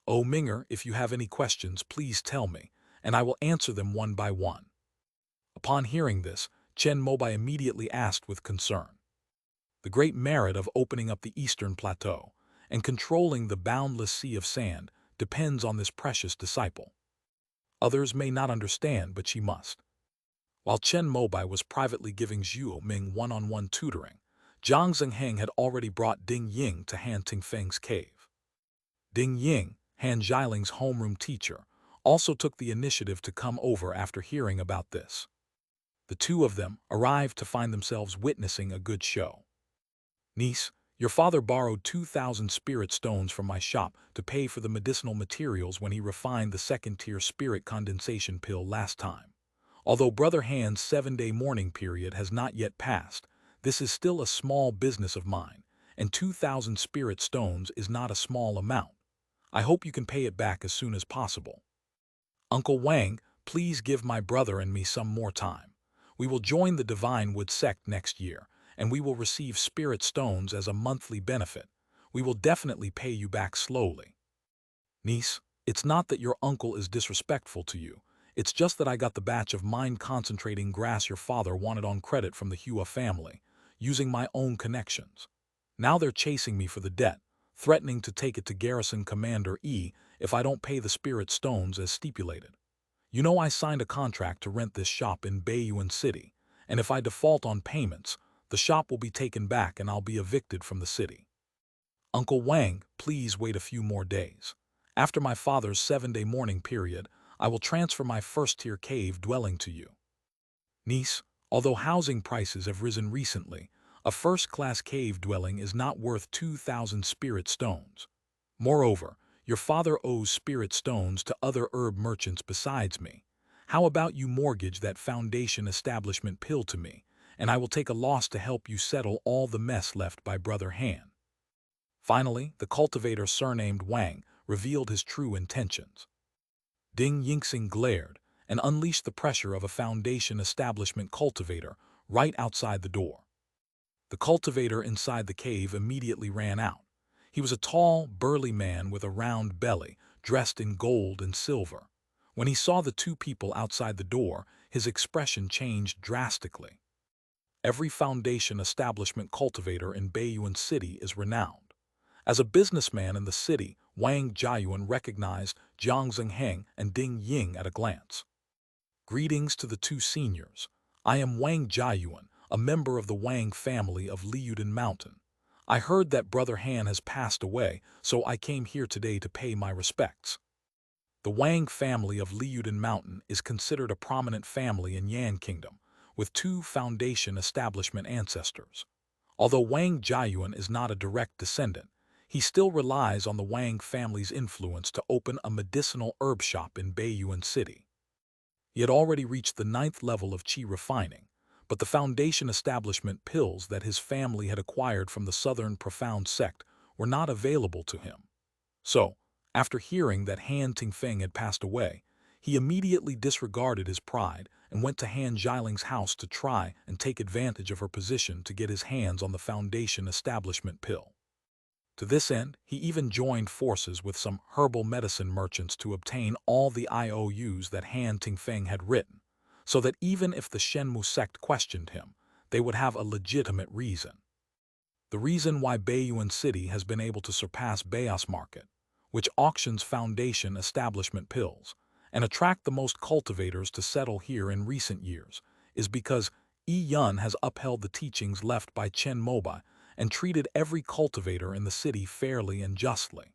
A: "Oh Minger, if you have any questions, please tell me, and I will answer them one by one." Upon hearing this, Chen Mobai immediately asked with concern. The great merit of opening up the eastern plateau and controlling the boundless sea of sand depends on this precious disciple. Others may not understand, but she must. While Chen Mobai was privately giving Zhuo Ming one-on-one tutoring, Zhang Zhengheng had already brought Ding Ying to Han Tingfeng's cave. Ding Ying, Han Zhailing's homeroom teacher, also took the initiative to come over after hearing about this. The two of them arrived to find themselves witnessing a good show. "Niece, your father borrowed 2,000 spirit stones from my shop to pay for the medicinal materials when he refined the second-tier spirit condensation pill last time. Although Brother Han's 7-day mourning period has not yet passed, this is still a small business of mine, and 2,000 spirit stones is not a small amount. I hope you can pay it back as soon as possible. Uncle Wang, please give my brother and me some more time. We will join the Divine Wood sect next year, and we will receive spirit stones as a monthly benefit. We will definitely pay you back slowly." "Niece, it's not that your uncle is disrespectful to you. It's just that I got the batch of mind-concentrating grass your father wanted on credit from the Hua family, using my own connections. Now they're chasing me for the debt, threatening to take it to Garrison Commander E if I don't pay the spirit stones as stipulated. You know I signed a contract to rent this shop in Baiyuan City, and if I default on payments, the shop will be taken back and I'll be evicted from the city. Uncle Wang, please wait a few more days. After my father's 7-day mourning period, I will transfer my first-tier cave dwelling to you. Niece, although housing prices have risen recently, a first-class cave dwelling is not worth 2,000 spirit stones. Moreover, your father owes spirit stones to other herb merchants besides me. How about you mortgage that foundation establishment pill to me, and I will take a loss to help you settle all the mess left by Brother Han. Finally, the cultivator surnamed Wang revealed his true intentions. Ding Yingxing glared and unleashed the pressure of a foundation establishment cultivator right outside the door. The cultivator inside the cave immediately ran out. He was a tall, burly man with a round belly, dressed in gold and silver. When he saw the two people outside the door, his expression changed drastically. Every foundation establishment cultivator in Baiyuan City is renowned. As a businessman in the city, Wang Jiayuan recognized Jiang Zhengheng and Ding Ying at a glance. Greetings to the two seniors. I am Wang Jiayuan, a member of the Wang family of Leyline Mountain. I heard that Brother Han has passed away, so I came here today to pay my respects. The Wang family of Leyline Mountain is considered a prominent family in Yan Kingdom, with two foundation establishment ancestors. Although Wang Jiayuan is not a direct descendant, he still relies on the Wang family's influence to open a medicinal herb shop in Baiyuan City. He had already reached the 9th level of qi refining, but the foundation establishment pills that his family had acquired from the Southern Profound sect were not available to him. So, after hearing that Han Tingfeng had passed away, he immediately disregarded his pride and went to Han Zhailing's house to try and take advantage of her position to get his hands on the foundation establishment pill. To this end, he even joined forces with some herbal medicine merchants to obtain all the IOUs that Han Tingfeng had written, so that even if the Shenmu sect questioned him, they would have a legitimate reason. The reason why Baiyuan City has been able to surpass Bayos Market, which auctions foundation establishment pills, and attract the most cultivators to settle here in recent years, is because Yi Yun has upheld the teachings left by Chen Mobai and treated every cultivator in the city fairly and justly.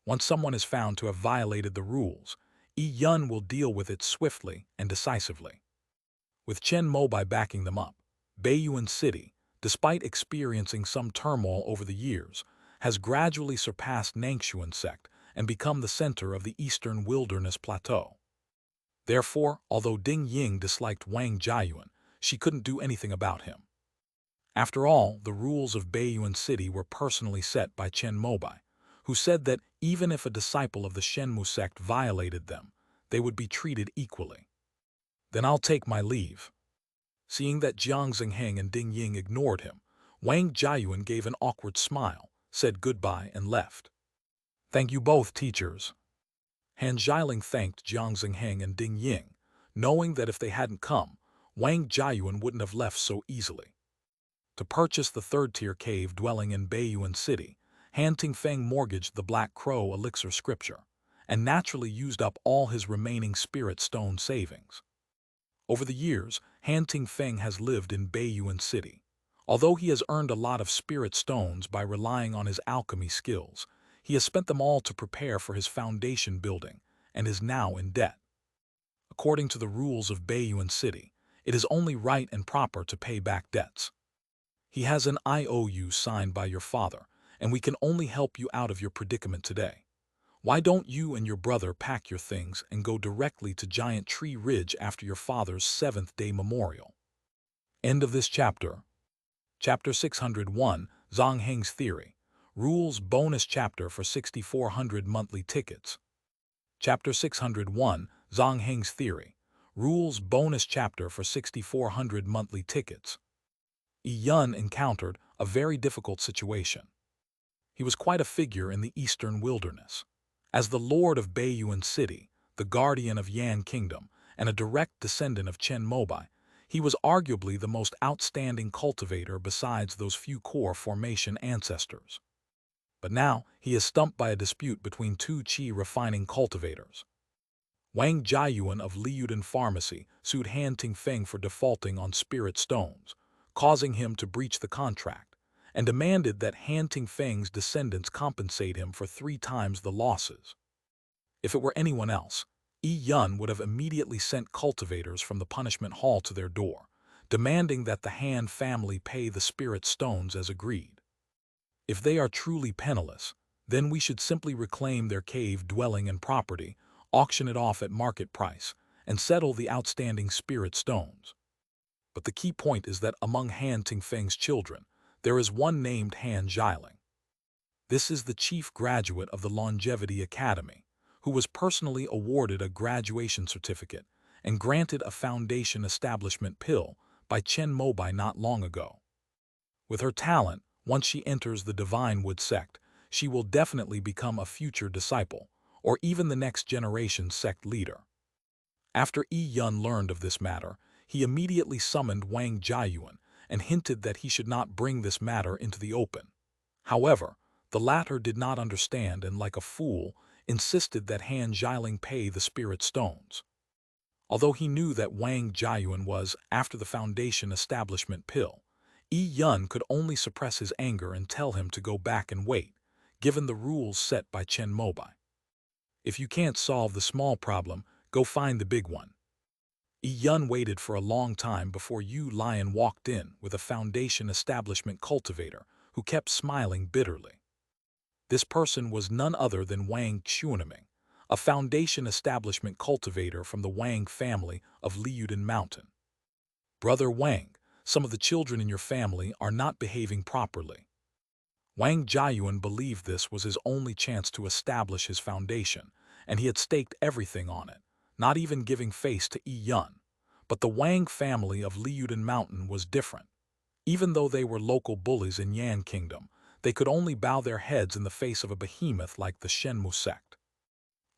A: Once someone is found to have violated the rules, Yi Yun will deal with it swiftly and decisively. With Chen Mobai backing them up, Baiyuan City, despite experiencing some turmoil over the years, has gradually surpassed Nangshuan sect and become the center of the Eastern Wilderness Plateau. Therefore, although Ding Ying disliked Wang Jiayuan, she couldn't do anything about him. After all, the rules of Baiyuan City were personally set by Chen Mobai, who said that even if a disciple of the Shenmu sect violated them, they would be treated equally. Then I'll take my leave. Seeing that Jiang Zhengheng and Ding Ying ignored him, Wang Jiayuan gave an awkward smile, said goodbye and left. Thank you both, teachers. Han Zhailing thanked Jiang Zhengheng and Ding Ying, knowing that if they hadn't come, Wang Jiayuan wouldn't have left so easily. To purchase the third-tier cave dwelling in Baiyuan City, Han Tingfeng mortgaged the Black Crow elixir scripture, and naturally used up all his remaining spirit stone savings. Over the years, Han Tingfeng has lived in Baiyuan City. Although he has earned a lot of spirit stones by relying on his alchemy skills, he has spent them all to prepare for his foundation building and is now in debt. According to the rules of Baiyuan City, it is only right and proper to pay back debts. He has an IOU signed by your father, and we can only help you out of your predicament today. Why don't you and your brother pack your things and go directly to Giant Tree Ridge after your father's 7th-day memorial? End of this chapter. Chapter 601, Zhang Heng's Theory. Rules bonus chapter for 6,400 monthly tickets. Chapter 601, Zhang Heng's Theory. Rules bonus chapter for 6,400 monthly tickets. Yi Yun encountered a very difficult situation. He was quite a figure in the Eastern Wilderness. As the Lord of Baiyuan City, the guardian of Yan Kingdom, and a direct descendant of Chen Mobai, he was arguably the most outstanding cultivator besides those few core formation ancestors. But now he is stumped by a dispute between two qi refining cultivators. Wang Jiayuan of Liyudan Pharmacy sued Han Tingfeng for defaulting on spirit stones, causing him to breach the contract, and demanded that Han Tingfeng's descendants compensate him for 3 times the losses. If it were anyone else, Yi Yun would have immediately sent cultivators from the punishment hall to their door, demanding that the Han family pay the spirit stones as agreed. If they are truly penniless, then we should simply reclaim their cave dwelling and property, auction it off at market price, and settle the outstanding spirit stones. But the key point is that among Han Tingfeng's children, there is one named Han Jialing. This is the chief graduate of the Longevity Academy, who was personally awarded a graduation certificate and granted a foundation establishment pill by Chen Mobai not long ago. With her talent, once she enters the Divine Wood sect, she will definitely become a future disciple, or even the next generation's sect leader. After Yi Yun learned of this matter, he immediately summoned Wang Jiayuan and hinted that he should not bring this matter into the open. However, the latter did not understand and, like a fool, insisted that Han Jialing pay the spirit stones. Although he knew that Wang Jiayuan was after the foundation establishment pill, Yi Yun could only suppress his anger and tell him to go back and wait, given the rules set by Chen Mobai. If you can't solve the small problem, go find the big one. Yi Yun waited for a long time before Yu Lion walked in with a foundation establishment cultivator who kept smiling bitterly. This person was none other than Wang Xuanming, a foundation establishment cultivator from the Wang family of Liyudan Mountain. Brother Wang, some of the children in your family are not behaving properly. Wang Jiayuan believed this was his only chance to establish his foundation, and he had staked everything on it, not even giving face to Yi Yun. But the Wang family of Liyudan Mountain was different. Even though they were local bullies in Yan Kingdom, they could only bow their heads in the face of a behemoth like the Chen Mobai sect.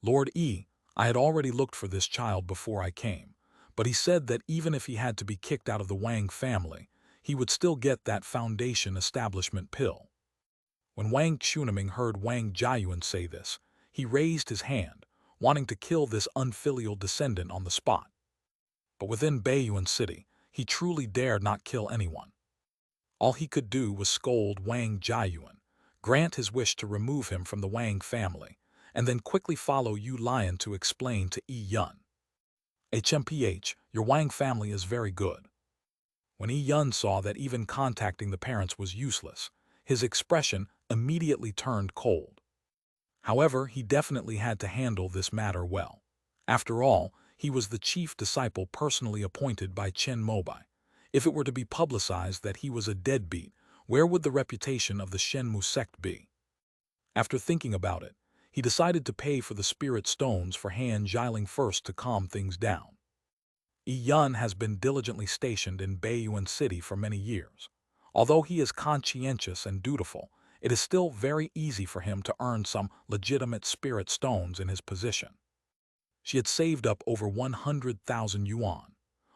A: Lord Yi, I had already looked for this child before I came, but he said that even if he had to be kicked out of the Wang family, he would still get that foundation establishment pill. When Wang Xuanming heard Wang Jiayuan say this, he raised his hand, wanting to kill this unfilial descendant on the spot. But within Baiyuan City, he truly dared not kill anyone. All he could do was scold Wang Jiayuan, grant his wish to remove him from the Wang family, and then quickly follow Yu Lion to explain to Yi Yun. HMPH, your Wang family is very good. When Yi Yun saw that even contacting the parents was useless, his expression immediately turned cold. However, he definitely had to handle this matter well. After all, he was the chief disciple personally appointed by Chen Mobai. If it were to be publicized that he was a deadbeat, where would the reputation of the Chen Mobai sect be? After thinking about it, he decided to pay for the spirit stones for Han Jialing first to calm things down. Yi Yun has been diligently stationed in Baiyuan City for many years. Although he is conscientious and dutiful, it is still very easy for him to earn some legitimate spirit stones in his position. She had saved up over 100,000 yuan.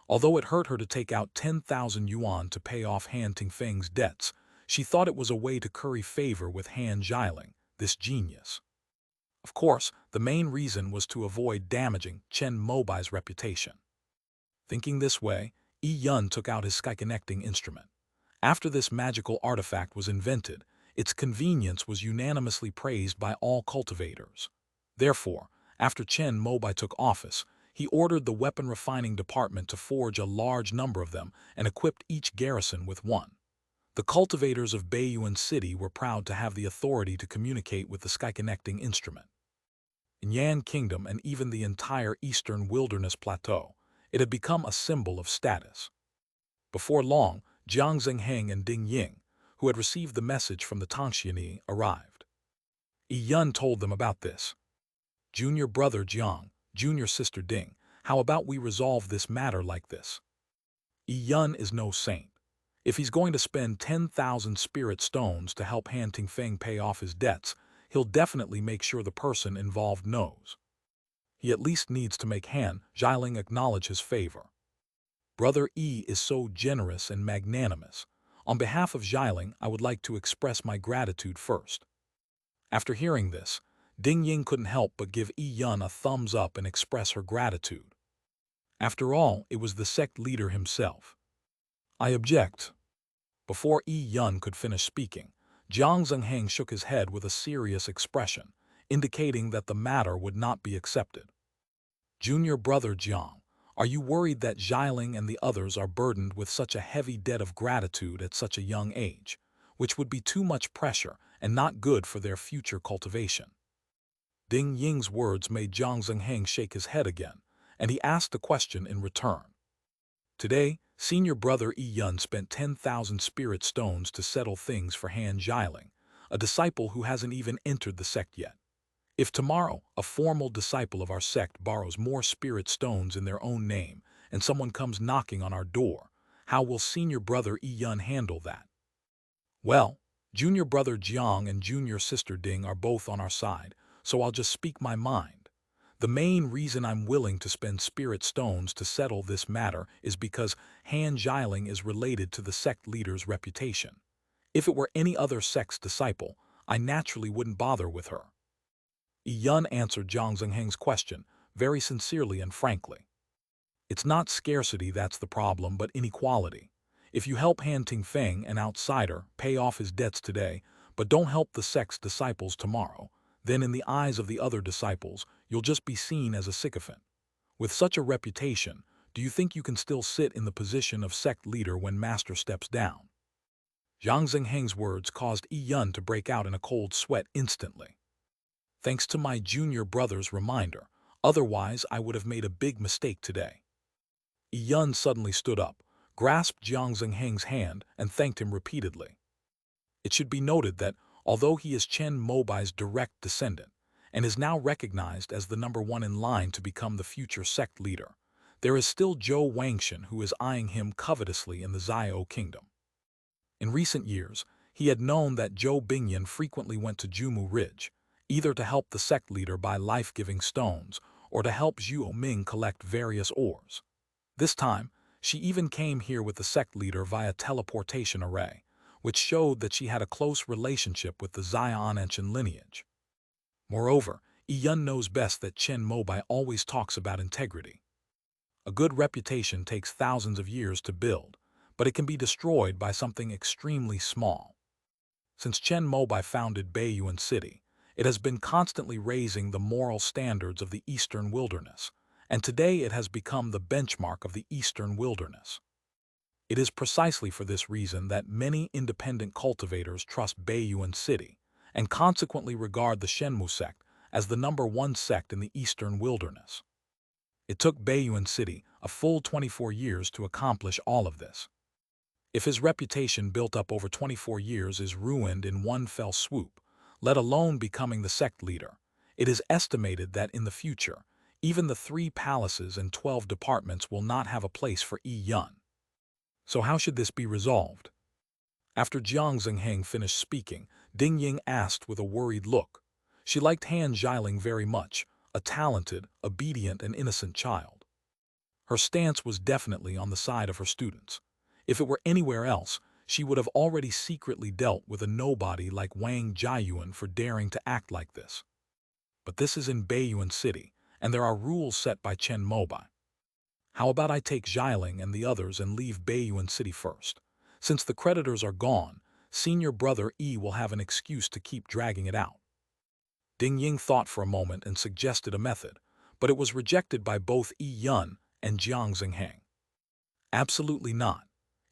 A: Although it hurt her to take out 10,000 yuan to pay off Han Tingfeng's debts, she thought it was a way to curry favor with Han Jialing, this genius. Of course, the main reason was to avoid damaging Chen Mobai's reputation. Thinking this way, Yi Yun took out his sky-connecting instrument. After this magical artifact was invented, its convenience was unanimously praised by all cultivators. Therefore, after Chen Mobai took office, he ordered the weapon refining department to forge a large number of them and equipped each garrison with one. The cultivators of Baiyuan City were proud to have the authority to communicate with the sky-connecting instrument. In Yan Kingdom and even the entire eastern wilderness plateau, it had become a symbol of status. Before long, Jiang Zhengheng and Ding Ying, who had received the message from the Tangxiani, arrived. Yi Yun told them about this. Junior brother Jiang, junior sister Ding, how about we resolve this matter like this? Yi Yun is no saint. If he's going to spend 10,000 spirit stones to help Han Tingfeng pay off his debts, he'll definitely make sure the person involved knows. He at least needs to make Han Jialing acknowledge his favor. Brother Yi is so generous and magnanimous. On behalf of Jialing, I would like to express my gratitude first. After hearing this, Ding Ying couldn't help but give Yi Yun a thumbs up and express her gratitude. After all, it was the sect leader himself. I object. Before Yi Yun could finish speaking, Jiang Zhengheng shook his head with a serious expression, indicating that the matter would not be accepted. Junior brother Jiang, are you worried that Xialing and the others are burdened with such a heavy debt of gratitude at such a young age, which would be too much pressure and not good for their future cultivation? Ding Ying's words made Jiang Zhengheng shake his head again, and he asked a question in return. Today, senior brother Yi Yun spent 10,000 spirit stones to settle things for Han Xialing, a disciple who hasn't even entered the sect yet. If tomorrow a formal disciple of our sect borrows more spirit stones in their own name and someone comes knocking on our door, how will senior brother Yi Yun handle that? Well, junior brother Jiang and junior sister Ding are both on our side, so I'll just speak my mind. The main reason I'm willing to spend spirit stones to settle this matter is because Han Xialing is related to the sect leader's reputation. If it were any other sect's disciple, I naturally wouldn't bother with her. Yi Yun answered Jiang Zhengheng's question very sincerely and frankly. It's not scarcity that's the problem, but inequality. If you help Han Tingfeng, an outsider, pay off his debts today, but don't help the sect's disciples tomorrow, then in the eyes of the other disciples, you'll just be seen as a sycophant. With such a reputation, do you think you can still sit in the position of sect leader when master steps down? Jiang Zhengheng's words caused Yi Yun to break out in a cold sweat instantly. Thanks to my junior brother's reminder, otherwise I would have made a big mistake today. Yi Yun suddenly stood up, grasped Jiang Zhengheng's hand, and thanked him repeatedly. It should be noted that, although he is Chen Mobai's direct descendant, and is now recognized as the #1 in line to become the future sect leader, there is still Zhou Wangshan who is eyeing him covetously in the Xiao kingdom. In recent years, he had known that Zhou Bingyan frequently went to Jumu Ridge, either to help the sect leader buy life-giving stones or to help Zhuo Ming collect various ores. This time, she even came here with the sect leader via teleportation array, which showed that she had a close relationship with the Xian ancient lineage. Moreover, Yi Yun knows best that Chen Mobai always talks about integrity. A good reputation takes thousands of years to build, but it can be destroyed by something extremely small. Since Chen Mobai founded Baiyuan City, it has been constantly raising the moral standards of the Eastern Wilderness, and today it has become the benchmark of the Eastern Wilderness. It is precisely for this reason that many independent cultivators trust Baiyuan City, and consequently regard the Shenmu sect as the #1 sect in the Eastern Wilderness. It took Baiyuan City a full 24 years to accomplish all of this. If his reputation built up over 24 years is ruined in one fell swoop, let alone becoming the sect leader, it is estimated that in the future, even the 3 palaces and 12 departments will not have a place for Yi Yun. So how should this be resolved? After Jiang Zhengheng finished speaking, Ding Ying asked with a worried look. She liked Han Xialing very much, a talented, obedient, and innocent child. Her stance was definitely on the side of her students. If it were anywhere else, she would have already secretly dealt with a nobody like Wang Jiayuan for daring to act like this. But this is in Baiyuan City, and there are rules set by Chen Mobai. How about I take Xialing and the others and leave Baiyuan City first? Since the creditors are gone, senior brother Yi will have an excuse to keep dragging it out. Ding Ying thought for a moment and suggested a method, but it was rejected by both Yi Yun and Jiang Zhengheng. Absolutely not.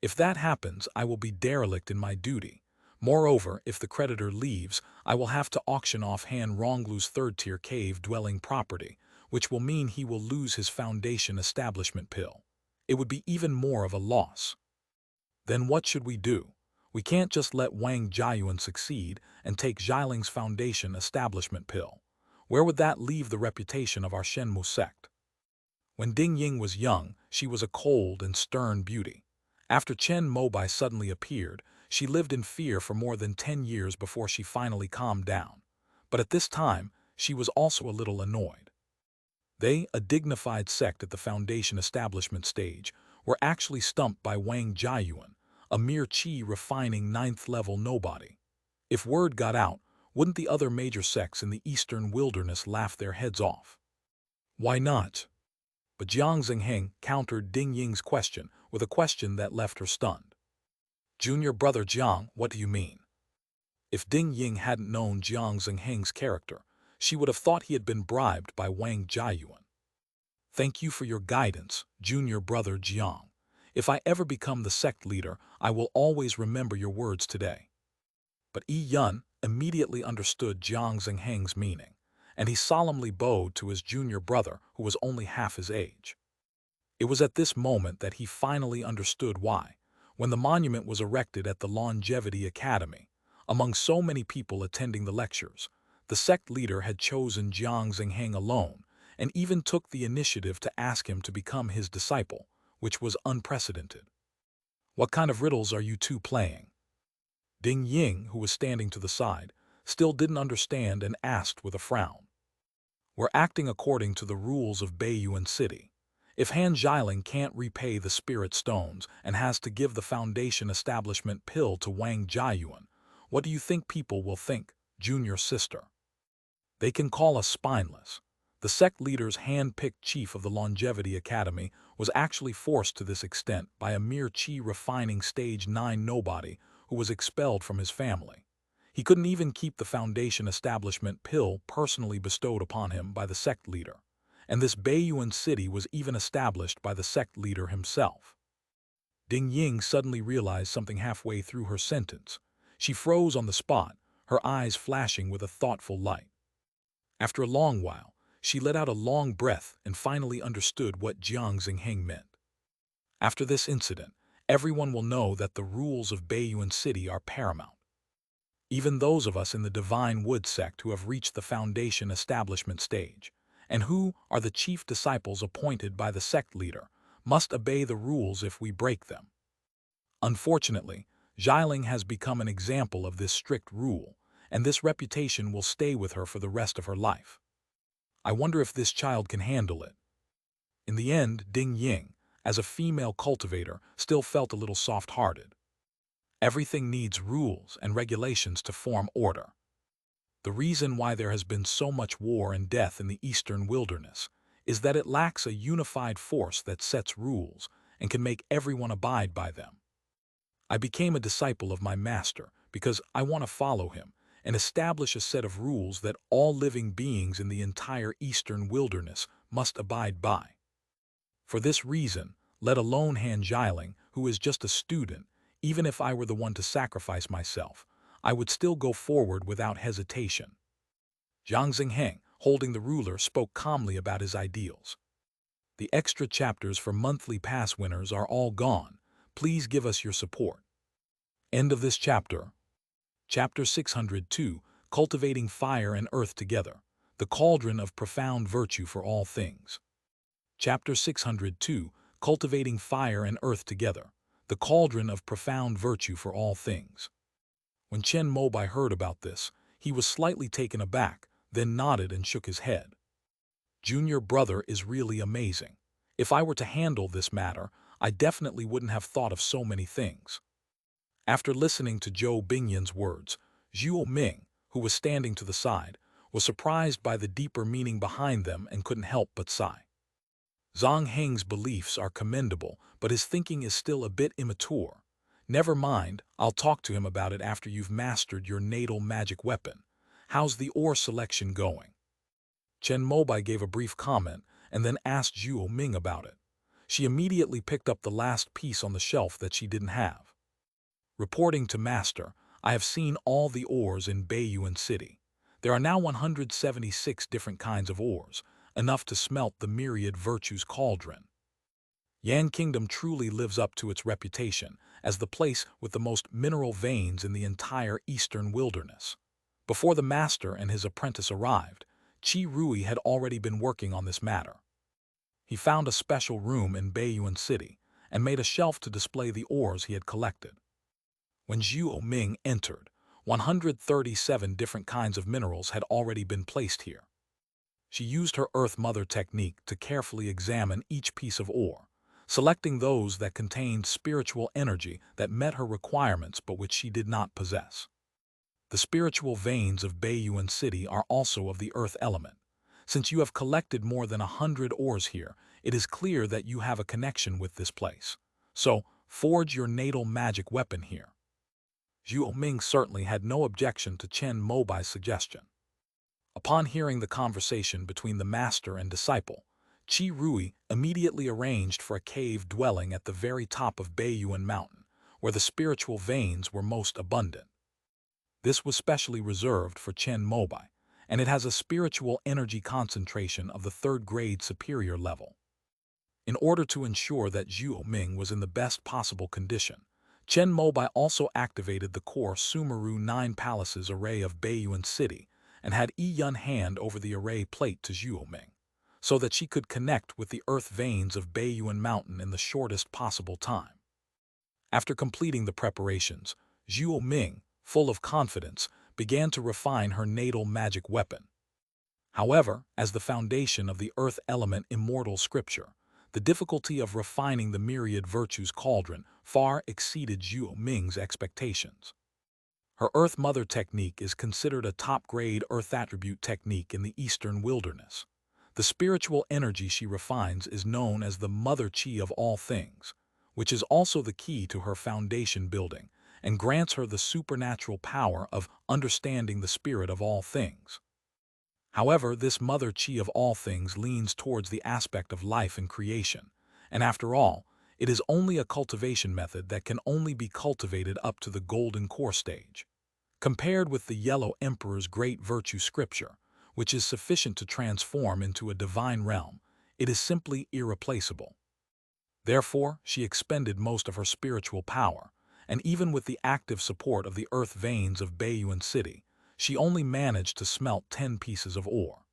A: If that happens, I will be derelict in my duty. Moreover, if the creditor leaves, I will have to auction off Han Ronglu's third-tier cave-dwelling property, which will mean he will lose his foundation establishment pill. It would be even more of a loss. Then what should we do? We can't just let Wang Jiayuan succeed and take Xialing's foundation establishment pill. Where would that leave the reputation of our Shenmu sect? When Ding Ying was young, she was a cold and stern beauty. After Chen Mobai suddenly appeared, she lived in fear for more than 10 years before she finally calmed down. But at this time, she was also a little annoyed. They, a dignified sect at the foundation establishment stage, were actually stumped by Wang Jiayuan, a mere chi-refining 9th-level nobody. If word got out, wouldn't the other major sects in the eastern wilderness laugh their heads off? Why not? But Jiang Xingheng countered Ding Ying's question with a question that left her stunned. Junior brother Jiang, what do you mean? If Ding Ying hadn't known Jiang Xingheng's character, she would have thought he had been bribed by Wang Jiayuan. Thank you for your guidance, junior brother Jiang. If I ever become the sect leader, I will always remember your words today. But Yi Yun immediately understood Jiang Xingheng's meaning, and he solemnly bowed to his junior brother who was only half his age. It was at this moment that he finally understood why, when the monument was erected at the Longevity Academy, among so many people attending the lectures, the sect leader had chosen Jiang Xingheng alone and even took the initiative to ask him to become his disciple, which was unprecedented. What kind of riddles are you two playing? Ding Ying, who was standing to the side, still didn't understand and asked with a frown. We're acting according to the rules of Baiyuan City. If Han Jialing can't repay the spirit stones and has to give the foundation establishment pill to Wang Jiayuan, what do you think people will think, junior sister? They can call us spineless. The sect leader's hand-picked chief of the Longevity Academy was actually forced to this extent by a mere chi refining stage 9 nobody who was expelled from his family. He couldn't even keep the foundation establishment pill personally bestowed upon him by the sect leader, and this Baiyuan city was even established by the sect leader himself. Ding Ying suddenly realized something halfway through her sentence. She froze on the spot, her eyes flashing with a thoughtful light. After a long while, she let out a long breath and finally understood what Jiang Xingheng meant. After this incident, everyone will know that the rules of Baiyuan City are paramount. Even those of us in the Divine Wood sect who have reached the foundation establishment stage, and who are the chief disciples appointed by the sect leader, must obey the rules if we break them. Unfortunately, Jialing has become an example of this strict rule, and this reputation will stay with her for the rest of her life. I wonder if this child can handle it. In the end, Ding Ying, as a female cultivator, still felt a little soft-hearted. Everything needs rules and regulations to form order. The reason why there has been so much war and death in the eastern wilderness is that it lacks a unified force that sets rules and can make everyone abide by them. I became a disciple of my master because I want to follow him and establish a set of rules that all living beings in the entire eastern wilderness must abide by. For this reason, let alone Han Jialing, who is just a student, even if I were the one to sacrifice myself, I would still go forward without hesitation. Jiang Xingheng, holding the ruler, spoke calmly about his ideals. The extra chapters for monthly pass winners are all gone. Please give us your support. End of this chapter. Chapter 602, Cultivating Fire and Earth Together, the Cauldron of Profound Virtue for All Things. Chapter 602, Cultivating Fire and Earth Together, the Cauldron of Profound Virtue for All Things. When Chen Mobai heard about this, he was slightly taken aback, then nodded and shook his head. Junior brother is really amazing. If I were to handle this matter, I definitely wouldn't have thought of so many things. After listening to Zhou Bingyan's words, Zhuo Ming, who was standing to the side, was surprised by the deeper meaning behind them and couldn't help but sigh. Zhang Heng's beliefs are commendable, but his thinking is still a bit immature. Never mind, I'll talk to him about it after you've mastered your natal magic weapon. How's the ore selection going? Chen Mobai gave a brief comment and then asked Zhuo Ming about it. She immediately picked up the last piece on the shelf that she didn't have. Reporting to Master, I have seen all the ores in Baiyuan City. There are now 176 different kinds of ores, enough to smelt the myriad virtues cauldron. Yan Kingdom truly lives up to its reputation as the place with the most mineral veins in the entire eastern wilderness. Before the master and his apprentice arrived, Qi Rui had already been working on this matter. He found a special room in Baiyuan City and made a shelf to display the ores he had collected. When Zhuo Ming entered, 137 different kinds of minerals had already been placed here. She used her Earth Mother technique to carefully examine each piece of ore, selecting those that contained spiritual energy that met her requirements but which she did not possess. The spiritual veins of Baiyuan City are also of the earth element. Since you have collected more than 100 ores here, it is clear that you have a connection with this place. So, forge your natal magic weapon here. Zhuo Ming certainly had no objection to Chen Mobai's suggestion. Upon hearing the conversation between the master and disciple, Qi Rui immediately arranged for a cave dwelling at the very top of Baiyuan Mountain, where the spiritual veins were most abundant. This was specially reserved for Chen Mobai, and it has a spiritual energy concentration of the third-grade superior level. In order to ensure that Zhuo Ming was in the best possible condition, Chen Mobai also activated the core Sumeru 9 Palaces array of Baiyuan City and had Yi Yun hand over the array plate to Zhuo Ming, so that she could connect with the earth veins of Baiyuan Mountain in the shortest possible time. After completing the preparations, Zhuo Ming, full of confidence, began to refine her natal magic weapon. However, as the foundation of the earth element immortal scripture, the difficulty of refining the myriad virtues cauldron far exceeded Zhuo Ming's expectations. Her Earth Mother technique is considered a top-grade Earth attribute technique in the Eastern Wilderness. The spiritual energy she refines is known as the Mother Chi of all things, which is also the key to her foundation building and grants her the supernatural power of understanding the spirit of all things. However, this Mother Chi of all things leans towards the aspect of life and creation, and after all, it is only a cultivation method that can only be cultivated up to the golden core stage. Compared with the Yellow Emperor's great virtue scripture, which is sufficient to transform into a divine realm, it is simply irreplaceable. Therefore, she expended most of her spiritual power, and even with the active support of the earth veins of Baiyuan City, she only managed to smelt 10 pieces of ore.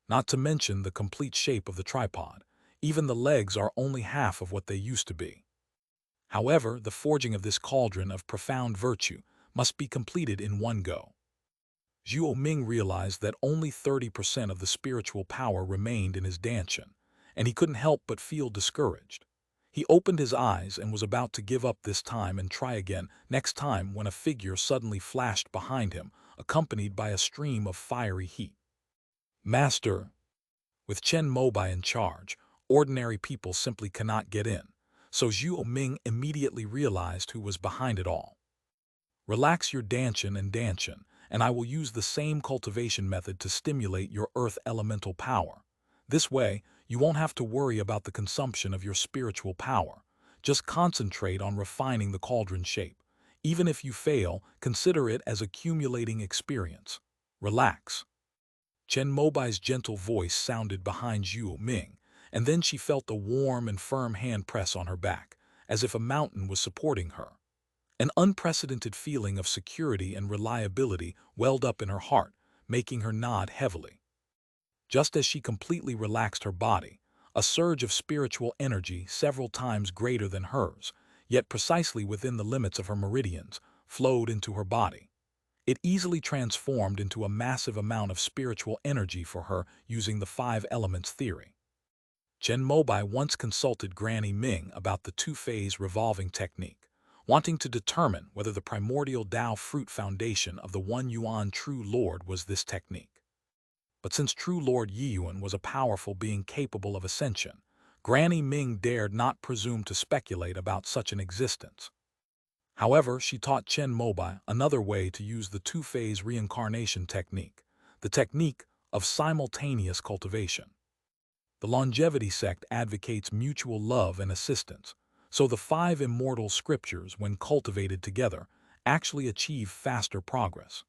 A: Not to mention the complete shape of the tripod, even the legs are only half of what they used to be. However, the forging of this cauldron of profound virtue must be completed in one go. Zhuo Ming realized that only 30% of the spiritual power remained in his dantian, and he couldn't help but feel discouraged. He opened his eyes and was about to give up this time and try again next time when a figure suddenly flashed behind him, accompanied by a stream of fiery heat. Master, with Chen Mobai in charge, ordinary people simply cannot get in, so Zhuo Ming immediately realized who was behind it all. Relax your dantian, and I will use the same cultivation method to stimulate your earth elemental power. This way, you won't have to worry about the consumption of your spiritual power. Just concentrate on refining the cauldron shape. Even if you fail, consider it as accumulating experience. Relax. Chen Mobai's gentle voice sounded behind Zhuo Ming, and then she felt a warm and firm hand press on her back, as if a mountain was supporting her. An unprecedented feeling of security and reliability welled up in her heart, making her nod heavily. Just as she completely relaxed her body, a surge of spiritual energy several times greater than hers, yet precisely within the limits of her meridians, flowed into her body. It easily transformed into a massive amount of spiritual energy for her using the 5 elements theory. Chen Mobai once consulted Granny Ming about the two-phase revolving technique, wanting to determine whether the primordial Tao fruit foundation of the One Yuan True Lord was this technique. But since True Lord Yiyuan was a powerful being capable of ascension, Granny Ming dared not presume to speculate about such an existence. However, she taught Chen Mobai another way to use the two-phase reincarnation technique, the technique of simultaneous cultivation. The longevity sect advocates mutual love and assistance, so the 5 immortal scriptures, when cultivated together, actually achieve faster progress.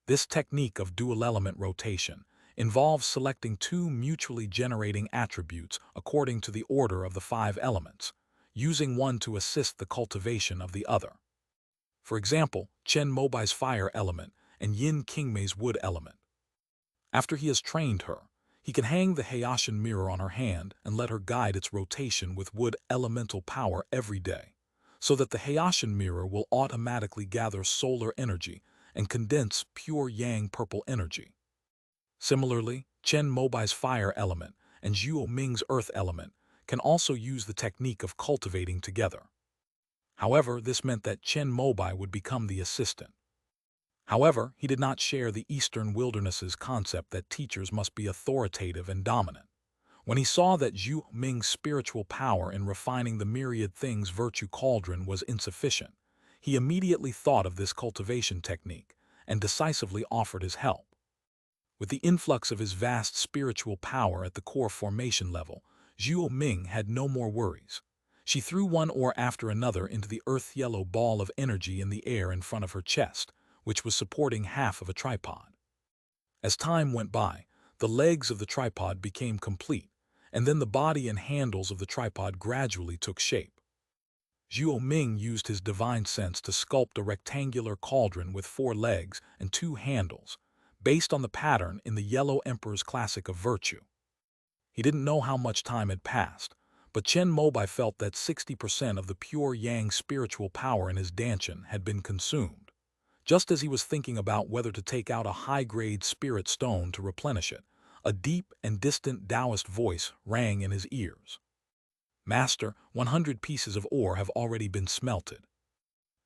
A: This technique of dual-element rotation involves selecting 2 mutually generating attributes according to the order of the 5 elements, using one to assist the cultivation of the other. For example, Chen Mobai's fire element and Yin Qingmei's wood element. After he has trained her, he can hang the Hayashan mirror on her hand and let her guide its rotation with wood elemental power every day, so that the Hayashan mirror will automatically gather solar energy and condense pure yang purple energy. Similarly, Chen Mobai's fire element and Zhuo Ming's earth element can also use the technique of cultivating together. However, this meant that Chen Mobai would become the assistant. However, he did not share the Eastern Wilderness's concept that teachers must be authoritative and dominant. When he saw that Zhu Ming's spiritual power in refining the myriad things virtue cauldron was insufficient, he immediately thought of this cultivation technique and decisively offered his help. With the influx of his vast spiritual power at the core formation level, Zhu Ming had no more worries. She threw one ore after another into the earth-yellow ball of energy in the air in front of her chest, which was supporting half of a tripod. As time went by, the legs of the tripod became complete, and then the body and handles of the tripod gradually took shape. Zhu Ming used his divine sense to sculpt a rectangular cauldron with 4 legs and 2 handles, based on the pattern in the Yellow Emperor's classic of virtue. He didn't know how much time had passed, but Chen Mobai felt that 60% of the pure yang spiritual power in his dantian had been consumed. Just as he was thinking about whether to take out a high-grade spirit stone to replenish it, a deep and distant Taoist voice rang in his ears. "Master, 100 pieces of ore have already been smelted."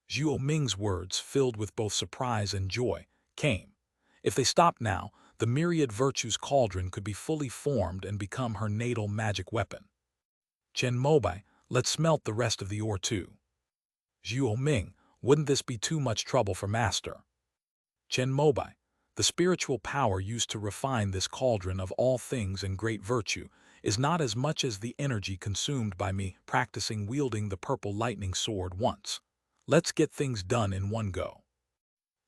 A: Zhu Ming's words, filled with both surprise and joy, came. If they stopped now, the myriad virtues cauldron could be fully formed and become her natal magic weapon. "Chen Mobai, let's smelt the rest of the ore too." "Zhu Ming, wouldn't this be too much trouble for Master?" "Chen Mobai, the spiritual power used to refine this cauldron of all things and great virtue is not as much as the energy consumed by me practicing wielding the purple lightning sword once. Let's get things done in one go."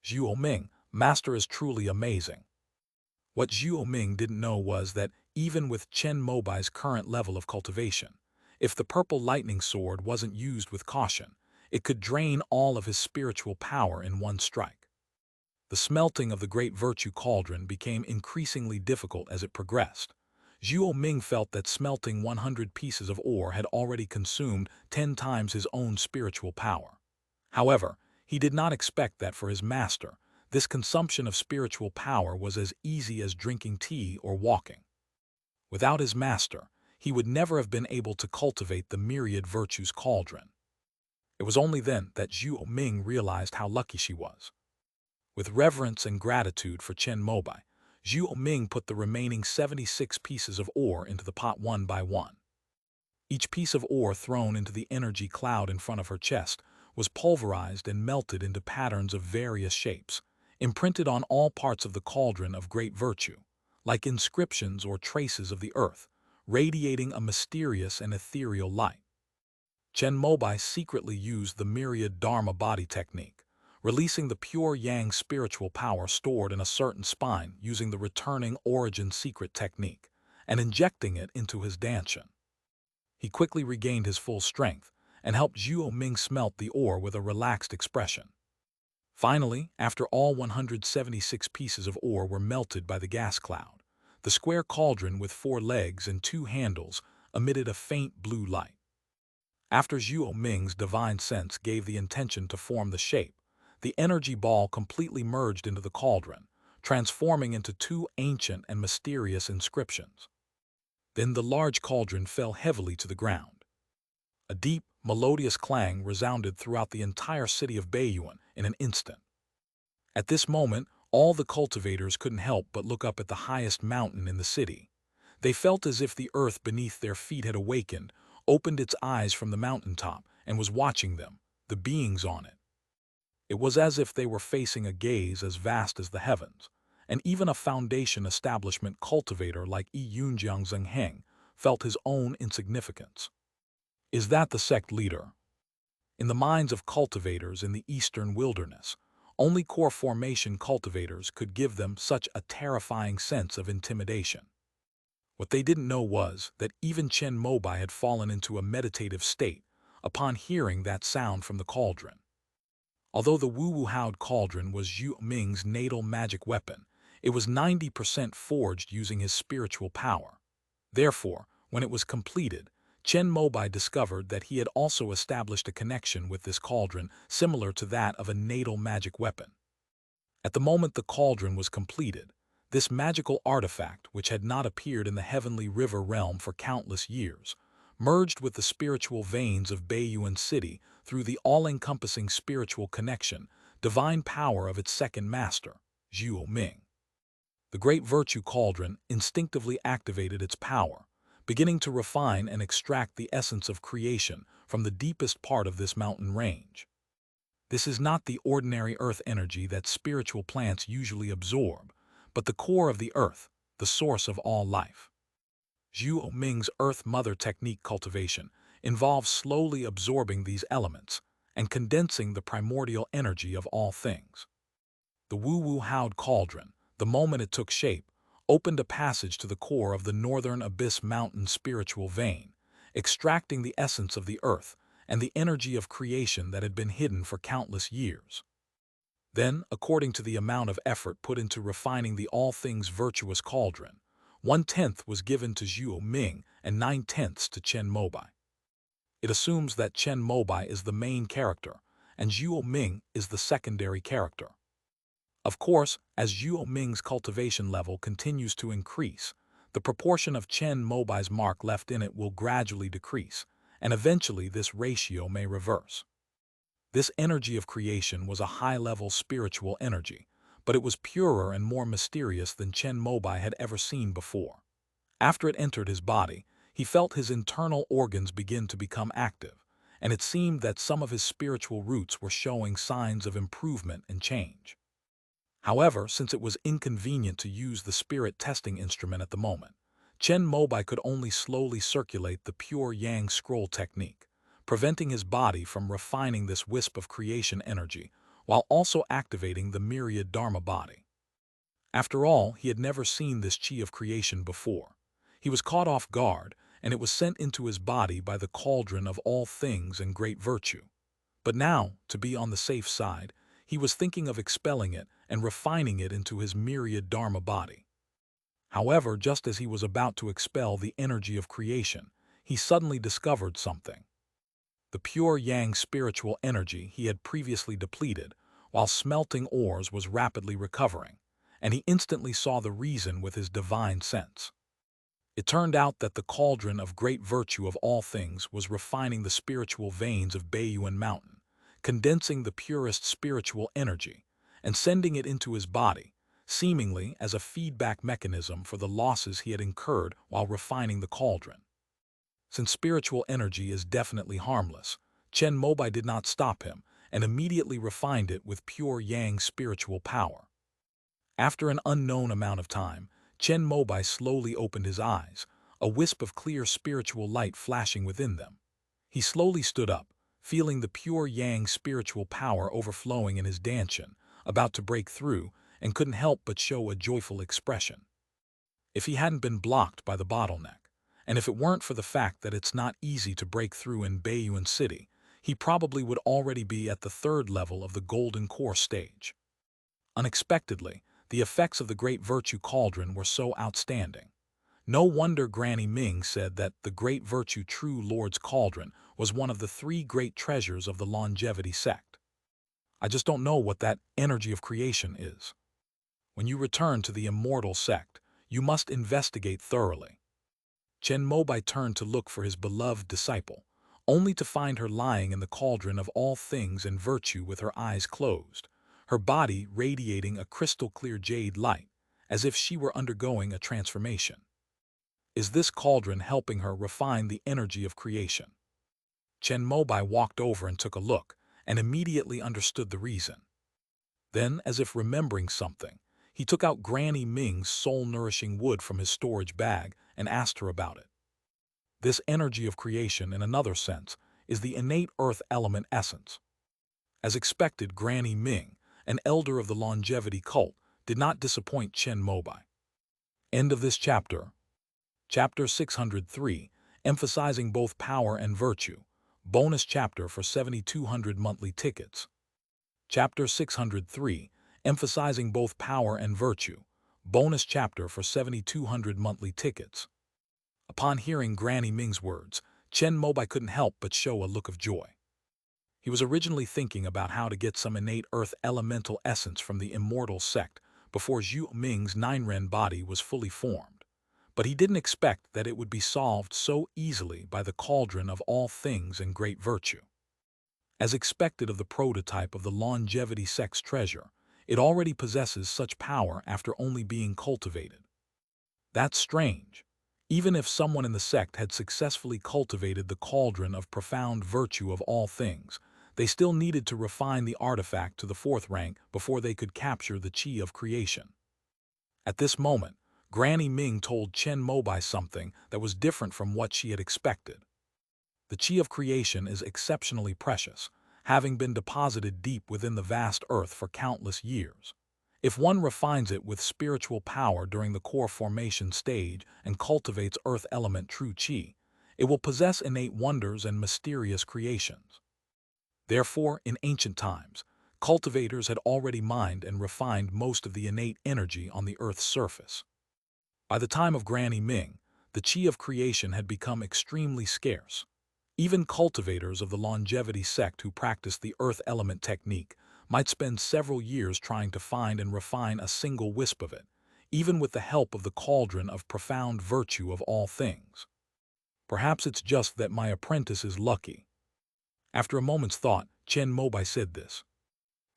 A: "Zhu Ming, Master is truly amazing." What Zhu Ming didn't know was that, even with Chen Mobai's current level of cultivation, if the purple lightning sword wasn't used with caution, it could drain all of his spiritual power in one strike. The smelting of the great virtue cauldron became increasingly difficult as it progressed. Zhu Ming felt that smelting 100 pieces of ore had already consumed 10 times his own spiritual power. However, he did not expect that for his master, this consumption of spiritual power was as easy as drinking tea or walking. Without his master, he would never have been able to cultivate the myriad virtues cauldron. It was only then that Zhu Ming realized how lucky she was. With reverence and gratitude for Chen Mobai, Zhu Ming put the remaining 76 pieces of ore into the pot one by one. Each piece of ore thrown into the energy cloud in front of her chest was pulverized and melted into patterns of various shapes, imprinted on all parts of the cauldron of great virtue, like inscriptions or traces of the earth, radiating a mysterious and ethereal light. Chen Mobai secretly used the myriad Dharma body technique, releasing the pure yang spiritual power stored in a certain spine using the returning origin secret technique, and injecting it into his dantian. He quickly regained his full strength and helped Zhu Ming smelt the ore with a relaxed expression. Finally, after all 176 pieces of ore were melted by the gas cloud, the square cauldron with 4 legs and 2 handles emitted a faint blue light. After Zhu Ming's divine sense gave the intention to form the shape, the energy ball completely merged into the cauldron, transforming into 2 ancient and mysterious inscriptions. Then the large cauldron fell heavily to the ground. A deep, melodious clang resounded throughout the entire city of Baiyuan in an instant. At this moment, all the cultivators couldn't help but look up at the highest mountain in the city. They felt as if the earth beneath their feet had awakened, opened its eyes from the mountaintop, and was watching them, the beings on it. It was as if they were facing a gaze as vast as the heavens, and even a foundation establishment cultivator like Yunjiang Zhengheng felt his own insignificance. Is that the sect leader? In the minds of cultivators in the eastern wilderness, only core formation cultivators could give them such a terrifying sense of intimidation. What they didn't know was that even Chen Mobai had fallen into a meditative state upon hearing that sound from the cauldron. Although the Wu-Wu-Haod cauldron was Zhu Ming's natal magic weapon, it was 90% forged using his spiritual power. Therefore, when it was completed, Chen Mobai discovered that he had also established a connection with this cauldron similar to that of a natal magic weapon. At the moment the cauldron was completed, this magical artifact, which had not appeared in the heavenly river realm for countless years, merged with the spiritual veins of Baiyuan City through the all-encompassing spiritual connection divine power of its second master, Zhuo Ming. The great virtue cauldron instinctively activated its power, beginning to refine and extract the essence of creation from the deepest part of this mountain range. This is not the ordinary earth energy that spiritual plants usually absorb, but the core of the earth, the source of all life. Zhuo Ming's Earth Mother technique cultivation involves slowly absorbing these elements and condensing the primordial energy of all things. The Wu Howed cauldron, the moment it took shape, opened a passage to the core of the northern abyss mountain spiritual vein, extracting the essence of the earth and the energy of creation that had been hidden for countless years. Then, according to the amount of effort put into refining the all things virtuous cauldron, 1/10 was given to Zhuo Ming and 9/10 to Chen Mobai. It assumes that Chen Mobai is the main character and Zhuo Ming is the secondary character. Of course, as Zhuo Ming's cultivation level continues to increase, the proportion of Chen Mobai's mark left in it will gradually decrease, and eventually this ratio may reverse. This energy of creation was a high-level spiritual energy, but it was purer and more mysterious than Chen Mobai had ever seen before. After it entered his body, he felt his internal organs begin to become active, and it seemed that some of his spiritual roots were showing signs of improvement and change. However, since it was inconvenient to use the spirit testing instrument at the moment, Chen Mobai could only slowly circulate the pure Yang scroll technique, preventing his body from refining this wisp of creation energy while also activating the myriad Dharma body. After all, he had never seen this chi of creation before. He was caught off guard, and it was sent into his body by the cauldron of all things and great virtue. But now, to be on the safe side, he was thinking of expelling it and refining it into his myriad Dharma body. However, just as he was about to expel the energy of creation, he suddenly discovered something. The pure Yang spiritual energy he had previously depleted, while smelting ores, was rapidly recovering, and he instantly saw the reason with his divine sense. It turned out that the cauldron of great virtue of all things was refining the spiritual veins of Baiyuan Mountain, condensing the purest spiritual energy, and sending it into his body, seemingly as a feedback mechanism for the losses he had incurred while refining the cauldron. Since spiritual energy is definitely harmless, Chen Mobai did not stop him and immediately refined it with pure Yang spiritual power. After an unknown amount of time, Chen Mobai slowly opened his eyes, a wisp of clear spiritual light flashing within them. He slowly stood up, feeling the pure Yang spiritual power overflowing in his dantian, about to break through, and couldn't help but show a joyful expression. If he hadn't been blocked by the bottleneck, and if it weren't for the fact that it's not easy to break through in Baiyuan City, he probably would already be at the third level of the Golden Core stage. Unexpectedly, the effects of the Great Virtue Cauldron were so outstanding. No wonder Granny Ming said that the Great Virtue True Lord's Cauldron was one of the 3 great treasures of the longevity sect. I just don't know what that energy of creation is. When you return to the immortal sect, you must investigate thoroughly. Chen Mobai turned to look for his beloved disciple, only to find her lying in the cauldron of all things and virtue with her eyes closed, her body radiating a crystal-clear jade light, as if she were undergoing a transformation. Is this cauldron helping her refine the energy of creation? Chen Mobai walked over and took a look, and immediately understood the reason. Then, as if remembering something, he took out Granny Ming's soul-nourishing wood from his storage bag and asked her about it. This energy of creation, in another sense, is the innate earth element essence. As expected, Granny Ming, an elder of the longevity cult, did not disappoint Chen Mobai. End of this chapter. Chapter 603, emphasizing both power and virtue. Bonus chapter for 7,200 monthly tickets. Chapter 603, emphasizing both power and virtue. Bonus chapter for 7,200 monthly tickets. Upon hearing Granny Ming's words, Chen Mobai couldn't help but show a look of joy. He was originally thinking about how to get some innate earth elemental essence from the immortal sect before Zhuo Ming's 9-ren body was fully formed, but he didn't expect that it would be solved so easily by the cauldron of all things and great virtue. As expected of the prototype of the longevity sect's treasure, it already possesses such power after only being cultivated. That's strange. Even if someone in the sect had successfully cultivated the cauldron of profound virtue of all things, they still needed to refine the artifact to the fourth rank before they could capture the chi of creation. At this moment, Granny Ming told Chen Mobai something that was different from what she had expected. The chi of creation is exceptionally precious, having been deposited deep within the vast earth for countless years. If one refines it with spiritual power during the core formation stage and cultivates earth element true chi, it will possess innate wonders and mysterious creations. Therefore, in ancient times, cultivators had already mined and refined most of the innate energy on the earth's surface. By the time of Granny Ming, the chi of creation had become extremely scarce. Even cultivators of the longevity sect who practiced the earth element technique might spend several years trying to find and refine a single wisp of it, even with the help of the cauldron of profound virtue of all things. Perhaps it's just that my apprentice is lucky. After a moment's thought, Chen Mobai said this.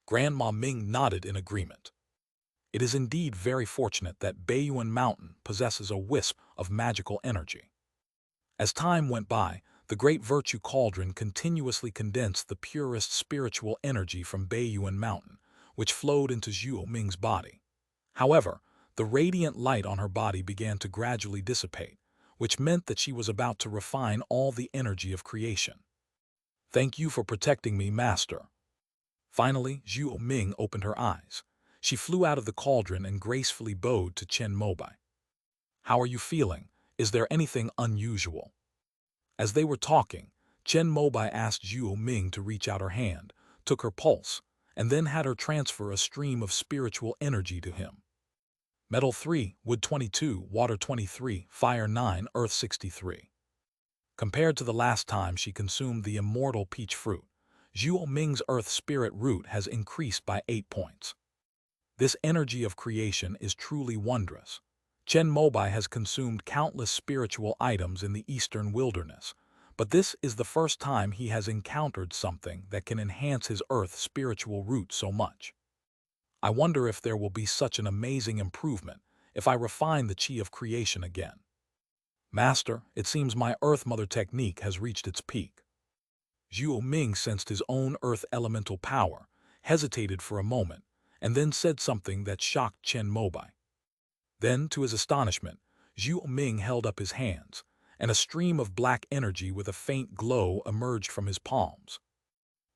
A: Grandma Ming nodded in agreement. It is indeed very fortunate that Baiyuan Mountain possesses a wisp of magical energy. As time went by, the great virtue cauldron continuously condensed the purest spiritual energy from Baiyuan Mountain, which flowed into Zhuo Ming's body. However, the radiant light on her body began to gradually dissipate, which meant that she was about to refine all the energy of creation. Thank you for protecting me, Master. Finally, Zhuo Ming opened her eyes. She flew out of the cauldron and gracefully bowed to Chen Mobai. How are you feeling? Is there anything unusual? As they were talking, Chen Mobai asked Zhuo Ming to reach out her hand, took her pulse, and then had her transfer a stream of spiritual energy to him. Metal 3, Wood 22, Water 23, Fire 9, Earth 63. Compared to the last time she consumed the immortal peach fruit, Zhuo Ming's Earth Spirit root has increased by 8 points. This energy of creation is truly wondrous. Chen Mobai has consumed countless spiritual items in the eastern wilderness, but this is the first time he has encountered something that can enhance his earth spiritual root so much. I wonder if there will be such an amazing improvement if I refine the chi of creation again. Master, it seems my Earth Mother technique has reached its peak. Zhuo Ming sensed his own earth elemental power, hesitated for a moment, and then said something that shocked Chen Mobai. Then, to his astonishment, Zhuo Ming held up his hands, and a stream of black energy with a faint glow emerged from his palms.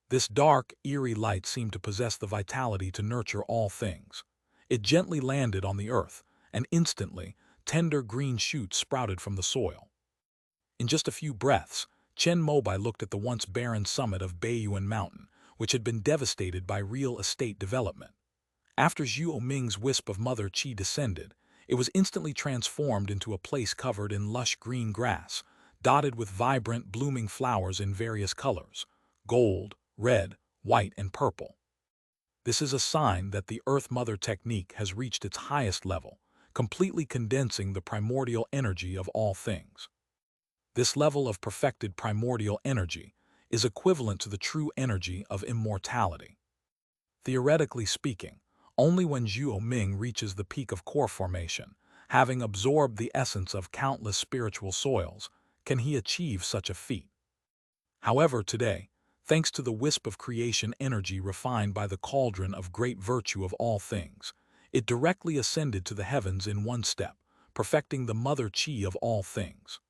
A: This dark, eerie light seemed to possess the vitality to nurture all things. It gently landed on the earth, and instantly, tender green shoots sprouted from the soil. In just a few breaths, Chen Mobai looked at the once barren summit of Baiyuan Mountain, which had been devastated by real estate development. After Zhuo Ming's wisp of mother chi descended, it was instantly transformed into a place covered in lush green grass, dotted with vibrant, blooming flowers in various colors: gold, red, white, and purple. This is a sign that the Earth Mother technique has reached its highest level, completely condensing the primordial energy of all things. This level of perfected primordial energy is equivalent to the true energy of immortality. Theoretically speaking, only when Zhuo Ming reaches the peak of core formation, having absorbed the essence of countless spiritual soils, can he achieve such a feat. However, today, thanks to the wisp of creation energy refined by the cauldron of great virtue of all things, it directly ascended to the heavens in one step, perfecting the mother chi of all things.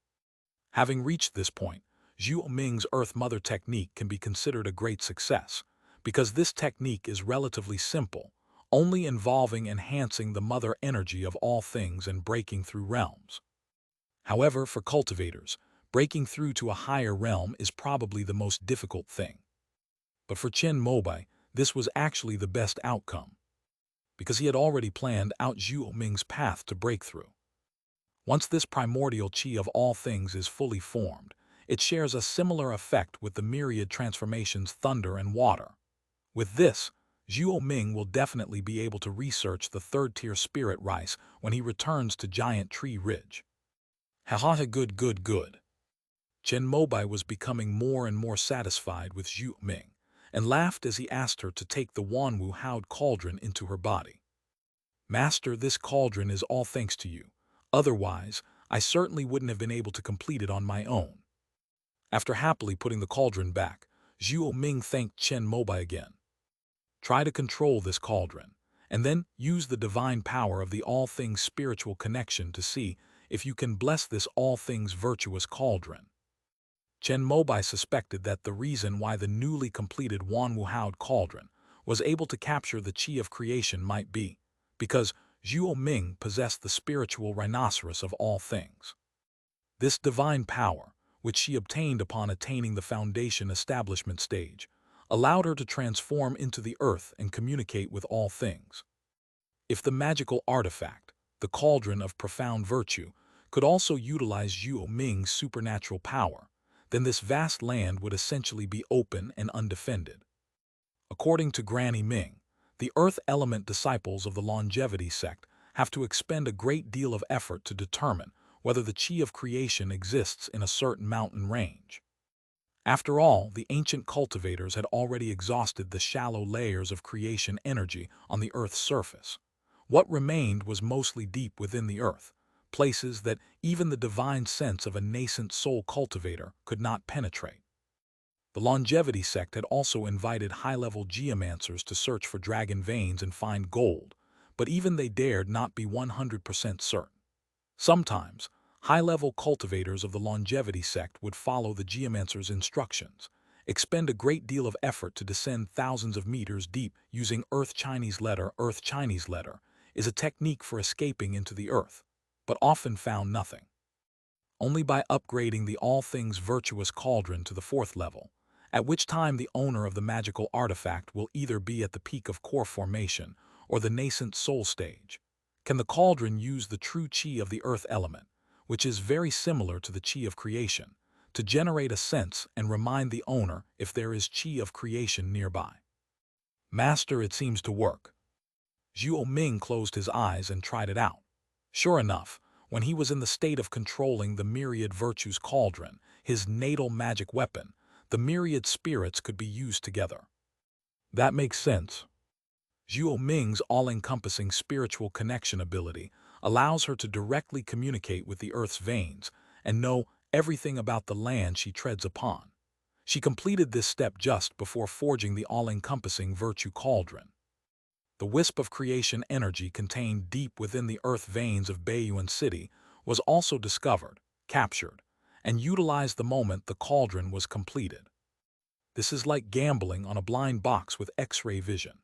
A: Having reached this point, Zhuo Ming's Earth Mother technique can be considered a great success, because this technique is relatively simple, only involving enhancing the mother energy of all things and breaking through realms. However, for cultivators, breaking through to a higher realm is probably the most difficult thing. But for Chen Mobai, this was actually the best outcome, because he had already planned out Zhuo Ming's path to breakthrough. Once this primordial chi of all things is fully formed, it shares a similar effect with the myriad transformations thunder and water. With this, Zhuo Ming will definitely be able to research the third-tier spirit rice when he returns to Giant Tree Ridge. Haha, good. Chen Mobai was becoming more and more satisfied with Zhuo Ming, and laughed as he asked her to take the Wanwu Haod cauldron into her body. "Master, this cauldron is all thanks to you. Otherwise, I certainly wouldn't have been able to complete it on my own." After happily putting the cauldron back, Zhuo Ming thanked Chen Mobai again. "Try to control this cauldron, and then use the divine power of the all things spiritual connection to see if you can bless this all things virtuous cauldron." Chen Mobai suspected that the reason why the newly completed Wanwu Haod cauldron was able to capture the chi of creation might be because Zhuo Ming possessed the spiritual rhinoceros of all things. This divine power, which she obtained upon attaining the foundation establishment stage, allowed her to transform into the earth and communicate with all things. If the magical artifact, the cauldron of profound virtue, could also utilize Zhuo Ming's supernatural power, then this vast land would essentially be open and undefended. According to Granny Ming, the earth element disciples of the longevity sect have to expend a great deal of effort to determine whether the chi of creation exists in a certain mountain range. After all, the ancient cultivators had already exhausted the shallow layers of creation energy on the Earth's surface. What remained was mostly deep within the Earth, places that even the divine sense of a nascent soul cultivator could not penetrate. The longevity sect had also invited high-level geomancers to search for dragon veins and find gold, but even they dared not be 100% certain. Sometimes, high-level cultivators of the longevity sect would follow the geomancer's instructions, expend a great deal of effort to descend thousands of meters deep using Earth Chinese letter. Earth Chinese letter is a technique for escaping into the earth, but often found nothing. Only by upgrading the all things virtuous cauldron to the 4th level, at which time the owner of the magical artifact will either be at the peak of core formation or the nascent soul stage, can the cauldron use the true chi of the earth element, which is very similar to the chi of creation, to generate a sense and remind the owner if there is chi of creation nearby. "Master, it seems to work." Zhuo Ming closed his eyes and tried it out. Sure enough, when he was in the state of controlling the myriad virtues cauldron, his natal magic weapon, the myriad spirits could be used together. That makes sense. Zhuo Ming's all-encompassing spiritual connection ability allows her to directly communicate with the earth's veins and know everything about the land she treads upon. She completed this step just before forging the all-encompassing virtue cauldron. The wisp of creation energy contained deep within the earth veins of Baiyuan City was also discovered, captured, and utilized the moment the cauldron was completed. This is like gambling on a blind box with X-ray vision.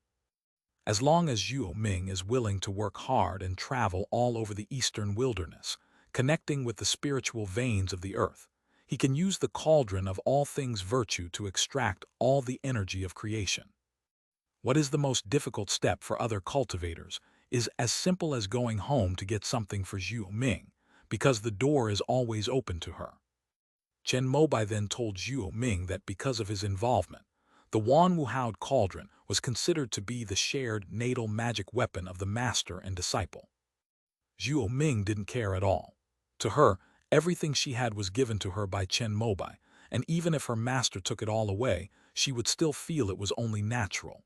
A: As long as Zhuo Ming is willing to work hard and travel all over the eastern wilderness, connecting with the spiritual veins of the earth, he can use the cauldron of all things virtue to extract all the energy of creation. What is the most difficult step for other cultivators is as simple as going home to get something for Zhuo Ming, because the door is always open to her. Chen Mobai then told Zhuo Ming that because of his involvement, the Wanwu Haod cauldron was considered to be the shared natal magic weapon of the master and disciple. Zhuo Ming didn't care at all. To her, everything she had was given to her by Chen Mobai, and even if her master took it all away, she would still feel it was only natural.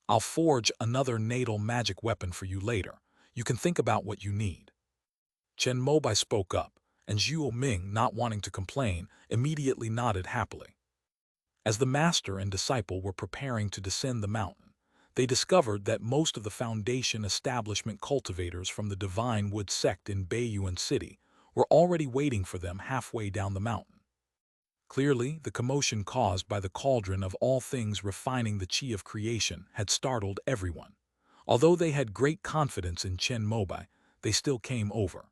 A: "I'll forge another natal magic weapon for you later. You can think about what you need." Chen Mobai spoke up, and Zhuo Ming, not wanting to complain, immediately nodded happily. As the master and disciple were preparing to descend the mountain, they discovered that most of the foundation establishment cultivators from the Divine Wood sect in Baiyuan City were already waiting for them halfway down the mountain. Clearly, the commotion caused by the cauldron of all things refining the chi of creation had startled everyone. Although they had great confidence in Chen Mobai, they still came over.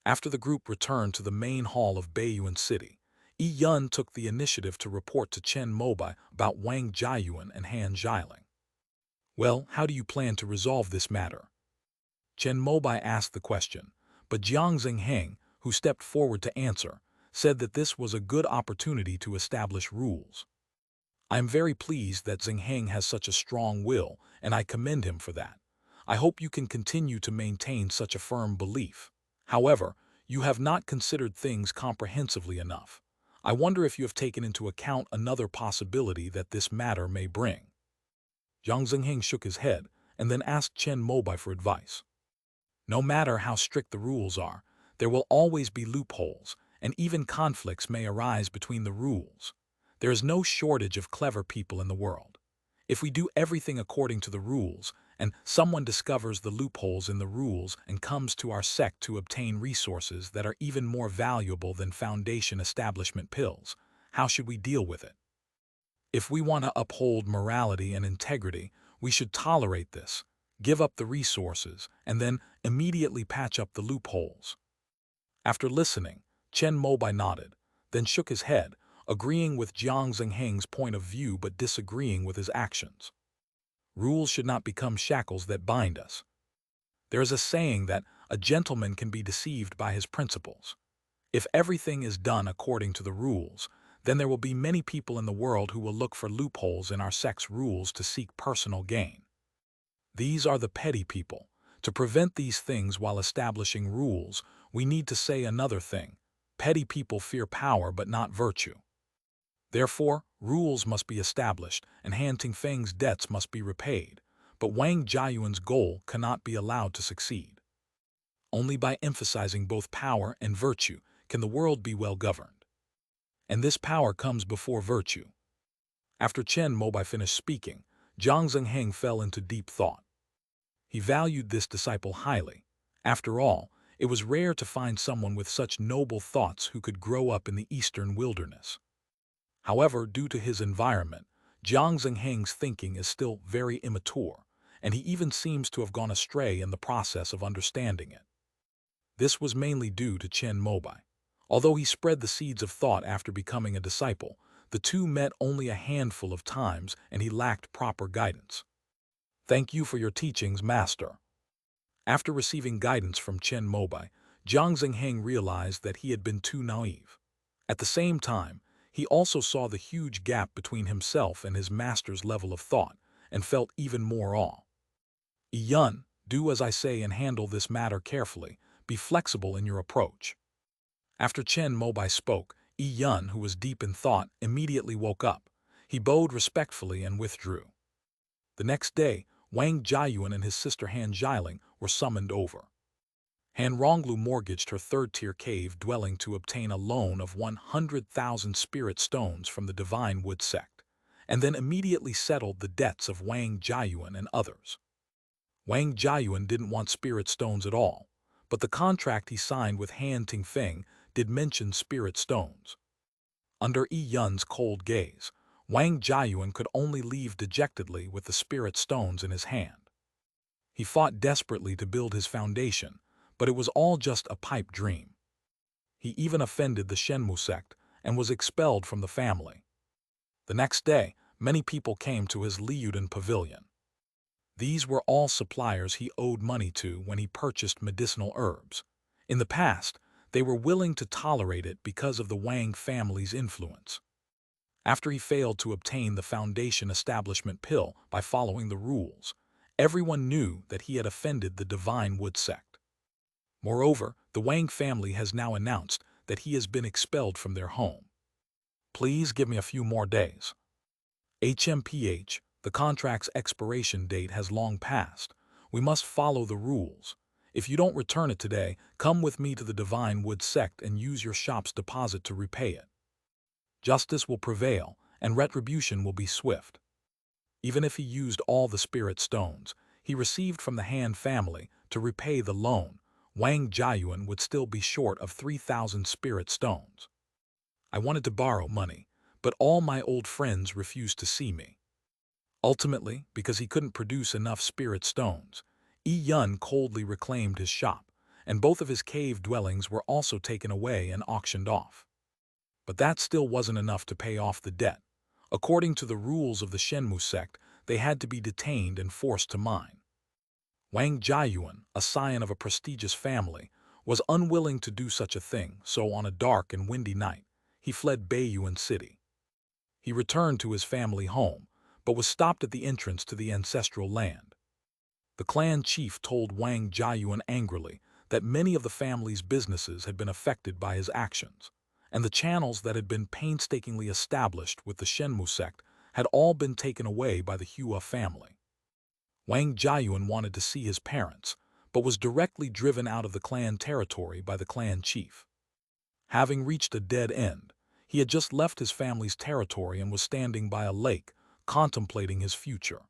A: After the group returned to the main hall of Baiyuan City, Yi Yun took the initiative to report to Chen Mobai about Wang Jiayuan and Han Jialing. "Well, how do you plan to resolve this matter?" Chen Mobai asked the question, but Jiang Xingheng, who stepped forward to answer, said that this was a good opportunity to establish rules. "I am very pleased that Xingheng has such a strong will, and I commend him for that. I hope you can continue to maintain such a firm belief. However, you have not considered things comprehensively enough. I wonder if you have taken into account another possibility that this matter may bring. Jiang Zhengheng shook his head and then asked Chen Mobai for advice. No matter how strict the rules are, there will always be loopholes, and even conflicts may arise between the rules. There is no shortage of clever people in the world. If we do everything according to the rules, and someone discovers the loopholes in the rules and comes to our sect to obtain resources that are even more valuable than foundation establishment pills, how should we deal with it? If we want to uphold morality and integrity, we should tolerate this, give up the resources, and then immediately patch up the loopholes. After listening, Chen Mobai nodded, then shook his head, agreeing with Jiang Zhengheng's point of view but disagreeing with his actions. Rules should not become shackles that bind us. There is a saying that a gentleman can be deceived by his principles. If everything is done according to the rules, then there will be many people in the world who will look for loopholes in our sect's rules to seek personal gain. These are the petty people. To prevent these things while establishing rules, we need to say another thing. Petty people fear power but not virtue. Therefore, rules must be established, and Han Tingfeng's debts must be repaid, but Wang Jiayuan's goal cannot be allowed to succeed. Only by emphasizing both power and virtue can the world be well governed. And this power comes before virtue. After Chen Mobai finished speaking, Jiang Zhengheng fell into deep thought. He valued this disciple highly. After all, it was rare to find someone with such noble thoughts who could grow up in the eastern wilderness. However, due to his environment, Jiang Zhengheng's thinking is still very immature, and he even seems to have gone astray in the process of understanding it. This was mainly due to Chen Mobai. Although he spread the seeds of thought after becoming a disciple, the two met only a handful of times and he lacked proper guidance. Thank you for your teachings, Master. After receiving guidance from Chen Mobai, Jiang Zhengheng realized that he had been too naive. At the same time, he also saw the huge gap between himself and his master's level of thought, and felt even more awe. Yun, do as I say and handle this matter carefully. Be flexible in your approach. After Chen Mobai spoke, Yun, who was deep in thought, immediately woke up. He bowed respectfully and withdrew. The next day, Wang Jiayuan and his sister Han Jiling were summoned over. Han Ronglu mortgaged her third-tier cave dwelling to obtain a loan of 100,000 spirit stones from the Divine Wood sect, and then immediately settled the debts of Wang Jiayuan and others. Wang Jiayuan didn't want spirit stones at all, but the contract he signed with Han Tingfeng did mention spirit stones. Under Yun's cold gaze, Wang Jiayuan could only leave dejectedly with the spirit stones in his hand. He fought desperately to build his foundation, but it was all just a pipe dream. He even offended the Shenmu sect and was expelled from the family. The next day, many people came to his Liudan pavilion. These were all suppliers he owed money to when he purchased medicinal herbs. In the past, they were willing to tolerate it because of the Wang family's influence. After he failed to obtain the foundation establishment pill by following the rules, everyone knew that he had offended the Divine Wood sect. Moreover, the Wang family has now announced that he has been expelled from their home. Please give me a few more days. HMPH, the contract's expiration date has long passed. We must follow the rules. If you don't return it today, come with me to the Divine Wood sect and use your shop's deposit to repay it. Justice will prevail, and retribution will be swift. Even if he used all the spirit stones he received from the Han family to repay the loan, Wang Jiayuan would still be short of 3,000 spirit stones. I wanted to borrow money, but all my old friends refused to see me. Ultimately, because he couldn't produce enough spirit stones, Yun coldly reclaimed his shop, and both of his cave dwellings were also taken away and auctioned off. But that still wasn't enough to pay off the debt. According to the rules of the Shenmu sect, they had to be detained and forced to mine. Wang Jiayuan, a scion of a prestigious family, was unwilling to do such a thing, so on a dark and windy night, he fled Beiyuan City. He returned to his family home, but was stopped at the entrance to the ancestral land. The clan chief told Wang Jiayuan angrily that many of the family's businesses had been affected by his actions, and the channels that had been painstakingly established with the Shenmu sect had all been taken away by the Hua family. Wang Jiayuan wanted to see his parents, but was directly driven out of the clan territory by the clan chief. Having reached a dead end, he had just left his family's territory and was standing by a lake, contemplating his future.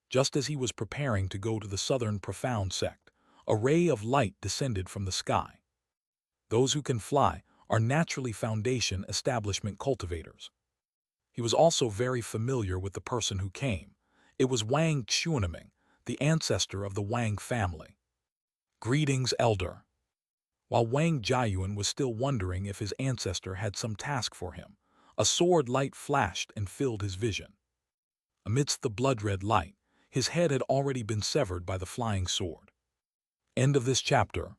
A: Just as he was preparing to go to the southern profound sect, a ray of light descended from the sky. Those who can fly are naturally foundation establishment cultivators. He was also very familiar with the person who came. It was Wang Xuanming, the ancestor of the Wang family. Greetings, elder. While Wang Jiayuan was still wondering if his ancestor had some task for him, a sword light flashed and filled his vision. Amidst the blood-red light, his head had already been severed by the flying sword. End of this chapter.